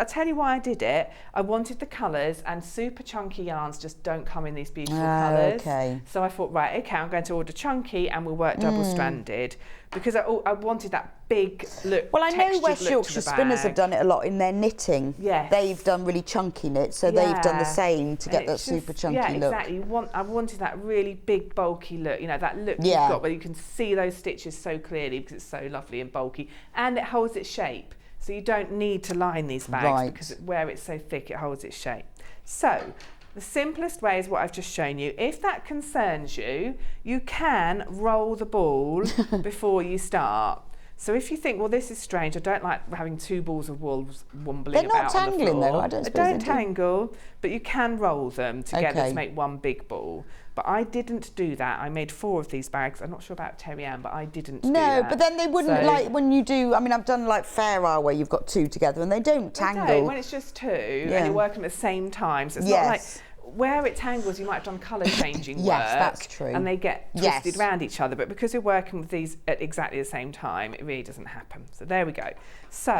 tell you why I did it. I wanted the colours, and super chunky yarns just don't come in these beautiful colours. So I thought, right, okay, I'm going to order chunky and we'll work double stranded. because I wanted that big look. Well, I know textured West look to Yorkshire the Spinners have bag. done it a lot in their knitting. Yes. They've done really chunky knits, so they've done the Yeah. same to And get that it's super just- chunky yeah, look. exactly. I wanted that really big, bulky look. You know, that look Yeah. you've got where you can see those stitches so clearly because it's so lovely and bulky, and it holds its shape. So you don't need to line these bags Right. because where it's so thick, it holds its shape. So the simplest way is what I've just shown you. If that concerns you, you can roll the ball before you start. So if you think, well, this is strange, I don't like having two balls of wool wombling They're not about on the tangling floor. though, I don't They suppose don't they do. tangle, but you can roll them together Okay. to make one big ball. But I didn't do that. I made 4 of these bags. I'm not sure about Terry Ann, but I didn't do No, that. but then they wouldn't, So- like when you do, I mean, I've done like Fair Isle where you've got 2 together and they don't They tangle. don't, when it's just 2 Yeah. and you're working at the same time. So it's Yes. not like where it tangles, you might have done colour changing Yes, work. that's true. And they get twisted Yes. around each other. But because you're working with these at exactly the same time, it really doesn't happen. So there we go. So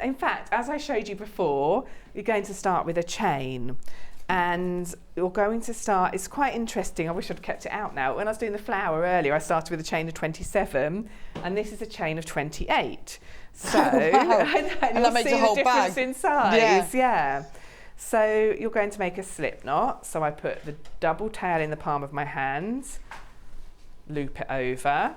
in fact, as I showed you before, you're going to start with a chain. And you're going to start, it's quite interesting, I wish I'd kept it out now. When I was doing the flower earlier, I started with a chain of 27, and this is a chain of 28. So, Wow. and And you'll that makes see a whole the difference bag. in size. Yeah. Yeah. So you're going to make a slip knot. So I put the double tail in the palm of my hand, loop it over,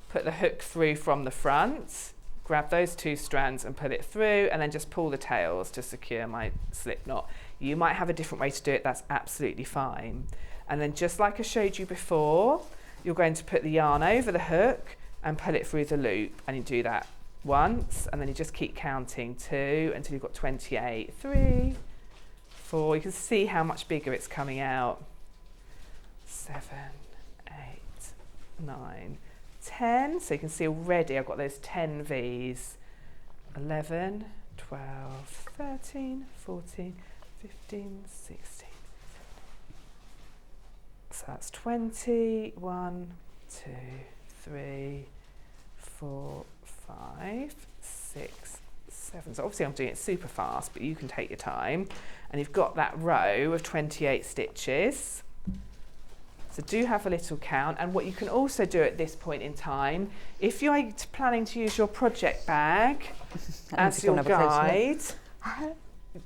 put the hook through from the front, grab those 2 strands and put it through, and then just pull the tails to secure my slip knot. You might have a different way to do it, that's absolutely fine. And then just like I showed you before, you're going to put the yarn over the hook and pull it through the loop, and you do that once, and then you just keep counting 2 until you've got 28, 3, 4, you can see how much bigger it's coming out, 7, 8, 9, 10, so you can see already I've got those 10 V's, 11, 12, 13, 14, 15, 16. So that's 20, 1, 2, 3, 4, 5, 6, 7. So obviously I'm doing it super fast, but you can take your time. And you've got that row of 28 stitches. So do have a little count. And what you can also do at this point in time, if you're planning to use your project bag as your guide,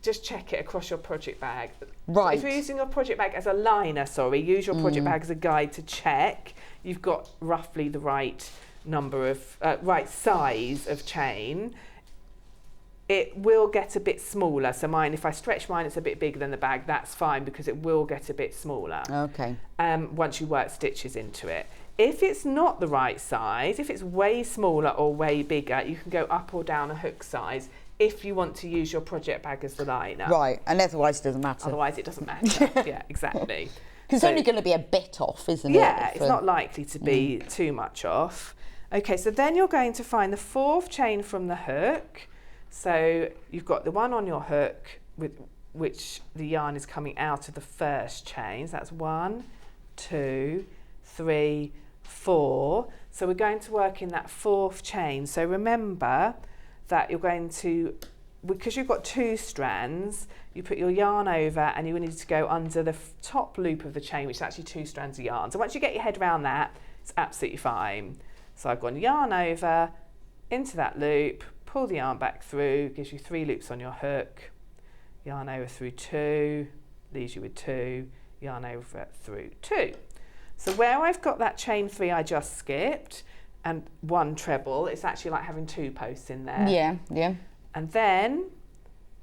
just check it across your project bag. Right. If you're using your project bag as a liner, use your project bag as a guide to check you've got roughly the right number of, right size of chain. It will get a bit smaller. So mine, if I stretch mine, it's a bit bigger than the bag, that's fine because it will get a bit smaller. Okay. Once you work stitches into it. If it's not the right size, if it's way smaller or way bigger, you can go up or down a hook size if you want to use your project bag as the liner. Right, and otherwise it doesn't matter. Otherwise it doesn't matter. Yeah, exactly. Because it's only going to be a bit off, isn't it? Yeah, it's not likely to be too much off. Okay, so then you're going to find the 4th chain from the hook. So you've got the one on your hook with which the yarn is coming out of the 1st chain. So that's 1, 2, 3, 4. So we're going to work in that 4th chain. So remember that you're going to, because you've got 2 strands, you put your yarn over and you need to go under the top loop of the chain, which is actually 2 strands of yarn. So once you get your head around that, it's absolutely fine. So I've gone yarn over into that loop, pull the yarn back through, gives you 3 loops on your hook, yarn over through 2, leaves you with 2, yarn over through 2. So where I've got that chain 3 I just skipped and 1 treble, it's actually like having 2 posts in there. Yeah, yeah. And then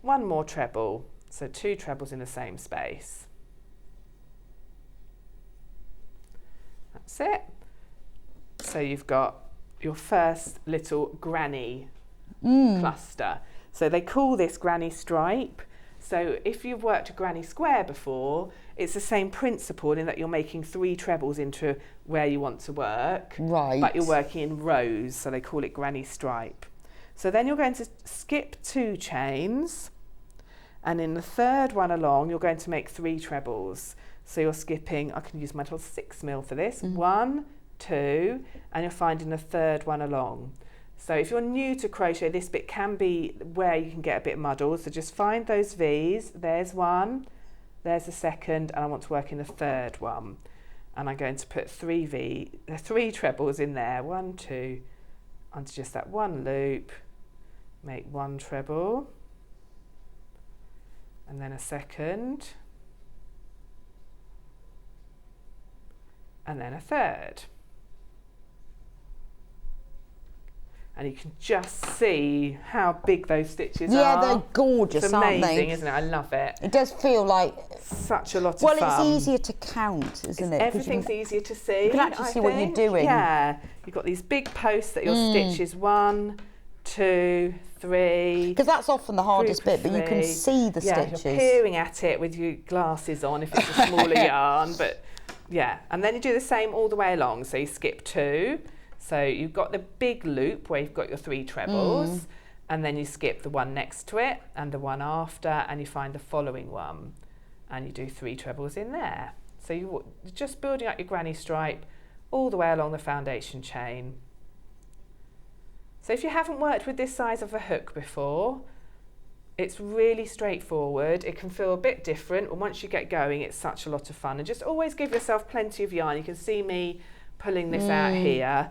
1 more treble, so 2 trebles in the same space. That's it. So you've got your first little granny cluster. So they call this granny stripe. So if you've worked a granny square before, it's the same principle in that you're making 3 trebles into where you want to work. Right. But you're working in rows, so they call it granny stripe. So then you're going to skip 2 chains, and in the 3rd one along, you're going to make 3 trebles. So you're skipping, I can use my little 6mm for this, 1, 2, and you're finding the 3rd one along. So if you're new to crochet, this bit can be where you can get a bit muddled. So just find those V's. There's 1, there's the 2nd, and I want to work in the 3rd one. And I'm going to put 3 trebles in there. 1, 2, onto just that one loop, make one treble, and then a second, and then a third. And you can just see how big those stitches are. Yeah, they're gorgeous, it's aren't amazing, they? isn't it? I love it. It does feel like Such a lot of well, fun. it's easier to count, isn't it? 'Cause Everything's easier to see. you can actually I see what you're think. doing. Yeah, you've got these big posts that your stitch is 1, 2, 3. Because that's often the hardest group of bit, but you can 3. see the stitches. You're peering at it with your glasses on if it's a smaller yarn, but yeah. And then you do the same all the way along. So you skip 2. So you've got the big loop where you've got your 3 trebles, and then you skip the one next to it and the one after, and you find the following one, and you do 3 trebles in there. So you're just building up your granny stripe all the way along the foundation chain. So if you haven't worked with this size of a hook before, it's really straightforward. It can feel a bit different, and once you get going, it's such a lot of fun. And just always give yourself plenty of yarn. You can see me pulling this out here,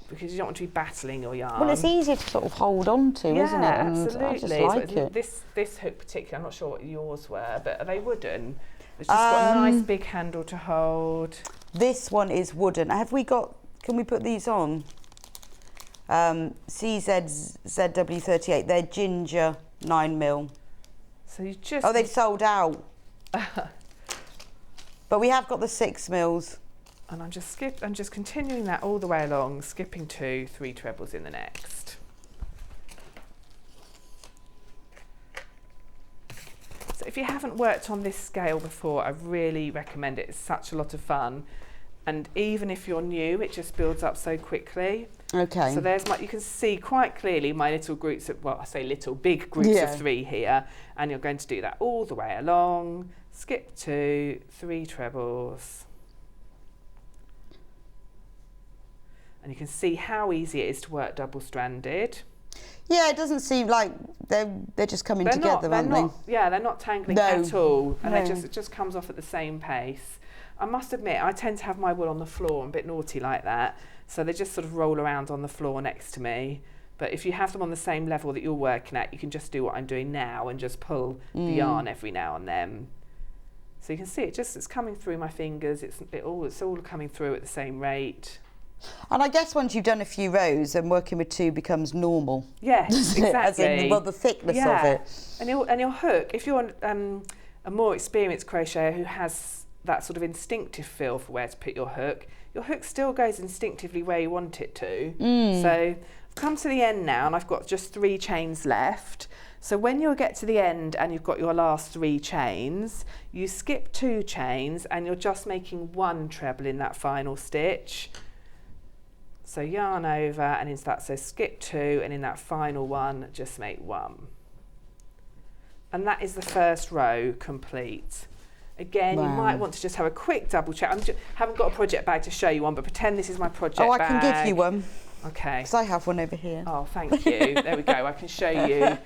because you don't want to be battling your yarn. Well, it's easier to sort of hold on to, isn't it? And absolutely. I just like it. This hook particularly, I'm not sure what yours were, but are they wooden? It's just got a nice big handle to hold. This one is wooden. Have we got, can we put these on? CZZW38, they're ginger 9mm. So you just... Oh, they've sold out. But we have got the 6mm. And I'm just continuing that all the way along, skipping 2, 3 trebles in the next. So if you haven't worked on this scale before, I really recommend it. It's such a lot of fun. And even if you're new, it just builds up so quickly. Okay. So there's you can see quite clearly my little groups of, well, I say little, big groups of 3 here. And you're going to do that all the way along. Skip 2, 3 trebles. And you can see how easy it is to work double-stranded. Yeah, it doesn't seem like they're just coming together, aren't they? Yeah, they're not tangling at all, and No. it just comes off at the same pace. I must admit, I tend to have my wool on the floor. I'm a bit naughty like that, so they just sort of roll around on the floor next to me. But if you have them on the same level that you're working at, you can just do what I'm doing now and just pull the yarn every now and then. So you can see it's coming through my fingers. It's all coming through at the same rate. And I guess once you've done a few rows, then working with 2 becomes normal. Yes, exactly. As in, well, the thickness of it. And your hook, if you're a more experienced crocheter who has that sort of instinctive feel for where to put your hook still goes instinctively where you want it to. So I've come to the end now, and I've got just 3 chains left. So when you get to the end and you've got your last 3 chains, you skip 2 chains and you're just making 1 treble in that final stitch. So yarn over and into that, so skip 2, and in that final one, just make 1. And that is the first row complete. Again, you might want to just have a quick double check. I haven't got a project bag to show you one, but pretend this is my project bag. Oh, I can give you one. Okay. Because I have one over here. Oh, thank you. There we go. I can show you.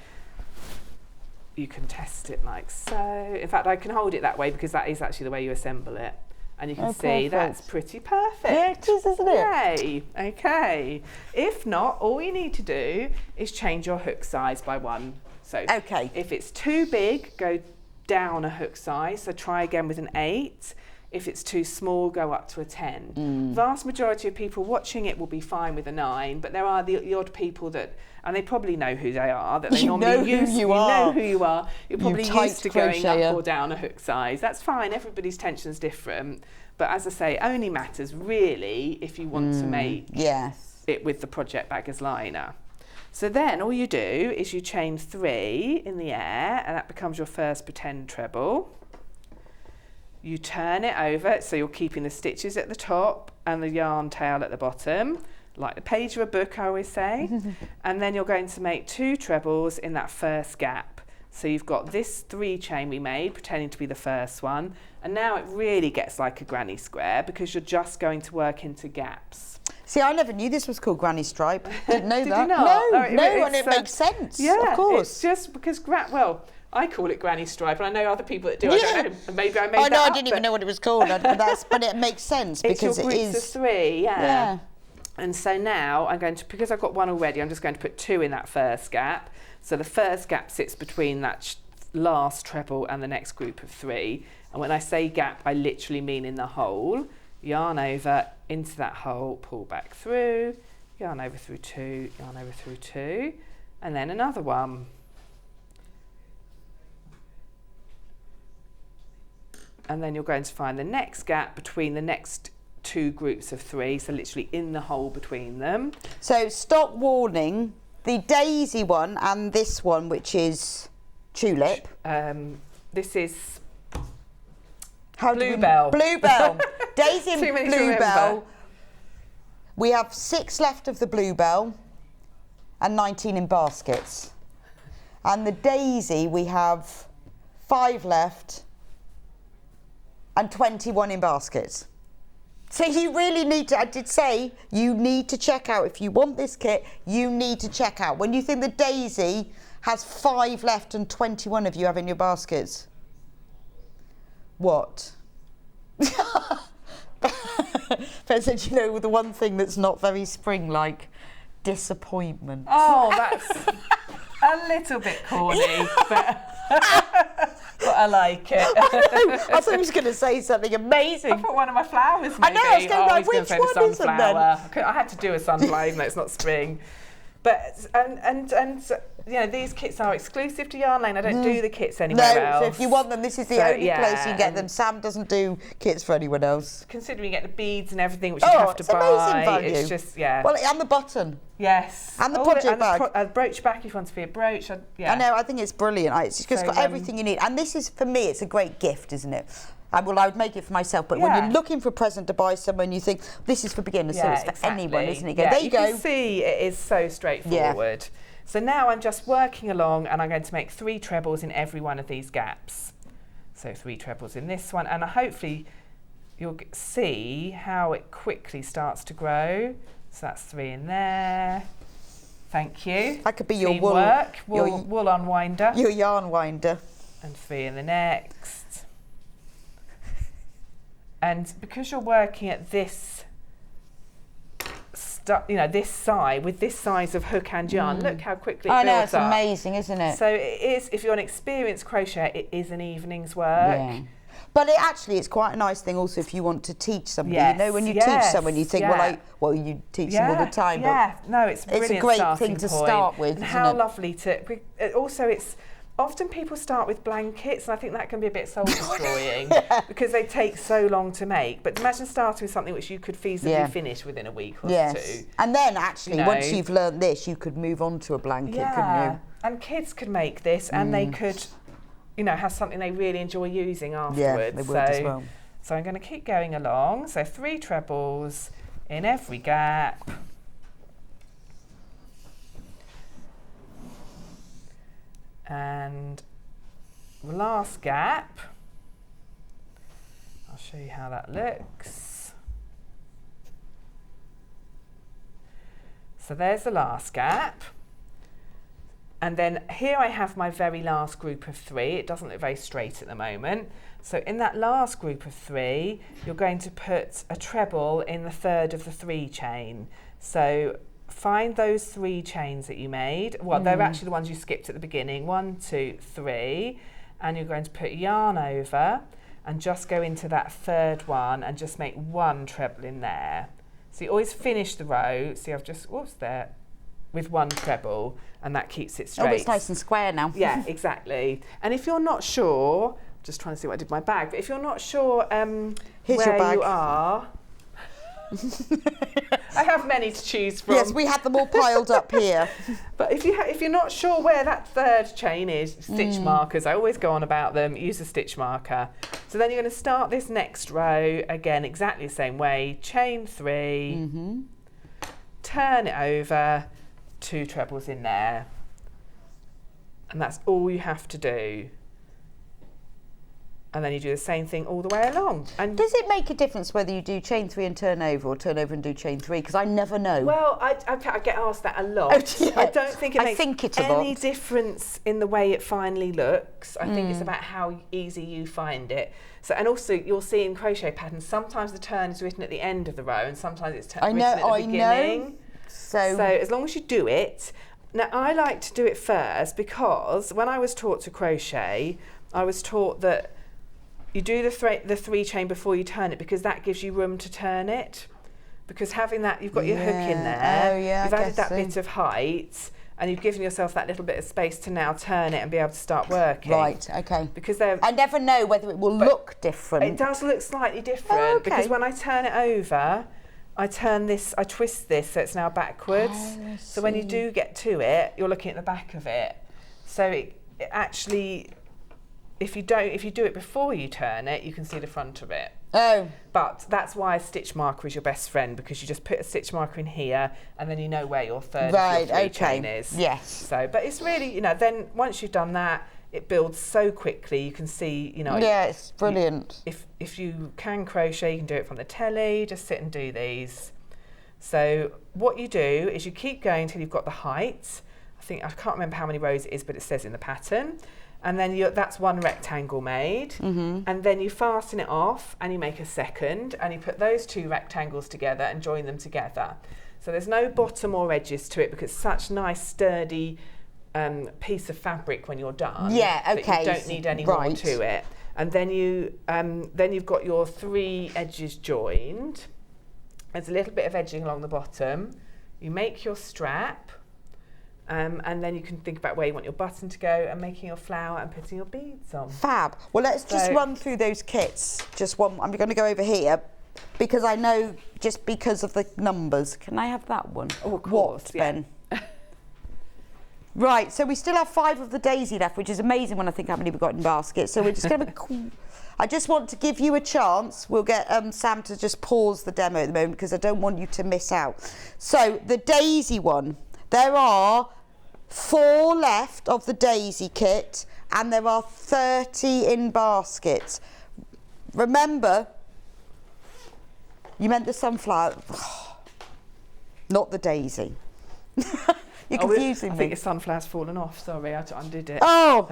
You can test it like so. In fact, I can hold it that way because that is actually the way you assemble it. And you can see that's pretty perfect. Yeah, it is, isn't it? Yay. Okay. If not, all you need to do is change your hook size by 1. So if it's too big, go down a hook size. So try again with an 8. If it's too small, go up to a 10. Vast majority of people watching it will be fine with a 9, but there are the odd people that, and they probably know who they are, that they normally use. You know who you are. You're probably used to going up or down a hook size. That's fine. Everybody's tension's different. But as I say, it only matters really if you want to make it with the project bag as liner. So then all you do is you chain 3 in the air, and that becomes your first pretend treble. You turn it over, so you're keeping the stitches at the top and the yarn tail at the bottom, like the page of a book, I always say. And then you're going to make 2 trebles in that first gap. So you've got this 3 chain we made, pretending to be the first one. And now it really gets like a granny square because you're just going to work into gaps. See, I never knew this was called granny stripe. Didn't know that. Did you not? No, and it makes sense. Yeah, of course. It's just because I call it granny stripe, and I know other people that do. I don't know. Maybe I made that up. I didn't even know what it was called, but it makes sense because it's your groups of 3. Yeah. And so now I'm going to, because I've got one already, I'm just going to put 2 in that first gap. So the first gap sits between that last treble and the next group of 3. And when I say gap, I literally mean in the hole. Yarn over into that hole, pull back through, yarn over through 2, yarn over through 2, and then another one. And then you're going to find the next gap between the next 2 groups of 3, so literally in the hole between them. So stop warning, the daisy one and this one, which is tulip. This is How bluebell. Bluebell. Daisy and Too many to bluebell. remember. We have 6 left of the bluebell and 19 in baskets. And the daisy, we have 5 left and 21 in baskets. So you really need to, I did say, you need to check out, if you want this kit, you need to check out. When you think the daisy has 5 left and 21 of you have in your baskets. What? But said, you know, the one thing that's not very spring-like, disappointment. Oh, that's a little bit corny, but I like it. I thought he was going to say something amazing. I thought one of my flowers, maybe. I know, I was going like, he's which gonna say one the is it then? sunflower. I had to do a sunflower, even though it's not spring. But and you know, these kits are exclusive to Yarn Lane. I don't do the kits anywhere else. So if you want them, this is the only place you can get them. Sam doesn't do kits for anyone else. Considering you get the beads and everything, which you have to it's buy, amazing value. it's just Well, and the button. Yes. And the project bag. A brooch back if you want to be a brooch. I know, I think it's brilliant. It's just got everything you need. And this is, for me, it's a great gift, isn't it? I would make it for myself, but when you're looking for a present to buy someone, you think, this is for beginners, so it's for anyone, isn't it? There you go. You can see it is so straightforward. So now I'm just working along and I'm going to make 3 trebles in every one of these gaps. So 3 trebles in this one, and hopefully you'll see how it quickly starts to grow. So that's 3 in there. Thank you. That could be your wool unwinder. Your yarn winder. And 3 in the next. And because you're working at this, this side, with this size of hook and yarn, look how quickly it builds up. I know, it's amazing, isn't it? So it is, if you're an experienced crocheter, it is an evening's work. Yeah. But it's quite a nice thing also if you want to teach somebody. You know, when you teach someone, you think, you teach them all the time. But no, it's a great thing to start with. And how lovely to, also it's, often people start with blankets, and I think that can be a bit soul-destroying because they take so long to make. But imagine starting with something which you could feasibly finish within a week or 2. And then actually, once you've learned this, you could move on to a blanket, couldn't you? And kids could make this, and they could, have something they really enjoy using afterwards. Yeah, they would as well. So I'm going to keep going along. So 3 trebles in every gap. And the last gap, I'll show you how that looks. So there's the last gap. And then here I have my very last group of 3. It doesn't look very straight at the moment. So in that last group of 3, you're going to put a treble in the 3rd of the 3 chain. So find those 3 chains that you made. Well, they're actually the ones you skipped at the beginning. 1, 2, 3. And you're going to put yarn over and just go into that 3rd one and just make 1 treble in there. So you always finish the row. See, I've just, with 1 treble, and that keeps it straight. Oh, it's nice and square now. Yeah, exactly. And if you're not sure, just trying to see what I did with my bag, but if you're not sure where you are, I have many to choose from. Yes, we have them all piled up here. But if you're not sure where that 3rd chain is, stitch markers, I always go on about them, use a stitch marker. So then you're going to start this next row, again, exactly the same way, chain 3, turn it over, 2 trebles in there. And that's all you have to do. And then you do the same thing all the way along. And does it make a difference whether you do chain 3 and turn over, or turn over and do chain 3? Because I never know. Well, I get asked that a lot. Oh, yeah. I don't think it makes any lot. difference in the way it finally looks. I think it's about how easy you find it. So, and also you'll see in crochet patterns, sometimes the turn is written at the end of the row, and sometimes it's written at the beginning. So as long as you do it. Now, I like to do it first because when I was taught to crochet, I was taught that you do the 3 chain before you turn it, because that gives you room to turn it. Because having that, you've got your hook in there, you've added that bit of height, and you've given yourself that little bit of space to now turn it and be able to start working. Right, okay. Because I never know whether it will look different. It does look slightly different, because when I turn it over, I twist this so it's now backwards. Oh, so when you do get to it, you're looking at the back of it. So it actually, if you do it before you turn it, you can see the front of it. Oh. But that's why a stitch marker is your best friend, because you just put a stitch marker in here and then you know where your third of your 3 chain is. Yes. So, but it's really, then once you've done that, it builds so quickly. You can see, Yeah, it's brilliant. If you can crochet, you can do it from the telly, just sit and do these. So what you do is you keep going until you've got the height. I can't remember how many rows it is, but it says in the pattern. And then that's one rectangle made, and then you fasten it off and you make a second, and you put those 2 rectangles together and join them together. So there's no bottom or edges to it, because it's such nice sturdy piece of fabric when you're done. Yeah, okay. That you don't need any more to it. And then you've got your 3 edges joined. There's a little bit of edging along the bottom. You make your strap. And then you can think about where you want your button to go, and making your flower and putting your beads on. Fab. Well, let's just run through those kits. Just one. I'm going to go over here, because I know, just because of the numbers. Can I have that one? Oh, of course. What, Ben? Right. So we still have 5 of the daisy left, which is amazing when I think how many we've got in baskets. So we're just going to. I just want to give you a chance. We'll get Sam to just pause the demo at the moment, because I don't want you to miss out. So the daisy one. There are 4 left of the daisy kit, and there are 30 in baskets. Remember, you meant the sunflower, not the daisy. You're confusing me. I think your sunflower's fallen off. Sorry, I undid it. Oh,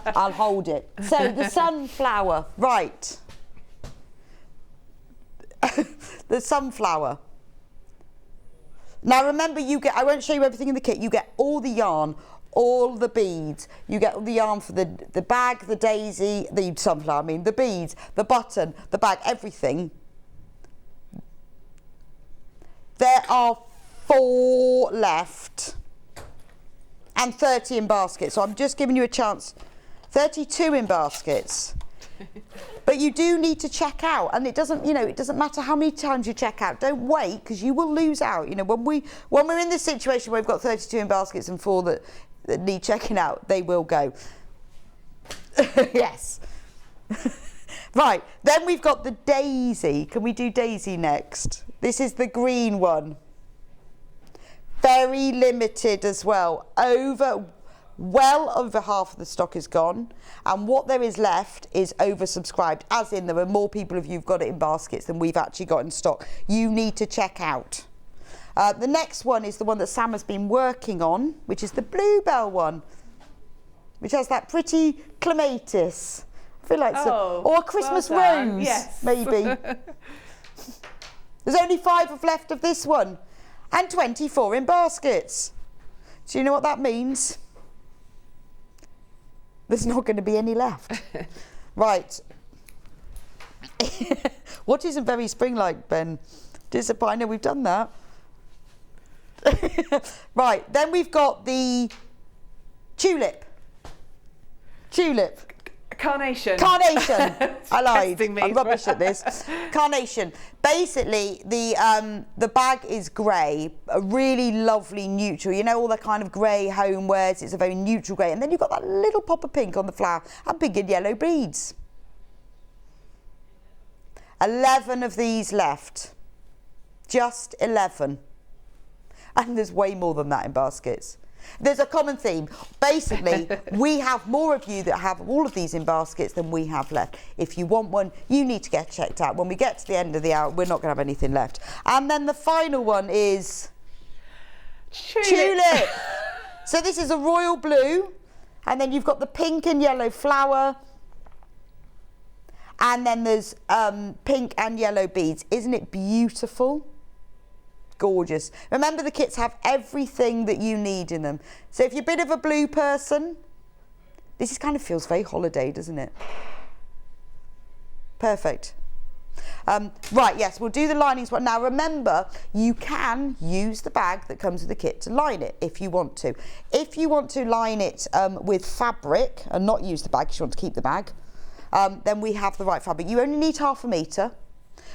I'll hold it. So the sunflower, right. The sunflower. Now remember, I won't show you everything in the kit. You get all the yarn, all the beads. You get all the yarn for the bag, the daisy, the sunflower, the beads, the button, the bag, everything. There are 4 left and 30 in baskets. So I'm just giving you a chance. 32 in baskets. But you do need to check out, and it doesn't matter how many times you check out. Don't wait, because you will lose out. When we're in this situation where we've got 32 in baskets and 4 that need checking out, they will go. Yes. Right, then we've got the daisy. Can we do daisy next? This is the green one. Very limited as well. Well over half of the stock is gone, and what there is left is oversubscribed, as in there are more people of you've got it in baskets than we've actually got in stock. You need to check out. The next one is the one that Sam has been working on, which is the bluebell one, which has that pretty clematis. I feel like or a Christmas rose, yes. Maybe. There's only 5 left of this one, and 24 in baskets. Do you know what that means? There's not going to be any left. Right. What isn't very spring-like, Ben? Disappointed we've done that. Right, then we've got the tulip. Carnation. I lied. Me. I'm rubbish at this. Carnation. Basically, the bag is grey, a really lovely neutral. All the kind of grey homewares. It's a very neutral grey, and then you've got that little pop of pink on the flower and big and yellow beads. 11 of these left. Just 11. And there's way more than that in baskets. There's a common theme. Basically, we have more of you that have all of these in baskets than we have left. If you want one, you need to get checked out. When we get to the end of the hour, we're not going to have anything left. And then the final one is tulip. So this is a royal blue, and then you've got the pink and yellow flower, and then there's pink and yellow beads. Isn't it beautiful? Gorgeous. Remember, the kits have everything that you need in them. So if you're a bit of a blue person, this kind of feels very holiday, doesn't it? Perfect. Right, yes, we'll do the linings. Now remember, you can use the bag that comes with the kit to line it if you want to. If you want to line it with fabric and not use the bag, because you want to keep the bag, then we have the right fabric. You only need 1/2 metre.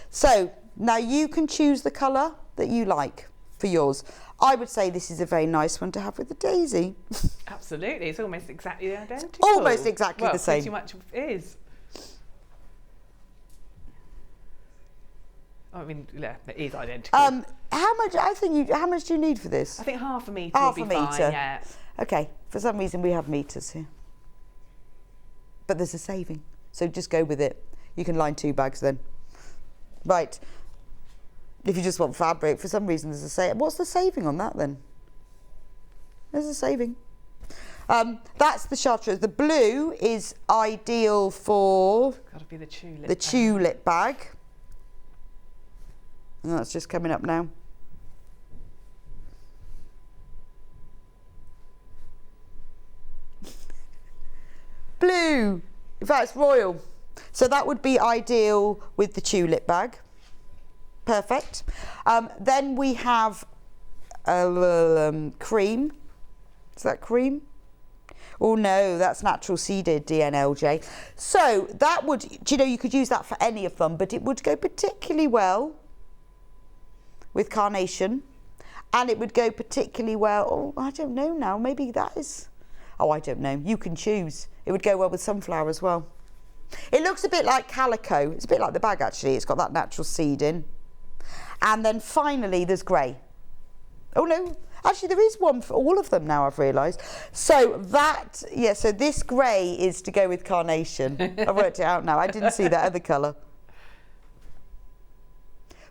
So now you can choose the colour that you like for yours. I would say this is a very nice one to have with the daisy. Absolutely, it's almost exactly identical. Almost exactly the same. Pretty much is. I mean, yeah, it is identical. How much? How much do you need for this? I think 1/2 metre Half will a be metre. fine, yeah. Okay, for some reason we have meters here. But there's a saving, so just go with it. You can line 2 bags then. Right. If you just want fabric, for some reason there's a saving. What's the saving on that then? There's a saving. That's the chartreuse. The blue is ideal for Got to be the tulip. the tulip bag. And that's just coming up now. Blue. In fact, it's royal. So that would be ideal with the tulip bag. Perfect. Then we have cream. Is that cream? Oh no, that's natural seeded DNLJ. So that would, do you know, you could use that for any of them, but it would go particularly well with carnation, and it would go particularly well, oh, I don't know now, maybe that is, oh, I don't know, you can choose. It would go well with sunflower as well. It looks a bit like calico. It's a bit like the bag actually. It's got that natural seed in. And then finally there's grey. Oh no, actually there is one for all of them now, I've realised. So that, yeah, so this grey is to go with carnation. I've worked it out now. I didn't see that other colour.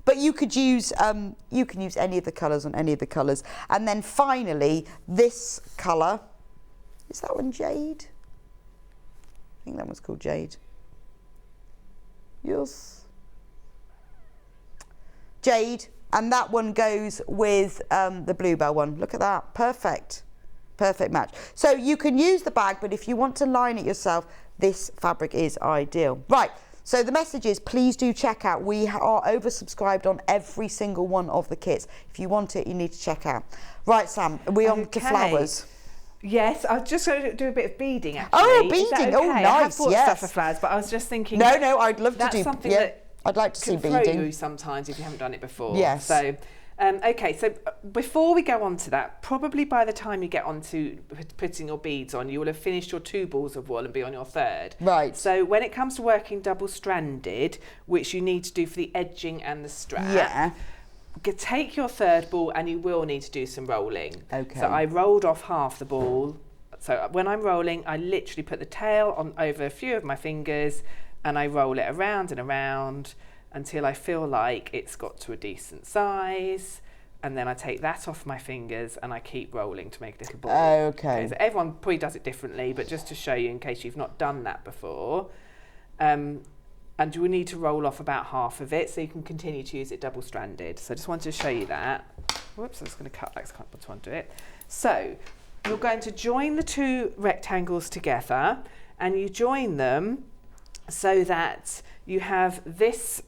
But you could use, you can use any of the colours on any of the colours. And then finally, this colour, is that one jade? I think that one's called jade. Yes. Jade, and that one goes with the bluebell one. Look at that, perfect. Perfect match. So you can use the bag, but if you want to line it yourself, this fabric is ideal. Right. So the message is, please do check out. We are oversubscribed on every single one of the kits. If you want it, you need to check out. Right, Sam, are we on to flowers? Yes, I was just going to do a bit of beading actually. Oh, beading, okay? oh nice, I have bought yes. stuff for flowers, but I was just thinking... No, I'd love to do... That's something yeah, that I'd like to see can throw beading. you sometimes if you haven't done it before. Yes. So, okay, so before we go on to that, probably by the time you get on to putting your beads on, you will have finished your 2 balls of wool and be on your 3rd. Right. So when it comes to working double-stranded, which you need to do for the edging and the strap, Yeah. take your 3rd ball and you will need to do some rolling. Okay. So I rolled off half the ball. So when I'm rolling, I literally put the tail on over a few of my fingers and I roll it around and around until I feel like it's got to a decent size, and then I take that off my fingers and I keep rolling to make a little ball. Okay. So everyone probably does it differently, but just to show you in case you've not done that before, and you will need to roll off about half of it so you can continue to use it double-stranded. So I just wanted to show you that. Whoops, I'm just going to cut that because I can't want to undo it. So you're going to join the 2 rectangles together, and you join them so that you have this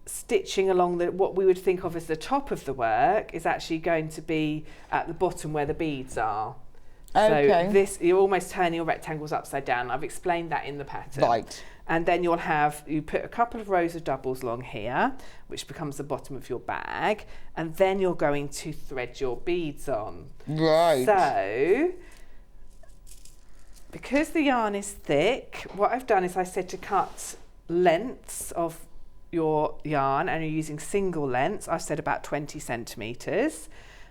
stitching along what we would think of as the top of the work is actually going to be at the bottom where the beads are. Okay. So this, you're almost turning your rectangles upside down. I've explained that in the pattern. Right. And then you put a couple of rows of doubles along here, which becomes the bottom of your bag, and then you're going to thread your beads on. Right. So, because the yarn is thick, what I've done is I said to cut lengths of your yarn, and you're using single lengths. I've said about 20 centimetres.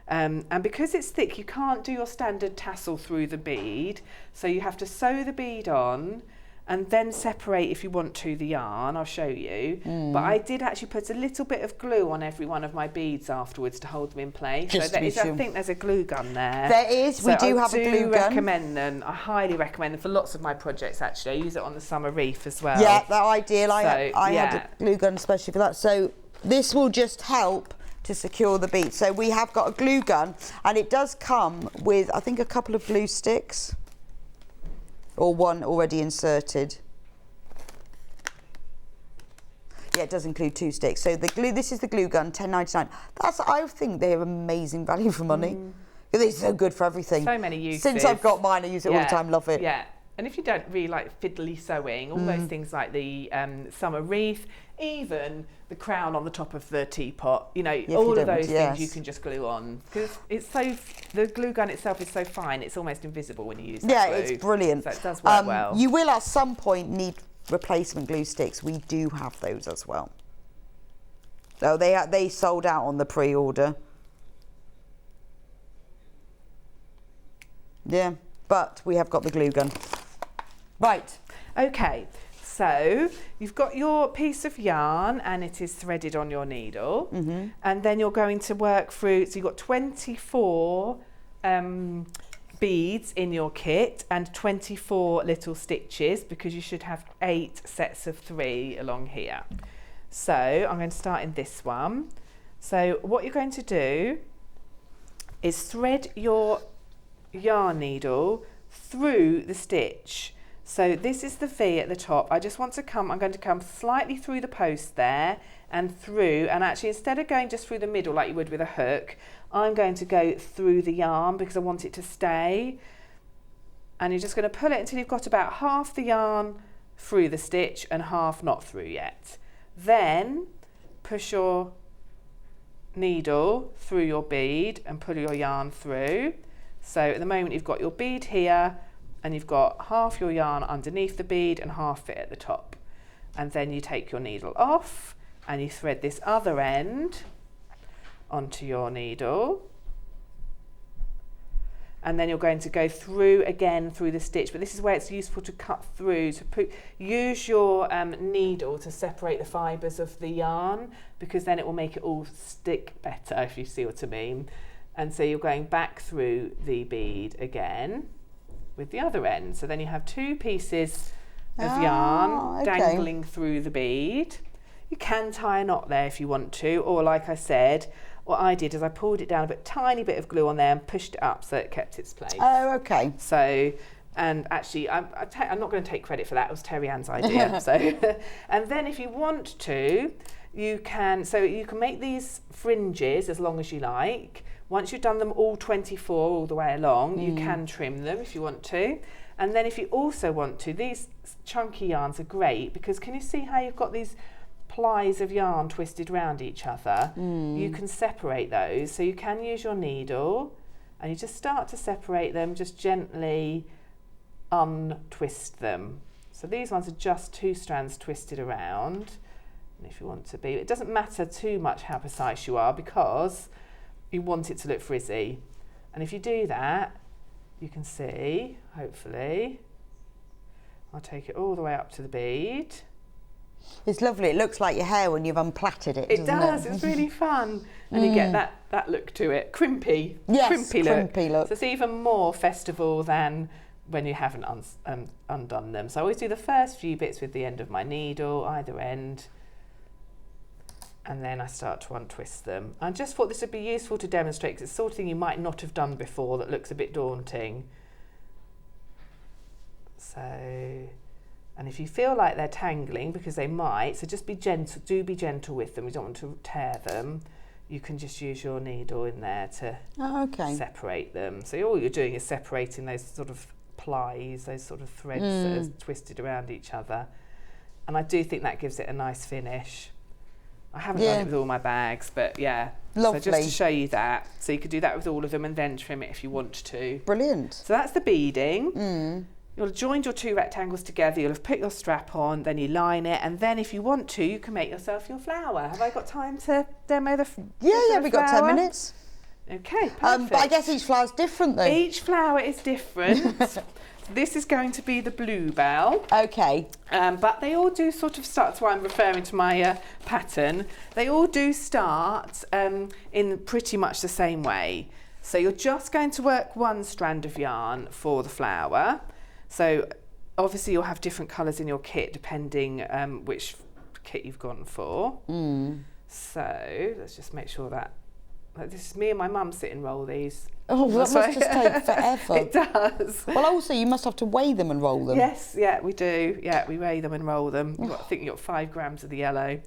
And because it's thick, you can't do your standard tassel through the bead. So you have to sew the bead on and then separate, if you want to, the yarn. I'll show you. But I did actually put a little bit of glue on every one of my beads afterwards to hold them in place. Just so to be sure. I think there's a glue gun there. There is. We do have a glue gun. I recommend them. I highly recommend them for lots of my projects, actually. I use it on the summer wreath as well. Yeah, they're ideal. I yeah. had a glue gun especially for that. So this will just help to secure the bead. So we have got a glue gun, and it does come with, I think, a couple of glue sticks, or one already inserted. Yeah, it does include 2 sticks. So the glue, this is the glue gun, £10.99. I think they're amazing value for money. They're so good for everything. So many uses. Since I've got mine, I use it all the time. Love it. Yeah. And if you don't really like fiddly sewing, all those things like the summer wreath, even the crown on the top of the teapot, you know, all of those things you can just glue on, because it's so, the glue gun itself is so fine, it's almost invisible when you use that glue. It's brilliant. So it does work well. You will at some point need replacement glue sticks. We do have those as well. So they sold out on the pre-order. Yeah, but we have got the glue gun. Right. Okay, so you've got your piece of yarn and it is threaded on your needle, and then you're going to work through, so you've got 24 beads in your kit and 24 little stitches, because you should have 8 sets of 3 along here. So I'm going to start in this one. So what you're going to do is thread your yarn needle through the stitch. So this is the V at the top. I'm going to come slightly through the post there and through, and actually instead of going just through the middle like you would with a hook, I'm going to go through the yarn because I want it to stay. And you're just going to pull it until you've got about half the yarn through the stitch and half not through yet. Then push your needle through your bead and pull your yarn through. So at the moment you've got your bead here, and you've got half your yarn underneath the bead and half it at the top. And then you take your needle off and you thread this other end onto your needle. And then you're going to go through again through the stitch, but this is where it's useful to cut through, use your needle to separate the fibres of the yarn, because then it will make it all stick better, if you see what I mean. And so you're going back through the bead again with the other end. So then you have 2 pieces of yarn dangling through the bead. You can tie a knot there if you want to, or like I said, what I did is I pulled it down, a tiny bit of glue on there and pushed it up so it kept its place. Oh, okay. So, and actually, I'm not going to take credit for that. It was Terry Ann's idea. So, and then if you want to, you can make these fringes as long as you like. Once you've done them all 24 all the way along, you can trim them if you want to. And then if you also want to, these chunky yarns are great, because can you see how you've got these plies of yarn twisted round each other? You can separate those. So you can use your needle and you just start to separate them, just gently untwist them. So these ones are just 2 strands twisted around. And if you want to be, it doesn't matter too much how precise you are, because you want it to look frizzy. And if you do that, you can see, hopefully, I'll take it all the way up to the bead. It's lovely. It looks like your hair when you've unplaited it. It does. It's really fun. And you get that look to it. Crimpy. Yes, crimpy look. look. So it's even more festival than when you haven't undone them. So I always do the first few bits with the end of my needle, either end. And then I start to untwist them. I just thought this would be useful to demonstrate, because it's the sort of thing you might not have done before that looks a bit daunting. So, and if you feel like they're tangling, because they might, so just be gentle, be gentle with them. You don't want to tear them. You can just use your needle in there to separate them. So all you're doing is separating those sort of plies, those sort of threads that are twisted around each other. And I do think that gives it a nice finish. I haven't done it with all my bags, but yeah. Lovely. So just to show you that. So you could do that with all of them and then trim it if you want to. Brilliant. So that's the beading. You'll have joined your 2 rectangles together, you'll have put your strap on, then you line it, and then if you want to, you can make yourself your flower. Have I got time to demo the Yeah, we've got 10 minutes. Okay, perfect. But I guess each flower's different though. Each flower is different. This is going to be the bluebell. Okay. But they all do sort of start, that's why I'm referring to my pattern. They all do start in pretty much the same way. So you're just going to work one strand of yarn for the flower. So obviously you'll have different colours in your kit depending which kit you've gone for. So let's just make sure that, this is me and my mum sit and roll these. Oh, that must just take forever. It does. Well, also you must have to weigh them and roll them. Yes, yeah, we do. Yeah, we weigh them and roll them. I think you've got 5 grams of the yellow.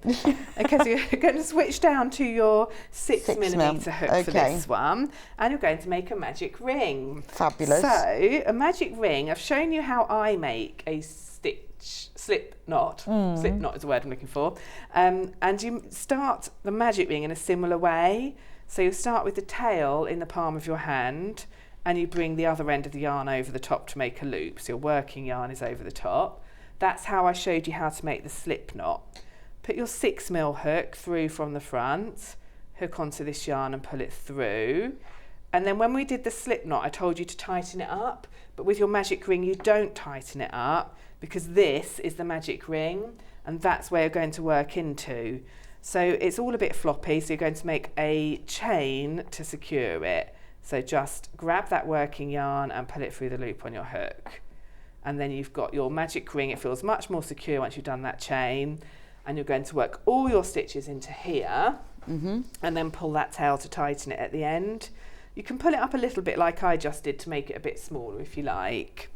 Okay, so you're going to switch down to your 6mm hook for this one, and you're going to make a magic ring. Fabulous. So, a magic ring, I've shown you how I make a slip knot. Slip knot is the word I'm looking for. And you start the magic ring in a similar way. So you start with the tail in the palm of your hand, and you bring the other end of the yarn over the top to make a loop. So your working yarn is over the top. That's how I showed you how to make the slip knot. Put your 6mm hook through from the front, hook onto this yarn and pull it through. And then when we did the slip knot, I told you to tighten it up, but with your magic ring you don't tighten it up, because this is the magic ring and that's where you're going to work into. So it's all a bit floppy, so you're going to make a chain to secure it. So just grab that working yarn and pull it through the loop on your hook. And then you've got your magic ring. It feels much more secure once you've done that chain. And you're going to work all your stitches into here, and then pull that tail to tighten it at the end. You can pull it up a little bit like I just did to make it a bit smaller if you like.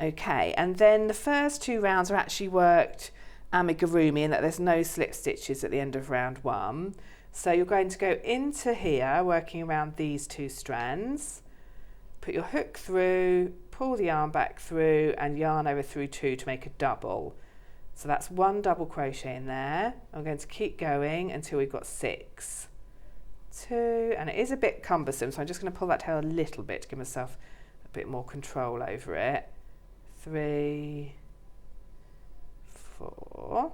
Okay, and then the first 2 rounds are actually worked amigurumi, in that there's no slip stitches at the end of round 1. So you're going to go into here working around these 2 strands, put your hook through, pull the yarn back through and yarn over through 2 to make a double. So that's 1 double crochet in there. I'm going to keep going until we've got 6. 2, and it is a bit cumbersome, so I'm just going to pull that tail a little bit to give myself a bit more control over it. 3, 4,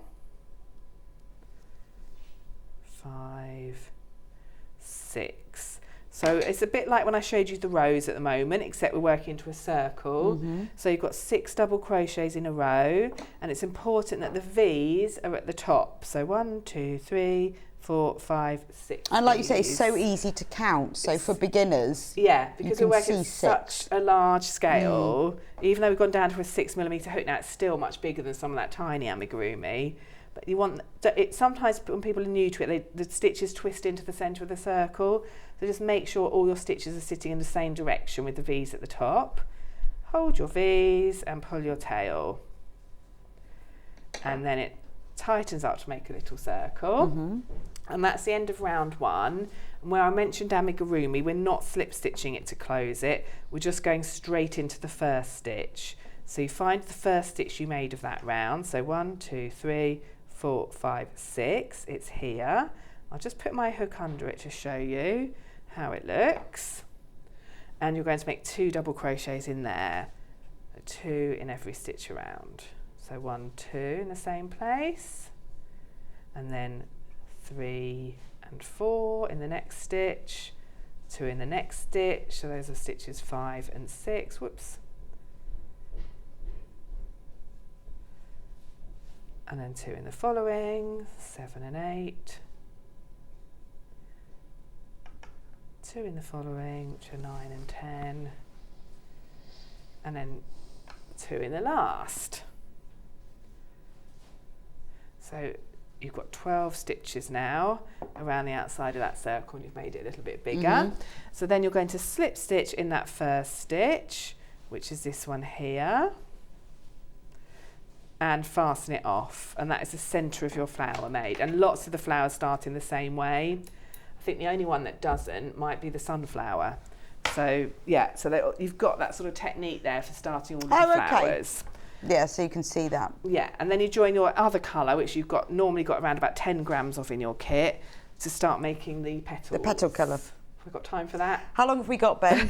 5, 6. So it's a bit like when I showed you the rows at the moment, except we're working into a circle. So you've got 6 double crochets in a row, and it's important that the V's are at the top. So 1, 2, 3, 4, 5, 6. And like you say, it's so easy to count. So for beginners, yeah, because we're working at 6. such a large scale, even though we've gone down to a 6mm hook now, it's still much bigger than some of that tiny amigurumi. But you want it. Sometimes when people are new to it, the stitches twist into the centre of the circle. So just make sure all your stitches are sitting in the same direction with the V's at the top. Hold your V's and pull your tail, and then it tightens up to make a little circle. And that's the end of round 1. And where I mentioned amigurumi, we're not slip stitching it to close it, we're just going straight into the first stitch. So you find the first stitch you made of that round, so 1, 2, 3, 4, 5, 6, it's here. I'll just put my hook under it to show you how it looks. And you're going to make 2 double crochets in there, 2 in every stitch around. So 1, 2 in the same place, and then 3 and 4 in the next stitch, 2 in the next stitch, so those are stitches 5 and 6, whoops. And then 2 in the following, 7 and 8, 2 in the following, which are 9 and 10, and then 2 in the last. So you've got 12 stitches now around the outside of that circle, and you've made it a little bit bigger. So then you're going to slip stitch in that first stitch, which is this one here, and fasten it off, and that is the centre of your flower made. And lots of the flowers start in the same way. I think the only one that doesn't might be the sunflower. So yeah, so you've got that sort of technique there for starting all of the flowers. Yeah, so you can see that. Yeah, and then you join your other colour, which you've got normally got around about 10 grams of in your kit, to start making the petals. The petal colour. We've got time for that. How long have we got, Ben?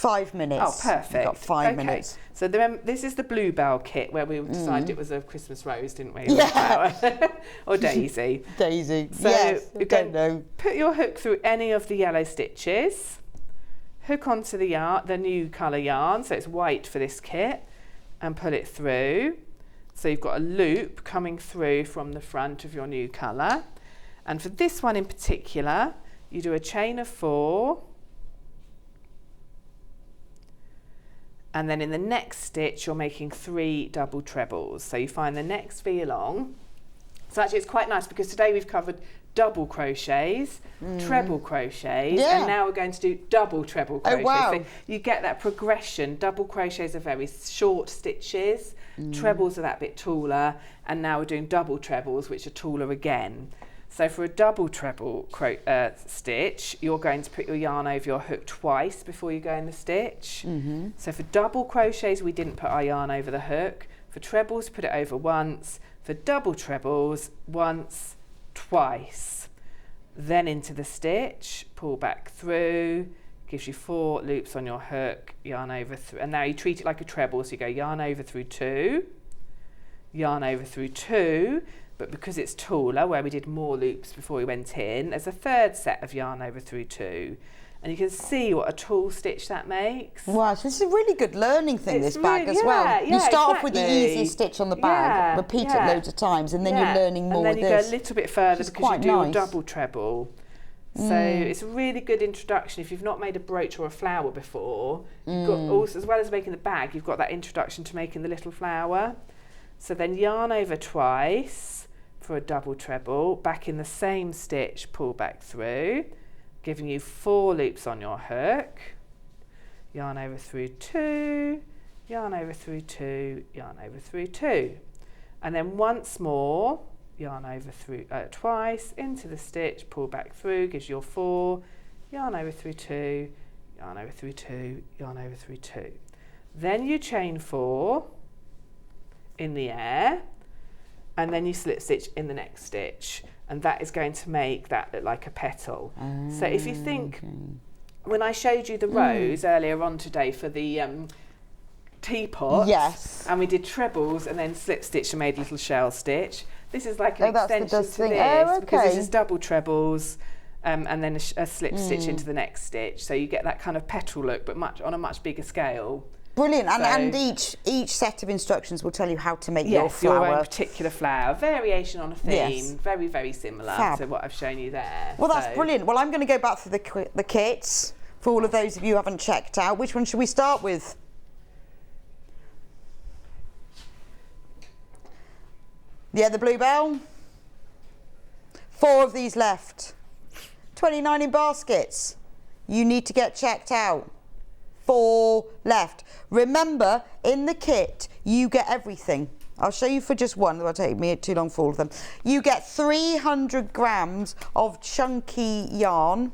5 minutes. Oh, perfect. We've got 5 Okay. minutes. So this is the Bluebell kit where we decided it was a Christmas rose, didn't we? Yeah. Or daisy. Daisy. So yes, I you're don't going know. put your hook through any of the yellow stitches, hook onto the yarn, the new colour yarn, so it's white for this kit, and pull it through. So you've got a loop coming through from the front of your new colour. And for this one in particular, you do a chain of 4, and then in the next stitch you're making 3 double trebles. So you find the next V along. So actually it's quite nice because today we've covered double crochets, treble crochets, and now we're going to do double treble crochets. Oh, wow. So you get that progression. Double crochets are very short stitches, trebles are that bit taller, and now we're doing double trebles, which are taller again. So for a double treble stitch, you're going to put your yarn over your hook twice before you go in the stitch. So for double crochets, we didn't put our yarn over the hook. For trebles, put it over once. For double trebles, once, twice. Then into the stitch, pull back through, gives you 4 loops on your hook, yarn over through, and now you treat it like a treble, so you go yarn over through 2, yarn over through 2, but because it's taller, where we did more loops before we went in, there's a third set of yarn over through 2. And you can see what a tall stitch that makes. Wow, so this is a really good learning thing, It's this bag really- as well. yeah, You start off with the exactly. easiest stitch on the bag, repeat it loads of times, and then you're learning more and then with you this. go a little bit further Which is because you quite do your nice. double treble. So it's a really good introduction. If you've not made a brooch or a flower before, you've got also, as well as making the bag, you've got that introduction to making the little flower. So then yarn over twice for a double treble, back in the same stitch, pull back through, giving you 4 loops on your hook. Yarn over through 2, yarn over through 2, yarn over through 2. And then once more, yarn over through twice, into the stitch, pull back through, gives you your 4, yarn over through 2, yarn over through 2, yarn over through 2. Then you chain 4 in the air, and then you slip stitch in the next stitch. And that is going to make that look like a petal. So if you think, when I showed you the rose earlier on today for the teapot, Yes. and we did trebles and then slip stitch and made a little shell stitch, this is like an that's the extension to dust thing. this, Oh, because this okay. is double trebles and then a slip stitch into the next stitch. So you get that kind of petal look, but on a much bigger scale. Brilliant, and So- each set of instructions will tell you how to make your Yes, your flower. own particular flower. Variation on a theme, Yes. very, very similar Fab. to what I've shown you there. Well, that's So- brilliant. Well, I'm going to go back to the kits for all of those of you who haven't checked out. Which one should we start with? Yeah, the Bluebell. 4 of these left. 29 in baskets. You need to get checked out. 4 left. Remember, in the kit, you get everything. I'll show you for just one. It'll take me too long for all of them. You get 300 grams of chunky yarn.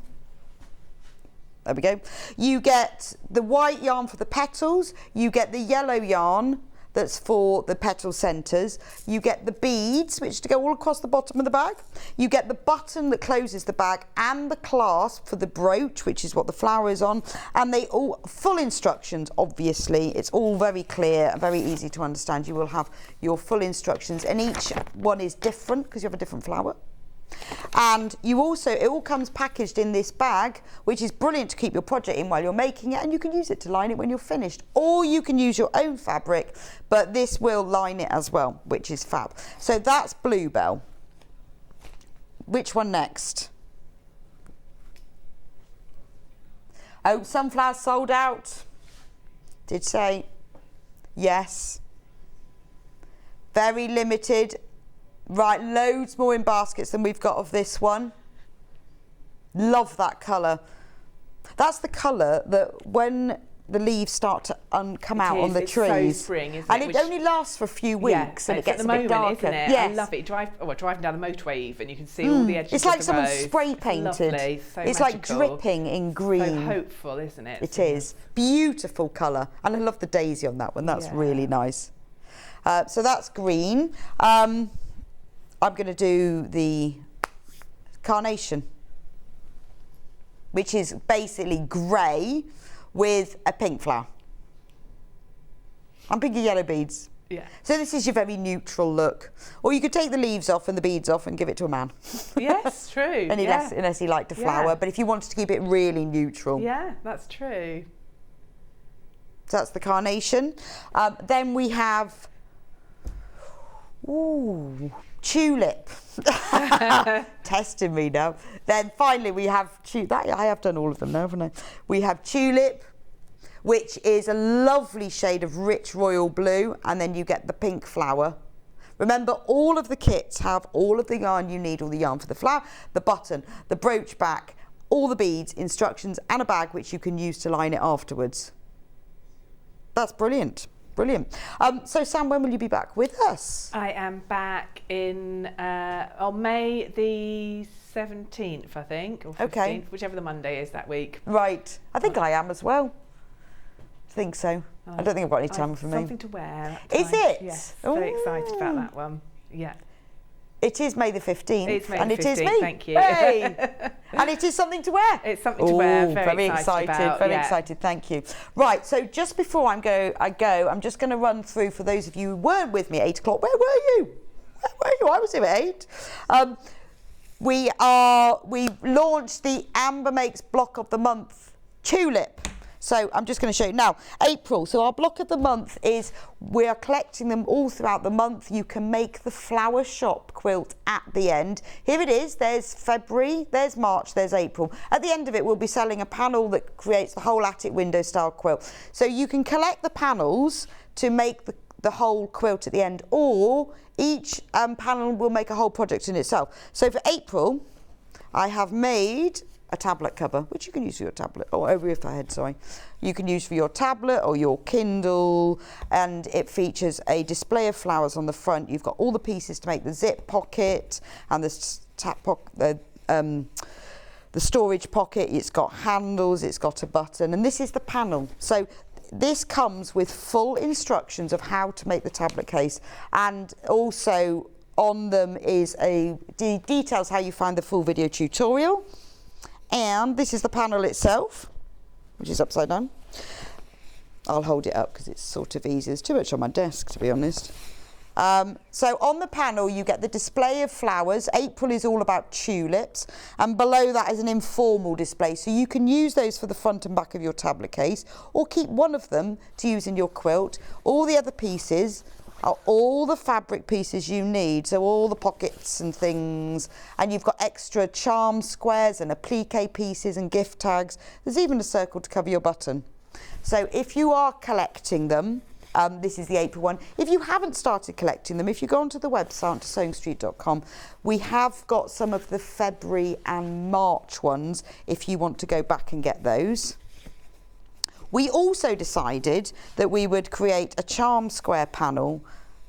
There we go. You get the white yarn for the petals. You get the yellow yarn that's for the petal centres. You get the beads, which to go all across the bottom of the bag. You get the button that closes the bag and the clasp for the brooch, which is what the flower is on. And they all, full instructions, obviously. It's all very clear and very easy to understand. You will have your full instructions, and each one is different because you have a different flower. And you also, it all comes packaged in this bag, which is brilliant to keep your project in while you're making it, and you can use it to line it when you're finished, or you can use your own fabric, but this will line it as well, which is fab. So that's Bluebell. Which one next? Oh, sunflowers sold out. Did say yes. Very limited. Right, loads more in baskets than we've got of this one. Love that colour. That's the colour that when the leaves start to come out on the it's trees. so spring, isn't and it? it only lasts for a few weeks and it gets at a the bit moment, darker. isn't it? Yes. I love it. Driving down the motorway even, you can see all the edges It's of like the someone road. spray painted. Lovely, so it's magical. like dripping in green. So hopeful, isn't it? It is. Beautiful colour. And I love the daisy on that one. That's really nice. So that's green. I'm going to do the carnation, which is basically grey with a pink flower. And pinky yellow beads. Yeah. So this is your very neutral look. Or you could take the leaves off and the beads off and give it to a man. Yes, true. Unless he liked a flower. Yeah. But if you wanted to keep it really neutral. Yeah, that's true. So that's the carnation. Then we have, tulip. Testing me now. Then finally we have, I have done all of them now, haven't I? We have tulip, which is a lovely shade of rich royal blue, and then you get the pink flower. Remember, all of the kits have all of the yarn you need, all the yarn for the flower, the button, the brooch back, all the beads, instructions, and a bag which you can use to line it afterwards. That's brilliant. Brilliant. So Sam, when will you be back with us? I am back on May the 17th, I think, or 15th, whichever the Monday is that week. Right. I think I am as well. I think so. I don't think I've got any time for me. Something to wear. Is it? Yes. Very excited about that one. Yeah. It is May the 15th. It's May and the 15th, it is me. thank you. Hey. And it is something to wear. It's something to wear. Very excited. About, very excited. Thank you. Right. So just before I go, I'm just going to run through for those of you who weren't with me at 8 o'clock. Where were you? Where were you? I was here at 8. We launched the Amber Makes Block of the Month Tulip. So I'm just going to show you now. April. So our block of the month is, we are collecting them all throughout the month. You can make the flower shop quilt at the end. Here it is. There's February, there's March, there's April. At the end of it, we'll be selling a panel that creates the whole attic window style quilt. So you can collect the panels to make the whole quilt at the end, or each panel will make a whole project in itself. So for April, I have made a tablet cover, which you can use for your tablet, or over your head, sorry. You can use for your tablet or your Kindle, and it features a display of flowers on the front. You've got all the pieces to make the zip pocket and the storage pocket. It's got handles, it's got a button, and this is the panel. So this comes with full instructions of how to make the tablet case, and also on them is details how you find the full video tutorial. And this is the panel itself, which is upside down. I'll hold it up because it's sort of easy. There's too much on my desk, to be honest. So on the panel, you get the display of flowers. April is all about tulips. And below that is an informal display. So you can use those for the front and back of your tablet case, or keep one of them to use in your quilt. All the other pieces are all the fabric pieces you need, so all the pockets and things, and you've got extra charm squares and applique pieces and gift tags. There's even a circle to cover your button. So if you are collecting them, this is the April one. If you haven't started collecting them, if you go onto the website, onto sewingstreet.com, we have got some of the February and March ones if you want to go back and get those. We also decided that we would create a charm square panel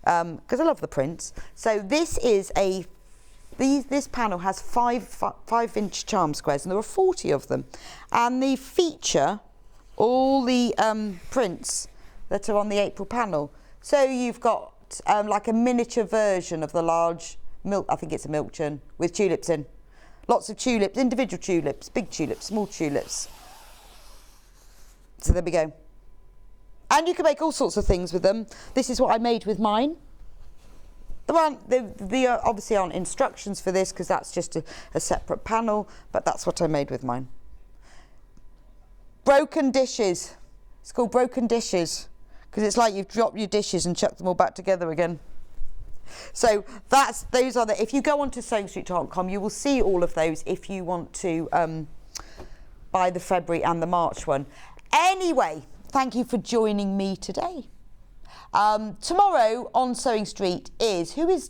because I love the prints. So this is this panel has 5-inch charm squares, and there are 40 of them, and they feature all the prints that are on the April panel. So you've got like a miniature version of the large milk. I think it's a milk churn with tulips in. Lots of tulips, individual tulips, big tulips, small tulips. So there we go. And you can make all sorts of things with them. This is what I made with mine. There obviously aren't instructions for this because that's just a separate panel, but that's what I made with mine. Broken dishes. It's called broken dishes because it's like you've dropped your dishes and chucked them all back together again. So those are if you go onto sewingstreet.com, you will see all of those if you want to buy the February and the March one. Anyway, thank you for joining me today. Tomorrow on Sewing Street is, who's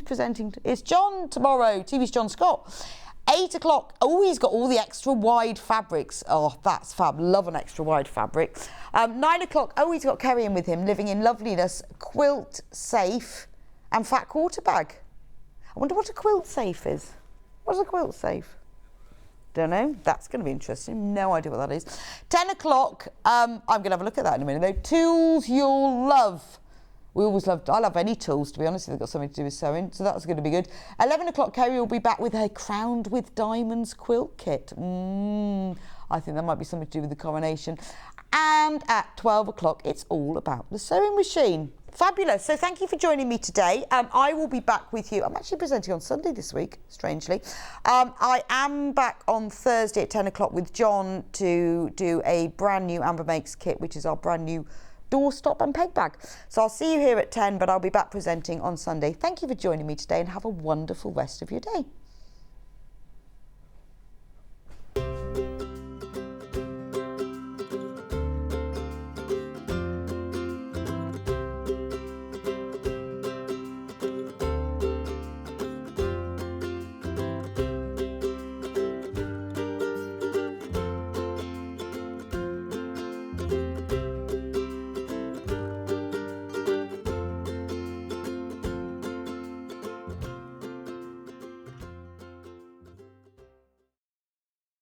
presenting? It's John tomorrow, TV's John Scott. 8 o'clock, he's got all the extra wide fabrics. Oh, that's fab, love an extra wide fabric. 9 o'clock, he's got Kerry in with him, Living in Loveliness, Quilt Safe and Fat Quarter Bag. I wonder what a quilt safe is. What's a quilt safe? Don't know. That's going to be interesting. No idea what that is. 10 o'clock, I'm going to have a look at that in a minute though. Tools You'll Love. I love any tools, to be honest, if they've got something to do with sewing, so that's going to be good. 11 o'clock, Kerry will be back with her Crowned with Diamonds quilt kit. I think that might be something to do with the coronation. And at 12 o'clock, it's all about the sewing machine. Fabulous. So thank you for joining me today. I will be back with you. I'm actually presenting on Sunday this week, strangely. I am back on Thursday at 10 o'clock with John to do a brand new Amber Makes kit, which is our brand new doorstop and peg bag. So I'll see you here at 10, but I'll be back presenting on Sunday. Thank you for joining me today and have a wonderful rest of your day.